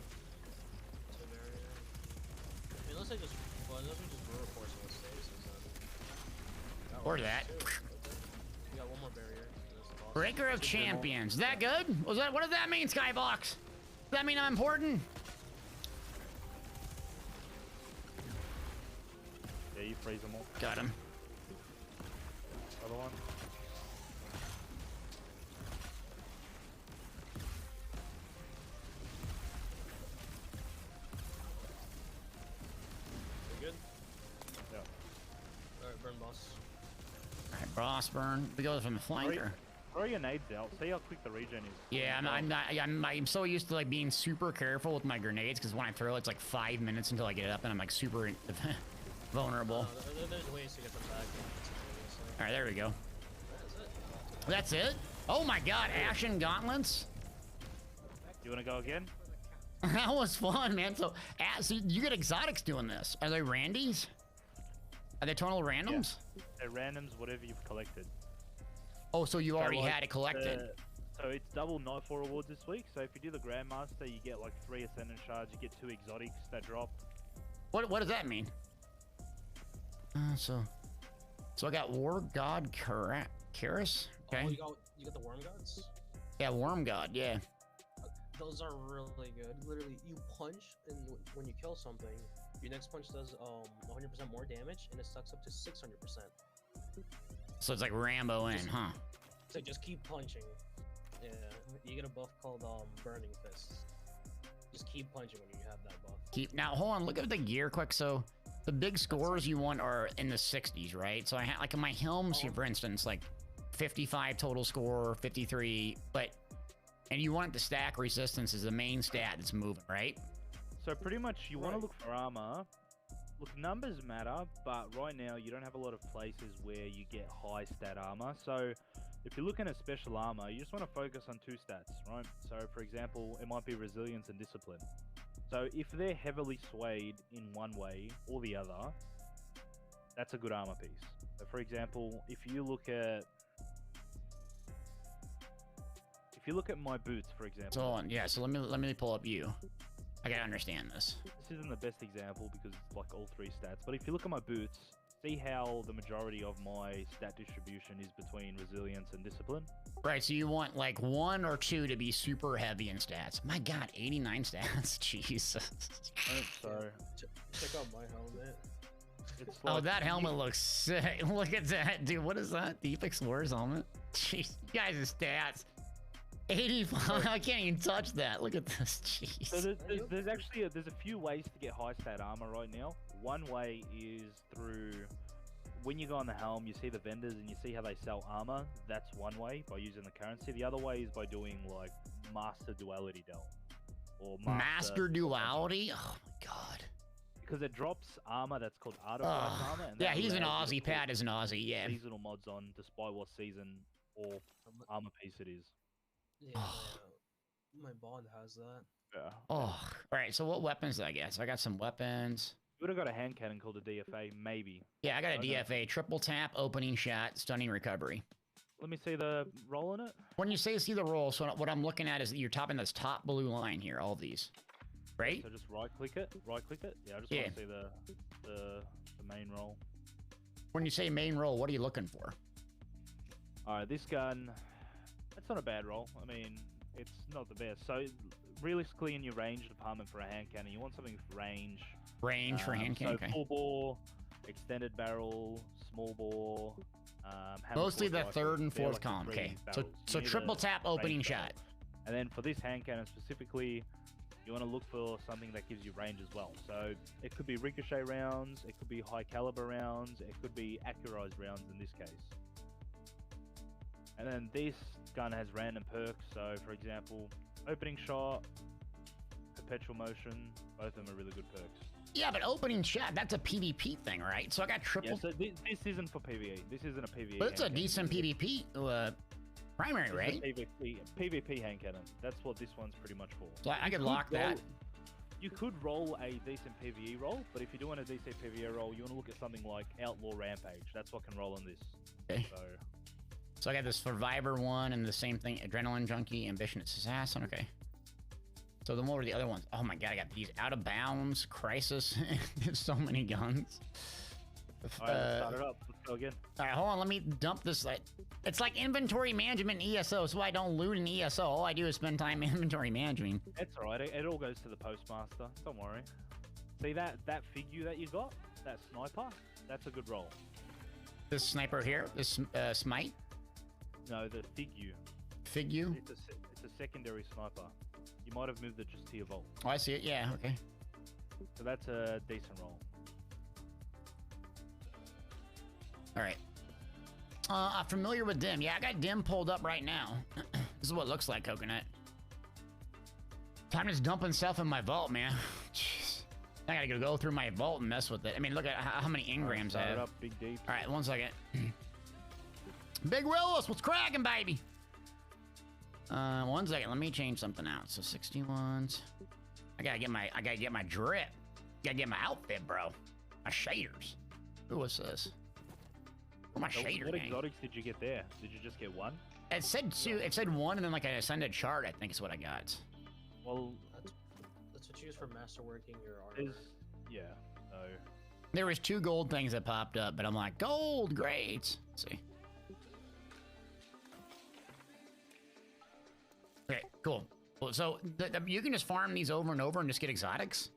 Unless I just, well, unless we just reinforce on the stages, then.
or that.
We got one more barrier. That's the boss.
Breaker of Champions. Is that good? Was that? What does that mean, Skybox? Does that mean I'm important?
Yeah, you freeze them all.
Got him.
Other one.
We good?
Yeah.
Alright, burn boss.
All right, boss burn. We go from the flanker.
Throw your nades out. See how quick the regen is.
Yeah, I'm so used to like being super careful with my grenades because when I throw, it's like 5 minutes until I get it up, and I'm like super vulnerable.
There's ways to get them back.
All right, there we go.
That's it.
That's it. Oh my God, Ashen Gauntlets.
You want to go again?
That was fun, man. So you get exotics doing this. Are they randies? Are they tonal randoms?
Yeah. They're randoms, whatever you've collected.
Oh, so you already
like,
had it collected.
So it's double Nightfall rewards this week. So if you do the Grandmaster, you get like 3 Ascendant Shards, you get 2 exotics that drop.
What does that mean? So I got War God Karis. Okay.
Oh, you got the worm gods?
Yeah, Worm God. Yeah.
Those are really good. Literally, you punch, and when you kill something, your next punch does 100% more damage, and it sucks up to 600%.
So it's like Rambo in, huh?
So just keep punching. Yeah, you get a buff called Burning Fists. Just keep punching when you have that buff.
Now hold on, look at the gear quick. So the big scores you want are in the 60s, right? So I had like in my helms, here, for instance, like 55 total score, 53, and you want it to stack resistance as the main stat that's moving, right?
So pretty much you want to look for armor. Look, numbers matter, but right now you don't have a lot of places where you get high stat armor. So if you're looking at special armor, you just want to focus on 2 stats, right? So for example, it might be resilience and discipline. So if they're heavily swayed in one way or the other, that's a good armor piece. So for example, if you look at my boots, for example.
So hold on, yeah. So let me pull up you. I gotta understand this.
This isn't the best example because it's like all 3 stats, but if you look at my boots, see how the majority of my stat distribution is between resilience and discipline?
Right, so you want like 1 or 2 to be super heavy in stats. My God, 89 stats. Jesus.
So
Check out my helmet.
it's
Oh,
like
that helmet looks sick. Look at that, dude. What is that? Deep Explorer's helmet? Jeez, you guys' stats. 85. I can't even touch that. Look at this. Jeez.
So there's actually there's a few ways to get high stat armor right now. One way is through when you go on the helm, you see the vendors and you see how they sell armor. That's one way by using the currency. The other way is by doing like Master Duality Del or
Master Duality. Oh my God.
Because it drops armor that's called Artifact armor. And
Yeah,
that
he's an
allows you
Aussie.
to
Pat is an Aussie. Yeah.
put seasonal mods on despite what season or armor piece it is.
Yeah, my bond has that.
Yeah.
Oh, all right. So what weapons did I get? So I got some weapons.
would have got a hand cannon called a DFA, maybe.
Yeah, I got a
Okay.
DFA. Triple tap, opening shot, stunning recovery.
Let me see the roll in it.
When you say see the roll, so what I'm looking at is that you're topping this top blue line here, all of these. Right?
So just right click it. Right click it. Yeah, I just want to see the main roll.
When you say main roll, what are you looking for?
Alright, this gun, it's not a bad roll. I mean, it's not the best. So realistically in your range department for a hand cannon, you want something with range.
Range for hand cannon,
so
okay.
full bore, extended barrel, small bore. hammer
Mostly the
force
third
rifle.
and
They're
fourth
like the
column,
three
okay.
barrels.
So
You need
triple
a
tap, opening
range
shot.
barrel. And then for this hand cannon specifically, you want to look for something that gives you range as well. So it could be ricochet rounds, it could be high caliber rounds, it could be accurized rounds in this case. And then this gun has random perks. So for example, opening shot, perpetual motion, both of them are really good perks.
Yeah, but opening shot, that's a PvP thing, right? So I got triple...
Yeah, so this isn't for PvE. This isn't a PvE.
But it's a
hand cannon.
decent PvP primary, right?
It's a PvP hand cannon. That's what this one's pretty much for.
So I could
You
lock that.
You could roll a decent PvE roll, but if you're doing a decent PvE roll, you want to look at something like Outlaw Rampage. That's what can roll on this.
Okay.
So
So I got this Survivor one and the same thing, Adrenaline Junkie, Ambition Assassin, okay. So then what were the other ones? Oh my god, I got these Out of Bounds, Crisis. There's so many guns.
all right, let's start it up. Let's go again.
All right, hold on, let me dump this. It's like inventory management in ESO, so I don't loot in ESO. All I do is spend time inventory managing.
It's alright. It all goes to the postmaster. Don't worry. See that figure that you got? That sniper? That's a good roll.
This sniper here, this smite,
No, the figure.
Figu.
It's a secondary sniper. You might have moved it just to your vault.
Oh, I see it. Yeah, okay.
So that's a decent roll.
All right. I'm familiar with Dim. Yeah, I got Dim pulled up right now. This is what it looks like, Coconut. Time to just dumping stuff in my vault, man. Jeez. I gotta go through my vault and mess with it. I mean, look at how many engrams I
Start
have.
it up, big deep.
All right, 1 second. Big Willis, what's cracking, baby? 1 second, let me change something out. So 61s. I gotta get my drip. Gotta get my outfit, bro. My shaders. Ooh, what's this? Where my
So
shader
what
gang?
exotics did you get there? Did you just get one?
It said two. It said one, and then like an ascended chart. I think is what I got.
Well,
That's what you use for masterworking your armor.
yeah. So
There was 2 gold things that popped up, but I'm like, gold, great. Let's see. Okay, cool. Well, so you can just farm these over and over and just get exotics?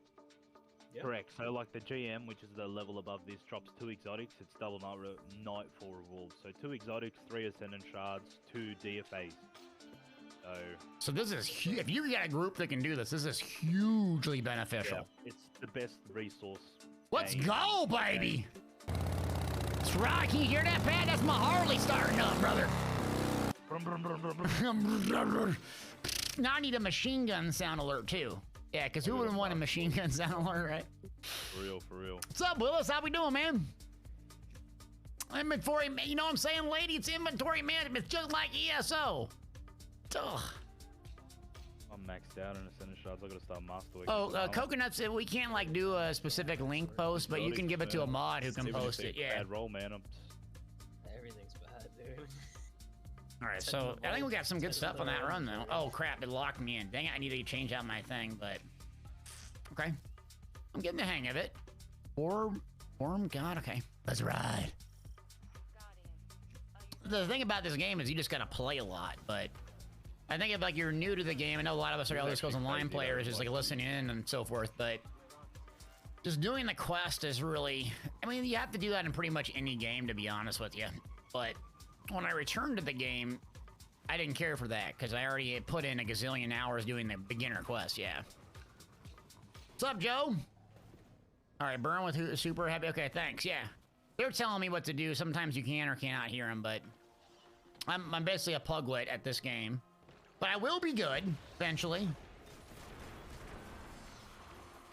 Yep.
correct. So like the GM, which is the level above this, drops 2 exotics. It's double nightfall rewards. So 2 exotics, 3 ascendant shards, 2 DFAs.
So this is huge. If you got a group that can do this, this is hugely beneficial.
Yeah, it's the best resource.
Let's
game.
go, baby! That's right. Can you hear that, Pat? That's my Harley starting up, brother.
Brum, brum, brum, brum, brum.
Now I need a machine gun sound alert, too. Yeah, because who wouldn't want a machine gun sound alert, right?
For real, for real.
What's up, Willis? How we doing, man? Inventory, you know what I'm saying, lady? It's inventory management. It's just like ESO. Ugh.
I'm maxed out in ascendant shards. I gotta start master.
Oh, Coconuts, we can't like do a specific link post, but you can give it to a mod who can post it. Yeah.
Bad roll, man.
Everything's bad, dude.
All right, so I think we got some good stuff on that run, though. Oh crap! It locked me in. Dang it! I need to change out my thing, but okay. I'm getting the hang of it. Orm, God. Okay, let's ride. The thing about this game is you just gotta play a lot, but. I think if like you're new to the game, I know a lot of us are Elder Scrolls Online players, just like listening in and so forth, but just doing the quest is really, I mean, you have to do that in pretty much any game, to be honest with you. But when I returned to the game, I didn't care for that because I already had put in a gazillion hours doing the beginner quest. Yeah. What's up, Joe? All right, Burn with who, super happy. Okay, thanks. Yeah, they're telling me what to do. Sometimes you can or cannot hear them, but I'm basically a pugwit at this game. But I will be good, eventually.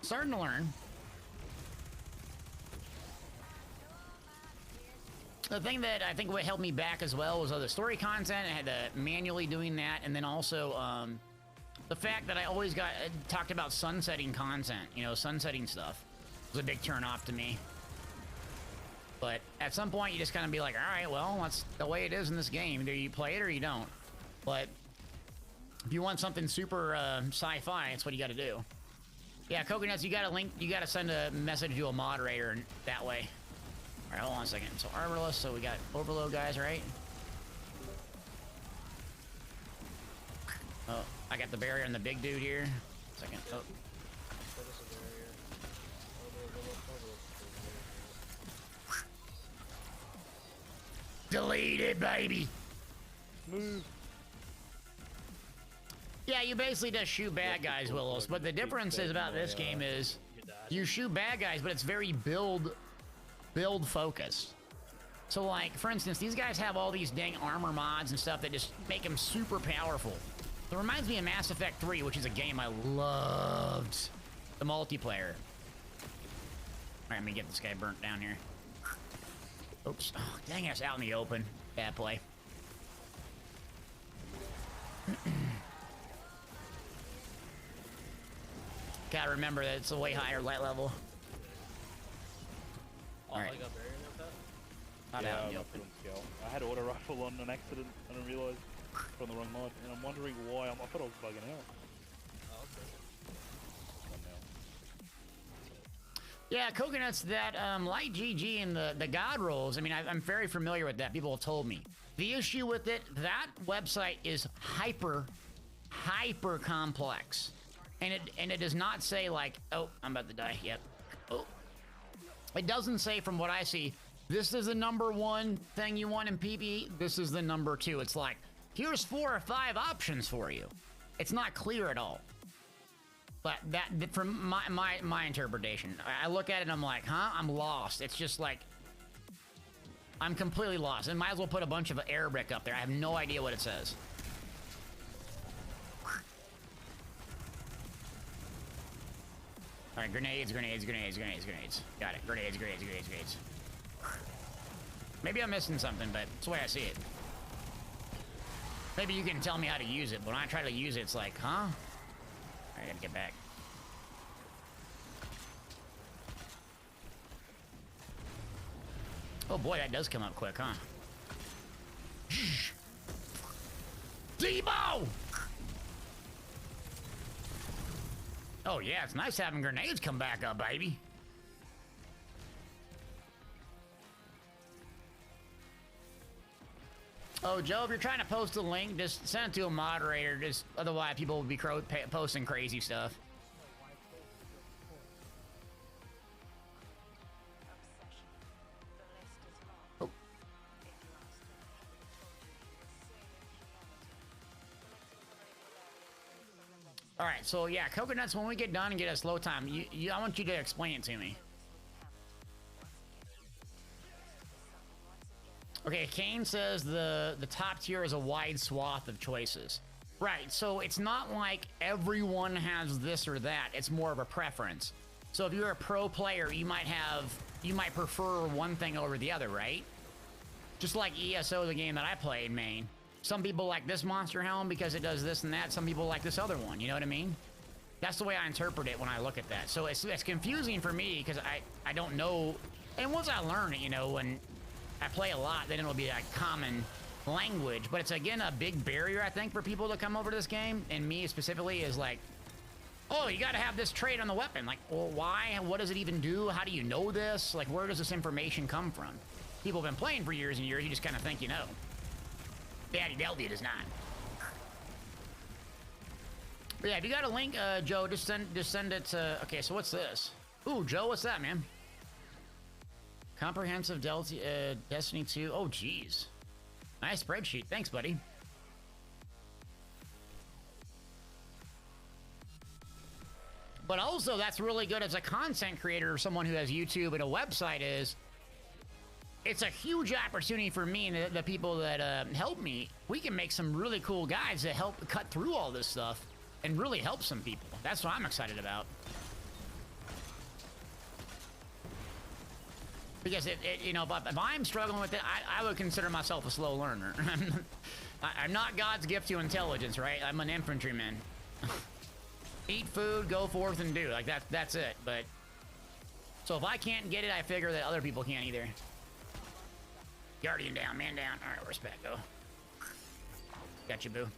Starting to learn. The thing that I think would help me back as well was the story content. I had to manually doing that, and then also the fact that I always talked about sunsetting content, you know, sunsetting stuff. was a big turn off to me. But at some point, you just kind of be like, all right, well, that's the way it is in this game. Either you play it or you don't. But if you want something super sci-fi, that's what you got to do. Yeah, Coconuts, you got to link, you got to send a message to a moderator that way. All right, hold on a second. So armorless, so we got overload guys, right? Oh, I got the barrier and the big dude here. Second. Oh. Deleted, baby.
Move.
Yeah, you basically just shoot bad guys, Willows. But the difference is about this game is you shoot bad guys, but it's very build focused. So, like, for instance, these guys have all these dang armor mods and stuff that just make them super powerful. It reminds me of Mass Effect 3, which is a game I loved. The multiplayer. All right, let me get this guy burnt down here. Oops. Oh, dang it, it's out in the open. Bad play. Gotta remember that it's a way higher light level.
Oh,
Alright.
I got barrier with that?
Not
Yeah,
out in the
I
open.
couldn't scale. I had auto rifle on an accident. I didn't realize on the wrong mod, and I'm wondering why. I thought I was bugging out.
Oh, okay.
Not now.
Yeah, Coconuts, that light GG and the God rolls, I mean, I'm very familiar with that. People have told me. The issue with it, that website is hyper complex. And it does not say like, oh, I'm about to die. Yep. Oh. It doesn't say, from what I see, this is the #1 thing you want in PvE. This is the #2. It's like, here's 4 or 5 options for you. It's not clear at all. But that, from my interpretation, I look at it and I'm like, huh? I'm lost. It's just like, I'm completely lost. And might as well put a bunch of air brick up there. I have no idea what it says. All right, grenades. Got it. Grenades. Maybe I'm missing something, but that's the way I see it. Maybe you can tell me how to use it, but when I try to use it, it's like, huh? All right, I gotta get back. Oh boy, that does come up quick, huh? Debo! Oh yeah, it's nice having grenades come back up, baby. Oh, Joe, if you're trying to post a link, just send it to a moderator. Just otherwise, people will be posting crazy stuff. Oh. All right, so yeah, Coconuts, when we get done and get a slow time, I want you to explain it to me. Okay, Kane says the top tier is a wide swath of choices. Right, so it's not like everyone has this or that. It's more of a preference. So if you're a pro player, you might prefer one thing over the other, right? Just like ESO, the game that I played, main. Some people like this monster helm because it does this and that. Some people like this other one, you know what I mean? That's the way I interpret it when I look at that. So it's confusing for me because I don't know. And once I learn it, you know, when I play a lot, then it'll be a common language. But it's, again, a big barrier, I think, for people to come over to this game. And me specifically is like, oh, you got to have this trait on the weapon. Like, well, why? What does it even do? How do you know this? Like, where does this information come from? People have been playing for years and years. You just kind of think you know. Daddy Delvia does not. But yeah, if you got a link, Joe, just send it to... Okay, so what's this? Ooh, Joe, what's that, man? Comprehensive Destiny 2. Oh, geez. Nice spreadsheet. Thanks, buddy. But also, that's really good as a content creator or someone who has YouTube and a website is... It's a huge opportunity for me and the people that help me. We can make some really cool guides that help cut through all this stuff and really help some people. That's what I'm excited about. Because you know, if I'm struggling with it, I would consider myself a slow learner. I'm not God's gift to intelligence, right? I'm an infantryman. Eat food, go forth and do. Like that's it. But So if I can't get it, I figure that other people can't either. Guardian down, man down. All right, where's Pat go? Got you, boo.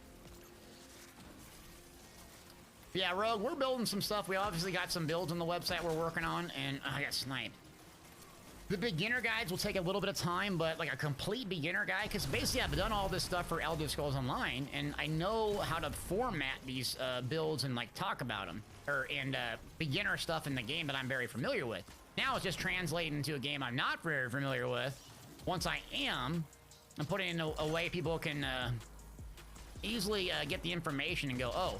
Yeah, Rogue, we're building some stuff. We obviously got some builds on the website we're working on, and I got sniped. The beginner guides will take a little bit of time, but like a complete beginner guide, because basically I've done all this stuff for Elder Scrolls Online, and I know how to format these builds and like talk about them, and beginner stuff in the game that I'm very familiar with. Now it's just translating into a game I'm not very familiar with. Once I am, I'm putting it in a way people can easily get the information and go, oh,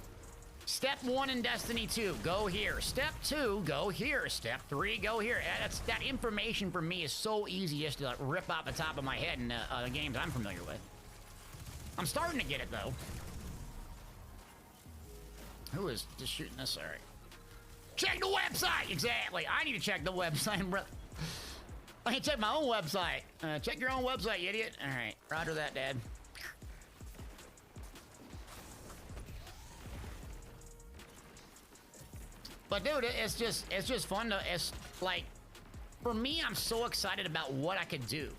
Step 1 in Destiny 2, go here. Step 2, go here. Step 3, go here. That information for me is so easy just to like, rip out the top of my head in the games I'm familiar with. I'm starting to get it, though. Who is just shooting this? All right. Check the website! Exactly. I need to check the website, bro. I need to check my own website. Check your own website, you idiot. All right. Roger that, Dad. But dude, it's just fun to, it's like, for me, I'm so excited about what I could do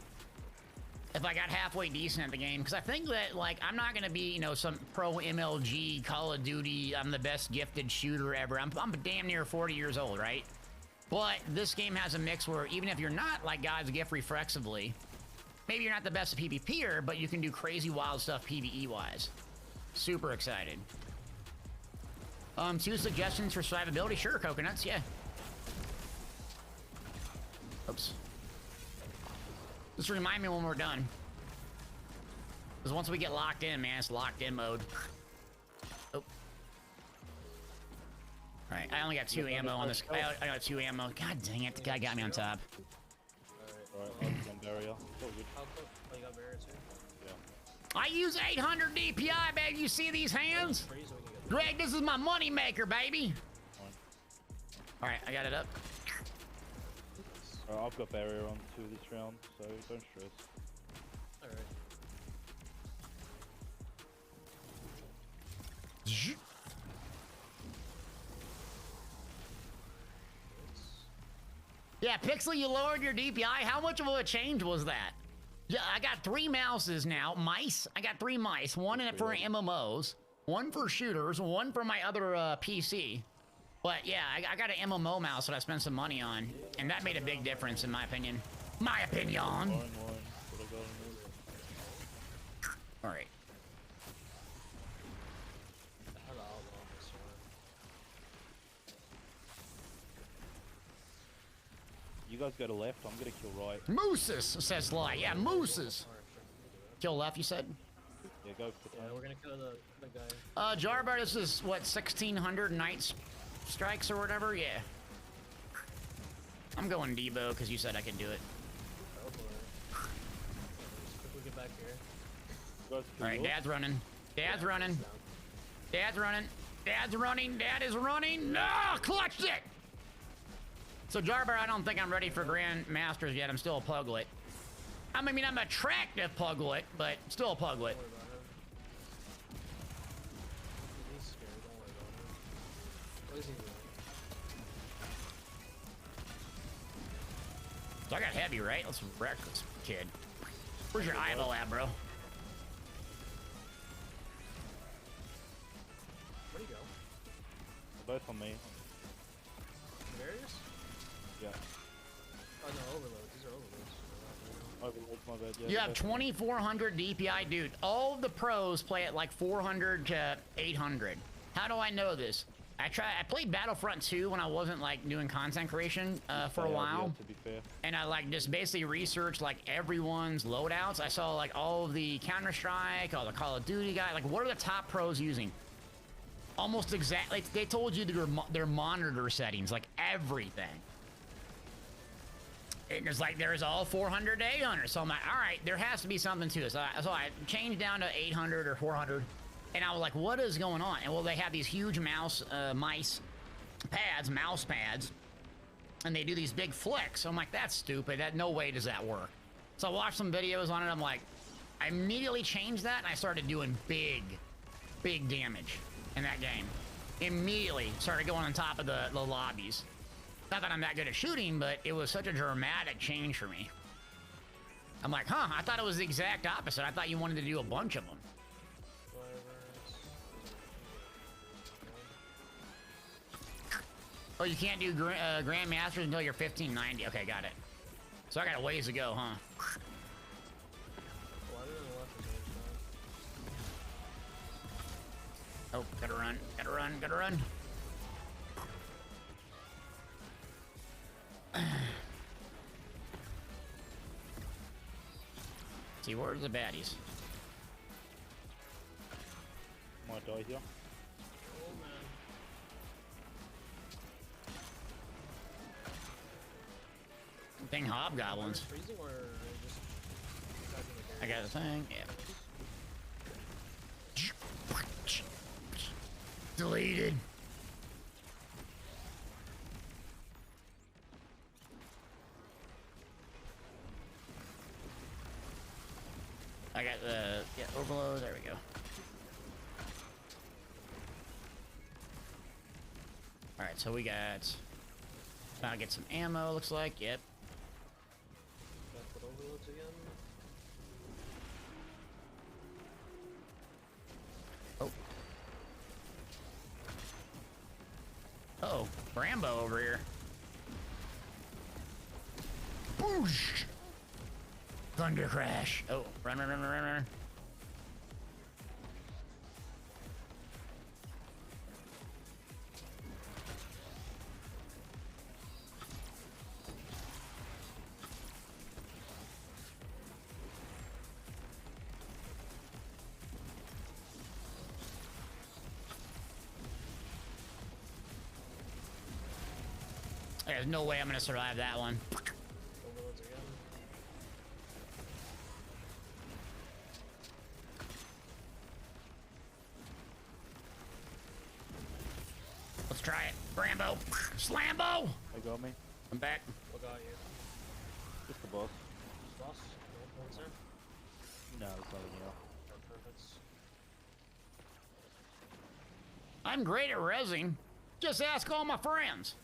if I got halfway decent at the game, because I think that, like, I'm not gonna be, you know, some pro MLG, Call of Duty, I'm the best gifted shooter ever. I'm damn near 40 years old, right? But this game has a mix where even if you're not, like, God's gift reflexively, maybe you're not the best PvPer, but you can do crazy wild stuff PvE-wise. Super excited. 2 suggestions for survivability? Sure, coconuts, yeah. Oops. Just remind me when we're done. Because once we get locked in, man, it's locked in mode. Oh. Alright, I only got 2 ammo on this. I got 2 ammo. God dang it, the guy got me on top.
Alright, I'll get one barrier. It's all good.
Oh, you got barrier too?
Yeah. I use 800 DPI, baby. You see these hands? Greg, this is my money maker, baby. Alright, I got it up.
Alright, I've got barrier on 2 this round, so don't stress.
Alright.
Yeah, Pixel, you lowered your DPI. How much of a change was that? Yeah, I got 3 mouses now. Mice. I got 3 mice. 1 in it for MMOs. 1 for shooters, 1 for my other PC. But yeah, I got an MMO mouse that I spent some money on, and that made a big difference in my opinion. My opinion. All right.
You guys go to left, I'm gonna kill right.
Mooses, says Sly. Yeah, mooses. Kill left, you said?
Yeah, go for the
Yeah, we're gonna kill the guy.
Jarbar, this is what, 1600 night strikes or whatever? Yeah. I'm going Debo because you said I could do it.
Oh boy. Quickly get back here.
Alright, Dad's running. Dad's running. Dad's running. Dad's running. Dad is running. No! Clutched it! So Jarbar, I don't think I'm ready for Grand Masters yet. I'm still a puglet. I mean, I'm an attractive puglet, but still a puglet. So I got heavy, right? Let's wreck this kid. Where's your eyeball at, bro?
Where'd he go?
They're both on me.
Barriers?
Yeah.
Oh no, overloads. These are overloads.
Overloads, my bad. Yeah,
You have 2400 DPI, dude. All of the pros play at like 400 to 800. How do I know this? I played Battlefront 2 when I wasn't like doing content creation for a while.
To be fair.
And I like just basically researched like everyone's loadouts. I saw like all of the Counter-Strike, all the Call of Duty guys. Like, what are the top pros using? Almost exactly. They told you their monitor settings, like everything. And it's like there's all 400 to 800. So I'm like, all right, there has to be something to it. So I changed down to 800 or 400. And I was like, what is going on? And well, they have these huge mouse pads, and they do these big flicks. So I'm like, that's stupid. No way does that work. So I watched some videos on it. I'm like, I immediately changed that, and I started doing big damage in that game. Immediately started going on top of the lobbies. Not that I'm that good at shooting, but it was such a dramatic change for me. I'm like, huh, I thought it was the exact opposite. I thought you wanted to do a bunch of them. Oh, you can't do Grandmasters until you're 1590. Okay, got it. So I got a ways to go, huh? Oh, gotta run, gotta run, gotta run. See, where's the baddies?
Might die here.
Oh man.
Thing hobgoblins.
Freezing or just
I got a thing, yeah. Deleted. I got the overload. There we go. All right, so we got. Now get some ammo. Looks like. Yep.
put overloads again.
Oh. Uh-oh, Rambo over here. Boosh! Thunder crash. Oh, run, run, run, run, run, run. There's no way I'm gonna survive that one.
Overloads again.
Let's try it. Rambo. Slambo!
They got me.
I'm back.
What got you?
Just the boss.
Boss? No one's there?
No, it's not here.
Oh, perfect.
I'm great at rezzing. Just ask all my friends.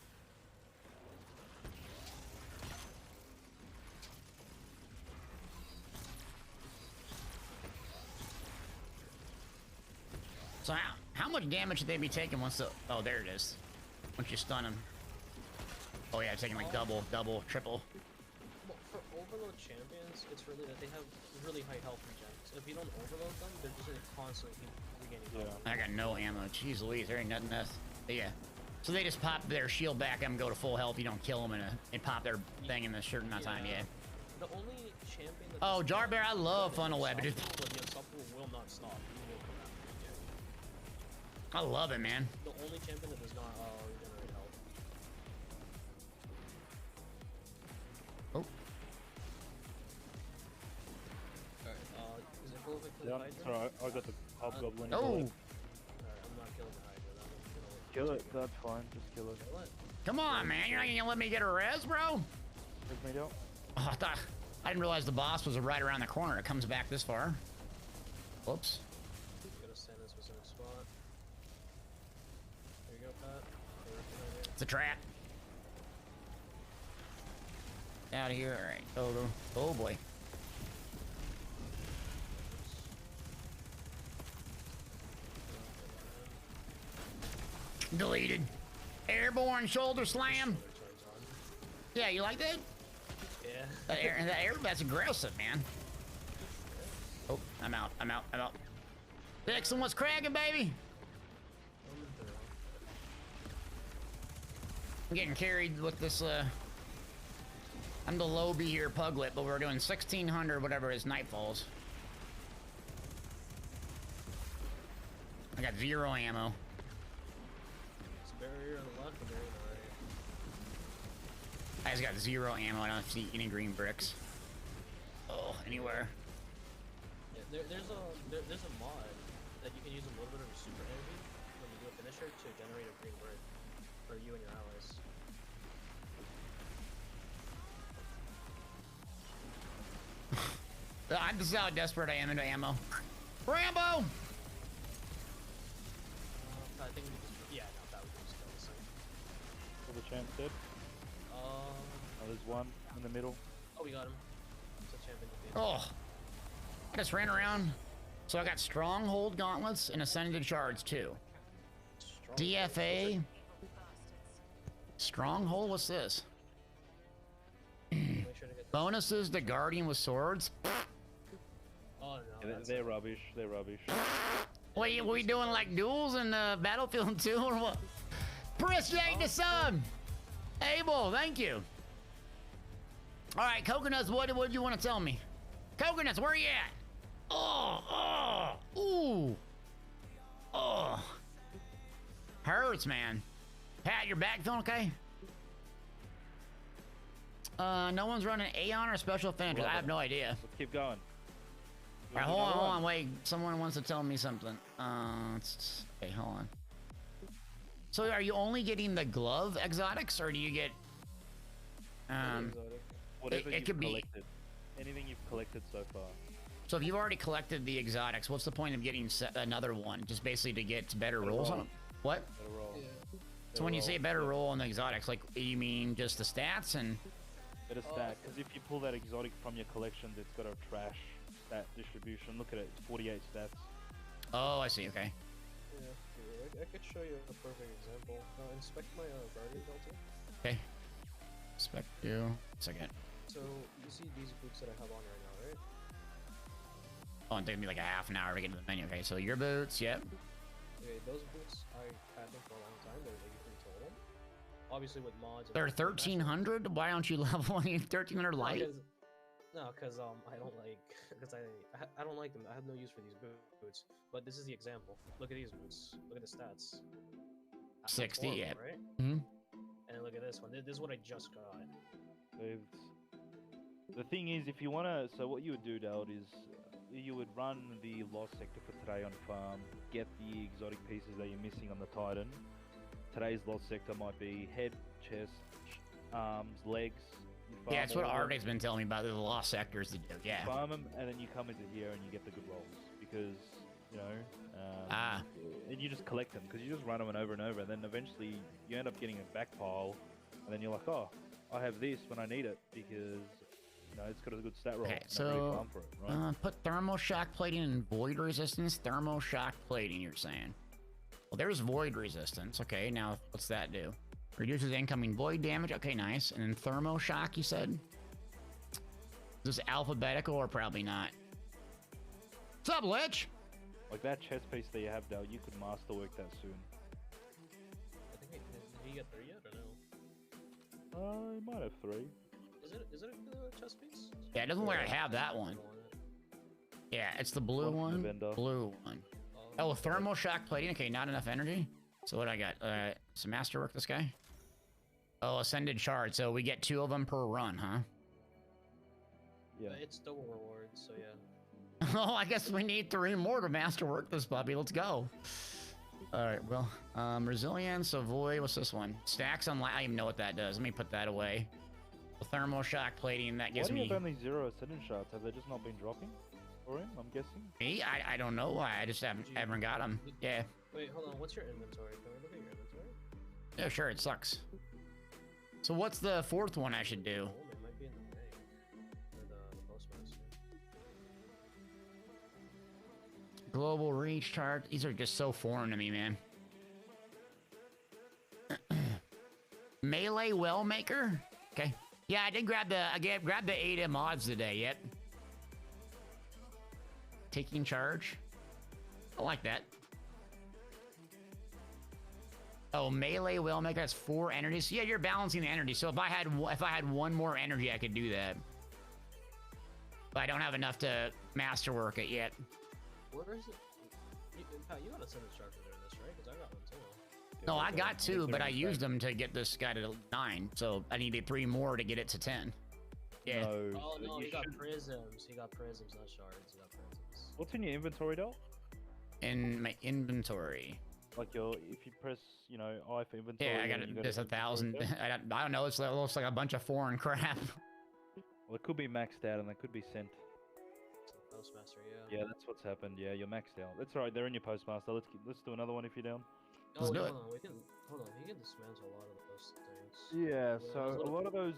So how much damage should they be taking once the... Oh, there it is. Once you stun them. Oh yeah, taking like double, triple.
Well, for overload champions, it's really that they have really high health regen. So if you don't overload them, they're just gonna constantly keep regaining health.
I got no ammo. Jeez Louise, there ain't nothing else. Yeah. So they just pop their shield back and go to full health. You don't kill them and pop their thing in a certain amount of time, yeah.
The only champion that...
Oh, Jar Bear, I love Funnel Web. It just...
But the Unstoppable will not stop. He will come after you.
I love it, man.
The only champion that does not regenerate health.
Oh.
Alright, is it cool if I kill
Yeah,
the
it's
Hydra?
alright. I got the hobgoblin.
Oh!
Alright, I'm not killing the Hydra. That one's gonna
Kill it. That's fine. Just kill it.
kill it.
Come on, man. You're not gonna let me get a res, bro?
Take me down.
Oh, I didn't realize the boss was right around the corner. It comes back this far. Whoops.
You gotta stand in a specific spot. There you go, Pat. Right
It's a trap. Out of here. All right. Oh, oh boy. Deleted. Airborne shoulder slam. Yeah, you like that?
Yeah.
That's aggressive, man. Oh, I'm out. Dixon, what's cracking, baby? I'm getting carried with this, I'm the low B here, Puglet, but we're doing 1600, whatever it is, Nightfalls. I got 0 ammo.
It's a barrier on the left, a barrier on the right.
I just got 0 ammo. I don't see any green bricks. Oh, anywhere.
Yeah, there's a mod that you can use a little bit of super energy when you do a finisher to generate a green brick for you and your allies.
This is how desperate I am into ammo. Rambo!
I think we just, yeah, no, that would just kill this thing.
So the champ's dead. there's one in the middle.
Oh, we got him. It's a champion defeat.
Oh, I just ran around. So I got Stronghold Gauntlets and Ascended Shards too.
Strong.
DFA. Stronghold, what's this?
Make sure to get this.
Bonuses to Guardian with Swords.
Oh, no.
Yeah,
that's
they're rubbish. They're rubbish.
Wait, we doing like duels in Battlefield 2 or what? Appreciate the sub! Abel, thank you. Alright, Coconuts, what do you want to tell me? Coconuts, where you at? Oh, ooh. Oh. Hurts, man. Pat, your back feeling okay? No one's running Aeon or Special Offenders. I have no idea.
Let's keep going.
Alright, hold on, wait. Someone wants to tell me something. Okay, hold on. So are you only getting the glove exotics, or do you get...
Whatever
it
you've
could be-
collected. Anything you've collected so far.
So if you've already collected the exotics, what's the point of getting another one? Just basically to get better rolls on them? What?
Better roll.
Yeah.
So when you say better roll on the exotics, like, you mean just the stats and...
Better stat, because if you pull that exotic from your collections, it's got a trash stat distribution. Look at it, it's 48 stats.
Oh, I see, okay.
Yeah, I could show you a perfect example. Inspect my Guardian Delta.
Okay. Expect you. Second.
So, you see these boots that I have on right now, right?
Oh, it's taking me like a half an hour to get to the menu. Okay, so your boots, yep.
Okay, those boots, I had them for a long time. They're like you can total them. Obviously with mods.
They're 1300? Why don't you level 1300 light?
No, because I don't like, because I don't like them. I have no use for these boots. But this is the example. Look at these boots. Look at the stats.
60,
That's
yeah.
right?
Hmm.
And look at this one. This is what I just got.
So the thing is, if you want to... So what you would do, Dald, is you would run the Lost Sector for today on farm, get the exotic pieces that you're missing on the Titan. Today's Lost Sector might be head, chest, arms, legs.
Yeah, that's what
all of them.
Arctic's been telling me about the lost sectors to do, yeah.
Farm them, and then you come into here and you get the good rolls. Because, you know, and you just collect them, because you just run them over and over, and then eventually you end up getting a back pile, and then you're like, oh, I have this when I need it, because, you know, it's got a good stat roll.
Okay,
and I really
so
farm for it, right?
put thermal shock plating and void resistance. Thermal shock plating, you're saying. Well, there's void resistance. Okay, now what's that do? Reduces incoming void damage. Okay, nice. And then thermo shock, you said? Is this alphabetical or probably not? What's up, Lich?
Like that chest piece that you have, Dale, you could masterwork that soon.
I think did he get 3 yet or no?
You might have 3.
Is it a chest piece?
Yeah, it doesn't look like I have that one. Yeah, it's the blue
One from the
one.
vendor.
Blue one. Oh, thermal shock plating. Okay, not enough energy. So what I got? Some masterwork, this guy? Oh, ascended shard. So we get 2 of them per run, huh?
Yeah.
It's double rewards, so yeah.
Oh, I guess we need 3 more to masterwork this puppy. Let's go. Alright, well, resilience, avoid, what's this one? Stacks on, I don't even know what that does. Let me put that away. The thermal shock plating, that gives
Why do you
me...
have only 0 ascendant shards? Have they just not been dropping for him, I'm guessing?
Me? I don't know why, I just haven't got them. Yeah.
Wait, hold on, what's your inventory? Can we look at your inventory?
Yeah, sure, it sucks. So what's the 4th one I should do?
Oh, it might be in the bank. Or the postmaster.
Global reach chart. These are just so foreign to me, man. Melee well maker? Okay. Yeah, I did grab the 8 mods today, yep. Taking charge. I like that. Oh, melee well maker has 4 energy. So yeah, you're balancing the energy. So if I had 1 more energy, I could do that. But I don't have enough to masterwork it yet.
Where is it? Pat, you got a sentence chart for doing this, right? Because I got one too.
No, I got 2, but I used them to get this guy to 9. So I needed 3 more to get it to 10. Yeah.
No.
Oh no,
you
he got
should-
prisms. He got prisms, not shards. He got prisms.
What's in your inventory, Del?
In my inventory.
Like if you press, you know, I for inventory.
Yeah, I
and
got
you
it. There's 1,000.
inventory there.
I don't know. It looks like a bunch of foreign crap.
Well, it could be maxed out and they could be sent.
Postmaster, yeah.
Yeah, that's what's happened. Yeah, you're maxed out. That's alright. They're in your postmaster. Let's do another one if you're down.
Let's do it.
Hold on, hold on. You can dismantle a lot of those things.
Yeah,
Those
so a
little-
lot of those,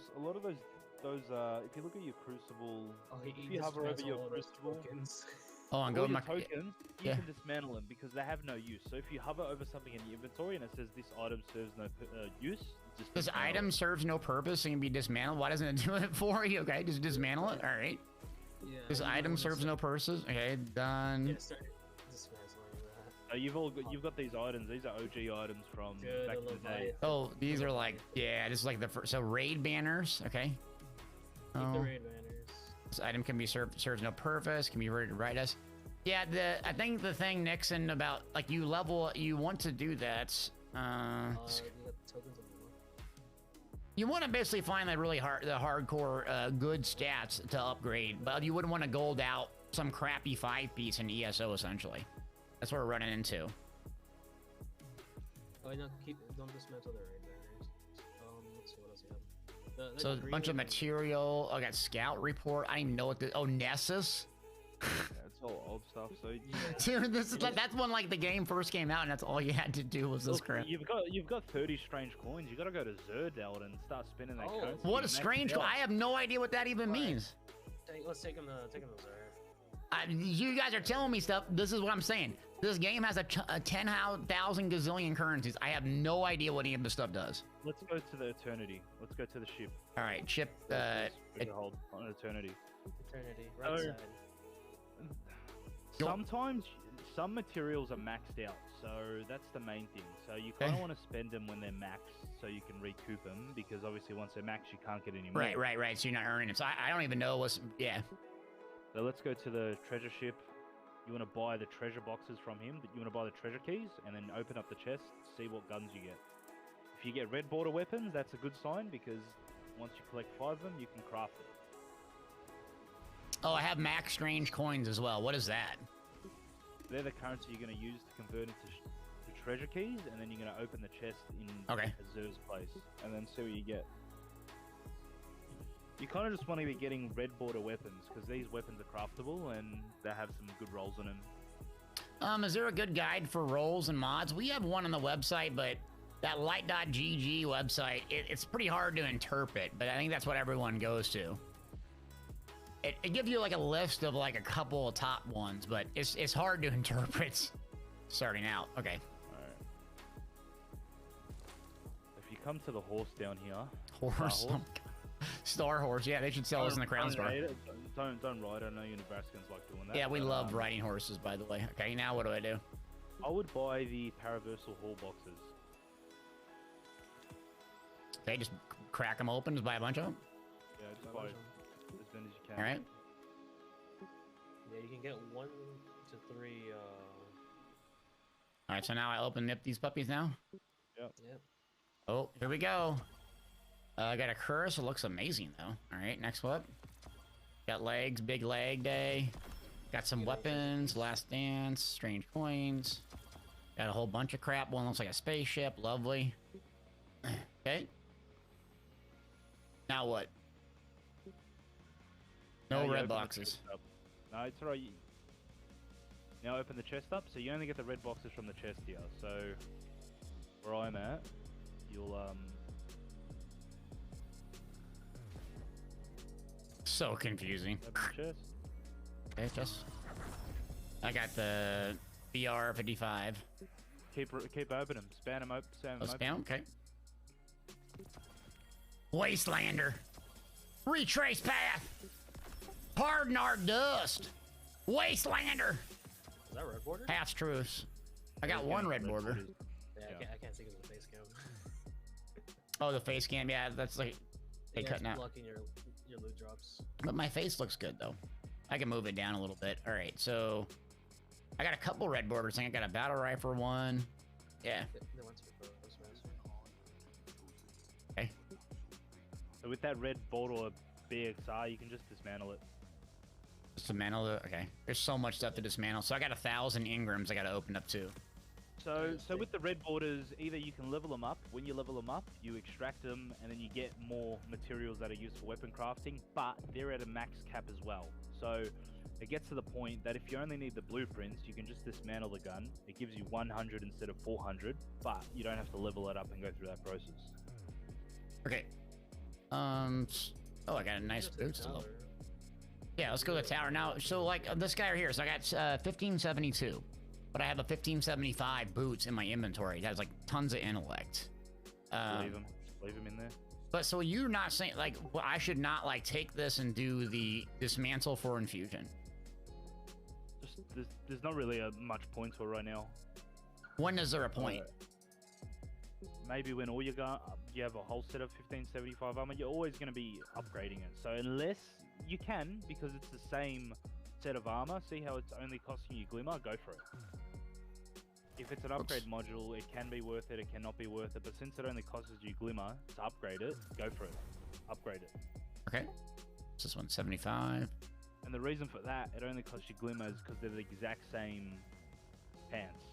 if you look at your crucible, if you hover over
dismantles
your
all of those
crucible,
tokens.
Oh, and
all
go to
your
my.
tokens,
yeah.
you can dismantle them because they have no use. So if you hover over something in the inventory and it says this item serves no use, just
This
dismantle
item
it.
serves no purpose and can be dismantled. Why doesn't it do it for you? Okay, just dismantle it. All right.
Yeah,
This
you
item
wanna
serves no purpose. Okay, done.
Yeah, start dismantling that.
You've got these items. These are OG items from
Good,
back
the
in the day.
Leviathan.
Oh, these are like, yeah, this is like the first. So raid banners. Okay.
Keep the
Oh,
raid banners.
this item can be serves no purpose. Can be ready to write us. Yeah, I think the thing, Nixon, about like you want to do that.
You got tokens of
You want to basically find the hardcore good stats to upgrade, but you wouldn't want to gold out some crappy 5-piece in ESO essentially. That's what we're running into.
Oh, no, don't dismantle the raid banners. Let's see what else you have.
So a bunch of material. I got scout report. I didn't even know what the Nessus.
Yeah, it's all old stuff. So
Dude, that's when like the game first came out, and that's all you had to do was this
look,
crap.
you've got 30 strange coins. You gotta go to Zerdeld and start spinning that
Oh.
currency.
What a
Max
strange.
out.
I have no idea what that even means.
Let's take him to Zerg.
You guys are telling me stuff. This is what I'm saying. This game has a 10,000 gazillion currencies. I have no idea what any of this stuff does.
Let's go to the Eternity. Let's go to the ship.
All right, ship.
Hold on Eternity.
Eternity,
Oh.
right side.
Sometimes some materials are maxed out, so that's the main thing. So you kind of want to spend them when they're maxed, so you can recoup them. Because obviously, once they're maxed, you can't get any more.
Right. So you're not earning it. So I don't even know what's. Yeah.
So let's go to the treasure ship. You want to buy the treasure boxes from him. You want to buy the treasure keys, and then open up the chest, see what guns you get. If you get red border weapons, that's a good sign because once you collect 5 of them, you can craft it.
Oh, I have max strange coins as well. What is that?
They're the currency you're going to use to convert into treasure keys, and then you're going to open the chest in Azur's place, and then see what you get. You kind of just want to be getting red border weapons, because these weapons are craftable, and they have some good rolls in them.
Is there a good guide for rolls and mods? We have one on the website, but that light.gg website, it's pretty hard to interpret, but I think that's what everyone goes to. It gives you like a list of like a couple of top ones, but it's hard to interpret starting out. Okay.
Alright. If you come to the horse down here...
Horse? Star Horse, yeah, they should sell us in the Crown Store.
Don't ride. I know you Nebraskans like doing that.
Yeah, we love riding horses, by the way. Okay, now what do I do?
I would buy the Paraversal Hall boxes.
Okay, just crack them open, just buy a bunch of them?
Yeah, just buy as many as you can.
Alright.
Yeah, you can get 1 to 3.
Alright, so now I nip these puppies now?
Yep.
Oh, here we go. I got a curse. It looks amazing, though. Alright, next what? Got legs, big leg day. Got some weapons, last dance, strange coins. Got a whole bunch of crap. One looks like a spaceship. Lovely. Okay. Now what? No
you
red
open the
boxes.
chest up. No, it's alright. Now open the chest up, so you only get the red boxes from the chest here. So, where I'm at, you'll,
So confusing.
open the chest.
Okay, just... I got the BR-55.
Keep opening them. Spam them open.
Oh, spam? Okay. Wastelander. Retrace path. Pardon our dust. Wastelander.
Is that red border?
Half truce. I got one red border.
Yeah, I can't think of the face cam.
Oh, the face cam. Yeah, that's like they cutting out.
Blocking your loot drops.
But my face looks good though. I can move it down a little bit. All right, so I got a couple red borders. I think I got a battle rifle one. Yeah.
They went to the Postmaster.
Okay.
So with that red border BXR, you can just dismantle it.
Dismantle it. Okay. There's so much stuff to dismantle. So I got 1,000 Ingrams I got to open up too.
So with the red borders, either you can level them up. When you level them up, you extract them, and then you get more materials that are used for weapon crafting. But they're at a max cap as well. So it gets to the point that if you only need the blueprints, you can just dismantle the gun. It gives you 100 instead of 400, but you don't have to level it up and go through that process.
Okay. Oh, I got a nice boot still. Yeah, let's go to the tower now. So like this guy right here, so I got 1572, but I have a 1575 boots in my inventory. That has like tons of intellect.
Leave him in there.
But so you're not saying like well, I should not like take this and do the dismantle for infusion?
Just there's not really much point to it right now.
When is there a point?
Maybe when all you have a whole set of 1575 armor, you're always going to be upgrading it. So unless you can, because it's the same set of armor, see how it's only costing you glimmer, go for it. If it's an upgrade module, it can be worth it, it cannot be worth it, but since it only costs you glimmer to upgrade it, go for it. Upgrade it.
Okay. This one's 75.
And the reason for that, it only costs you glimmer is because they're the exact same pants.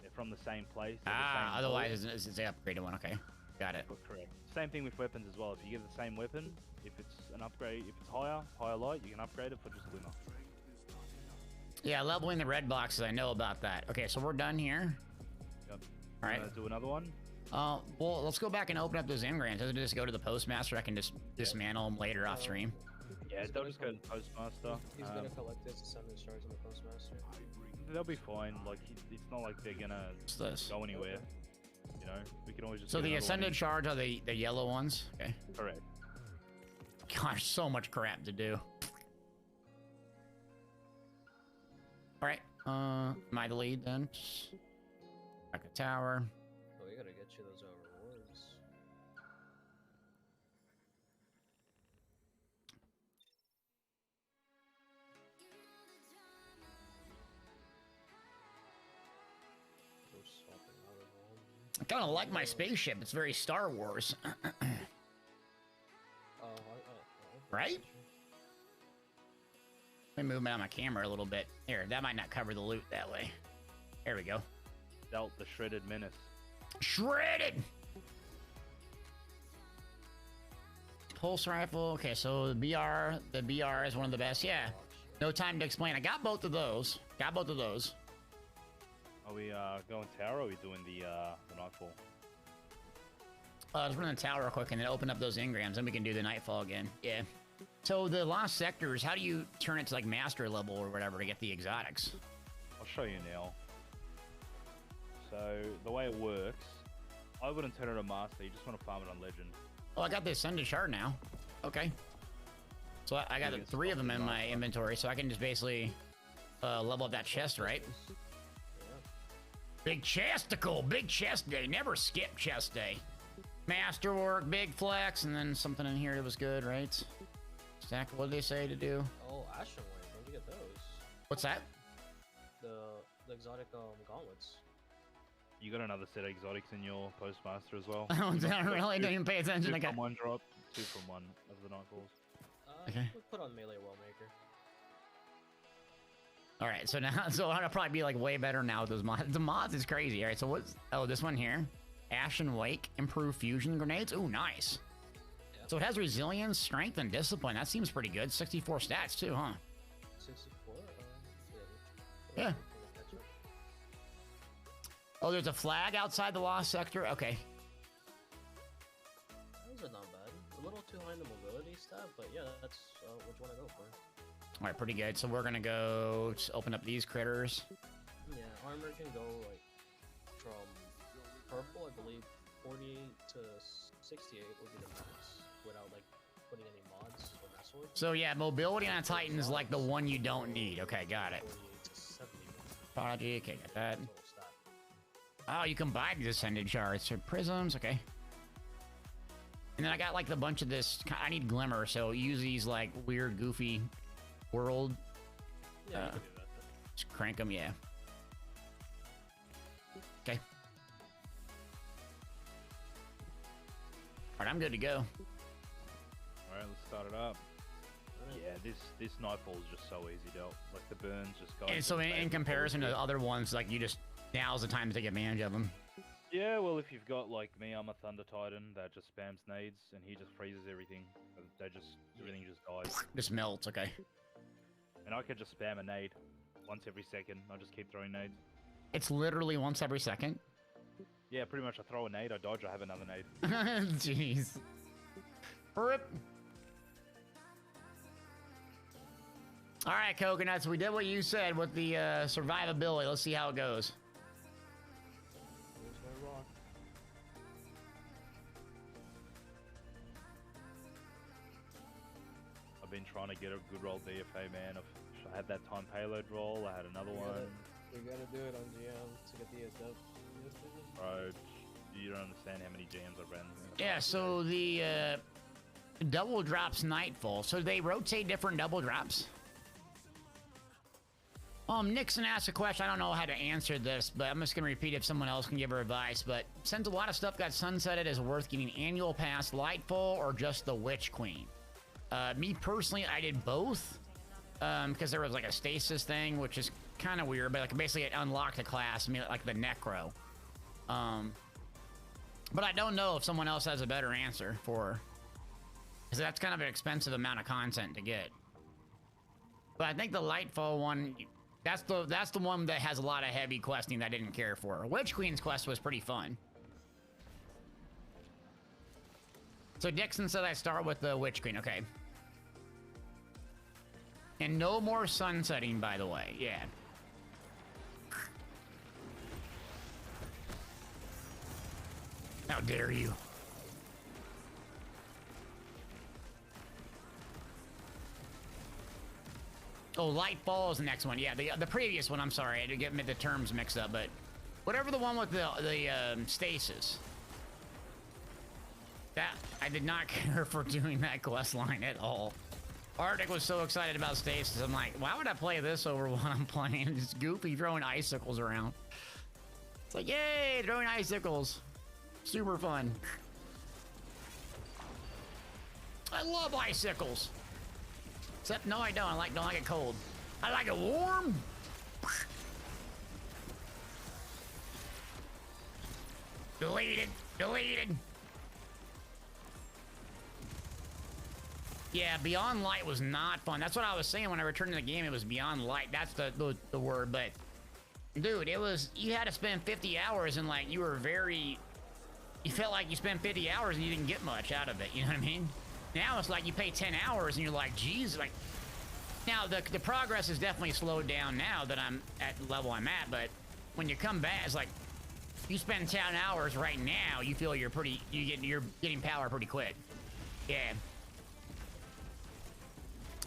They're from the same place.
Ah, otherwise it's the upgraded one. Okay, got it.
Correct. Same thing with weapons as well. If you get the same weapon, if it's an upgrade, if it's higher light, you can upgrade it for just glimmer.
Yeah, leveling the red boxes, I know about that. Okay, so we're done here.
Yep.
All right.
Do another one.
Well, let's go back and open up those engrams. Doesn't it just go to the postmaster? I can just dismantle them later off stream.
Yeah, don't just go to the postmaster.
He's gonna collect his ascendant shards in the postmaster.
They'll be fine. Like it's not like they're gonna go anywhere. You know, we can always just.
So the ascended shards are the yellow ones. Okay.
Correct.
Gosh, so much crap to do. All right. Am I the lead then? Back a tower.
Oh, we gotta get you those rewards.
I kind of like my spaceship. It's very Star Wars. Right? Let me move my camera a little bit. Here, that might not cover the loot that way. There we go.
Dealt the shredded menace.
Shredded! Pulse rifle. Okay, so the BR is one of the best. Yeah. No time to explain. I got both of those. Got both of those.
Are we going tower or are we doing the nightfall?
Let's run the tower real quick and then open up those engrams, then we can do the nightfall again. Yeah. So the lost sectors, how do you turn it to like master level or whatever to get the exotics?
I'll show you now. So the way it works, I wouldn't turn it on master. You just want to farm it on legend.
Oh, I got the ascended shard now. Okay. So I got 3 of them in my inventory, so I can just basically level up that chest, right? Big chesticle, big chest day. Never skip chest day. Masterwork, big flex, and then something in here that was good, right? Stack, what did they say to do?
Oh, Ashen Wave, where'd you get those?
What's that?
The exotic gauntlets.
You got another set of exotics in your postmaster as well.
I really didn't even pay attention.
2 from 1 drop, 2 from 1 of the nightfalls.
Okay.
We'll put on melee wellmaker.
All right, so now, so I'll probably be like way better now with those mods. The mods is crazy. All right, so what's, oh, this one here. Ashen Wake, improved fusion grenades. Ooh, nice. Yep. So it has resilience, strength, and discipline. That seems pretty good. 64 stats too, huh?
64?
Yeah. Oh, there's a flag outside the lost sector? Okay.
Those are not bad. A little too high in the mobility stat, but yeah, that's what you want to go for.
All right, pretty good. So we're gonna go just open up these critters.
Yeah, armor can go like from purple, I believe, 48 to 68 would be the max without like putting any mods or masterwork.
So yeah, mobility on a Titan is like the one you don't need. Okay, got it.
48 to 70.
Prodigy, okay, got that. Oh, you can buy these ascended shards. So prisms, okay. And then I got like the bunch of this. I need glimmer, so use these like weird, goofy world.
Yeah, you can do that.
Just crank them, yeah. Okay. All right, I'm good to go.
All right, let's start it up. Yeah, this nightfall is just so easy dealt. Like the burns just go.
And so in comparison to other ones, like you just Now's the time to take advantage of them.
Yeah, well, if you've got like me, I'm a Thunder Titan that just spams nades, and he just freezes everything. Everything just dies.
Just melts, okay.
And I could just spam a nade once every second. I just keep throwing nades.
It's literally once every second?
Yeah, pretty much. I throw a nade, I dodge, I have another nade.
Jeez. Rip. All right, Coconuts, we did what you said with the survivability. Let's see how it goes.
I've been trying to get a good roll BFA, man. I had that time payload roll, I had another one.
You gotta do it on GM to get the ESW.
Bro, you don't understand how many GMs I've ran.
Yeah, so the double drops Nightfall. So they rotate different double drops? Nixon asked a question. I don't know how to answer this, but I'm just going to repeat if someone else can give her advice. But since a lot of stuff got sunsetted, is it worth getting annual pass Lightfall or just the Witch Queen? Me personally, I did both because there was like a stasis thing, which is kind of weird, but like basically it unlocked a class, I mean, like the Necro. But I don't know if someone else has a better answer for, because that's kind of an expensive amount of content to get. But I think the Lightfall one, that's the one that has a lot of heavy questing that I didn't care for. Witch Queen's quest was pretty fun. So Dixon said I start with the Witch Queen, okay. And no more sunsetting, by the way, yeah. How dare you? Oh, Lightfall is the next one. Yeah, the previous one, I'm sorry. I had to get the terms mixed up, but whatever the one with the stasis. That, I did not care for doing that quest line at all. Arctic was so excited about stasis. I'm like, why would I play this over what I'm playing? It's Goofy throwing icicles around. It's like, yay, throwing icicles. Super fun. I love icicles. Except, no, I don't. I don't like it cold. I like it warm. Deleted. Deleted. Yeah, Beyond Light was not fun. That's what I was saying when I returned to the game. It was Beyond Light. That's the word. But, dude, it was... You had to spend 50 hours and, like, you were very... You felt like you spent 50 hours and you didn't get much out of it. You know what I mean? Now it's like you pay 10 hours and you're like, geez, like... Now, the progress is definitely slowed down now that I'm at the level I'm at, but when you come back, it's like... You spend 10 hours right now, you feel you're pretty... You're getting power pretty quick. Yeah.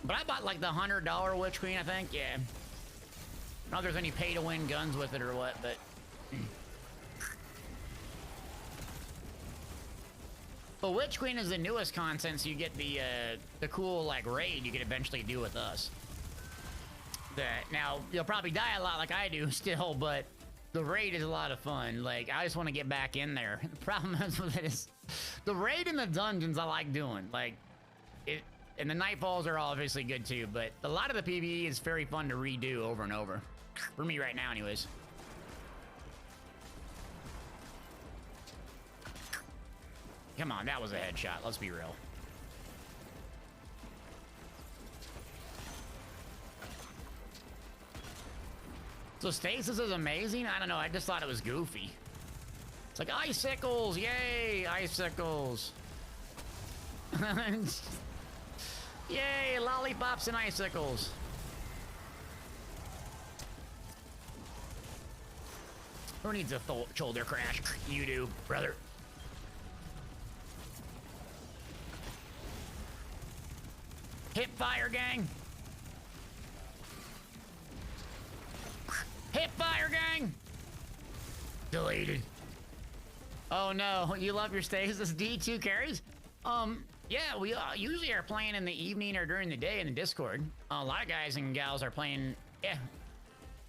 But I bought, like, the $100 Witch Queen, I think. Yeah. I don't know if there's any pay-to-win guns with it or what, but... But Witch Queen is the newest content, so you get the cool, like, raid you could eventually do with us. Now, you'll probably die a lot like I do still, but the raid is a lot of fun. Like, I just want to get back in there. The problem is with it is... The raid in the dungeons I like doing. Like, it... And the Nightfalls are obviously good too, but a lot of the PvE is very fun to redo over and over. For me right now, anyways. Come on, that was a headshot. Let's be real. So stasis is amazing? I don't know, I just thought it was goofy. It's like, icicles! Yay, icicles! Yay, lollipops and icicles. Who needs a shoulder crash? You do, brother. Hip fire, gang. Hip fire, gang. Deleted. Oh no, you love your stasis D2 carries? Yeah, we usually are playing in the evening or during the day in the Discord. A lot of guys and gals are playing, yeah.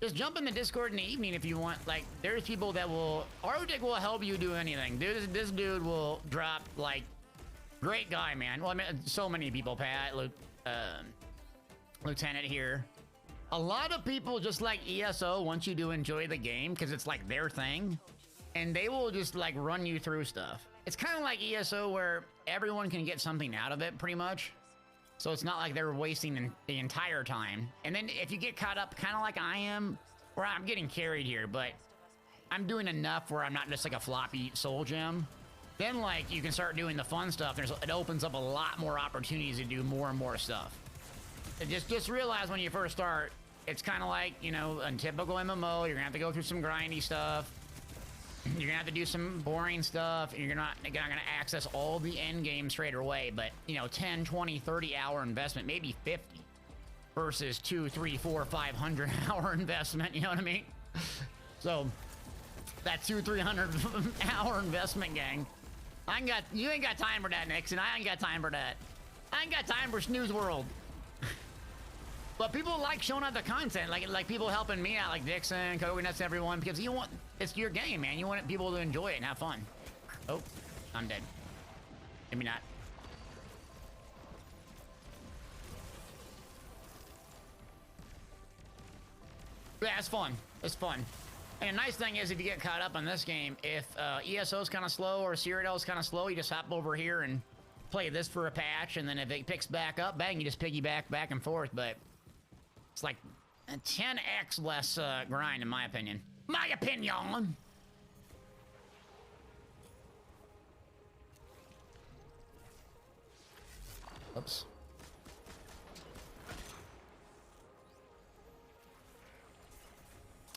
Just jump in the Discord in the evening if you want. Like, there's people that will, Arctic will help you do anything. Dude, this dude will drop, like, great guy, man. Well, I mean, so many people, Pat, Lieutenant here. A lot of people just like ESO once you do enjoy the game because it's like their thing, and they will just like run you through stuff. It's kind of like ESO where everyone can get something out of it pretty much. So it's not like they're wasting the entire time. And then if you get caught up kind of like I am, where I'm getting carried here, but I'm doing enough where I'm not just like a floppy soul gem, then like you can start doing the fun stuff. It opens up a lot more opportunities to do more and more stuff. And just realize when you first start, it's kind of like, you know, a typical MMO. You're gonna have to go through some grindy stuff. You're gonna have to do some boring stuff. And you're not gonna access all the end game straight away. But, you know, 10, 20, 30 hour investment, maybe 50 versus 2, 3, 4, 500 hour investment. You know what I mean? So that 200, 300 hour investment, gang. You ain't got time for that, Nixon. I ain't got time for that. I ain't got time for Snooze World. But people like showing out the content, like people helping me out, like Dixon, Coconuts, everyone, because it's your game, man. You want people to enjoy it and have fun. Oh, I'm dead. Maybe not. Yeah, it's fun. It's fun. And the nice thing is, if you get caught up on this game, if ESO's kind of slow or Cyrodiil's kind of slow, you just hop over here and play this for a patch, and then if it picks back up, bang, you just piggyback back and forth. But it's like a 10x less grind, in my opinion. My opinion! Oops.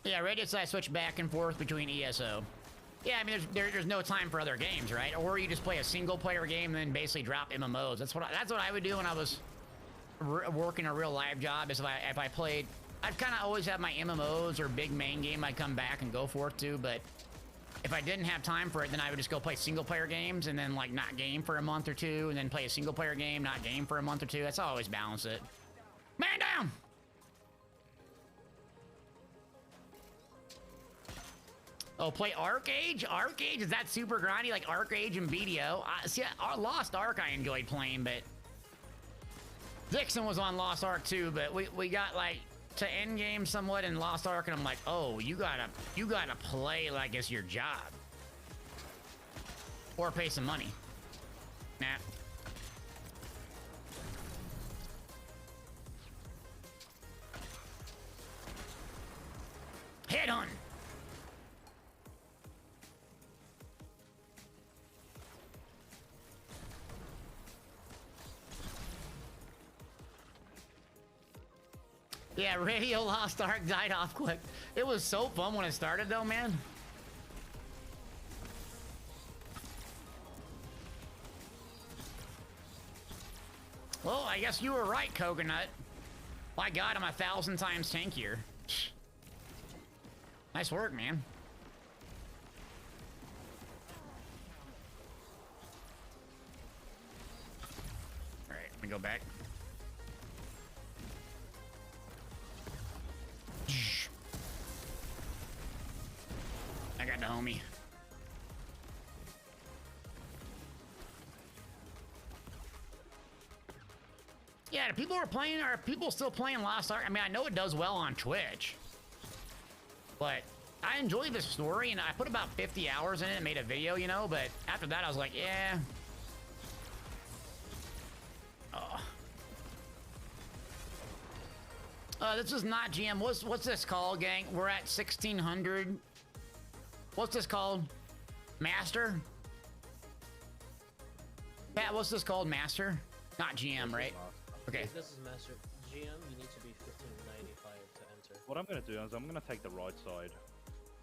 Yeah, Radius I switch back and forth between ESO. Yeah, I mean, there's no time for other games, right? Or you just play a single-player game and then basically drop MMOs. That's what I would do when I was working a real live job. Is if I played, I'd kind of always have my MMOs or big main game I'd come back and go forth to. But if I didn't have time for it, then I would just go play single-player games and then like not game for a month or two, and then play a single-player game, not game for a month or two. That's how I always balance it. Man down. Oh, play Arcade? Arcade? Is that super grindy like Arcade and BDO? See, Lost Ark I enjoyed playing, but Dixon was on Lost Ark too, but we got like to end game somewhat in Lost Ark, and I'm like, oh, you gotta play like it's your job. Or pay some money. Nah. Headhunt! Yeah, Radio Lost Ark died off quick. It was so fun when it started though, man. Well, I guess you were right, Coconut. My God, I'm 1,000 times tankier. Nice work, man. All right, let me go back. I got the homie. Yeah, people are people still playing Lost Ark? I mean, I know it does well on Twitch, but I enjoyed the story, and I put about 50 hours in it and made a video, you know, but after that I was like, yeah. This is not GM. What's this called, gang? We're at 1600. What's this called? Master? Pat, what's this called? Master? Not GM, right? Okay.
If this is Master. GM, you need to be 1595 to enter.
What I'm gonna do is I'm gonna take the right side.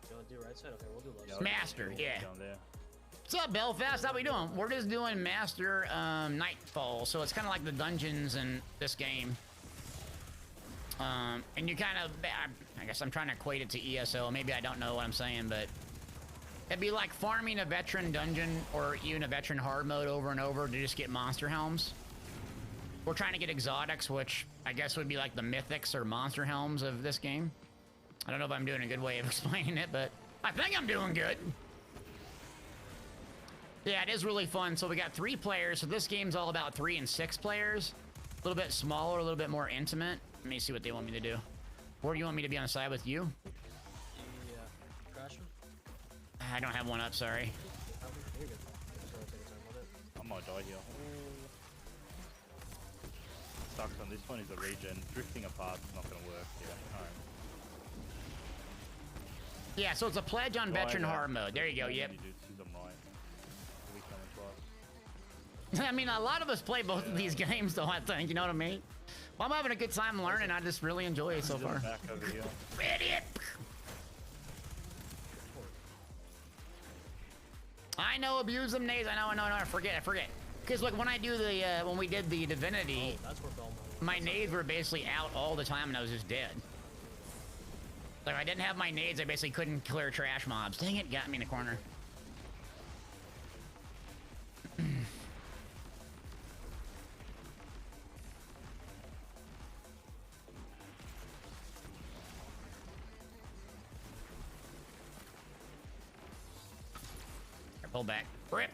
You wanna do right side? Okay, we'll do left side.
Master, yeah.
Down there.
What's up, Belfast? How we doing? We're just doing Master Nightfall, so it's kind of like the dungeons in this game. And you kind of, I guess I'm trying to equate it to ESO. Maybe I don't know what I'm saying, but it'd be like farming a veteran dungeon or even a veteran hard mode over and over to just get monster helms. We're trying to get exotics, which I guess would be like the mythics or monster helms of this game. I don't know if I'm doing a good way of explaining it, but I think I'm doing good. Yeah, it is really fun. So we got 3 players. So this game's all about 3 and 6 players. A little bit smaller, a little bit more intimate. Let me see what they want me to do. Where do you want me to be on the side with you?
Yeah. Crashing?
I don't have one up, sorry.
You're good. Just gotta take your time on it.
I might die here. Sucks on this one is the regen. Drifting apart is not going to work. Yeah, alright.
Yeah, so it's a pledge on veteran hard mode. There you go, yep. I mean, a lot of us play both of these games, though, I think. You know what I mean? Well, I'm having a good time learning. I just really enjoy it so far.
Back over here.
Idiot! I know, abuse them nades. I know. I forget. Because, like, when I do the, when we did the Divinity,
That's where Belmont is.
my nades were basically out all the time and I was just dead. Like, if I didn't have my nades, I basically couldn't clear trash mobs. Dang it, got me in the corner. Pull back. Rip.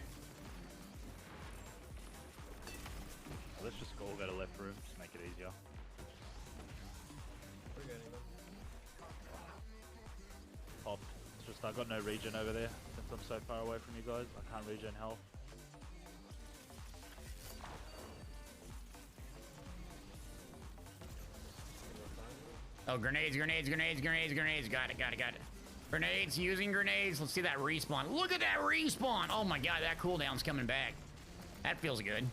Let's just all go to left room, just make it easier.
We're getting them.
Pop. It's just I got no regen over there since I'm so far away from you guys. I can't regen health.
Oh, grenades. Got it. Grenades, using grenades. Let's see that respawn. Look at that respawn. Oh my god, that cooldown's coming back. That feels good.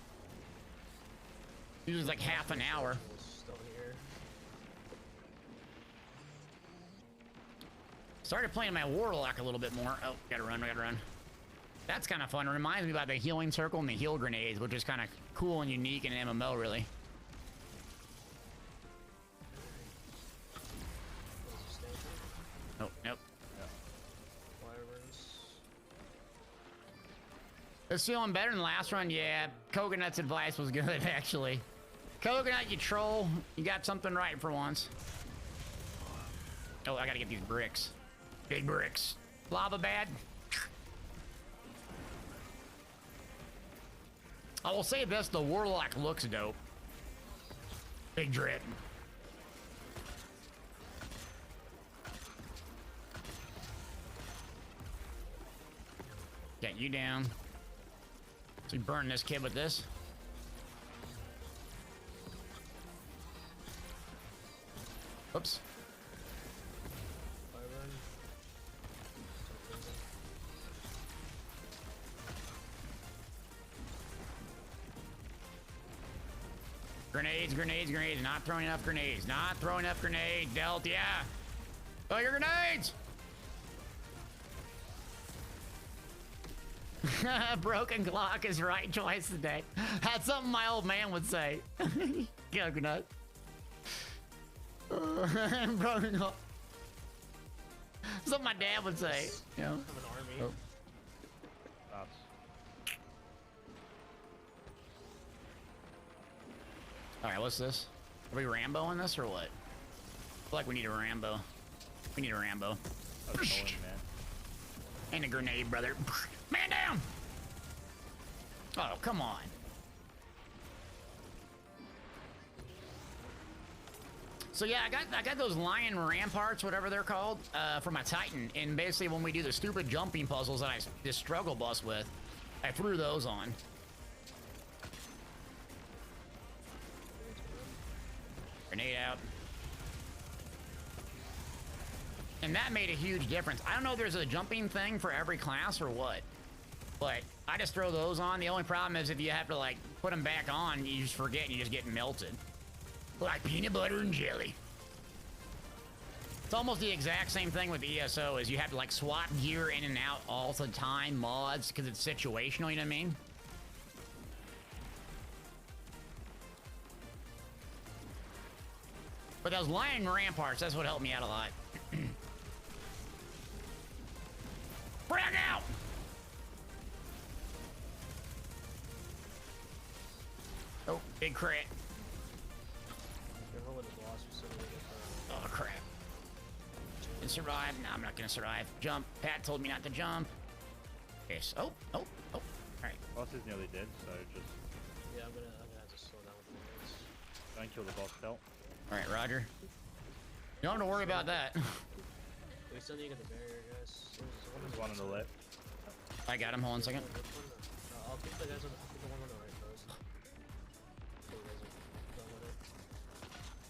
Usually like half an hour.
Still here.
Started playing my Warlock a little bit more. Oh, gotta run. That's kind of fun. It reminds me about the healing circle and the heal grenades, which is kind of cool and unique in MMO, really. Nope. It's feeling better than the last run, yeah. Coconut's advice was good, actually. Coconut, you troll. You got something right for once. Oh, I gotta get these bricks. Big bricks. Lava bad. I will say this, the Warlock looks dope. Big drip. Get you down. So we burn this kid with this. Oops. Grenades. Not throwing enough grenades. Dealt, yeah. Oh, your grenades! Broken clock is right choice today. That's something my old man would say. Coconut. Broken clock. Something my dad would say. You know?
Have an army.
Oh.
Alright, what's this? Are we Rambo in this or what? I feel like we need a Rambo. That's annoying, man. And a grenade, brother. Man down! Oh, come on. So yeah, I got those lion ramparts, whatever they're called, for my Titan. And basically when we do the stupid jumping puzzles that I just struggle bus with, I threw those on. Grenade out. And that made a huge difference. I don't know if there's a jumping thing for every class or what, but I just throw those on. The only problem is if you have to like put them back on, you just forget and you just get melted. Like peanut butter and jelly. It's almost the exact same thing with ESO, is you have to like swap gear in and out all the time, mods, because it's situational, you know what I mean? But those lion ramparts, that's what helped me out a lot. Frag out! Oh, big crit. Oh, crap. Didn't survive. No, I'm not gonna survive. Jump. Pat told me not to jump. Yes. Oh. Alright.
Boss is nearly dead, so just...
Yeah, I'm gonna have to slow down with the grenades.
Don't kill the boss belt.
Alright, Roger. You don't have to worry about that.
We still need to get the barrier, guys.
There's one on the left.
I got him. Hold on a second.
I'll keep the guys on the one on the right first. So you guys are done with it.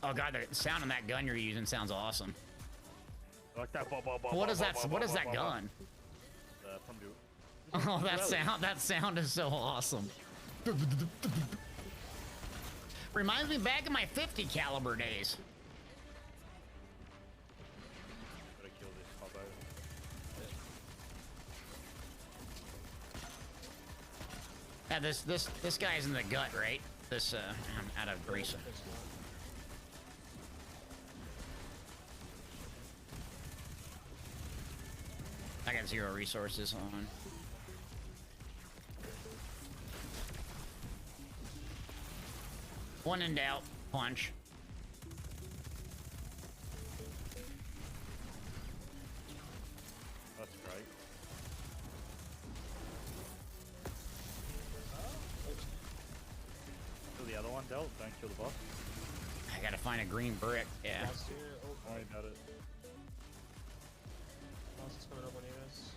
Oh god, the sound on that gun you're using sounds awesome.
Like that.
What is that? What is that gun?
From the...
Oh, that sound is so awesome. Reminds me back of my 50 caliber days.
Gotta kill this hobo.
Yeah, this guy's in the gut, right? This I'm out of grease. I got 0 resources on. One in doubt, punch.
That's great. Kill the other one, Del. Don't kill the boss.
I gotta find a green brick. Yeah.
Last year,
Don't worry about it.
boss is coming up on you guys.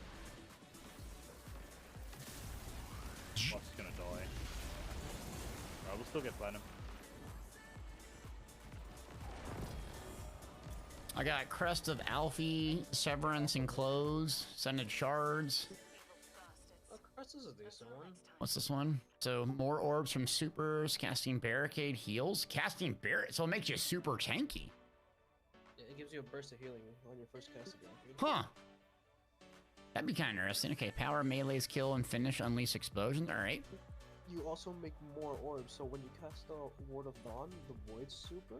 Boss is gonna die. Alright, we'll still get platinum.
I got Crest of Alfie, Severance and Clothes, Sended Shards.
Oh, Crest is a decent one.
What's this one? So more orbs from supers, casting barricade heals. Casting barricade, so it makes you super tanky.
It gives you a burst of healing on your first cast again.
Huh. That'd be kind of interesting. Okay, power melees, kill and finish, unleash explosions. All right.
You also make more orbs, so when you cast the Ward of Dawn, the Void super,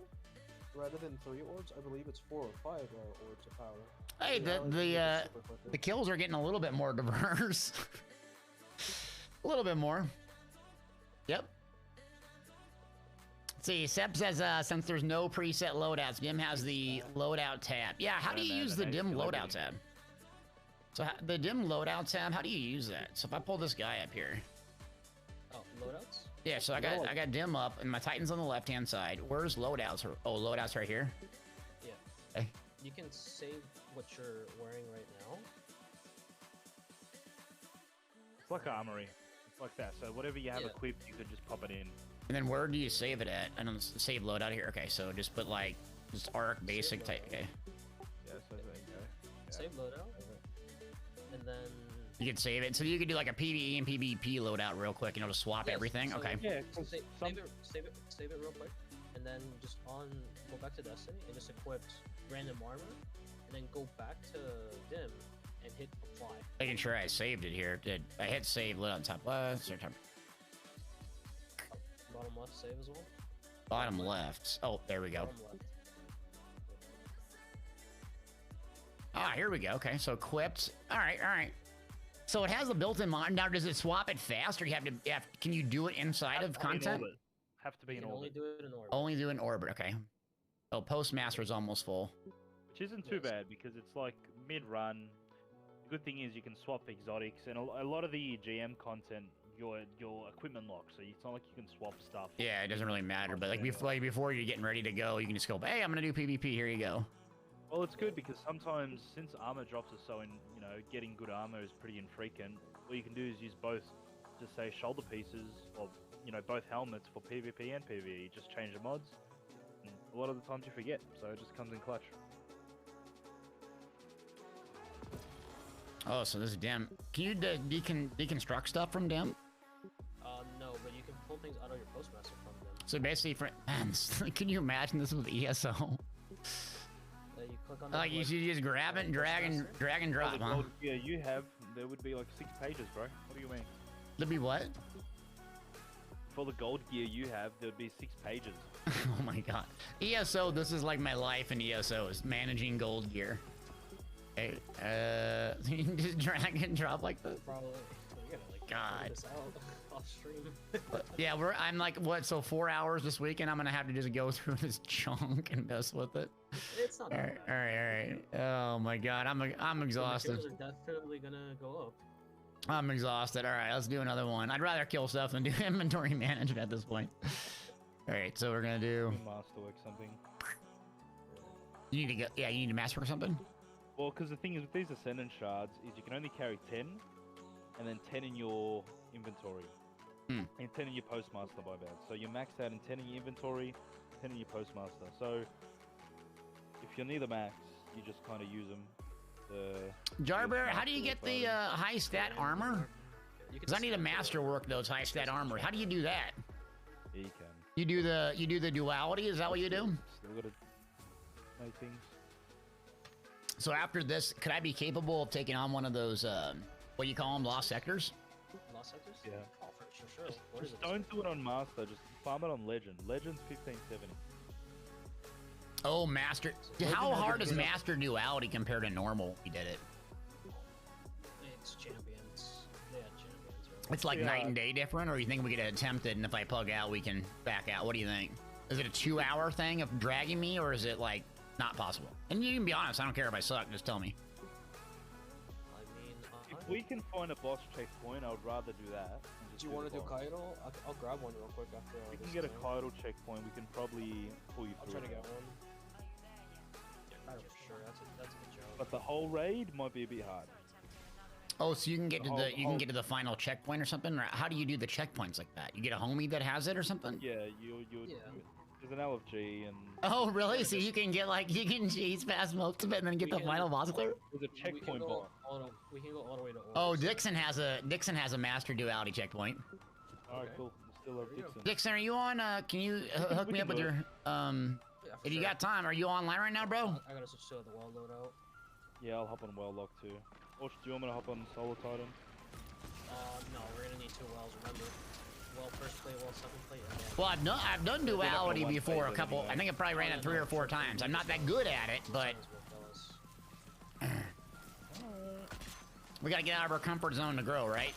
rather than 3 orbs, I believe it's 4 or 5 orbs of power.
Hey, the kills are getting a little bit more diverse. A little bit more. Yep. Let's see, Sep says since there's no preset loadouts, Dim has the loadout tab. Yeah, how do you use the Dim loadout tab? So the Dim loadout tab, how do you use that? So if I pull this guy up here.
Oh, loadouts?
Yeah, so I got Dim up and my Titan's on the left hand side. Where's loadouts? Oh, loadouts right here.
Yeah.
Okay.
You can save what you're wearing right now.
It's like armory. It's like that. So whatever you have equipped, you could just pop it in.
And then where do you save it at? I don't save loadout here. Okay, so just put like just arc basic type. Okay.
Yeah, so there you go. Yeah.
Save loadout. And then
You can save it. So you could do like a PvE and PvP loadout real quick, you know, to swap everything.
So
Okay.
Yeah,
save it real quick, and then just go back to Destiny and just equip random armor, and then go back to Dim and hit apply.
Making sure I saved it here. Did I hit save loadout top left or top
Bottom left save as well.
bottom left? Oh, there we go.
Bottom left.
Ah, here we go. Okay, so equipped. All right, all right. So it has a built-in mod. Now, does it swap it fast, or you have to? Can you do it inside of content?
Have to be
You
in
can only
orbit.
do it in orbit.
Only do it in orbit. Okay. Oh, Postmaster is almost full.
Which isn't too bad because it's like mid-run. The good thing is you can swap exotics, and a lot of the GM content, your equipment locks, so it's not like you can swap stuff.
Yeah, it doesn't really matter. But like before you're getting ready to go, you can just go, hey, I'm gonna do PvP. Here you go.
Well, it's good because sometimes, since armor drops are so getting good armor is pretty infrequent, what you can do is use both, just say shoulder pieces, or, both helmets for PvP and PvE, just change the mods, and a lot of the times you forget, so it just comes in clutch.
Oh, so this is Dim. Can you deconstruct stuff from Dim?
No, but you can pull things out of your Postmaster from them.
So basically, can you imagine this with ESO?
You click on
Like you should just grab it and drag and drop, huh?
Gold gear you have, there would be like 6 pages, bro. What do you mean?
There'd be what?
For the gold gear you have, there'd be 6 pages.
Oh my god. ESO, this is like my life in ESO, is managing gold gear. Hey, you can just drag and drop like this?
Probably. You gotta,
God.
figure this out off stream.
Yeah, I'm like, what, so 4 hours this weekend, I'm gonna have to just go through this chunk and mess with it.
It's not that bad.
Alright. Oh my god, I'm exhausted.
The materials are definitely gonna go up.
I'm exhausted. Alright, let's do another one. I'd rather kill stuff than do inventory management at this point. Alright, so we're gonna do...
Masterwork something.
You need to get, yeah, you need to master or something?
Well, because the thing is with these Ascendant shards is you can only carry 10, and then 10 in your inventory.
Hmm.
And 10 in your Postmaster by bad. So you're maxed out in 10 in your inventory, 10 in your Postmaster. So if you're near the max, you just kind of use them.
Jarbear, how do you get the high stat armor? Because I need to master work those high stat armor. How do you do that?
Yeah, you can.
You do the duality? Is that what you do?
Still gotta make things.
So after this, could I be capable of taking on one of those, what do you call them, lost sectors?
Lost sectors?
Yeah.
Oh, for sure. What is
Just
it?
don't do it on Master, just farm it on Legend. Legend's 1570.
Oh, master. How hard is master duality compared to normal? We did it.
It's champions. They had champions, right?
It's like night and day different, or you think we could attempt it, and if I plug out, we can back out? What do you think? Is it a 2-hour thing of dragging me, or is it like not possible? And you can be honest. I don't care if I suck. Just tell me.
I mean,
If we can find a boss checkpoint, I would rather do that.
Do you want to do Kaido? I'll grab one real quick after.
If we
this
can get a
is done.
Kaido checkpoint, we can probably pull you
I'll
through.
try to get one.
Kaido for sure. That's a good joke.
But the whole raid might be a bit hard.
Oh, so you can get to
The
you can get to the final checkpoint or something? Or how do you do the checkpoints like that? You get a homie that has it or something?
Yeah, there's an LFG and
Oh, really? So you can get like you can cheese past most of it and then get the final boss clear?
there's a checkpoint boss.
We can go all the way to Orbs.
Oh, Dixon has a master duality checkpoint.
Alright, cool. Still have Dixon.
Dixon, are you on? Can you hook
We
me
can
up with
do
your
Yeah, for
If you
sure.
got time, are you online right now, bro?
I gotta switch to the wall loadout.
Yeah, I'll hop on well lock too. Or do you want me to hop on Solar Titan?
No, we're gonna need 2 wells, remember? Well first play, well second play. Yeah.
Well, I've done duality
one
before a
phase
couple.
anyway.
I think I probably ran it 3 or 4 times. I'm not that good at it, but we gotta get out of our comfort zone to grow, right?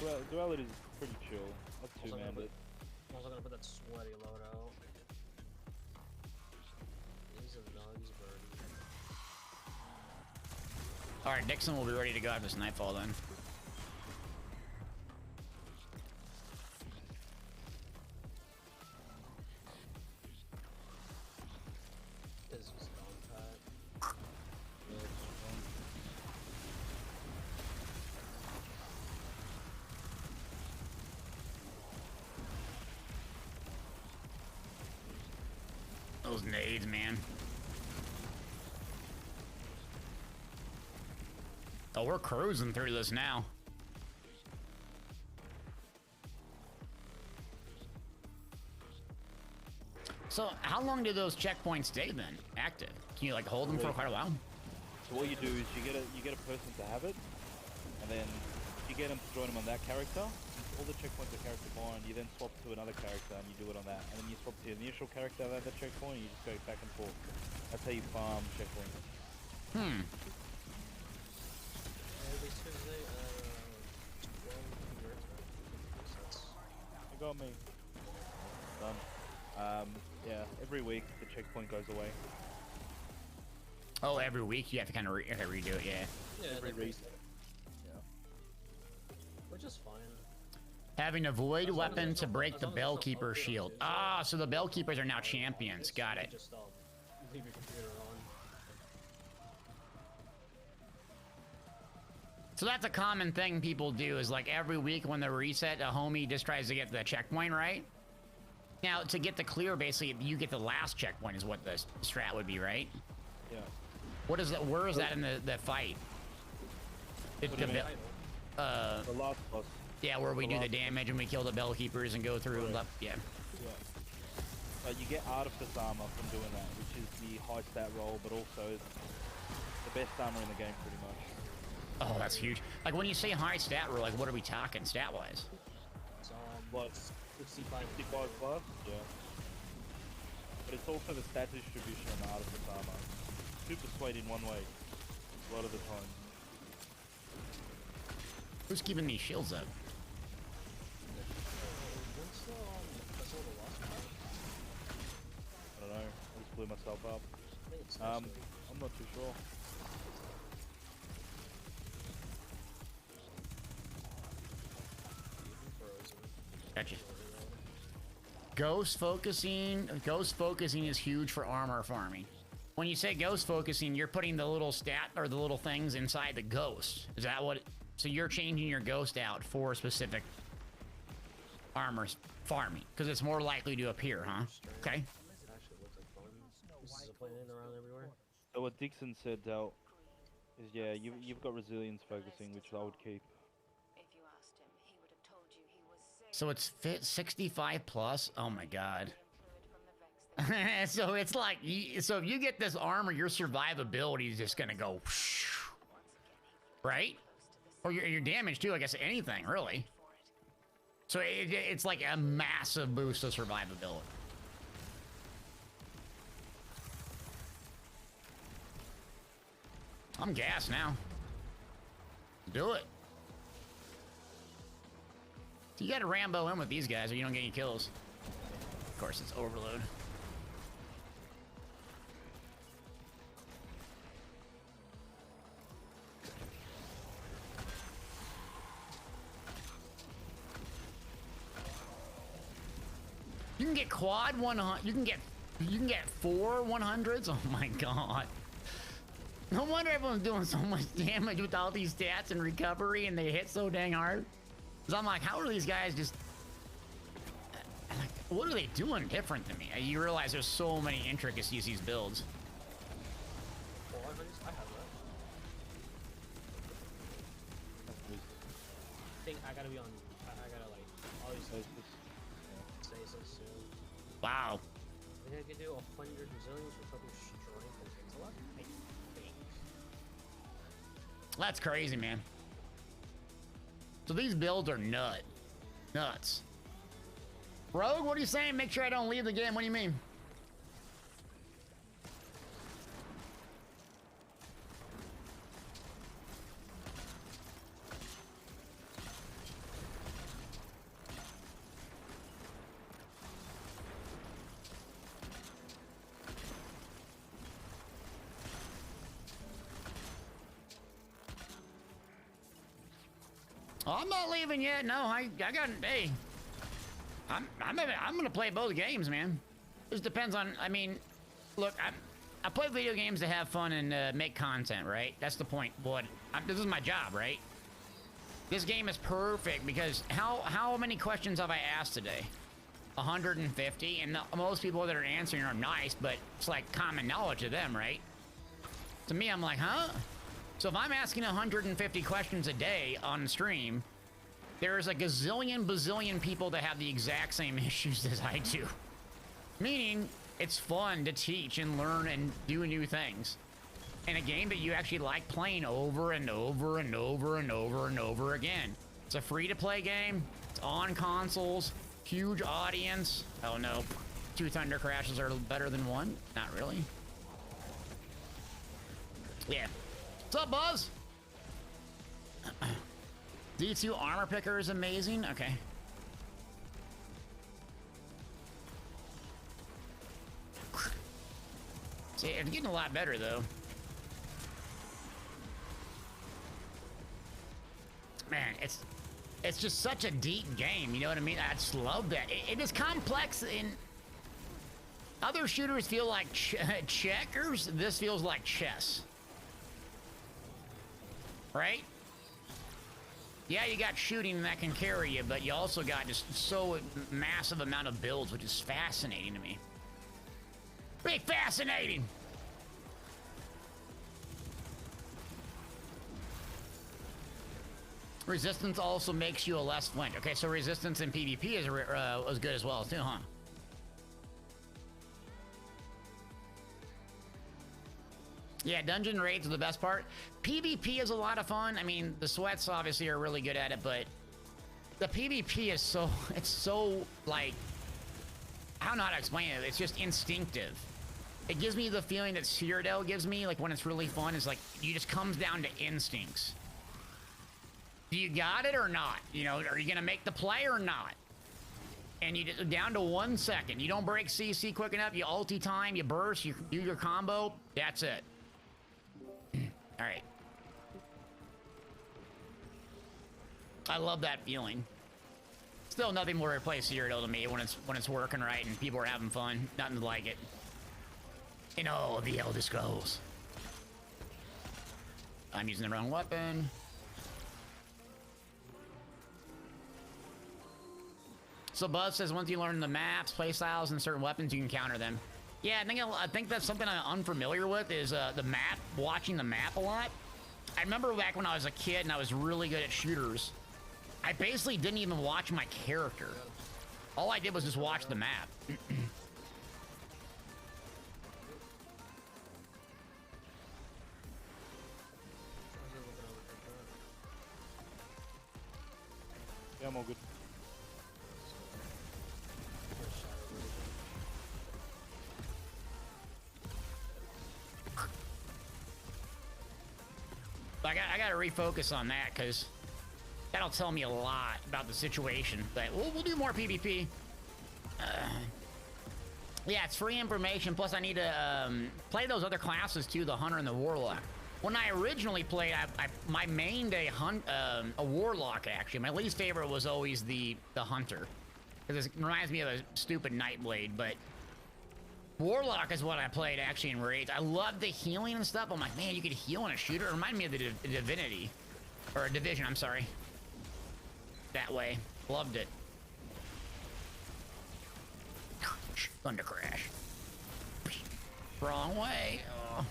Well, duality is pretty chill. Not too
Also gonna
mandate.
I'm also gonna put that sweaty loadout. These are nugs, birdie.
All right, Dixon will be ready to go after this nightfall then.
This is just dog pack.
Those nades, man. Oh, we're cruising through this now. So, how long do those checkpoints stay then active? Can you like hold them for quite a while?
So what you do is you get a person to have it, and then you get them to join them on that character. All the checkpoints are character bind. You then swap to another character and you do it on that, and then you swap to the initial character at that checkpoint. And you just go back and forth. That's how you farm checkpoints.
Hmm.
Every Tuesday, 12 converts, right?
You got me. Done. Yeah, every week the checkpoint goes away.
Oh, every week you have to kind of redo it, yeah.
Yeah,
Every
like
week.
Yeah. Which is fine.
Having a void
As long as
weapon
there's
to
no-
break
as
the
long as there's no
Bellkeeper
upgrade
shield.
on
Ah, so the Bellkeepers are now champions. Got it.
Just leave your computer on.
So that's a common thing people do is like every week when they reset, a homie just tries to get the checkpoint, right? Now, to get the clear, basically, you get the last checkpoint is what the strat would be, right?
Yeah.
What is that? Where is that in the fight?
What do you mean?
The
The last boss.
yeah, where we
the
do the
last-
damage and we kill the Bellkeepers and go through.
Correct.
Yeah.
Yeah. You get Artifice armor from doing that, which is the high stat roll, but also the best armor in the game, pretty much.
Oh, that's huge. Like when you say high stat roll, like what are we talking stat-wise?
So,
What?
65.
65 plus? Yeah. But it's also the stat distribution on the Artifice armor. Super swayed in one way, a lot of the time.
Who's keeping these shields up?
What's the Festival of the Lost Cause?
I don't know. I just blew myself up.
I think it's
I'm not too sure.
frozen.
Gotcha. Ghost focusing is huge for armor farming. When you say ghost focusing, you're putting the little stat or the little things inside the ghost. Is that what? So you're changing your ghost out for specific armor farming because it's more likely to appear, huh? Okay.
It actually looks like fun. This is a planet around everywhere.
So what Dixon said, Del, is yeah, you've got resilience focusing, which I would keep.
If you asked him, he would have told you he was safe.
So it's fit 65 plus. Oh my god.
Fluid from the Vex.
So it's like, so if you get this armor, your survivability is just gonna go, right? Or your damage too, I guess anything, really. So it's like a massive boost of survivability. I'm gassed now. Do it. You gotta Rambo in with these guys or you don't get any kills. Of course, it's overload. You can get quad 100. You can get 4 100s. Oh my god. No wonder everyone's doing so much damage with all these stats and recovery, and they hit so dang hard. Cause I'm like, how are these guys just? Like, what are they doing different than me? You realize there's so many intricacies these builds.
Well, I have that. I think I gotta be on. I gotta like always say so soon.
Wow.
I think I could do 100 resilience with fucking strength and intellect. I think.
That's crazy, man. So these builds are nuts. Rogue, what are you saying? Make sure I don't leave the game. What do you mean? Oh, I'm not leaving yet. No, I got. Hey, I'm gonna play both games, man. This depends on. I mean, look, I play video games to have fun and make content, right? That's the point. This is my job, right? This game is perfect because how many questions have I asked today? 150, and most people that are answering are nice, but it's like common knowledge to them, right? To me, I'm like, huh? So if I'm asking 150 questions a day on stream, there's a gazillion bazillion people that have the exact same issues as I do. Meaning, it's fun to teach and learn and do new things. In a game that you actually like playing over and over and over and over and over again. It's a free-to-play game. It's on consoles. Huge audience. Oh no. 2 Thunder Crashes are better than 1? Not really. Yeah. What's up, Buzz? D2 armor picker is amazing. Okay. See, it's getting a lot better though. Man, it's just such a deep game. You know what I mean? I just love that. It is complex. In other shooters feel like checkers. This feels like chess. Right? Yeah, you got shooting that can carry you, but you also got just so massive amount of builds, which is fascinating to me. Pretty fascinating. Resistance also makes you a less flinch. Okay, so resistance in PvP is as good as well too, huh? Yeah, dungeon raids are the best part. PvP is a lot of fun. I mean, the sweats obviously are really good at it, but the PvP is so, it's so, like, I don't know how to explain it. It's just instinctive. It gives me the feeling that Cyrodiil gives me, like, when it's really fun, is like, you just comes down to instincts. Do you got it or not? You know, are you gonna make the play or not? And you just, down to 1 second. You don't break CC quick enough, you ulti time, you burst, you do your combo, that's it. All right. I love that feeling. Still nothing will replace Cyrodiil to me when it's working right and people are having fun. Nothing like it. In all of the Elder Scrolls. I'm using the wrong weapon. So Buzz says once you learn the maps, playstyles, and certain weapons, you can counter them. Yeah, I think that's something I'm unfamiliar with is the map, watching the map a lot. I remember back when I was a kid and I was really good at shooters. I basically didn't even watch my character. All I did was just watch the map.
Yeah, I'm all good.
I gotta refocus on that because that'll tell me a lot about the situation. But we'll do more PvP. Yeah, it's free information. Plus, I need to play those other classes too, the Hunter and the Warlock. When I originally played, my main day a Warlock actually. My least favorite was always the Hunter because it reminds me of a stupid Nightblade. But Warlock is what I played actually in Raids. I love the healing and stuff. I'm like, man, you could heal in a shooter. It reminded me of the Divinity. Or a Division, I'm sorry. That way. Loved it. Thunder crash. Wrong way. Oh.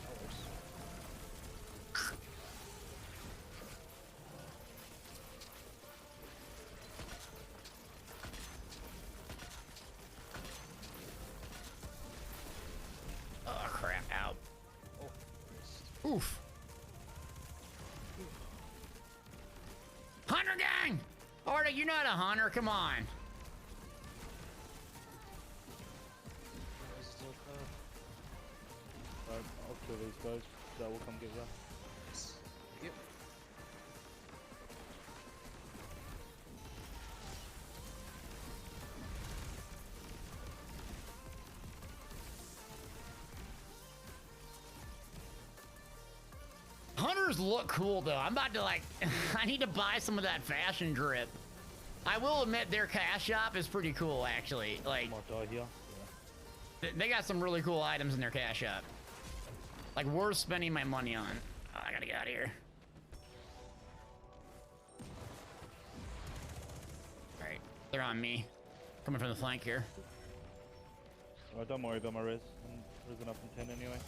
Oh, crap. Out. Oh. Oof. Hunter gang! Arda, you're not a hunter. Come on.
I'll kill these guys. That will come get you.
Yep.
Hunters look cool though. I'm about to like, I need to buy some of that fashion drip. I will admit their cash shop is pretty cool actually. Like,
Might die here. Yeah.
they got some really cool items in their cash shop. Like worth spending my money on. Oh, I gotta get out of here. All right, they're on me. Coming from the flank here.
Oh, don't worry about my res. I'm risen up in 10 anyway.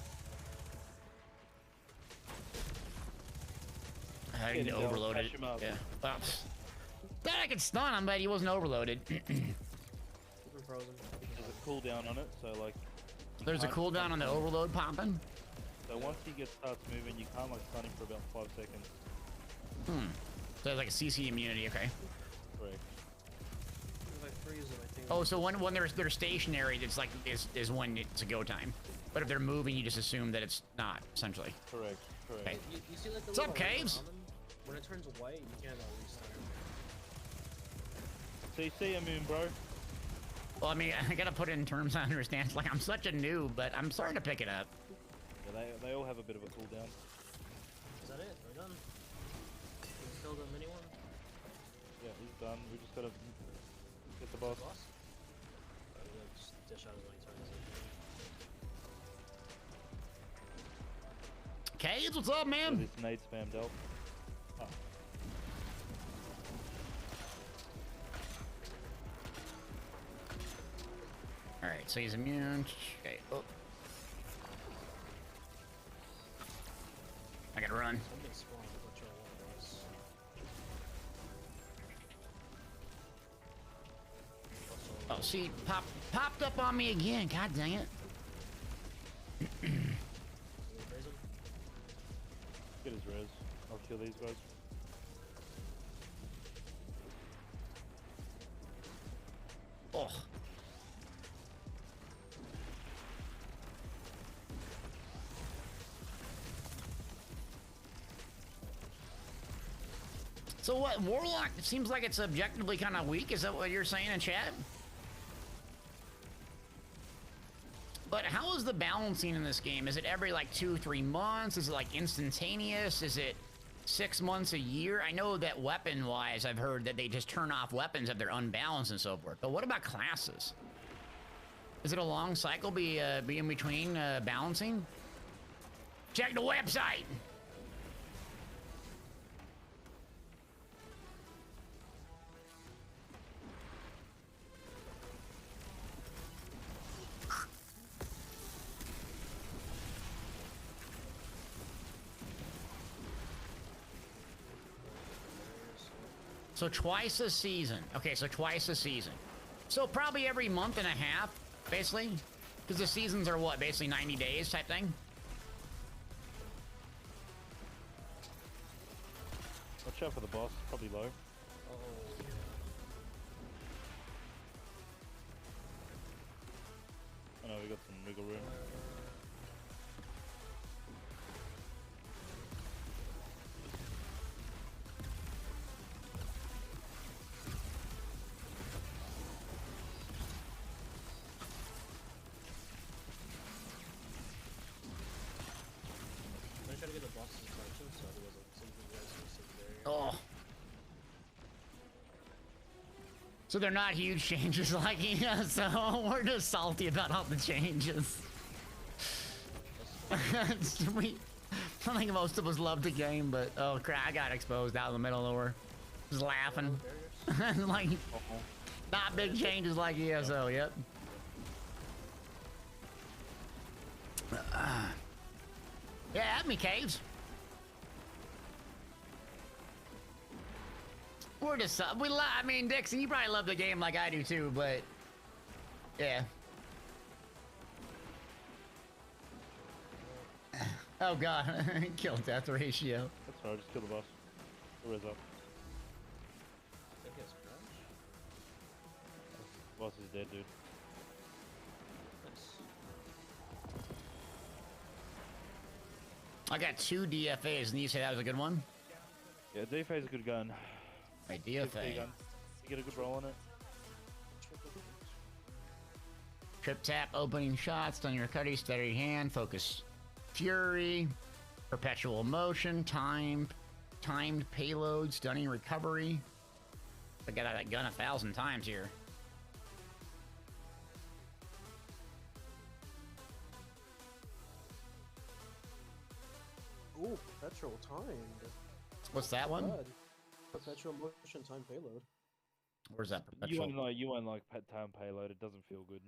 I need to
Getting
overload it.
catch him up.
Yeah. Well, thought I could stun him, but he wasn't overloaded.
Frozen.
There's a cooldown on it, so like.
There's a cooldown on the overload popping.
So once he starts moving, you can't like stun him for about 5 seconds.
Hmm. So it's like a CC immunity, okay.
Correct.
If I freeze them, I think.
Oh, so when they're stationary, it's like is when it's a go time. But if they're moving, you just assume that it's not, essentially.
Correct. Correct.
Okay.
You see like the
What's up,
little
Caves?
on them? When it turns white, you can't restart it.
CC a moon, bro.
Well, I mean, I gotta put it in terms I understand. Like, I'm such a noob, but I'm starting to pick it up.
Yeah, they all have a bit of a cooldown.
Is that it? We're done. You killed the mini one?
Yeah, he's done. We just gotta get the boss.
Boss? Just dish out as many turns as
Caves, what's up,
So
man?
this nade spam dealt. Oh.
Alright, so he's immune. Okay. Oh. I gotta run.
Something spawned, which one was.
Oh, see, popped up on me again. God dang it.
Raise him?
Get his res. I'll kill these guys.
Oh. So what, Warlock seems like it's objectively kind of weak. Is that what you're saying in chat? But how is the balancing in this game? Is it every like 2-3 months? Is it like instantaneous? Is it 6 months a year. I know that weapon-wise, I've heard that they just turn off weapons if they're unbalanced and so forth. But what about classes? Is it a long cycle be in between balancing? Check the website. So twice a season. Okay, so twice a season. So probably every month and a half, basically. Because the seasons are what, basically 90 days type thing?
Watch out for the boss, probably low. Oh no, we got some wiggle room.
I'm trying to get the boss's attention so he wasn't something else specific there.
Oh. So they're not huge changes like so we're just salty about all the changes. I think most of us love the game, but oh crap, I got exposed out in the middle of nowhere. Just laughing. Like, not big changes like ESO, yep. Yeah, at me, Caves. We're just, I mean, Dixon, you probably love the game like I do too, but yeah. Oh god, kill death ratio.
That's right, just kill the boss. Where is up?
I think it's crash.
Boss is dead, dude.
Nice.
I got 2 DFAs, and you say that was a good one?
Yeah, DFA is a good gun.
My
Good
DFA.
gun. You get a good roll on it.
Trip tap, opening shots, stun your cutty, steady hand, focus fury, perpetual motion, timed payload, stunning recovery. I got that gun 1,000 times here.
Ooh, perpetual timed.
What's that one?
God. Perpetual motion time payload.
Where's that perpetual?
You won't like pet time payload. It doesn't feel good.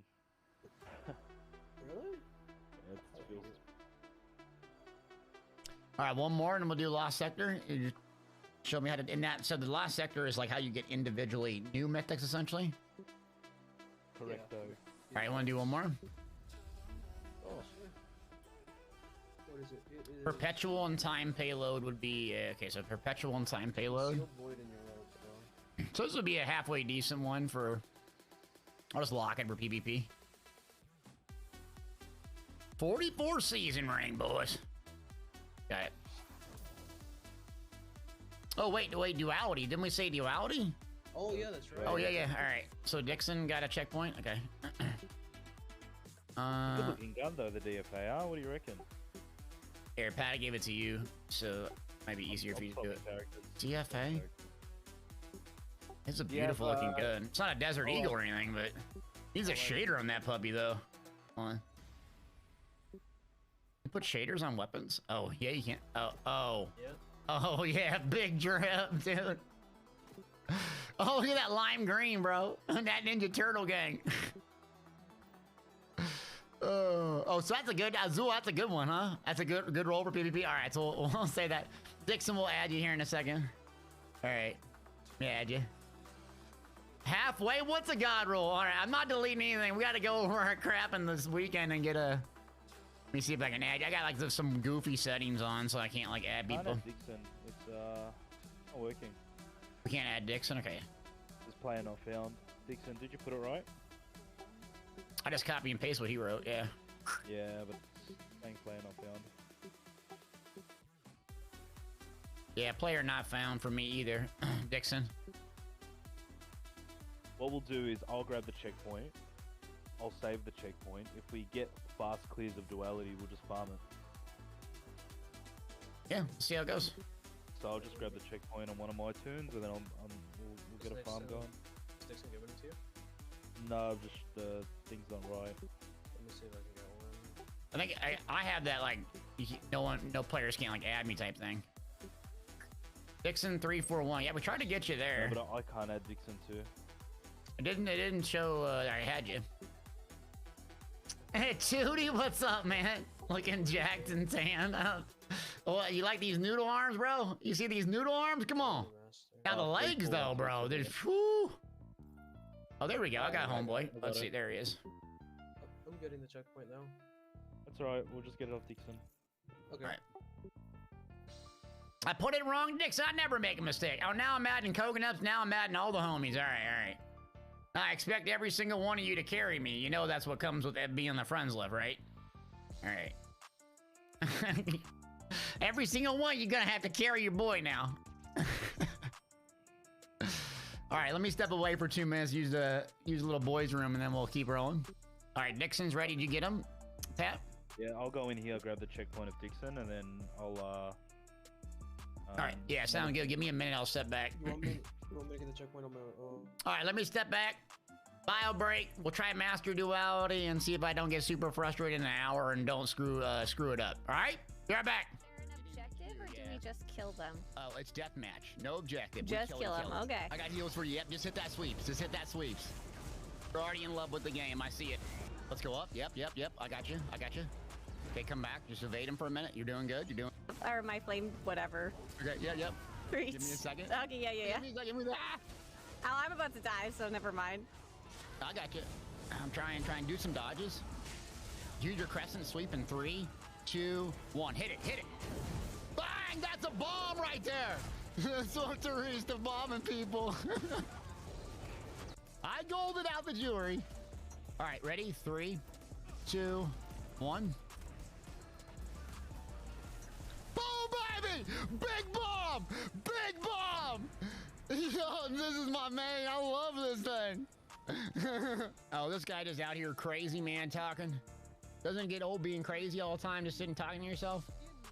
Really?
Yeah, it feels.
All right, one more, and then we'll do Lost Sector. You just show me how to. In that, so the Lost Sector is like how you get individually new mythics, essentially.
Correcto.
All right, want to do one more?
Oh, sure. What is it? It is
Perpetual and time payload would be okay. So perpetual and time payload.
Sealed void in your rope, bro.
So this would be a halfway decent one for. I'll just lock it for PvP. 44 season ring, boys. Got it. Oh wait, duality. Didn't we say duality?
Oh yeah, that's right.
Oh yeah. All right. So Dixon got a checkpoint. Okay.
Good looking gun though, the DFA. What do you reckon?
Here, Pat gave it to you, so it might be easier for you to do it. DFA. It's a beautiful looking gun. It's not a Desert Eagle or anything, but he's a shader on that puppy though. Hold on. You put shaders on weapons? Oh yeah, you can't. Oh.
Yeah.
Oh yeah, big drip, dude. Oh, look at that lime green, bro. That Ninja Turtle gang. Oh, so that's a good Azul. That's a good one, huh? That's a good roll for PvP. All right, so we'll say that. Dixon will add you here in a second. All right, let me add you. Halfway. What's a god roll? All right, I'm not deleting anything. We got to go over our crap in this weekend and get a. Let me see if I can add. I got like some goofy settings on, so I can't like add people.
Dixon, it's not working.
We can't add Dixon. Okay.
Just player not found. Dixon, did you put it right?
I just copy and paste what he wrote. Yeah.
Yeah, but saying player not found.
Yeah, player not found for me either. Dixon.
What we'll do is I'll grab the checkpoint. I'll save the checkpoint. If we get fast clears of duality, we'll just farm it.
Yeah, see how it goes.
so I'll just grab the checkpoint on one of my tunes, and then we'll get a farm going.
Is Dixon giving it to you?
No, just things not right.
Let me see if I can get one.
I think I have that like no players can't like add me type thing. Dixon 341. Yeah, we tried to get you there.
No, but I can't add Dixon too.
It didn't show I had you. Hey, Tootie, what's up, man? Looking jacked and tan. Oh, you like these noodle arms, bro? You see these noodle arms? Come on. Now the legs, though, bro. There's, whew. Oh, there we go. I got homeboy. Let's see. There he is.
I'm getting the checkpoint now.
That's alright. We'll just get it off Dixon.
Okay.
All right. I put it wrong, Dixon. I never make a mistake. Oh, now I'm adding coconuts. Now I'm adding all the homies. All right. I expect every single one of you to carry me. You know that's what comes with being on the friends list, right? All right. Every single one, you're gonna have to carry your boy now. All right, let me step away for 2 minutes, use the little boys' room, and then we'll keep rolling. All right, Dixon's ready. Did you get him, Pat?
Yeah, I'll go in here, grab the checkpoint of Dixon, and then I'll
all right, yeah, sound good. Give me a minute. I'll step back.
You want me to get the checkpoint on my
All right, let me step back. Bio break. We'll try master duality and see if I don't get super frustrated in an hour and don't screw it up. All right, be right back.
Is there an objective, or do we just kill them?
Oh, it's deathmatch. No objective.
Just kill them. Okay.
I got heals for you. Yep, just hit that sweeps. Just hit that sweeps. You're already in love with the game. I see it. Let's go up. Yep. I got you. Okay, come back. Just evade him for a minute. You're doing good. You're doing.
Or my flame, whatever.
Okay. Yep.
Preach.
Give me a second.
Okay. Yeah.
Give me a second.
Oh, I'm about to die, so never mind.
I got you. I'm trying to do some dodges. Use your crescent sweep in 3, 2, 1. Hit it. Bang! That's a bomb right there. Sorcerer's to bombing people. I golded out the jewelry. All right, ready? 3, 2, 1. Boom, baby! Big bomb! Yo, this is my man. I love this thing. Oh, this guy just out here crazy, man, talking. Doesn't it get old being crazy all the time, just sitting talking to yourself?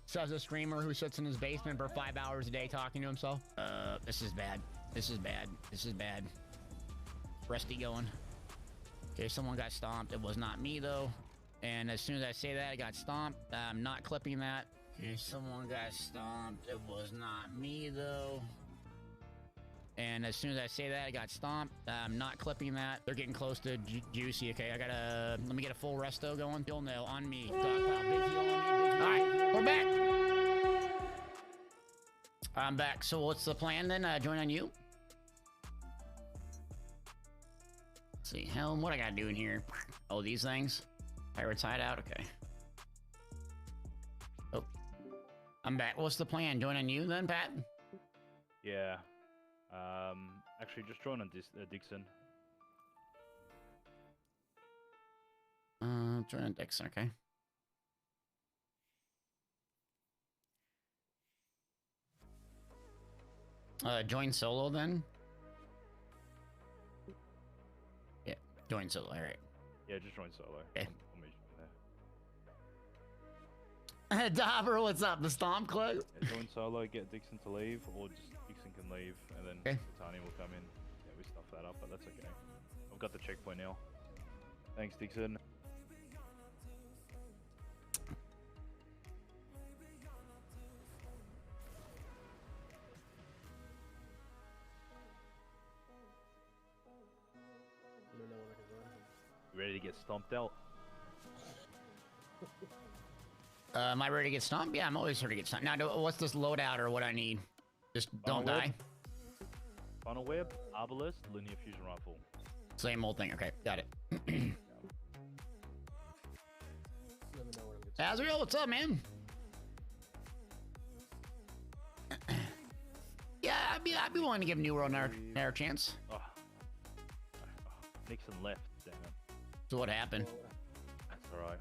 Says a streamer who sits in his basement for 5 hours a day talking to himself. This is bad. Rusty going. Okay, someone got stomped. It was not me, though. And as soon as I say that, I got stomped. I'm not clipping that. Okay, someone got stomped. It was not me, though. And as soon as I say that, I got stomped. I'm not clipping that. They're getting close to juicy. Okay, let me get a full resto going. Bill no on me. Big heal on me. All right, we're back. I'm back. So what's the plan then? Join on you. Let's see, Helm, what I gotta do in here? Oh, these things. Pirates hideout. Okay. Oh, I'm back. What's the plan? Join on you then, Pat?
Yeah. Actually, just join on Dixon.
Join on Dixon, okay. Join solo then? Yeah, join solo, alright.
Yeah, just join solo.
Okay.
I'll meet you there.
Dauber, what's up? The Stomp Club?
Yeah, join solo, get Dixon to leave, or just Dixon can leave, and then Tani will come in. Yeah, we stuff that up, but that's okay. I've got the checkpoint now. Thanks, Dixon. You ready to get stomped out?
Am I ready to get stomped? Yeah, I'm always ready to get stomped. Now, what's this loadout or what I need? Just don't die.
Funnel web, arbalist, linear fusion rifle.
Same old thing. Okay, got it. Azrael, what's up, man? Yeah, I'd be willing to give New World another chance.
Oh. Nixon left, damn it.
So what happened?
That's alright.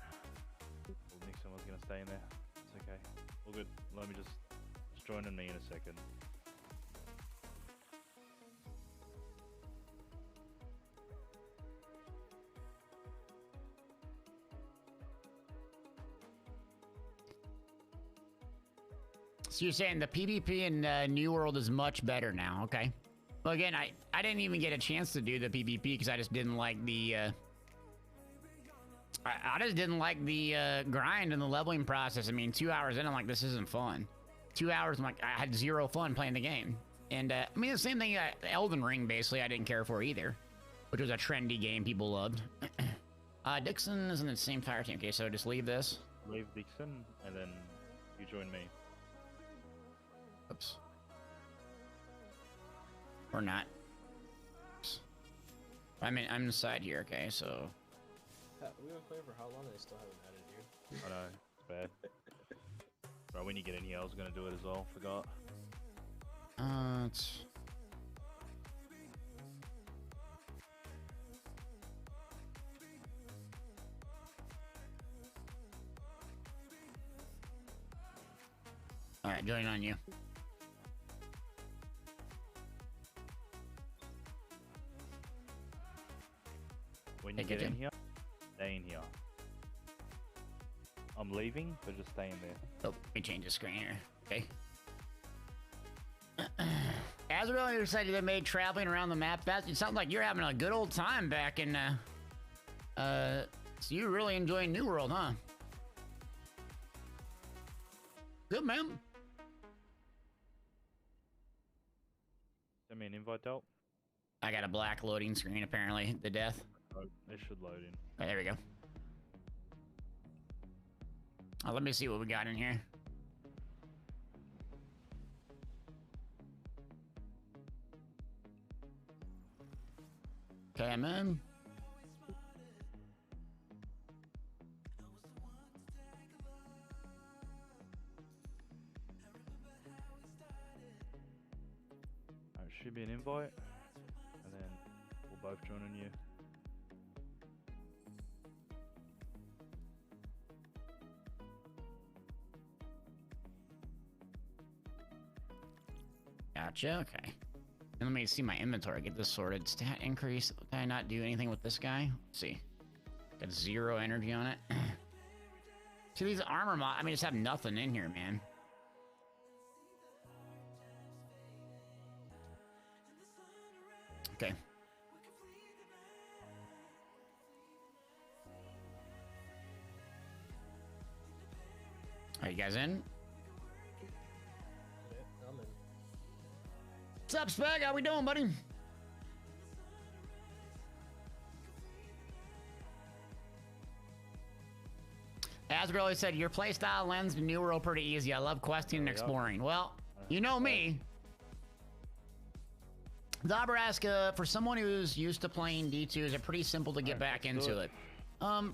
Well, Nixon was gonna stay in there. It's okay. All good. Let me just join in me in a second.
So you're saying the PvP in New World is much better now, okay. Well, again, I didn't even get a chance to do the PvP because I just didn't like the, I just didn't like the grind and the leveling process. I mean, 2 hours in, I'm like, this isn't fun. 2 hours, I'm like, I had zero fun playing the game. And, I mean, the same thing, Elden Ring, basically, I didn't care for either. Which was a trendy game people loved. Dixon is in the same fire team. Okay, so just leave this.
Leave Dixon, and then you join me.
Oops. Or not. Oops. I'm inside here, okay, so...
We've been playing for how long and I still haven't added you?
I know, it's bad. Right, when you get in here, I was gonna do it as well, forgot.
It's... Alright, join on you.
When you get in here, stay in here. I'm leaving, but just stay in there.
Oh, let me change the screen here. Okay. As we really decided they made traveling around the map fast, it sounds like you're having a good old time back in, so you're really enjoying New World, huh? Good, man.
Send me an invite out.
I got a black loading screen, apparently. The death.
Oh, it should load in.
Oh, there we go. Let me see what we got in here. Okay, I'm in.
Should be an invite, and then we'll both join on you.
Gotcha, okay. And let me see my inventory, get this sorted. Stat increase, did I not do anything with this guy? Let's see. Got 0 energy on it. See, these armor I mean, just have nothing in here, man. Okay. Are you guys in?
Yeah, I'm in.
What's up, Spag? How we doing, buddy? As Gurley said, your playstyle lends to New World pretty easy. I love questing and exploring. Well, you know me. Zabraska, for someone who's used to playing D2, is it pretty simple to get back into it.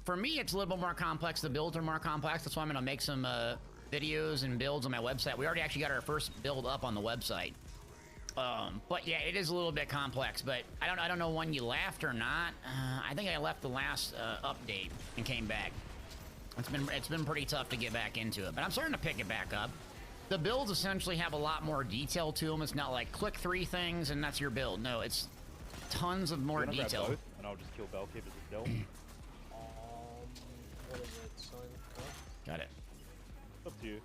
For me, it's a little bit more complex. The builds are more complex. That's why I'm gonna make some videos and builds on my website. We already actually got our first build up on the website. But yeah, it is a little bit complex. But I don't know when you left or not. I think I left the last update and came back. It's been pretty tough to get back into it, but I'm starting to pick it back up. The builds essentially have a lot more detail to them. It's not like click 3 things and that's your build. No, it's tons of more detail.
Both, and I'll just kill Bellkeep as a build.
What is it, son? Huh?
Got it.
Up to you.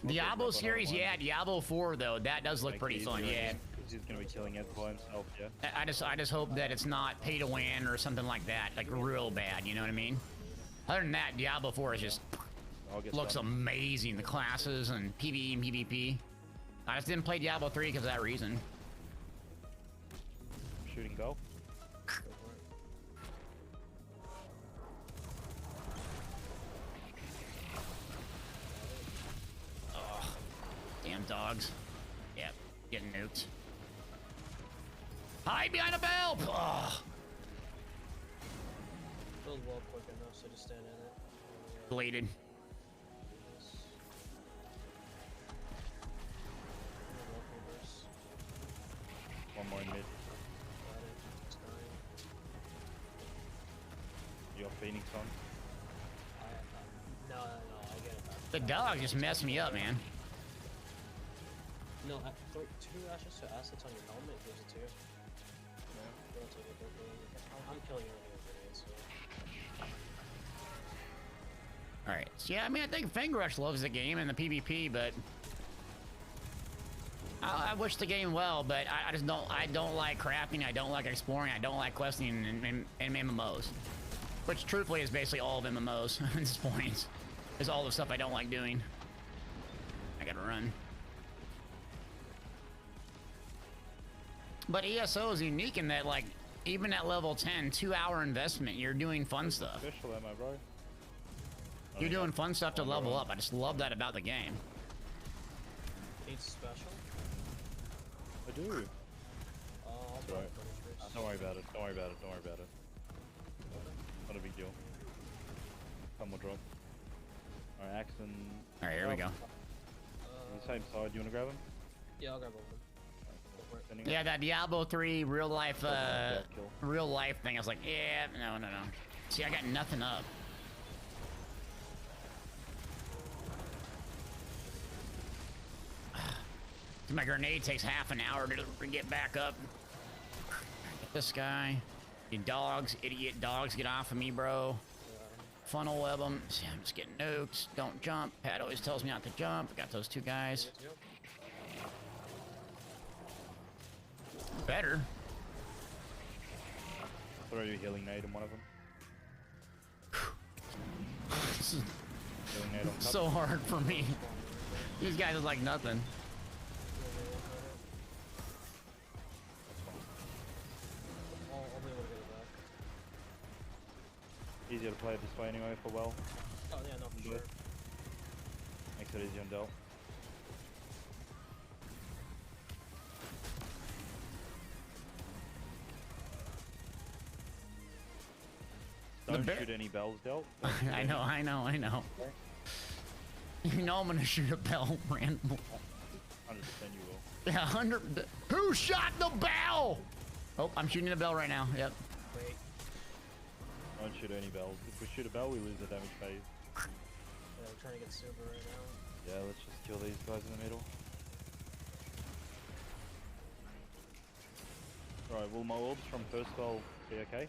Diablo series, yeah, Diablo 4 though, that does look pretty fun, yeah.
He's gonna be killing it by himself, yeah.
I just hope that it's not pay to win or something like that, like real bad, you know what I mean? Other than that, Diablo 4 is just looks amazing. The classes and PvE and PvP. I just didn't play Diablo 3 because of that reason.
Shooting Bell.
Ugh. Damn dogs. Yep. Getting nuked. Hide behind a bell! Ugh.
Build wall quick enough so just stand in it.
Bladed.
One more in mid. You got Phoenix on?
No, I get it.
The dog just messed me up, man.
No, 2 ashes to assets on your helmet gives it to you. No, don't take it, I'm killing everything with grenades, so...
Alright, so yeah, I mean, I think Fangrush loves the game and the PvP, but I wish the game well, but I just don't. I don't like crafting. I don't like exploring. I don't like questing in MMOs, which truthfully is basically all of MMOs at this point. Is all the stuff I don't like doing. I gotta run. But ESO is unique in that, like, even at level 10, 2-hour investment, you're doing fun stuff.
Special ammo, bro.
You're doing fun stuff to level up. I just love that about the game.
Need special?
I do.
I'll
Sorry. Don't worry about it. Don't worry about it. Don't worry about it. Not a big deal. Come will drop. Alright, axe and...
Alright, here we go.
On the same side, you wanna grab him?
Yeah, I'll grab one of them.
Yeah, that Diablo 3 real life thing. I was like, yeah, no. See, I got nothing up. My grenade takes half an hour to get back up. Get this guy. You dogs, idiot dogs, get off of me, bro. Funnel web them. See, I'm just getting nukes. Don't jump. Pat always tells me not to jump. I got those two guys. Better.
Throw your healing nade in one of them.
This is
Healing nade on top.
so hard for me. These guys are like nothing.
I'll be able to get it back.
Easier to play it this way anyway for well.
Oh yeah, no, for sure.
Makes it easier on Del. Don't shoot any bells, Del.
I know. You know I'm gonna shoot a bell randomly.
100% you will.
Yeah, 100. Who shot the bell? Oh, I'm shooting the bell right now. Yep.
Wait.
Don't shoot any bells. If we shoot a bell, we lose the damage phase.
Yeah, we're trying to get super right now.
Yeah, let's just kill these guys in the middle. Right, will my orbs from first spell be okay?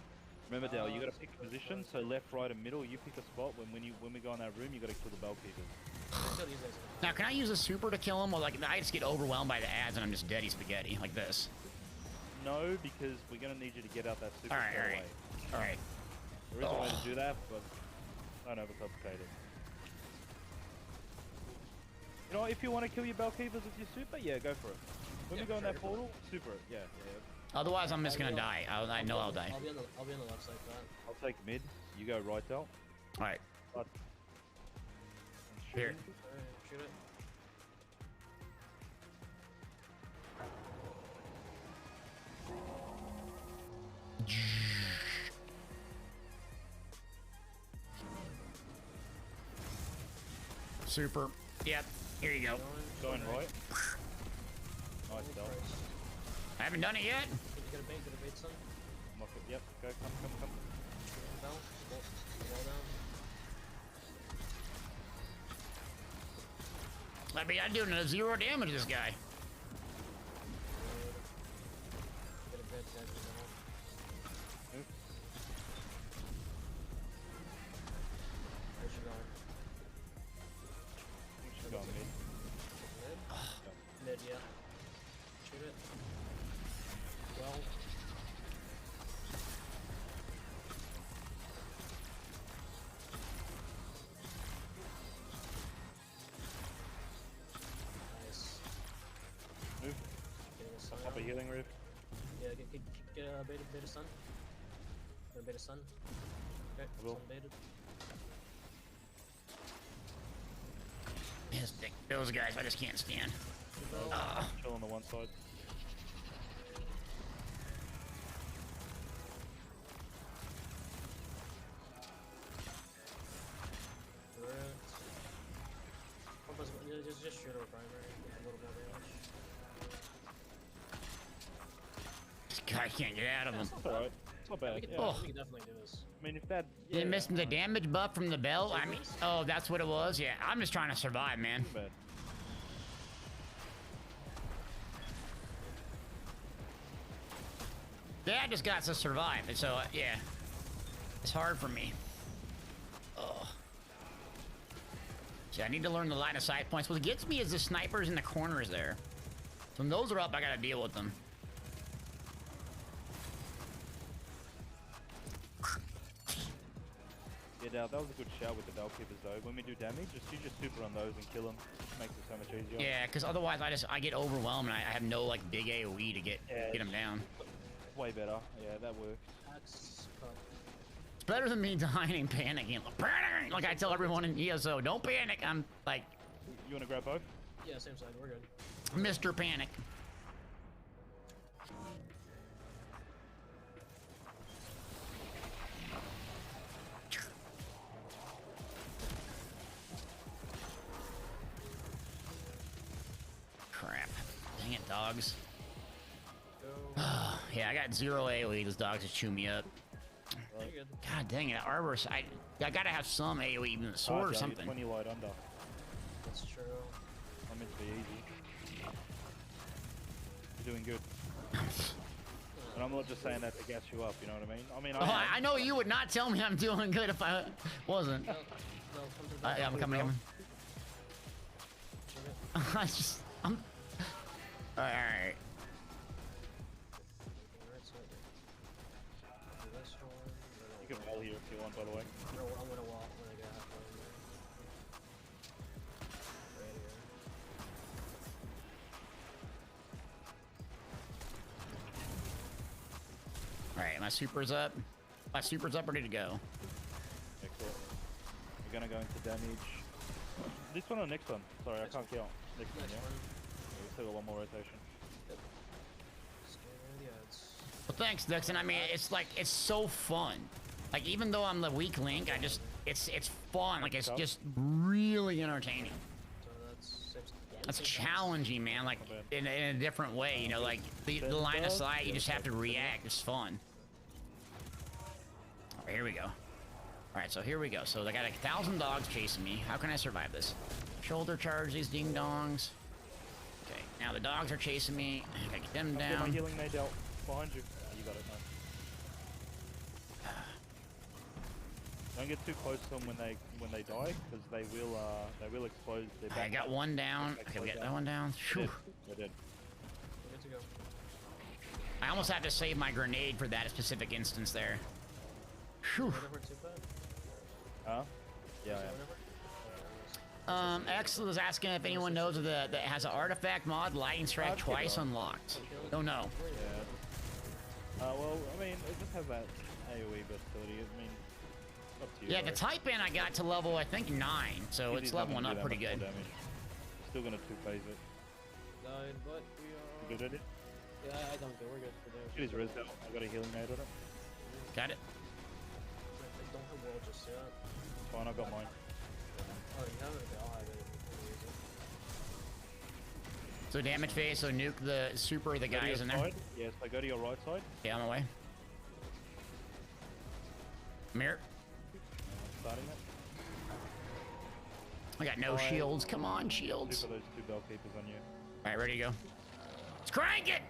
Remember, Dale, you gotta pick a position, so left, right, and middle. You pick a spot. When we go in that room, you gotta kill the bell keepers.
Now, can I use a super to kill him, or like I just get overwhelmed by the ads and I'm just deady spaghetti like this?
No, because we're gonna need you to get out that super.
All right.
There is a way to do that, but don't overcomplicate it. You know, if you want to kill your bell keepers with your super, yeah, go for it. When we go in that portal, super it. Yeah.
Otherwise, I'm just gonna die. I know I'll die.
I'll be on the left side for that.
I'll take mid. You go right, Del.
All right. Here.
Alright, shoot it.
Super. Yep. Here you go.
Going right. Nice, Del.
I haven't done it yet.
Get a bait, son.
Lock it. Yep. Go. Come.
Bell. Ball down.
I mean, I'm doing 0 damage to this guy.
Get a bit dead in the middle. Where's she going?
She's going mid.
Mid, yeah. Shoot it. Well. Nice.
Move.
Getting a sun
Pop a
out.
healing rift.
Yeah, get a beta sun. Get a beta sun. Okay,
I will.
sun baited.
Yes, those guys I just can't stand.
Chill on the one side.
Just shoot our primary. Get a little more damage.
This guy can't get out of him.
It's alright. It's not bad.
We can,
Yeah.
we can definitely do this.
I mean, if that.
They missed the damage buff from the bell. I mean, oh, that's what it was. Yeah, I'm just trying to survive, man.
Too bad.
Yeah, I just got to survive, and so yeah, it's hard for me. Oh. See, I need to learn the line of sight points. What gets me is the snipers in the corners there. When those are up, I gotta deal with them.
Yeah, that was a good shout with the Bellkeepers though. When we do damage, just use your super on those and kill them. Makes it so much easier.
Yeah, because otherwise I get overwhelmed and I have no like big AoE to get them down.
Way better. Yeah, that works.
That's
It's better than me dying and panicking. Panicking! Like I tell everyone in ESO, don't panic. I'm like...
You want to grab both?
yeah, same side. We're good.
Mr. Panic. Crap. Dang it, dogs. Yeah, I got 0 AoE. Those dogs just chew me up.
You're good.
God dang it, Arbor. I gotta have some AoE, even the sword or something.
20 light under.
That's true.
I'm meant to be easy. You're doing good. And I'm not just saying that to gas you up, you know what I mean? I mean,
I know you would not tell me I'm doing good if I wasn't.
No, come to the
Yeah, I'm coming. I'm. Alright.
You can roll here if you want, by the way.
I'm gonna walk when I get halfway in there. Right here.
Alright, my super's up. My super's up, ready to go.
Excellent. We're gonna go into damage. This one or next one? Sorry, I can't count. Next one, yeah? We still got one more rotation.
Well, thanks, Dixon. I mean, it's like, it's so fun. Like, even though I'm the weak link, it's fun. Like, it's just really entertaining.
So that's
That's challenging, man. Like, in a different way, you know, like, the line of sight, you just have to react. It's fun. All right, here we go. All right, so here we go. So I got 1,000 dogs chasing me. How can I survive this? Shoulder charge these ding-dongs. Okay, now the dogs are chasing me. I gotta get them down.
My healing made out behind you. Oh, you got it, nice. Don't get too close to them when they die, because they will explode their back.
I got one down. Okay, we got that one down. Phew.
They're dead.
We're good to go.
I almost had to save my grenade for that specific instance there. Phew.
Huh? Yeah, I am.
X was asking if anyone knows that has an artifact mod, lightning strike twice unlocked. Don't know.
Yeah. Well, I mean, it just has that AoE versatility. I mean, up to you.
Yeah, the type in I got to level, I think 9, so it's leveling up pretty good.
Still gonna two-phase it.
9, but we are...
You good at it?
Yeah, I don't think we're good for there.
Get his res down. I got a healing nade on it.
Got it.
I don't have wall just yet.
Fine, I got mine.
Oh, you have it? Okay, I'll have it.
So damage phase, so nuke the super, the guys in there.
Side. Yes, I go to your right side.
Yeah, on my way. Mirror.
Starting it.
I got no shields. Come on, shields.
Super those 2 bell keepers on you.
All right, ready to go. Let's crank it.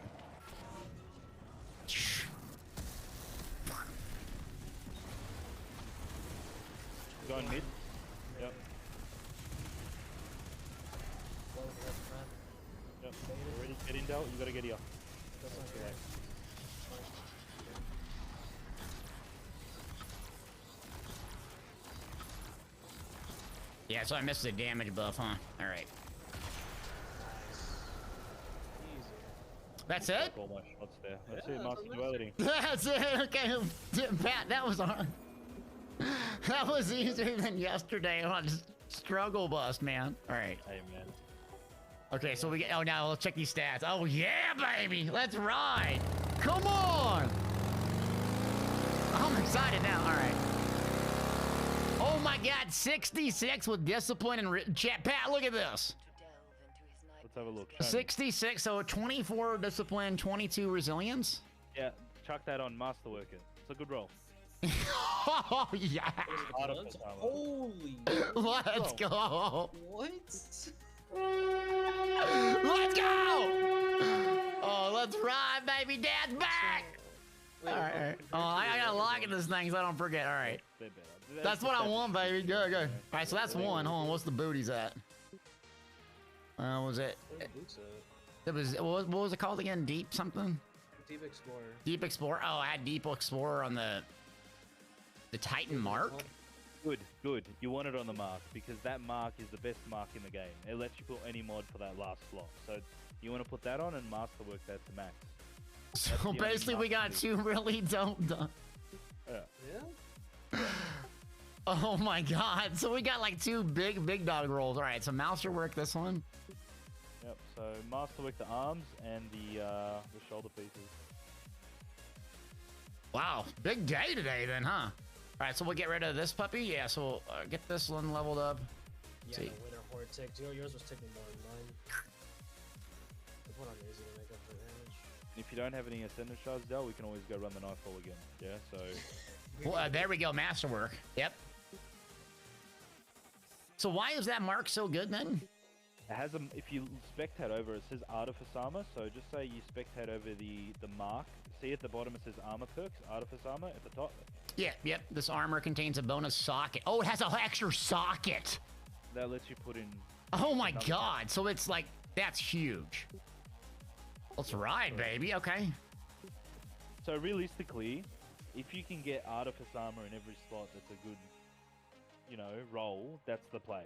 Going mid. Yep. Yep. Ready? Get in, Del. You gotta get here.
That's not good.
Yeah, so I missed the damage buff, huh? All right. That's it?
All my shots there. That's it, master duality.
That's it. Okay, Pat, that was hard. That was easier than yesterday on Struggle Bust, man. All right.
Hey, man.
Okay, so we get. Oh, now let's check these stats. Oh yeah, baby, let's ride. Come on. I'm excited now. All right. Oh my God, 66 with discipline and chat. Pat, look at this.
Let's have a look.
66, so 24 discipline, 22 resilience.
Yeah, chuck that on masterwork it. It's a good roll.
Oh yeah.
Holy.
Let's go.
What?
Let's go. Oh, let's ride, baby. Dad's back. All right. Oh, I gotta lock in this thing so I don't forget. All right. That's what I want, baby. Go, go. All right, so that's one. Hold on. What's the booties at? Was it? It was what was it called again? Deep something?
Deep Explorer.
Deep Explorer. Oh, I had Deep Explorer on the Titan mark.
Good, good. You want it on the mark because that mark is the best mark in the game. It lets you put any mod for that last slot. So you want to put that on and masterwork that to max.
So basically, we got two really dope.
Yeah.
Oh my god! So we got like two big dog rolls. All right, so masterwork this one.
Yep. So masterwork the arms and the shoulder pieces.
Wow, big day today then, huh? All right, so we'll get rid of this puppy. Yeah, so we'll get this one leveled up.
Yeah,
See.
the winter horde ticked. Yours was ticking more than mine. I put on easy to make up for damage.
If you don't have any ascendant shards, Del, we can always go run the nightfall again. Yeah. So.
Well, there we go, masterwork. Yep. So why is that mark so good then?
It has a. If you spectate over, it says artifice armor. So just say you spectate over the mark. See at the bottom it says armor perks, artifice armor at the top.
Yeah, yep. This armor contains a bonus socket. Oh, it has an extra socket.
That lets you put in.
Oh my god! So it's like that's huge. Let's ride, baby. Okay.
So realistically, if you can get artifice armor in every slot, that's a good, roll. That's the play.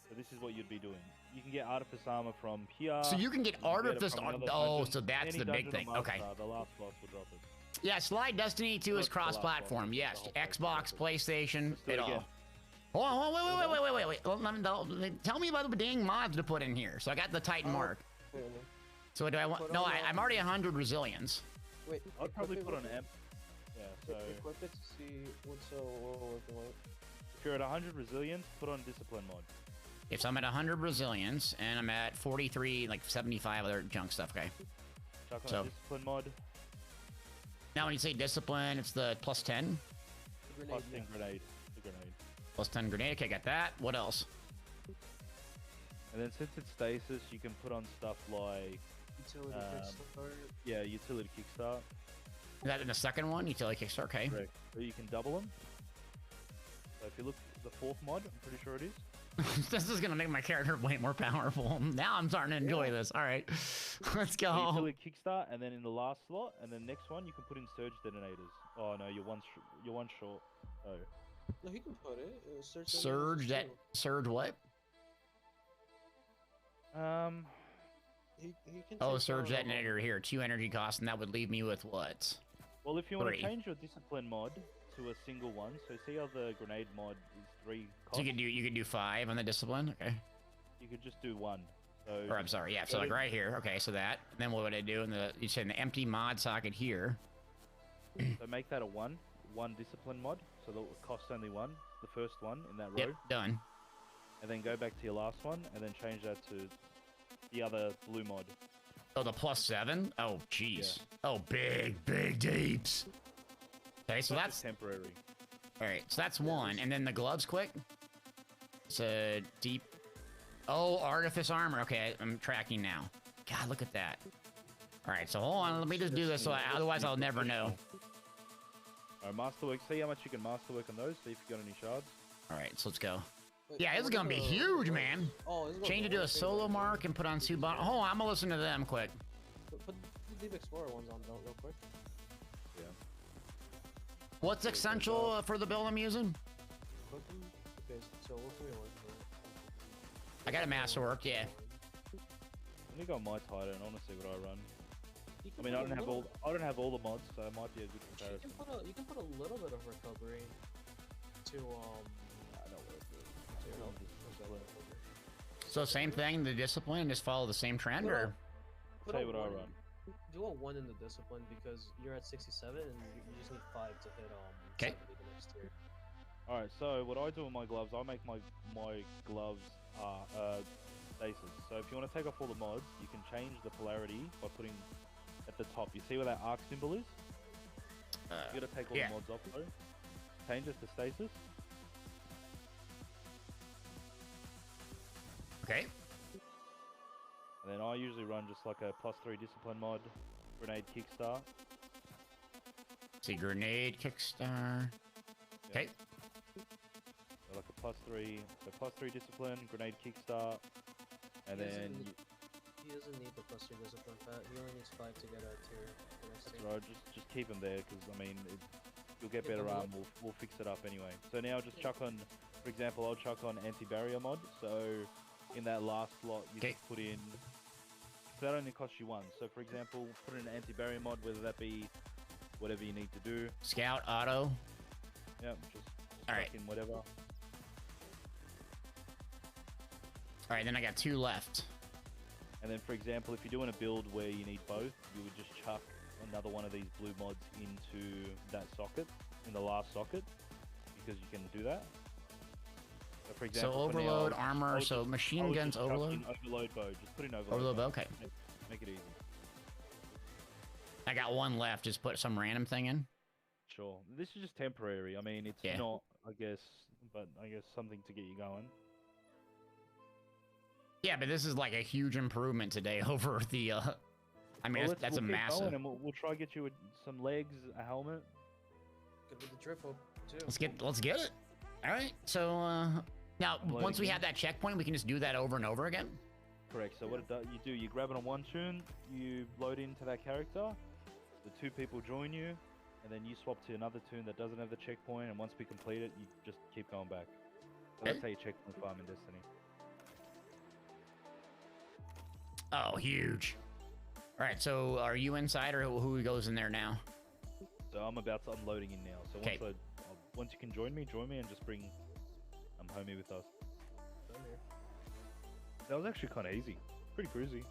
So this is what you'd be doing. You can get artifice armor from here.
So you can get artifice
armor.
Oh, so that's the big thing. Okay.
The last boss will drop it.
Yeah, Slide Destiny 2 is cross-platform. Yes, Xbox, PlayStation, it all. Hold on, wait. Tell me about the dang mods to put in here. So I got the Titan mark. So do I want? No, I'm already 100 resilience.
Wait,
I'd probably put on M. Yeah, so
equip it to see what's looking like.
If you're at 100 resilience, put on discipline mod.
If so I'm at 100 resilience and I'm at 43, like 75 other junk stuff. Okay.
Chuck on discipline mod.
Now when you say discipline, it's the plus 10.
Plus 10 grenade. The grenade.
Plus 10 grenade. Okay, got that. What else?
And then since it's stasis, you can put on stuff like
utility kickstart.
Yeah, utility kickstart.
Is that in the second one? Utility kickstart. Okay.
Correct. So you can double them. So if you look at the fourth mod, I'm pretty sure it is.
This is gonna make my character way more powerful. Now I'm starting to enjoy this. All right, let's go.
So utility kickstart, and then in the last slot, and then next one you can put in surge detonators. Oh no, you're one short. Oh.
No, he can put it.
Surge what?
He can
surge detonator here. 2 energy cost, and that would leave me with what?
Well, if you want
3.
to change your discipline mod to a single one, so see how the grenade mod is 3 cost?
So you could do 5 on the discipline. Okay.
You could just do 1. So
or I'm sorry, yeah. So like right here. Okay, so that. And then what would I do in the? You said in the empty mod socket here.
So make that a 1 discipline mod. So that it costs only 1. The first one in that row.
Yep, done.
And then go back to your last one, and then change that to the other blue mod.
Oh, the plus 7? Oh, jeez.
Yeah.
Oh, big deeps. Okay, so that's
temporary.
All right, so that's 1, and then the gloves quick. It's a deep. Oh, artifice armor. Okay, I'm tracking now. God, look at that. All right, so hold on. Let me just do this, otherwise I'll never know.
All right, masterwork. See how much you can masterwork on those. See if you got any shards.
All right, so let's go. Yeah, this is gonna be huge, man.
Oh,
change it to a solo mark and put on 2 bottom. Hold on, I'm gonna listen to them quick.
Put the Deep Explorer ones on real quick.
Yeah.
What's essential for the build I'm using?
Okay, so what do we want?
I got a masterwork, yeah.
Let me go on my Titan. I want to see what I run. I mean, I don't have all the mods, so it might be a good comparison.
You can put a little bit of recovery to
I don't want to do it.
So same thing, the discipline, just follow the same trend, or?
Say what I run.
Do a 1 in the discipline because you're at 67 and you just need 5 to hit 70 the next tier.
All right, so what I do with my gloves, I make my gloves stasis. So if you want to take off all the mods, you can change the polarity by putting at the top. You see where that arc symbol is? You gotta take all the mods off though. Change it to stasis.
Okay.
And then I usually run just like a +3 discipline mod, grenade kickstart.
See, grenade kickstar. Okay.
So like a +3, so +3 discipline, grenade kickstart, and then
He doesn't need the plus 2 discipline pet. He only needs 5 to get a tier.
That's right. Just keep him there, because I mean, you'll get better arm. We'll fix it up anyway. So now just chuck on, for example, I'll chuck on anti-barrier mod. So in that last slot, you just put in. So that only costs you 1. So for example, put in an anti-barrier mod, whether that be whatever you need to do.
Scout auto.
Yep. Just
all right.
In whatever.
All right, then I got 2 left.
And then, for example, if you're doing a build where you need both, you would just chuck another one of these blue mods into that socket, in the last socket, because you can do that. So, for example,
so overload, armor, so machine guns, overload?
Overload bow. Just put in overload,
overload bow, okay.
Make it easy.
I got 1 left, just put some random thing in.
Sure. This is just temporary. I mean, it's not, I guess, but I guess something to get you going.
Yeah, but this is like a huge improvement today over the, I mean,
well,
that's a massive.
And we'll try to get you some legs, a helmet.
Good with the triple, too.
Let's get it. All right, so, now, once we have that checkpoint, we can just do that over and over again?
Correct, so what it does, you grab it on one tune, you load into that character, the 2 people join you, and then you swap to another tune that doesn't have the checkpoint, and once we complete it, you just keep going back. So that's how you checkpoint farm in Destiny.
Oh, huge. All right, so are you inside, or who goes in there now?
So I'm loading in now. So once you can join me, and just bring homie with us. That was actually kind of easy. Pretty cruisy.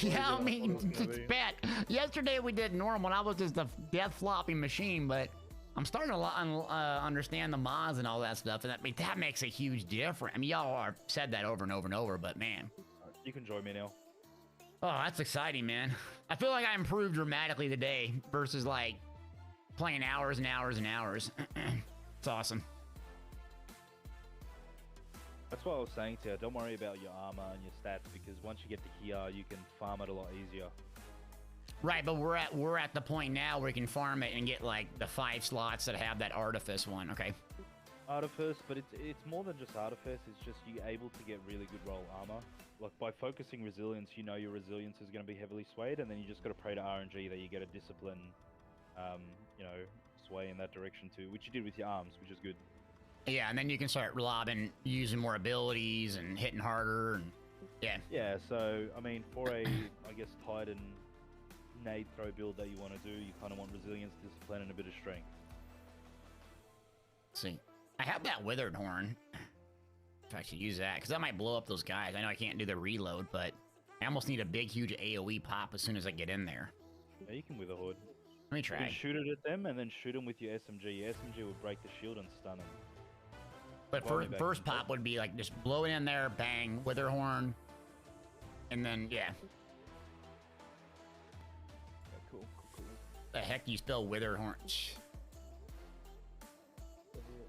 Yeah, I mean, it's bad. Yesterday we did normal, and I was just a death flopping machine, but I'm starting to understand the mods and all that stuff, and that makes a huge difference. I mean, y'all have said that over and over and over, but man.
You can join me now.
Oh, that's exciting, man. I feel like I improved dramatically today versus, like, playing hours and hours and hours. It's awesome.
That's what I was saying to you. Don't worry about your armor and your stats, because once you get to here, you can farm it a lot easier.
Right, but we're at the point now where you can farm it and get, like, the 5 slots that have that artifice one. Okay.
Artifice, but it's more than just artifice. It's just you able to get really good roll armor. Like, by focusing resilience, you know your resilience is going to be heavily swayed, and then you just got to pray to RNG that you get a discipline, sway in that direction too, which you did with your arms, which is good.
Yeah, and then you can start lobbing, using more abilities and hitting harder, and yeah.
Yeah, so I mean, for a I guess Titan nade throw build that you want to do, you kind of want resilience, discipline, and a bit of strength.
Let's see, I have that withered horn. If I should use that, because that might blow up those guys. I know I can't do the reload, but I almost need a big, huge AoE pop as soon as I get in there.
Yeah, you can wither horde.
Let me try.
You can shoot it at them, and then shoot them with your SMG. Your SMG would break the shield and stun them.
But first pop would be like just blow it in there, bang, wither horn, and then yeah.
Cool.
The heck do you spell wither horn?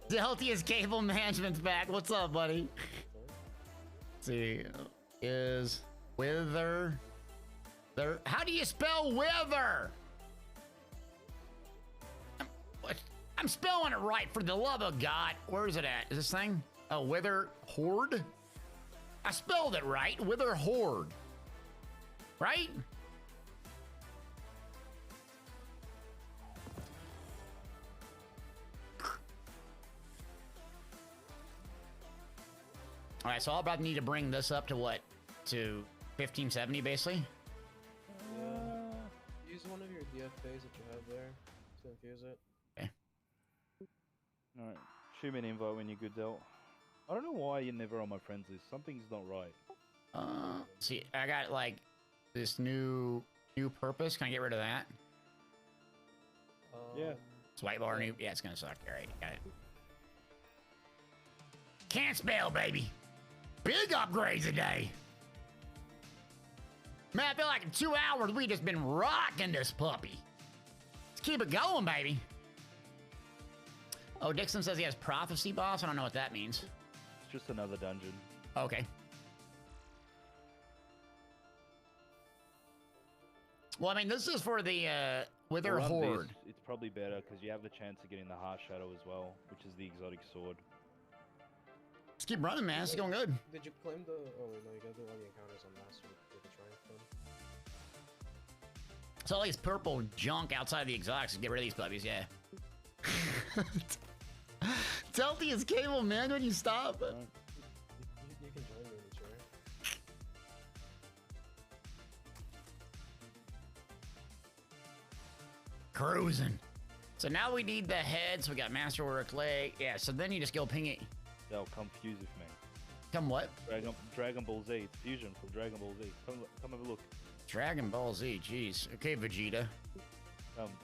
The healthiest cable management's back. What's up, buddy? Let's see, is wither there? How do you spell wither? I'm spelling it right, for the love of God. Where is it at? Is this thing? Oh, wither horde? I spelled it right. Wither horde. Right? All right, so I'll probably need to bring this up to what? To 1570, basically?
Use one of your DFAs that you have there to infuse it.
Okay.
Alright, shoot me an invite when you're good, Del. I don't know why you're never on my friends list. Something's not right.
See, I got, like, this new purpose. Can I get rid of that?
Yeah.
Swipe bar new. Yeah, it's gonna suck. All right, got it. Can't spell, baby. Big upgrades today. Man, I feel like in 2 hours we just been rocking this puppy. Let's keep it going, baby. Oh, Dixon says he has prophecy boss. I don't know what that means.
It's just another dungeon.
Okay. Well, I mean, this is for the Wither Horde.
It's probably better because you have the chance of getting the Harsh Shadow as well, which is the exotic sword.
Let's keep running, man. It's going good.
Did you claim the... Oh, wait, no, you gotta do all the encounters on last week with the Tron. anything.
It's all these purple junk outside the exotics. Get rid of these puppies, yeah. Delty is cable, man. When you stop.
You can join me in the chair.
Cruising. So now we need the heads. We got Masterwork leg. Yeah, so then you just go ping it.
They'll come fuse with me.
Come what?
Dragon Ball Z. It's fusion from Dragon Ball Z. Come have a look.
Dragon Ball Z, jeez. Okay, Vegeta.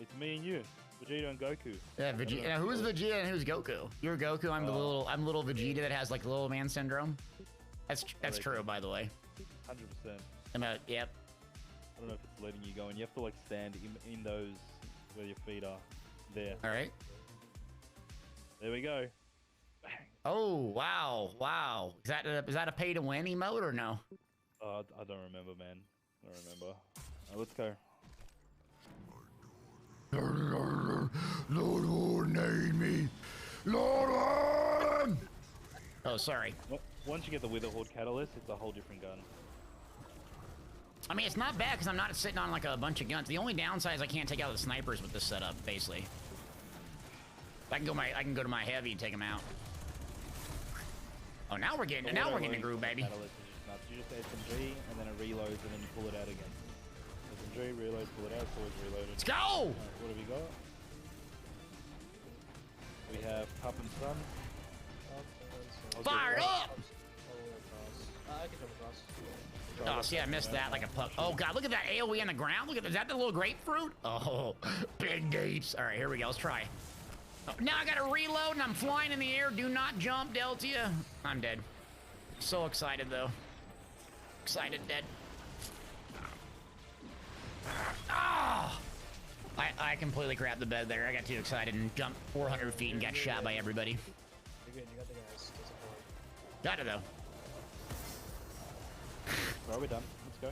It's me and you. Vegeta and Goku.
Yeah, Vegeta. Now, who's Vegeta and who's Goku? You're Goku. I'm the little Vegeta that has like the little man syndrome. That's true, by the way.
100%.
Yep.
I don't know if it's letting you go, and you have to like stand in those where your feet are. There.
All right.
There we go. Bang.
Oh wow. Is that a pay to win emote or no?
I don't remember, man. I don't remember. Let's go.
Lord Warden, aid me. Lord Warden! Oh, sorry.
Once you get the Wither Horde Catalyst, it's a whole different gun.
I mean, it's not bad because I'm not sitting on like a bunch of guns. The only downside is I can't take out the snipers with this setup, basically. I can go to my heavy and take them out. Oh, now we're getting a groove, baby.
You just SMG and then it reloads and then you pull it out again. SMG, reload, pull it out, forward reloaded.
Let's go!
What have we got? We have Pup and Sun.
Fired up!
I can jump across.
Oh, see, I missed that like a puck. Oh, God, look at that AoE on the ground. Look at that. Is that the little grapefruit? Oh, big deeps. All right, here we go. Let's try. Oh, now I got to reload and I'm flying in the air. Do not jump, Deltia. I'm dead. So excited, though. Excited, dead. Oh! I completely crapped the bed there. I got too excited and jumped 400 feet and got shot by everybody.
You're good. You got the guys. To support.
Got it, though.
Well, we're done. Let's go.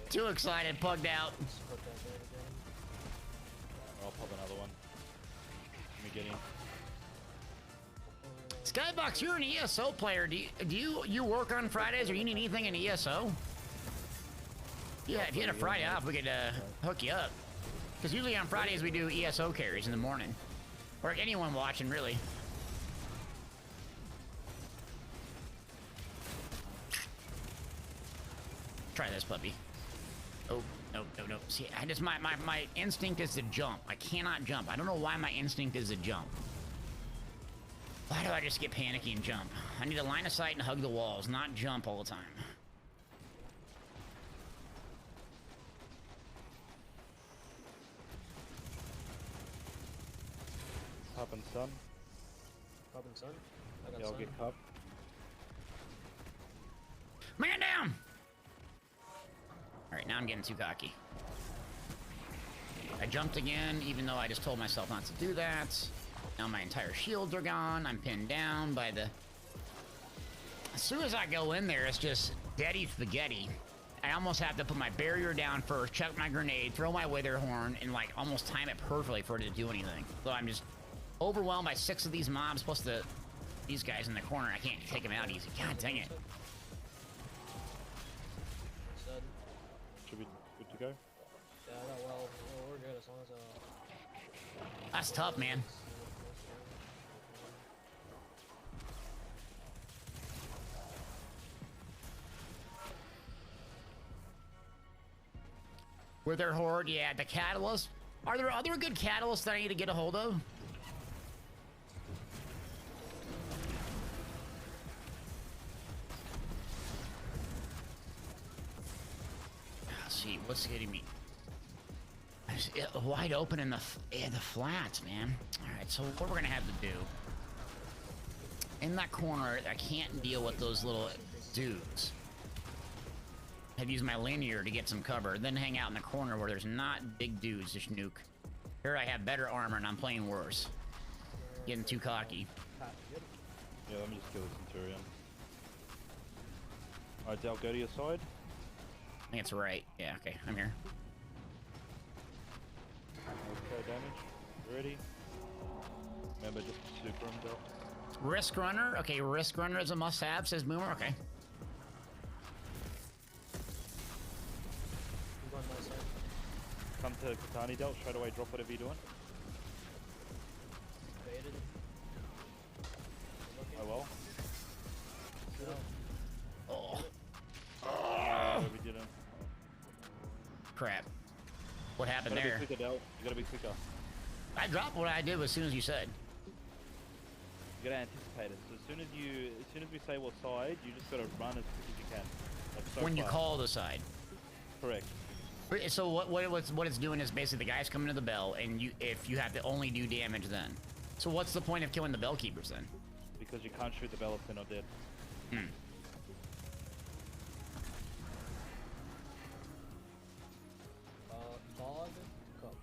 Too excited, plugged out.
Support that there again.
I'll pop another one. Let me get in.
Skybox, you're an ESO player. Do you work on Fridays or you need anything in ESO? Yeah, if you had a Friday off, we could hook you up. Because usually on Fridays we do ESO carries in the morning. Or anyone watching, really. Try this puppy. Oh, no. See, my instinct is to jump. I cannot jump. I don't know why my instinct is to jump. Why do I just get panicky and jump? I need a line of sight and hug the walls, not jump all the time.
Pup and Sun.
Pup and Sun? I got
Yeah, I'll
Sun.
get Pup.
Man down! Alright, now I'm getting too cocky. I jumped again, even though I just told myself not to do that. Now my entire shields are gone. I'm pinned down by the... As soon as I go in there, it's just deady spaghetti. I almost have to put my barrier down first, chuck my grenade, throw my wither horn, and like almost time it perfectly for it to do anything. So I'm just overwhelmed by 6 of these mobs, plus these guys in the corner. I can't take them out easy. God dang it.
Dead.
Should we good to go?
Yeah, well, we're good as long as
That's tough, man. Wither Horde, yeah, the catalyst. Are there other good catalysts that I need to get a hold of? Let's see, what's getting me? It's wide open in the flats, man. All right, so what we're gonna have to do? In that corner, I can't deal with those little dudes. I've used my linear to get some cover, then hang out in the corner where there's not big dudes, just nuke. Here I have better armor and I'm playing worse. Getting too cocky.
Yeah, let me just kill the Centurion. Alright, Del, go to your side.
I think it's right. Yeah, okay, I'm here.
Okay, damage. Ready? Remember, just super him, Del.
Risk Runner? Okay, Risk Runner is a must-have, says Boomer. Okay.
come to Katani Delt, straight away drop whatever you're doing.
Baited.
Oh well.
Oh.
Oh, we didn't.
Crap. What happened
You gotta
there?
be quicker, Delt. You gotta be quicker.
I dropped what I did as soon as you said.
You gotta anticipate it. So as soon as we say what side, you just gotta run as quick as you can. Like so
When you
fast.
call the side.
Correct.
So what it's doing is basically the guys coming to the bell, and if you have to only do damage then. So what's the point of killing the bell keepers then?
Because you can't shoot the bell if they're not dead.
Hmm.
Dog, cup.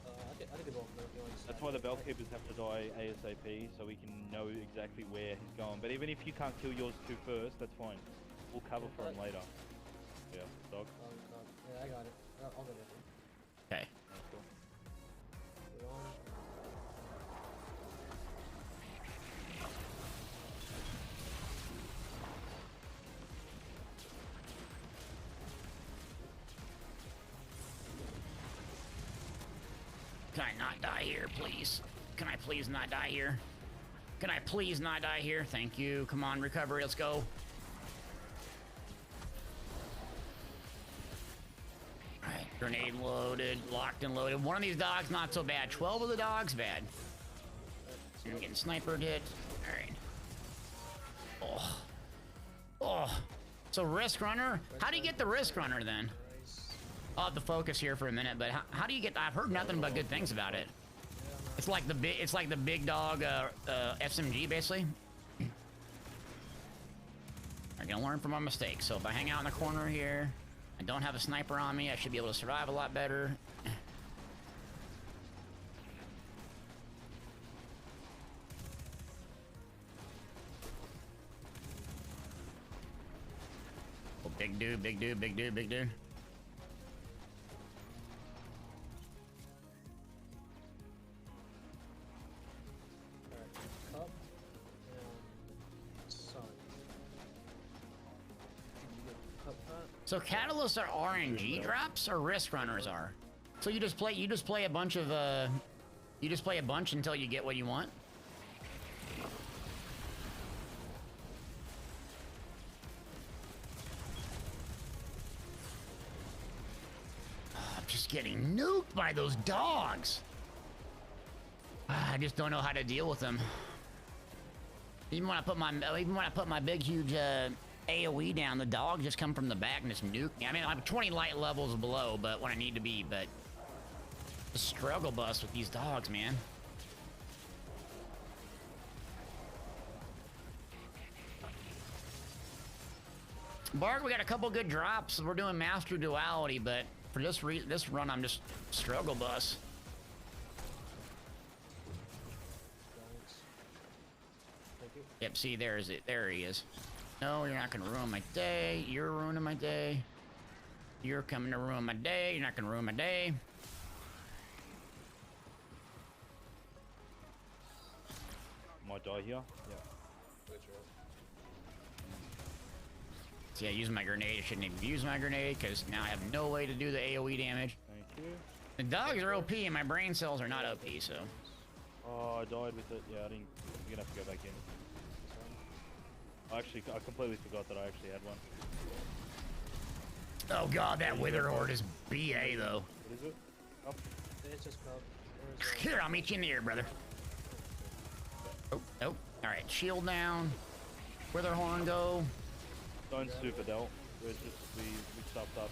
I think both if you want to
That's why the bell keepers have to die ASAP, so we can know exactly where he's going. But even if you can't kill yours two first, that's fine. We'll cover for him later. Yeah, dog.
Yeah, I got it. I'll go with him.
Okay.
That's cool.
We're on.
Can I not die here, please? Can I please not die here? Can I please not die here? Thank you. Come on, recovery. Let's go. Alright, grenade loaded, locked and loaded. One of these dogs, not so bad. 12 of the dogs, bad. I'm getting snipered hit. Alright. Oh. Oh. So risk runner? How do you get the risk runner then? I'll have to focus here for a minute, but how do you get? I've heard nothing but good things about it. It's like the big dog SMG basically. I'm gonna learn from my mistakes. So if I hang out in the corner here, I don't have a sniper on me, I should be able to survive a lot better. Oh, big dude, big dude, big dude, big dude.
Cup and sun. Cup hat.
So catalysts are RNG drops or risk runners are. So you just play a bunch of until you get what you want. Oh, I'm just getting nuked by those dogs. I just don't know how to deal with them. Even when I put my big huge AoE down, the dogs just come from the back and just nuke me. I mean, I'm 20 light levels below, but when I need to be, but the struggle bus with these dogs, man. Bark, we got a couple good drops. We're doing master duality, but for this run, I'm just struggle bus. Yep, see, there he is. No, you're not gonna ruin my day. You're ruining my day. You're coming to ruin my day. You're not gonna ruin my day.
Might die here. Yeah.
See, I used my grenade. I shouldn't even use my grenade because now I have no way to do the AoE damage.
Thank you.
The dogs are OP and my brain cells are not OP, so.
Oh, I died with it. Yeah, I didn't. You're gonna have to go back in. Actually, I completely forgot that I actually had one.
Oh god, that wither horde is BA though.
What is it? Up.
It's just cup.
Here, I'll meet you in the air, brother. Oh, oh. Alright, shield down. Wither horn go.
Don't super Delt. We stopped up,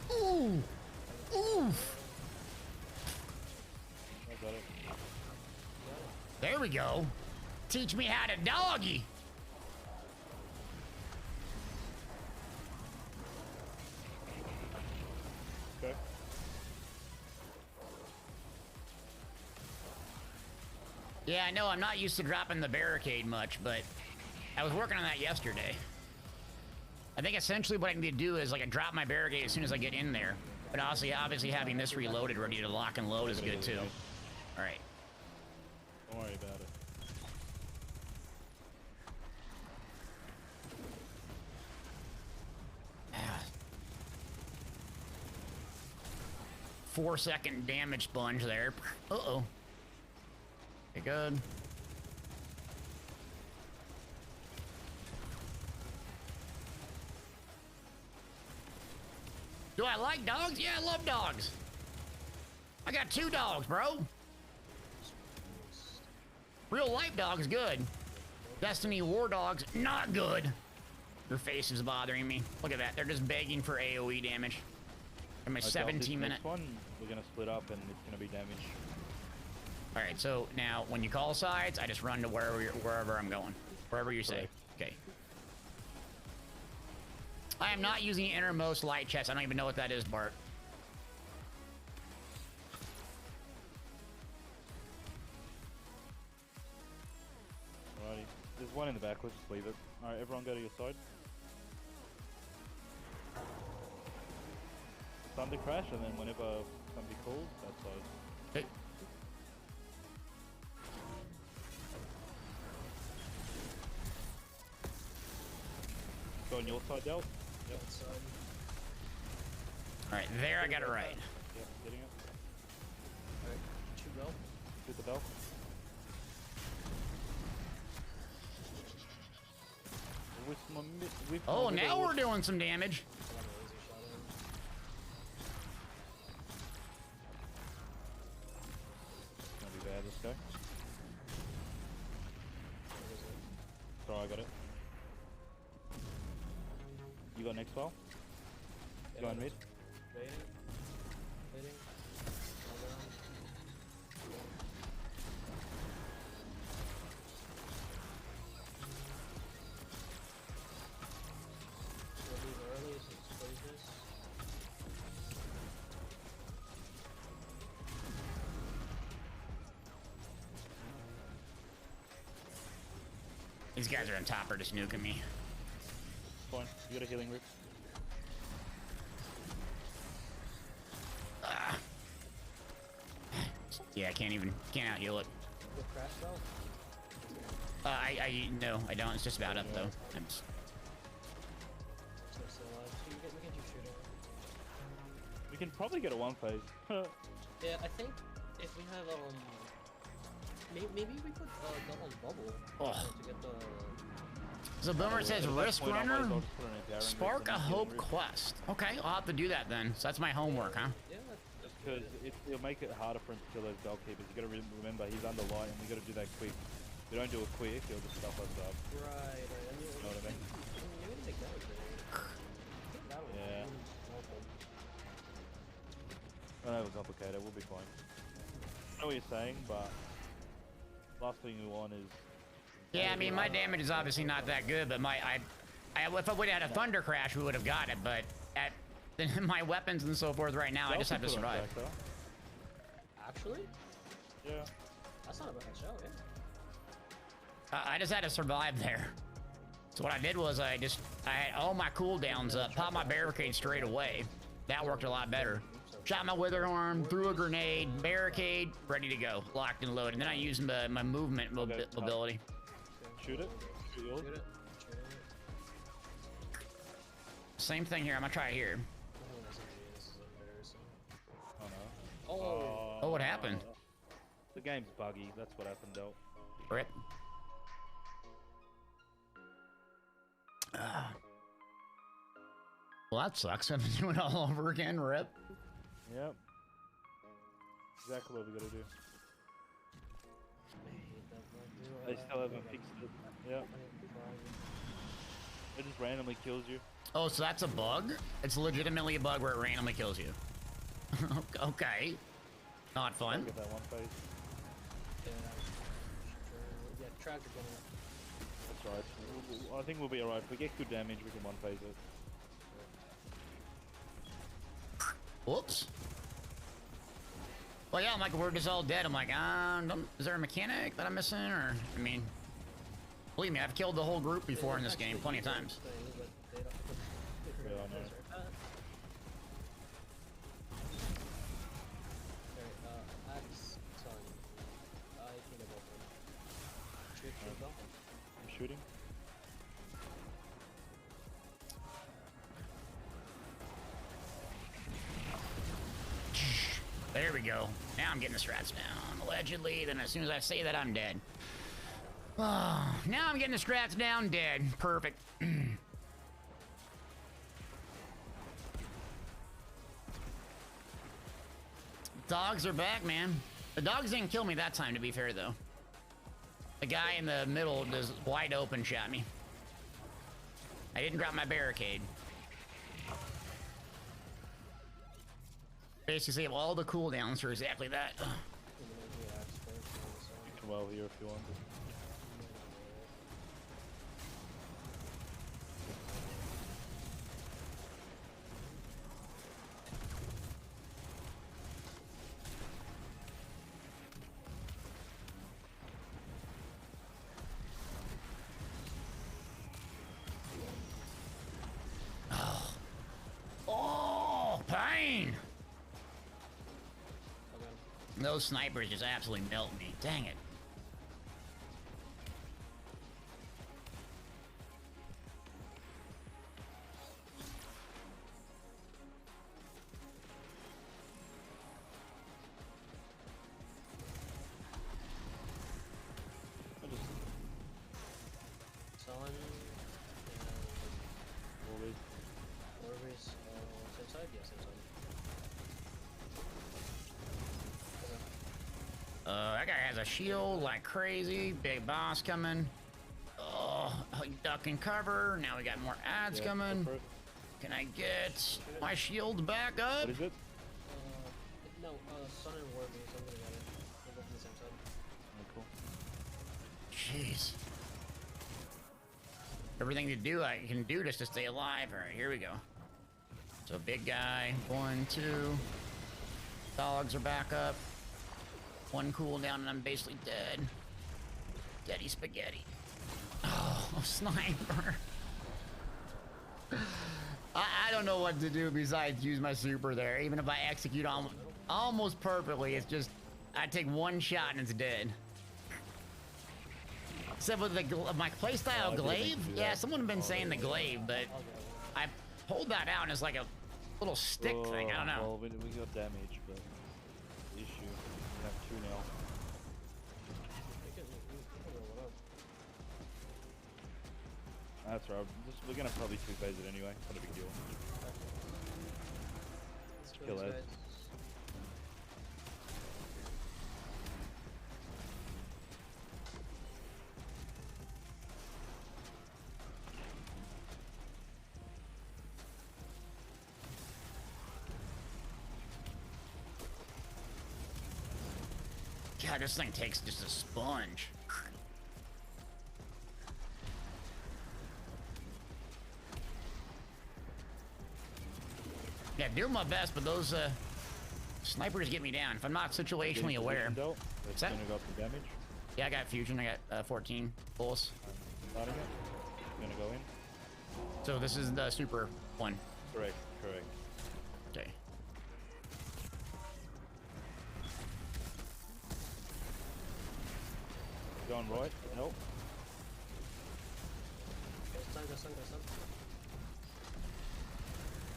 so.
Ooh! Oof!
I got it.
There we go. Teach me how to doggy.
Okay.
Yeah, I know I'm not used to dropping the barricade much, but I was working on that yesterday. I think essentially what I need to do is like I drop my barricade as soon as I get in there. But obviously having this reloaded ready to lock and load is good too. Alright.
Don't worry about it.
4-second damage sponge there. Uh-oh. Okay, good. Do I like dogs? Yeah, I love dogs. I got 2 dogs, bro. Real life dogs, good. Destiny War dogs, not good. Your face is bothering me. Look at that. They're just begging for AoE damage. In my 17-minute.
One, we're gonna split up and it's gonna be damage.
All right, so now when you call sides, I just run to wherever I'm going. Wherever you say. Okay. I am not using innermost light chest. I don't even know what that is, Bart.
Alrighty. There's one in the back. Let's just leave it. Alright, everyone go to your side. Thunder crash, and then whenever somebody calls, that side.
Okay.
Go on your side, Del. Yep.
All right, there I got it right.
Yep, getting it.
Alright, shoot bell.
Shoot the bell.
Oh, now we're doing some damage.
Gonna be bad, this guy. Sorry, I got it. You got next file? Go on mid.
Waiting. Waiting.
These guys are on top, are just nuking me.
Fine, you got a healing rip.
Yeah, I can't out heal it.
Good crash bell?
No, I don't. It's just about up though. I'm just...
We can probably get a one phase.
Yeah, I think if we have maybe we could go on bubble to get the.
So Boomer says Risk Runner, Spark a Hope quest. Okay, I'll have to do that then. So that's my homework, huh?
Yeah.
Because it'll make it harder for him to kill those bell keepers. You gotta remember he's under light, and we gotta do that quick. If we don't do it quick, he'll just stuff us up.
Right.
You know what I mean?
You would take damage there.
Yeah. Don't overcomplicate it. We'll be fine. I know what you're saying, but last thing we want is.
Yeah, I mean my damage is obviously not that good, but if I would have had a thunder crash, we would have got it. But at my weapons and so forth right now, I just have to survive.
Actually?
Yeah.
That's not a bad show, yeah.
I just had to survive there. So what I did was I had all my cooldowns up, popped my barricade straight away. That worked a lot better. Shot my wither arm, threw a grenade, barricade, ready to go, locked and loaded. And then I used my movement mobility.
Shoot it. Shoot yours.
Shoot it.
Same thing here. I'm gonna try it here.
Oh no.
Oh, what happened?
The game's buggy. That's what happened, Del.
Rip. Well, that sucks. I'm doing it all over again. Rip.
Yep. Exactly what we gotta do. They still haven't fixed it. Yep. It just randomly kills you.
Oh, so that's a bug? It's legitimately a bug where it randomly kills you. Okay. Not fun.
Get that one phase.
Yeah, tractor gunner.
That's right. I think we'll be alright. If we get good damage, we can one phase it.
Whoops. Well, yeah, I'm like, we're just all dead. I'm like, is there a mechanic that I'm missing? Or, I mean, believe me, I've killed the whole group before in this game plenty of times.
I'm shooting.
there we go. Now I'm getting the strats down. Allegedly, then as soon as I say that, I'm dead. Oh, now I'm getting the strats down, dead. Perfect. Dogs are back, man. The dogs didn't kill me that time, to be fair, though. The guy in the middle just wide open shot me. I didn't drop my barricade. Basically, have all the cooldowns for exactly that.
You can well here if you want.
Oh, pain! Those snipers just absolutely melt me. Dang it.
Selling Orvis, same side? Yeah, same side.
That guy has a shield like crazy. Big boss coming. Oh, duck and cover. Now we got more ads coming. Can I get my shield back up?
What is it?
No, Sun and Warden, so I'm gonna get it. We'll go from the same side.
Oh, cool.
Jeez. Everything to do I can do just to stay alive. All right, here we go. So big guy, 1, 2. Dogs are back up. 1 cooldown and I'm basically dead. Daddy spaghetti. Oh, sniper. I don't know what to do besides use my super there. Even if I execute almost perfectly, it's just I take 1 shot and it's dead. Except with my playstyle glaive. Yeah, someone had been saying the glaive, but I pulled that out and it's like a little stick thing. I don't know.
Well, we got damage, but issue. We have 2 now. That's right. We're gonna probably 2-phase it anyway. Not a big deal. Let's kill it.
God, this thing takes just a sponge. Yeah, doing my best, but those snipers get me down if I'm not situationally aware.
That's gonna go up the damage.
Yeah, I got fusion. I got 14 bullets.
Starting it. Gonna go in.
So this is the super one.
Correct. Correct.
Okay.
Going right. Help.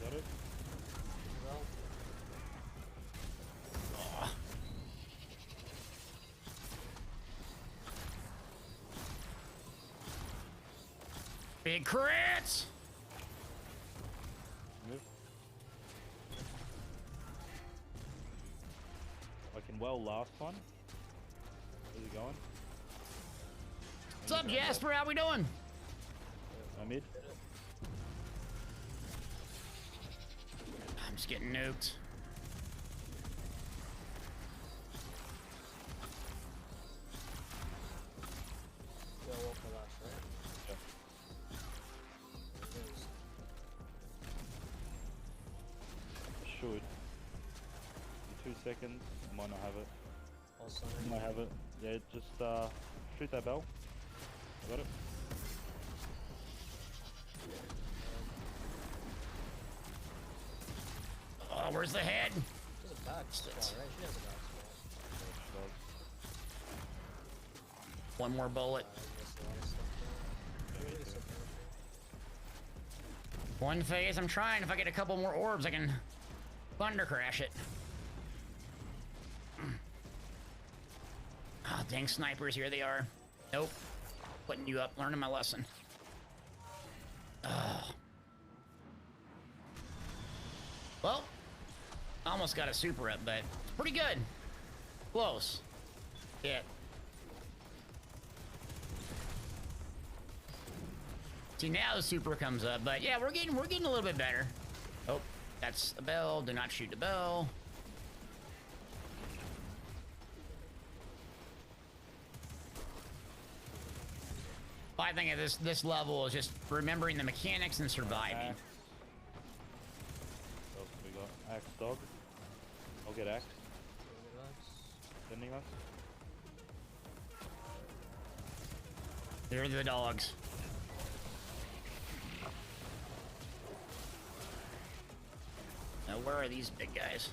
Got
it.
Well.
Oh. Big crits!
Move. I can well last one. Where's he going?
What's up, Jasper? How we doing?
I'm mid.
I'm just getting nuked.
Yeah, walk the last, right?
Yeah. Should. In 2 seconds. I might not have it.
Also,
I might have it. Yeah, just shoot that bell. I got it.
Oh, where's the head?
She has a back spot, right? She has a back spot.
One more bullet.
I missed a lot of stuff there. Maybe something.
One phase. I'm trying. If I get a couple more orbs, I can thunder crash it. Dang snipers, here they are. Nope. Putting you up, learning my lesson. Well, almost got a super up, but pretty good. Close. Yeah. See, now the super comes up, but yeah, we're getting a little bit better. Oh, that's the bell. Do not shoot the bell. I think at this level is just remembering the mechanics and surviving.
Oh, we got axe dog. I'll get axe. Sending us.
They're the dogs. Now, where are these big guys?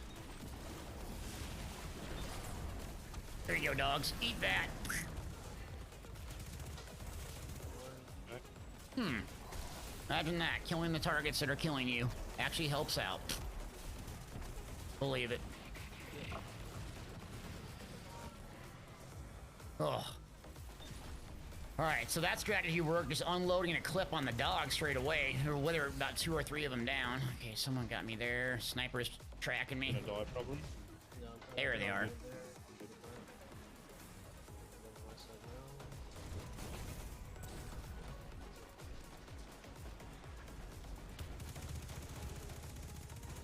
There you go, dogs. Eat that. Imagine that. Killing the targets that are killing you actually helps out. Believe it. Oh. Alright, so that strategy worked. Just unloading a clip on the dog straight away. Or whether about 2 or 3 of them down. Okay, someone got me there. Sniper's tracking me.
Gonna die probably.
There they are.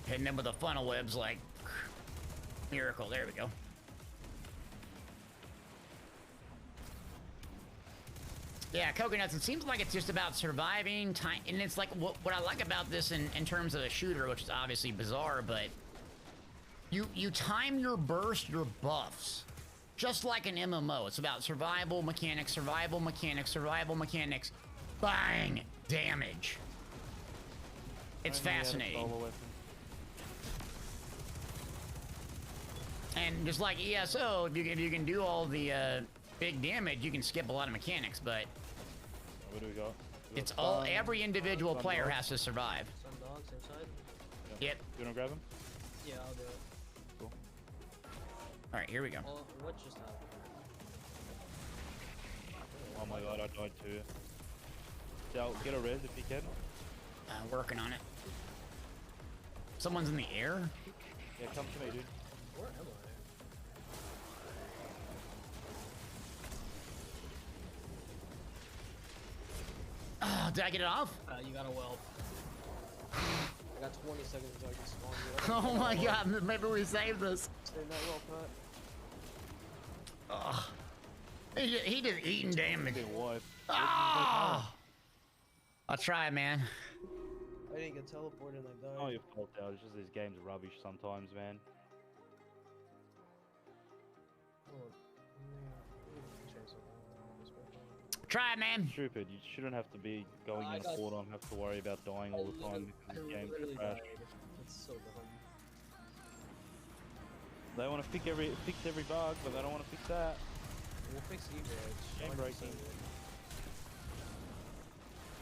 Hitting them with the funnel webs like miracle. There we go. Yeah, coconuts, it seems like it's just about surviving time, and it's like what I like about this in terms of a shooter, which is obviously bizarre, but you time your burst, your buffs, just like an MMO. It's about survival mechanics, survival mechanics, survival mechanics. Bang! Damage. It's fascinating. And just like ESO, if you can do all the big damage, you can skip a lot of mechanics, but
what do we got?
It's all every individual player has to survive.
Some dogs inside.
Yep.
You wanna grab him?
Yeah, I'll do it.
Cool.
All right, here we go.
Oh, what just happened?
Oh my god, I died too. So get a res if you can.
Working on it. Someone's in the air?
Yeah, come to me, dude.
Where am I?
Oh, did I get it off?
You got a whelp. I got 20 seconds until I can spawn.
Oh my god, maybe we saved this.
Stay in that well, Pat.
Oh. He just eating damage.
What?
Oh! I'll try, man.
I didn't get teleported and I died.
Oh, your fault, Dale. It's just these games are rubbish sometimes, man.
Try, man.
Stupid. You shouldn't have to be going in a port and have to worry about dying all the time because the game's trash.
It's so dumb.
They want to fix every bug, but they don't want to fix that.
We'll fix you,
Game breaking.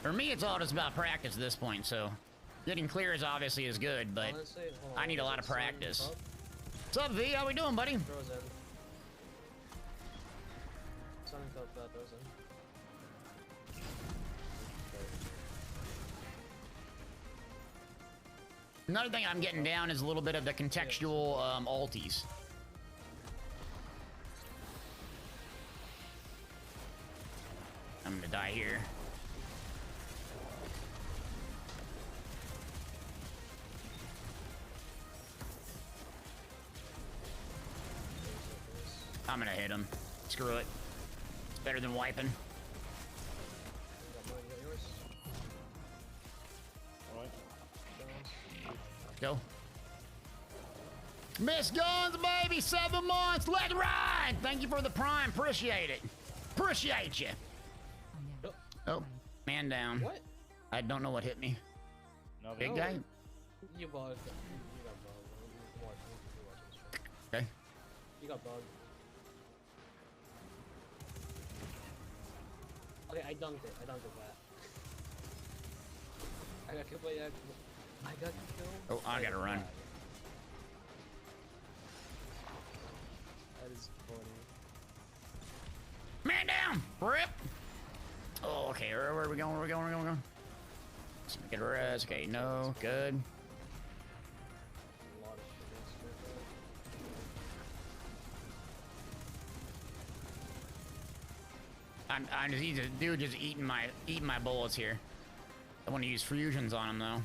For me, it's all just about practice at this point, so getting clear is obviously is good, but
Honestly,
I need a lot of practice. What's up, V? How we doing, buddy?
Throws in. Sun and cup, that throws in.
Another thing I'm getting down is a little bit of the contextual alties. I'm gonna die here. I'm gonna hit him. Screw it. It's better than wiping. Go. Miss Guns, baby, 7 months. Let's ride. Thank you for the prime. Appreciate it. Appreciate you. Oh, man down.
What?
I don't know what hit me.
Nothing.
Big guy?
You bugged. You got bugged.
Okay.
You got bugged. Okay, I dunked it. I dunked it back. I got killed by that. I got killed.
Oh, I gotta run.
That is funny.
Bam! Rip! Oh, okay, where are we going? Where are we going? Where are we going? Let's get a res. Okay, no, good.
A lot of shit.
I'm just he's a dude just eating my bullets here. I want to use fusions on him though.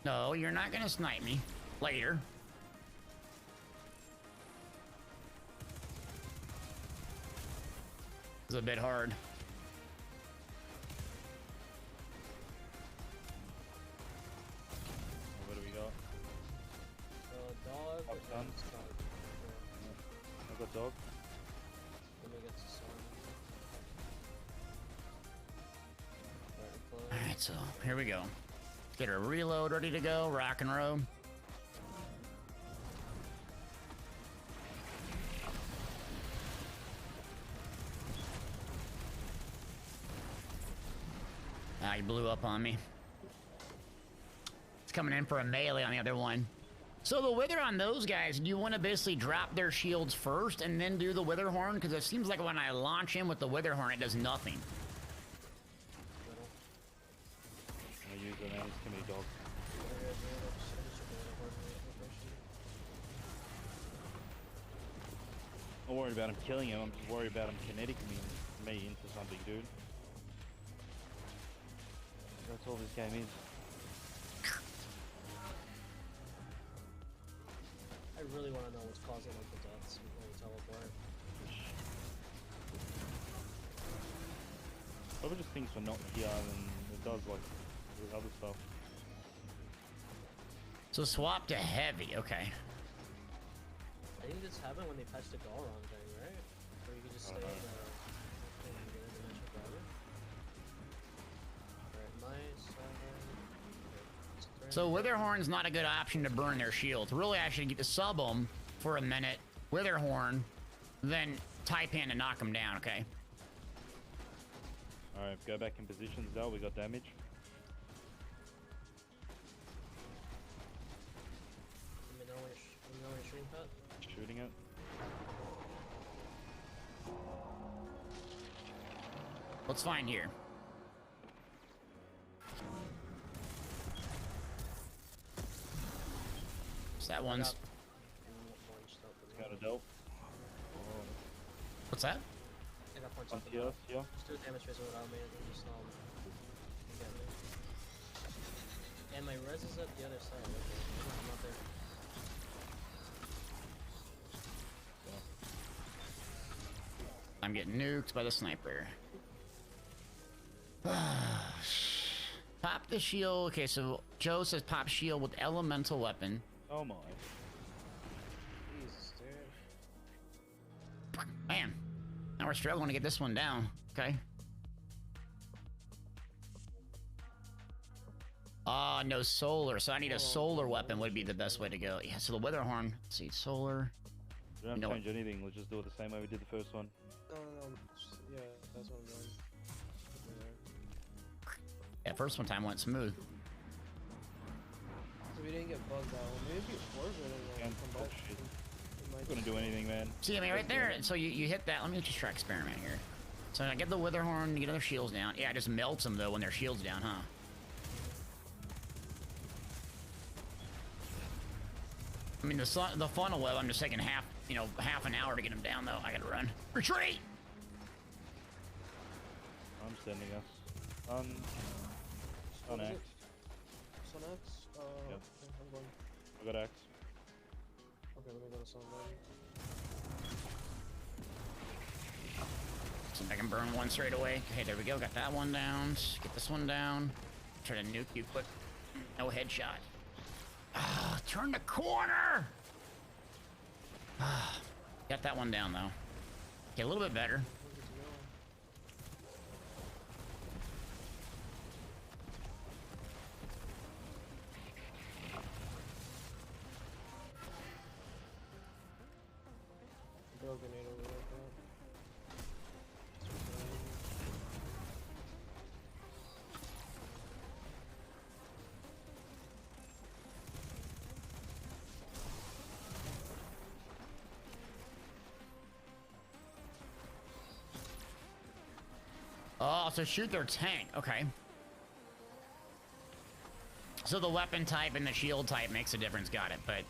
No, you're not gonna snipe me later. It's a bit hard.
What do we got?
Dog.
Up sun. I got dog.
Let me get the sun.
Alright, so here we go. Get our reload ready to go, rock and roll. Ah, he blew up on me. It's coming in for a melee on the other one. So the wither on those guys, do you want to basically drop their shields first and then do the wither horn? Because it seems like when I launch in with the wither horn, it does nothing.
I use it, man. It's too many dogs. I'm not worried about him killing him. I'm just worried about him kinetically me into something, dude. That's all this game is.
I really want to know what's causing like the deaths when we teleport.
Probably just thinks we're not here and it does like the other stuff.
So swap to heavy, okay.
I think this happened when they patched the Galron thing, right? Where you can just stay in the thing and get a dimension forever. Alright, nice.
So Witherhorn's not a good option to burn their shields. Really, I should get to sub them for a minute. Witherhorn, then Taipan to knock them down, okay?
Alright, go back in positions though, we got damage.
Let me know when you're shooting, Pat.
Shooting it.
Let's find here. So that one's...
Got a dope.
What's that?
I got points
On
up the
here,
map.
yeah.
Just do a damage tracer without me and just get me. And my res is at the other side. Okay, I'm not there.
I'm getting nuked by the sniper. Pop the shield. Okay, so Joe says pop shield with elemental weapon.
Oh my.
Jesus, dude.
Man, now we're struggling to get this one down. Okay. Ah, no solar. So I need a solar weapon would be the best way to go. Yeah, so the Witherhorn. Let's see, solar.
We don't
No.
change anything, let's just do it the same way we did the first one.
No, yeah, that's what I'm doing.
Yeah, first one time went smooth.
So we didn't get bugged out. Maybe it's worth it and
Can't
come back.
bullshit.
It might
Not gonna do anything, man.
See, I mean, right there. So you hit that. Let me just try experiment here. So I get the Witherhorn, you get their shields down. Yeah, it just melts them though when their shields down, huh? I mean, the funnel web. I'm just taking half an hour to get them down though. I gotta run. Retreat.
I'm sending us. Sun
What is
X.
it? Sun X?
Yep.
Okay, I'm going.
I got X.
Okay, let me go to Sun then.
See if I can burn one straight away. Okay, there we go. Got that one down. Get this one down. Try to nuke you quick. No headshot. Ah, turn the corner! Ah, got that one down, though. Okay, a little bit better.
We're good to go. Throw a grenade over there, Pat.
also shoot their tank. Okay. So the weapon type and the shield type makes a difference. Got it. But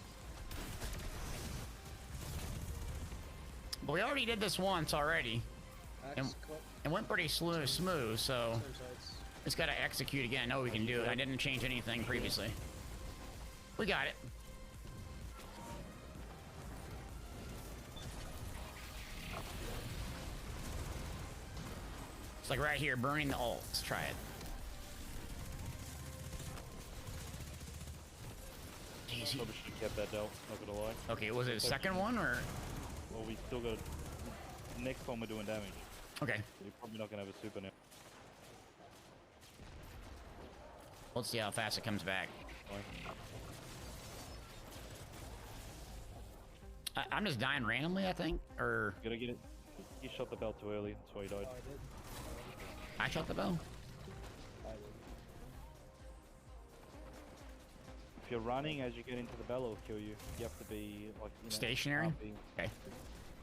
we already did this once already. And it went pretty smooth, so just gotta execute again. I know we can do it. I didn't change anything previously. We got it. It's like right here, burning the ult. Let's try it. Jeez.
Probably should have kept that dealt, not gonna lie.
Okay, was it a second one or?
Well, we still got. Next time we're doing damage.
Okay.
You're probably not gonna have a super now.
Let's see how fast it comes back. I'm just dying randomly, I think, or.
You gotta get it. You shot the bell too early. That's why you died.
I shot the bell.
If you're running as you get into the bell, it'll kill you. You have to be like
stationary. Okay.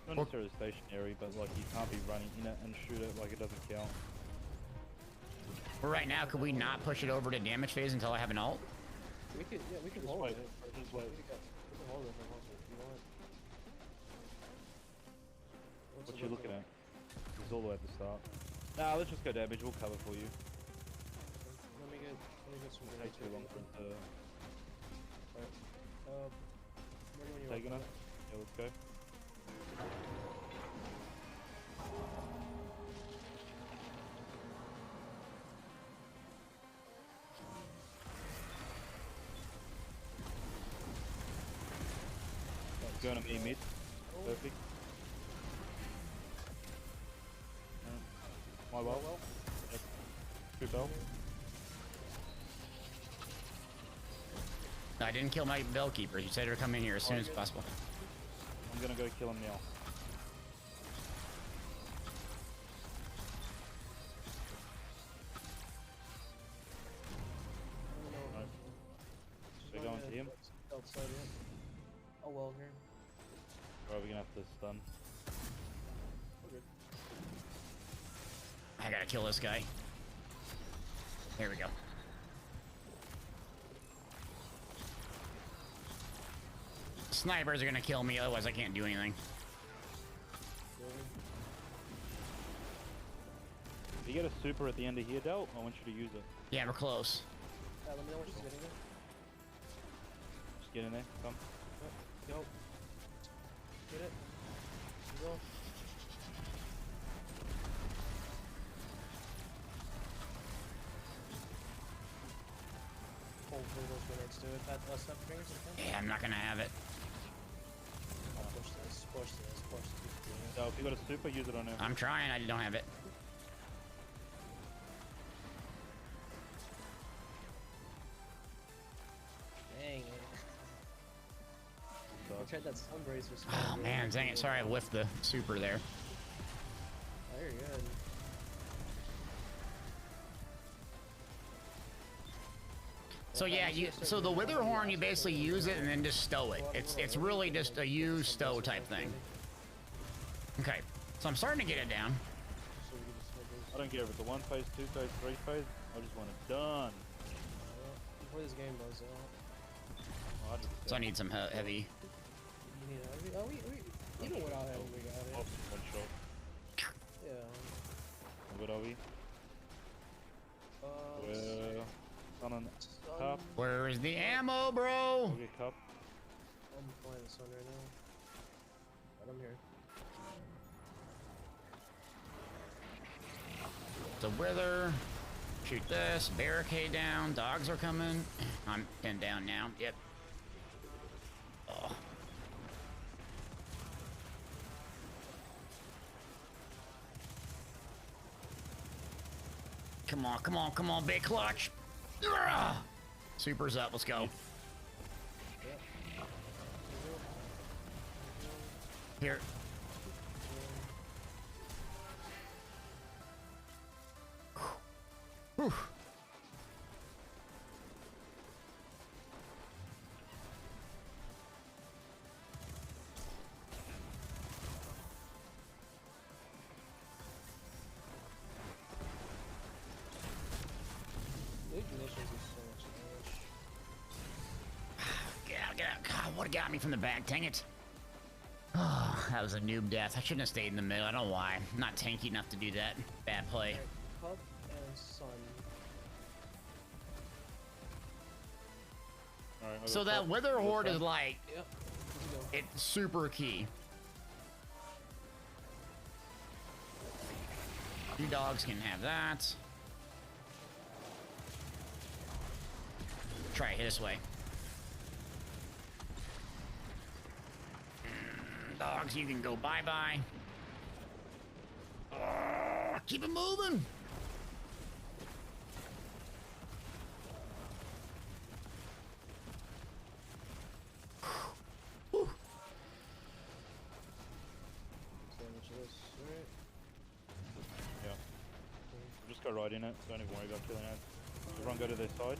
Not necessarily stationary, but like you can't be running in it and shoot it like it doesn't count.
Well, right now, could we not push it over to damage phase until I have an ult?
We could, yeah, we can
Just
hold
wait.
it.
Just wait.
We can hold it if you want.
What you looking at? It's all the way at the start. Nah, let's just go damage. We'll cover for you.
Let me get some
Take too long for it to.
where do you
Taking
want
us? Yeah, let's go. Going to be mid. Perfect. My well. Yep. Good bell.
I didn't kill my bell keeper. You said to come in here as soon as possible.
I'm gonna go kill him now. Right. So going to him.
Outside, yeah. Oh well, here.
Or are we gonna have to stun?
Okay.
I gotta kill this guy. Here we go. Snipers are gonna kill me, otherwise I can't do anything.
You get a super at the end of here, Del? I want you to use it.
Yeah, we're close.
Let me know when she's getting it.
Just get in there. Come.
Yo. Get it. Go. Hopefully those grenades do it. That last up fingers, I think.
Yeah, I'm not gonna have it.
Push this, push this, push this.
So if you got a super, use it on him.
I'm trying, I don't have it.
Dang it. I tried that sun bracer.
Oh man, dang it. Sorry I whiffed the super there.
Oh, you're good.
So yeah, so the wither horn, you basically use it and then just stow it. It's really just a use stow type thing. Okay, so I'm starting to get it down.
I don't care if it's a 1 phase, 2 phase, 3 phase. I just want it done.
Before this game goes out.
100%.
So I need some heavy.
You need heavy? Oh, we even without heavy, we got it.
One shot.
Yeah.
What are we? We're on a cup.
Where is the ammo, bro?
We'll get cup.
I'm flying the sun right now. But I'm here.
The wither. Shoot this. Barricade down. Dogs are coming. I'm pinned down now. Yep. Oh. Come on, come on, come on, big clutch. Urgh! Super's up, let's go. Here. Whew. would've got me from the back, dang it. Oh, that was a noob death. I shouldn't have stayed in the middle. I don't know why. I'm not tanky enough to do that. Bad play.
Cub and Sun.
Alright,
So that Wither Horde is like,
Yep. Let's go.
it's super key. You dogs can have that. Try it this way. Dogs, you can go bye-bye. Keep it moving. Whew.
Damage this, right?
Yeah. Just go right in it. Don't even worry about killing it. Everyone go to their side.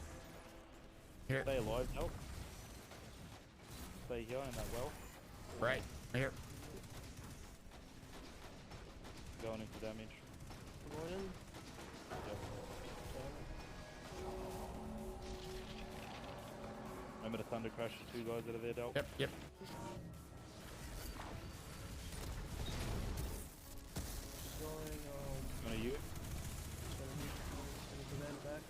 Here.
Stay alive, help. Stay here in that well.
Right. Here.
Going into damage.
Going in.
Yep. Remember to thunder crash the two guys that are there, Del?
Yep, yep.
Just going,
One of you.
just gonna command back.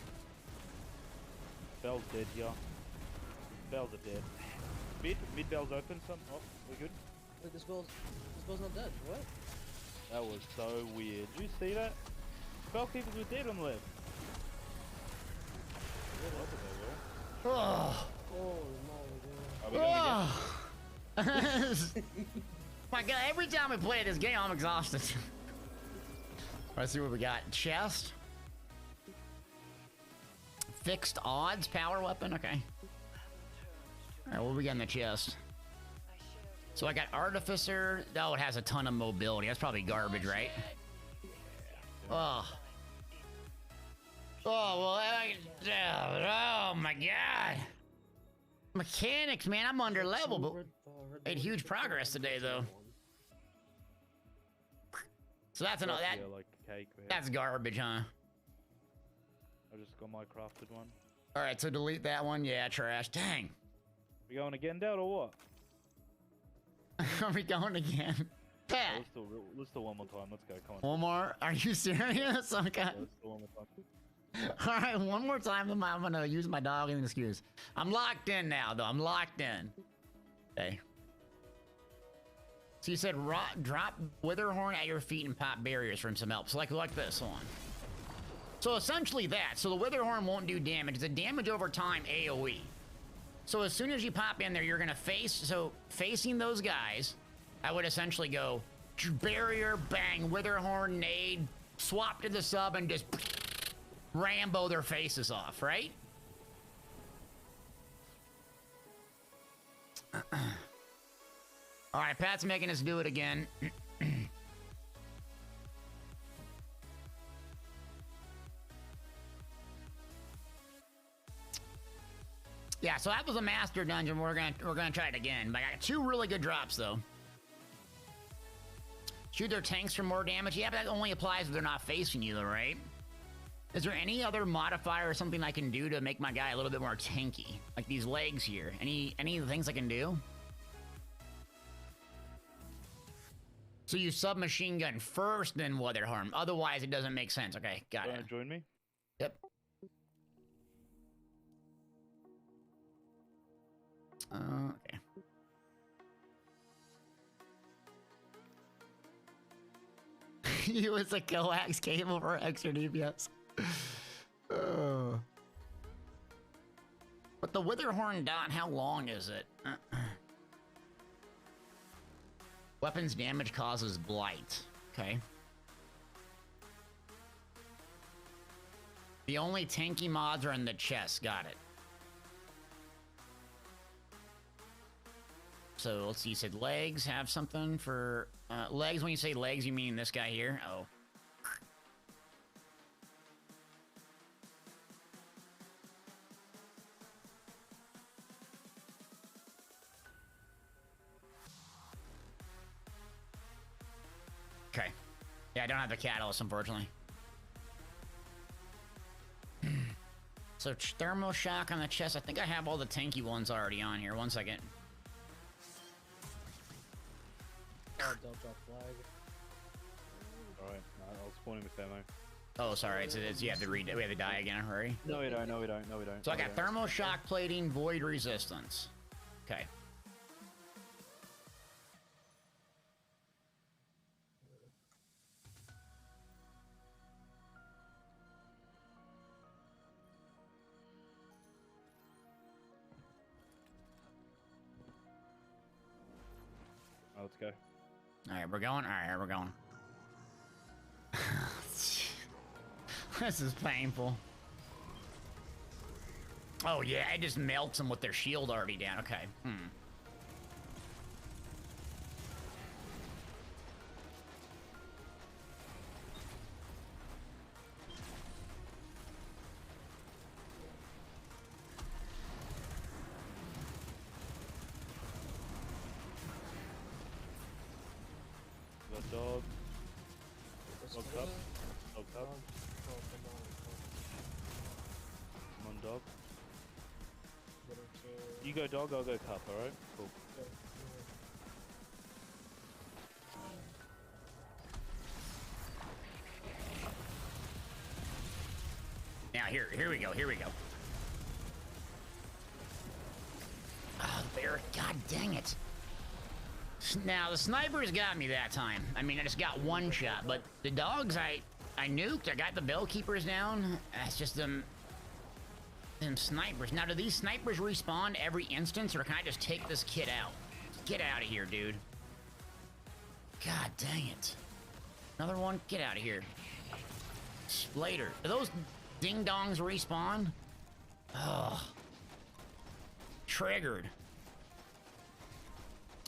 Bell's dead here. Bells are dead. Mid bell's open. Oh, we're good.
Wait, this bell's not dead. What?
That was so weird. Did you see that? Bell keepers were dead on the left.
Oh.
Holy moly, dude.
Are we going again?
My God, every time we play this game, I'm exhausted. Let's see what we got. Chest. Fixed odds power weapon. Okay. All right, what do we got in the chest? So I got artificer. Oh, it has a ton of mobility. That's probably garbage, right? Oh. Oh well. Oh my God. Mechanics, man. I'm under level, but made huge progress today, though. So that's another. That,
Yeah, like cake.
that's garbage, huh?
I just got my crafted one.
All right, so delete that one. Yeah, trash. Dang.
We going again, Dad, or what?
Are we going again?
Yeah,
Pat.
let's do one more time. Let's go. Come on.
One more? Are you serious? Okay.
Yeah, let's do one more time.
All right, one more time. I'm gonna use my dog as an excuse. I'm locked in now, though. I'm locked in. Okay. So you said drop Witherhorn at your feet and pop barriers from some help. So like this one. So essentially that. So the Witherhorn won't do damage. It's a damage over time AoE. So as soon as you pop in there, you're gonna facing those guys, I would essentially go barrier, bang, Witherhorn, nade, swap to the sub, and just Rambo their faces off, right? All right, Pat's making us do it again. Yeah, so that was a master dungeon. We're gonna try it again. But I got two really good drops though. Shoot their tanks for more damage. Yeah, but that only applies if they're not facing you, though, right? Is there any other modifier or something I can do to make my guy a little bit more tanky? Like these legs here. Any of the things I can do? So you submachine gun first, then Witherhorn. Otherwise, it doesn't make sense. Okay, got it.
Join me.
Yep. Okay. Use a coax cable for extra DPS. But the Witherhorn dot, how long is it? Weapons damage causes blight. Okay. The only tanky mods are in the chest. Got it. So let's see, you said legs have something for legs. When you say legs, you mean this guy here? Oh. Okay. Yeah, I don't have the catalyst, unfortunately. So thermal shock on the chest. I think I have all the tanky ones already on here. One second.
They'll drop flag.
Alright, no, I'll spawn him with ammo.
Oh, sorry. It's you have to read. We have to die again. Hurry.
No, we don't. No, we don't. No, we don't.
So I
No, we
got
don't.
thermal shock plating, void resistance. Okay.
Oh, let's go.
All right, we're going. All right, we're going. This is painful. Oh yeah, it just melts them with their shield already down. Okay.
Got dog. Dog cup. Dog cup. Come on, dog. You go dog, I'll go cup, alright? Cool.
Now here we go. Here we go. Oh, bear! God dang it! Now the snipers got me that time. I mean, I just got one shot, but the dogs I nuked. I got the bell keepers down. That's just them snipers. Now, do these snipers respawn every instance, or can I just take this kid out? Get out of here, dude. God dang it. Another one? Get out of here. Later. Do those ding-dongs respawn? Ugh. Triggered.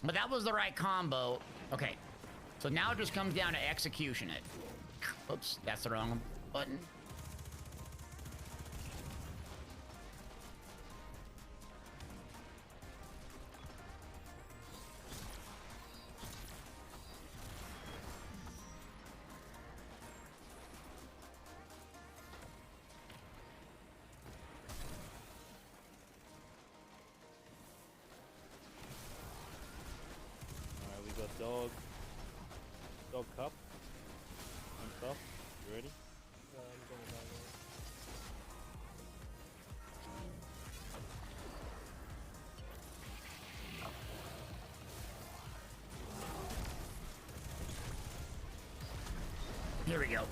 But that was the right combo. Okay. So now it just comes down to execution it. Oops, that's the wrong button.
Alright, we got dog. Dog cup. And stuff. You ready?
I'm going down there.
Here we go.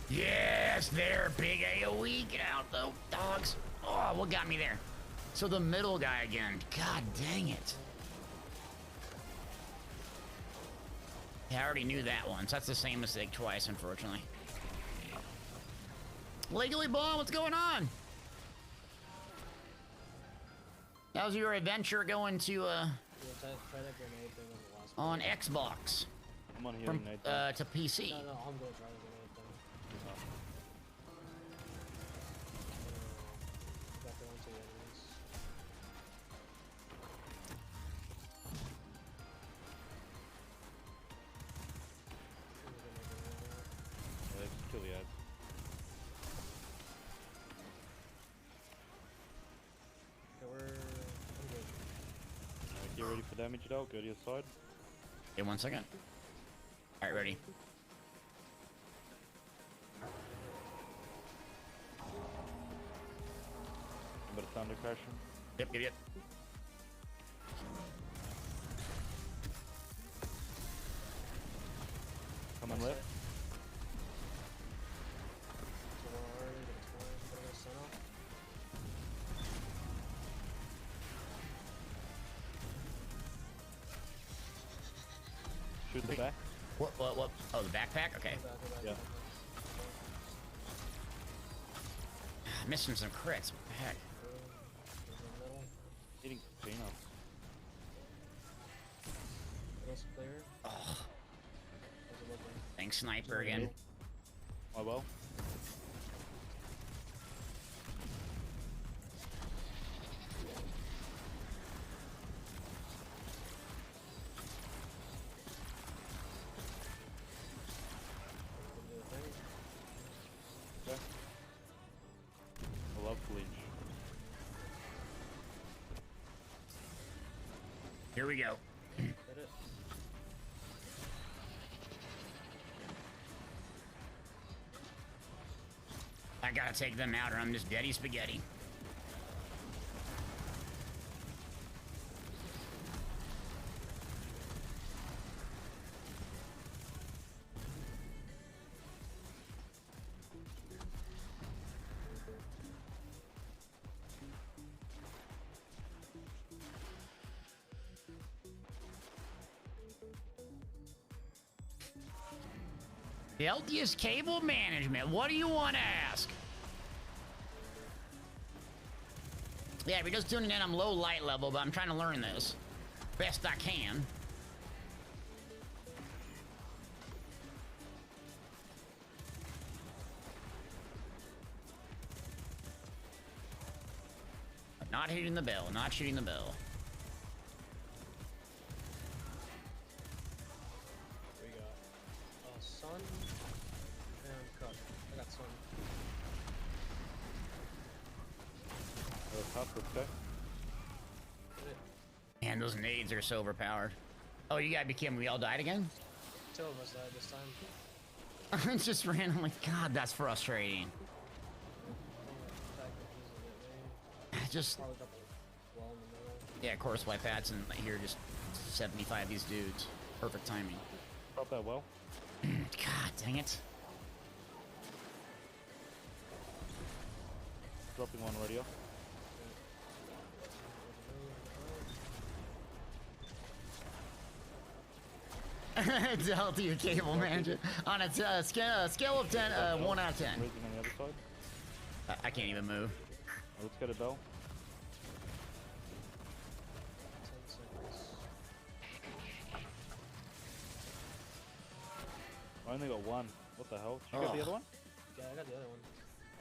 Yes, there, big AoE. Get out, though, dogs. Oh, what got me there? So the middle guy again. God dang it. Yeah, I already knew that once. That's the same mistake twice, unfortunately. Legally Ball, what's going on? How's your adventure going to,
Yeah, try that grenade thing on the last
on Xbox?
I'm on here,
From,
Nate.
to PC.
No, I'm gonna try the grenade thing. Got the one to the enemies.
Yeah, just kill the ad.
Okay, I'm good.
Alright, get ready for damage, dog. Go to your side.
Okay, 1 second. Alright, ready.
Remember the thunder crashing?
Yep.
Come on, left.
So one already, but it's fine. Put it center.
Shoot the back.
What? Oh, the backpack? Okay.
Go back,
Yeah.
Missing some crits. What the heck?
In the middle.
Hitting peanuts.
Middle's clear.
Oh,
How's it looking?
thanks, sniper again.
Oh well.
Can do the thing.
Okay. I love bleach.
Here we go.
Hit it.
gotta take them out or I'm just deady spaghetti. The LTS cable management. What do you want to ask? Yeah, if you're just tuning in, I'm low light level, but I'm trying to learn this best I can. Not hitting the bell, not shooting the bell.
We got sun and cut. I got sun.
Cut, let's go.
Man, those nades are so overpowered. Oh, you gotta be kidding me. We all died again?
2 of us died this time.
It's just randomly. God, that's frustrating. Just yeah, of course, wipe hats and here just 75 of these dudes. Perfect timing.
Drop that well.
God dang it.
Dropping one radio.
Tell to your cable manager on a scale of 10, 1 out of 10.
Raising on the other side.
I can't even move.
Let's get a bell.
10 seconds.
I only got one. What the hell? Did you get the other one?
Yeah, I got the other one.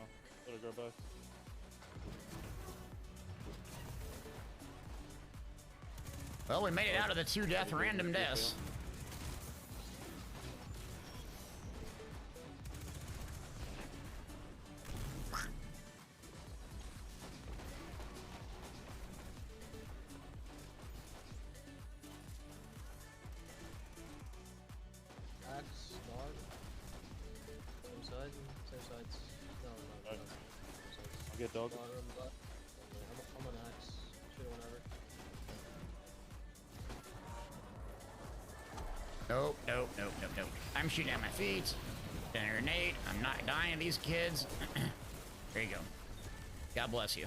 Oh, gotta grab both.
Well, we made it out of the 2 death random deaths.
Axe, dog. Same side? Same sides. No.
No.
Same sides.
I'll get dog.
Bottom, but I'm on axe. Shoot it whenever.
Nope. I'm shooting at my feet. Then a grenade. I'm not dying to these kids. There you go. God bless you.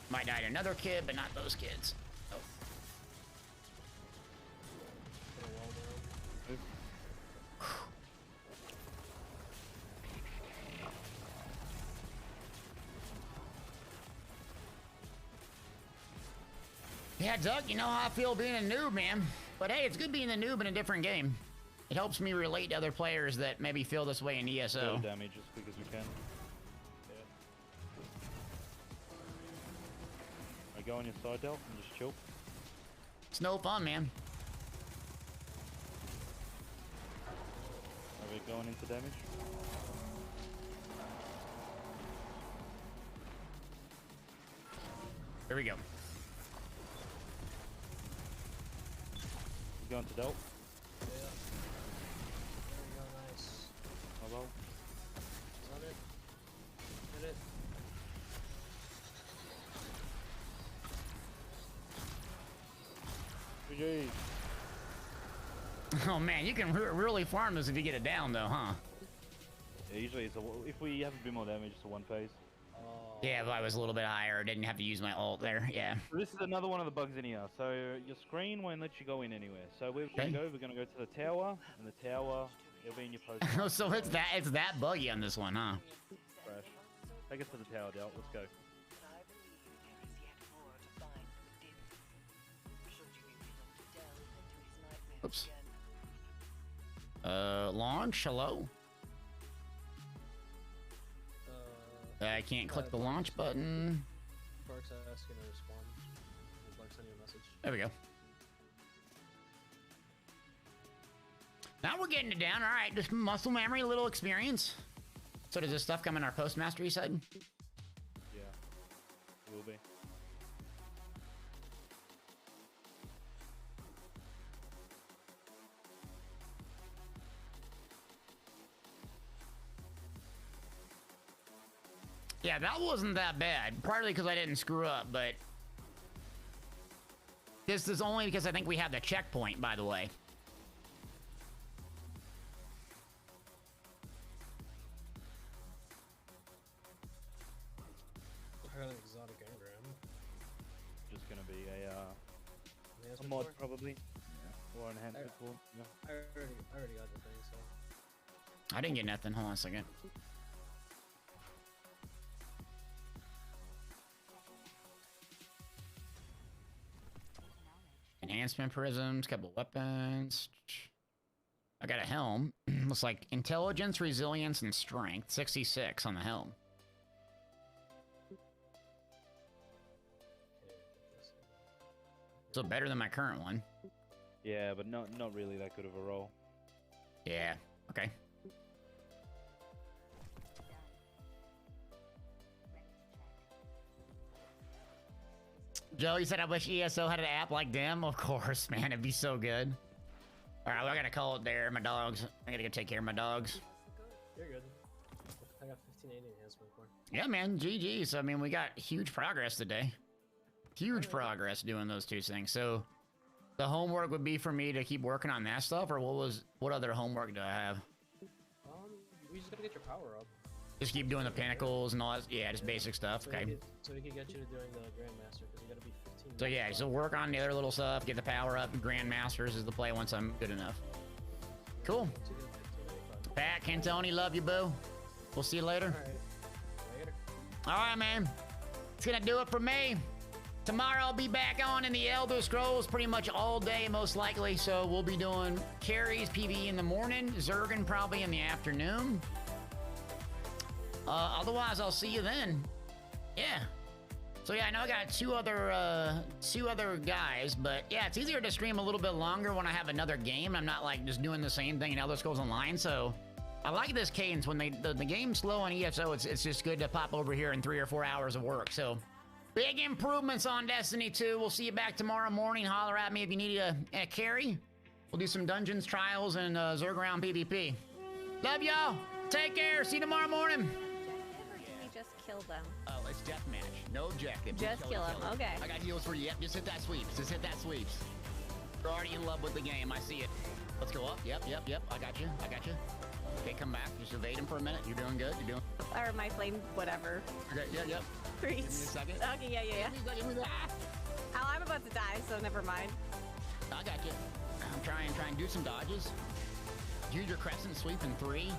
Might die to another kid, but not those kids. Oh.
Put a wall down.
Yeah, Doug, you know how I feel being a noob, man. But hey, it's good being a noob in a different game. It helps me relate to other players that maybe feel this way in ESO.
Damage as quick as we can. I go on your side, Del, and just chill.
It's no fun, man.
Are we going into damage?
Here we go.
You going to Del?
Yeah. There we go, nice.
Hello?
Is on it? Hit it.
GG.
Oh man, you can really farm this if you get it down, though, huh?
Yeah, usually it's a, if we have a bit more damage, it's a 1 phase.
Yeah, if I was a little bit higher, I didn't have to use my ult there. Yeah.
So this is another one of the bugs in here. So your screen won't let you go in anywhere. So we're gonna go to the tower, and the tower it'll be in your post.
Oh, so it's that buggy on this one, huh?
Crash. Take us to the tower, Del. Let's go.
Oops. Launch. Hello. I can't click the launch button.
Clark's asking to respond. Clark send you a message.
There we go. Now we're getting it down. All right, just muscle memory, a little experience. So does this stuff come in our post mastery side?
Yeah, it will be.
Yeah, that wasn't that bad. Partly because I didn't screw up, but this is only because I think we have the checkpoint, by the way.
I got an exotic engram.
Just gonna be a mod probably. Yeah. Or enhancement for. Yeah.
I already got the thing, so.
I didn't get nothing. Hold on a second. Enhancement prisms, couple weapons. I got a helm. Looks like intelligence, resilience, and strength. 66 on the helm. So better than my current one.
Yeah, but not really that good of a roll.
Yeah. Okay. Joe, you said I wish ESO had an app like them? Of course, man. It'd be so good. All right, well, I gotta call it there. My dogs. I gotta go take care of my dogs.
You're good. I got 1580 enhancement for.
Yeah, man. GG's. I mean, we got huge progress today. Huge progress doing those two things. So, the homework would be for me to keep working on that stuff, or what other homework do I have?
We just gotta get your power up.
Just keep doing the pinnacles and all that. Yeah, just basic stuff. Okay.
So we can get you to doing the Grandmaster, because you gotta be 15.
So yeah, so work on the other little stuff, get the power up. Grandmasters is the play once I'm good enough. Cool. Pat, Cantoni, love you, boo. We'll see you later.
All right. Later.
All right, man. It's gonna do it for me. Tomorrow I'll be back on in the Elder Scrolls pretty much all day, most likely. So we'll be doing carries, PvE in the morning, Zergan probably in the afternoon. Otherwise, I'll see you then. Yeah. So yeah, I know I got two other guys, but yeah, it's easier to stream a little bit longer when I have another game. I'm not like just doing the same thing in Elder Scrolls Online. So I like this cadence. When the game's slow on ESO, it's just good to pop over here in 3 or 4 hours of work. So big improvements on Destiny 2. We'll see you back tomorrow morning. Holler at me if you need a carry. We'll do some dungeons, trials, and Zerground PvP. Love y'all. Take care. See you tomorrow morning.
Just kill them.
Oh, it's deathmatch. No objective.
Just kill him. Okay.
I got heals for you. Yep, just hit that sweeps. Just hit that sweeps. You're already in love with the game. I see it. Let's go up. Yep. I got you. Okay, come back. Just evade him for a minute. You're doing good. You're doing.
Or my flame, whatever.
Okay. Yep.
Freeze.
Give me a second.
Okay. Yeah.
Give me that.
Oh, I'm about to die, so never mind.
I got you. I'm trying to do some dodges. Use your crescent sweep in 3,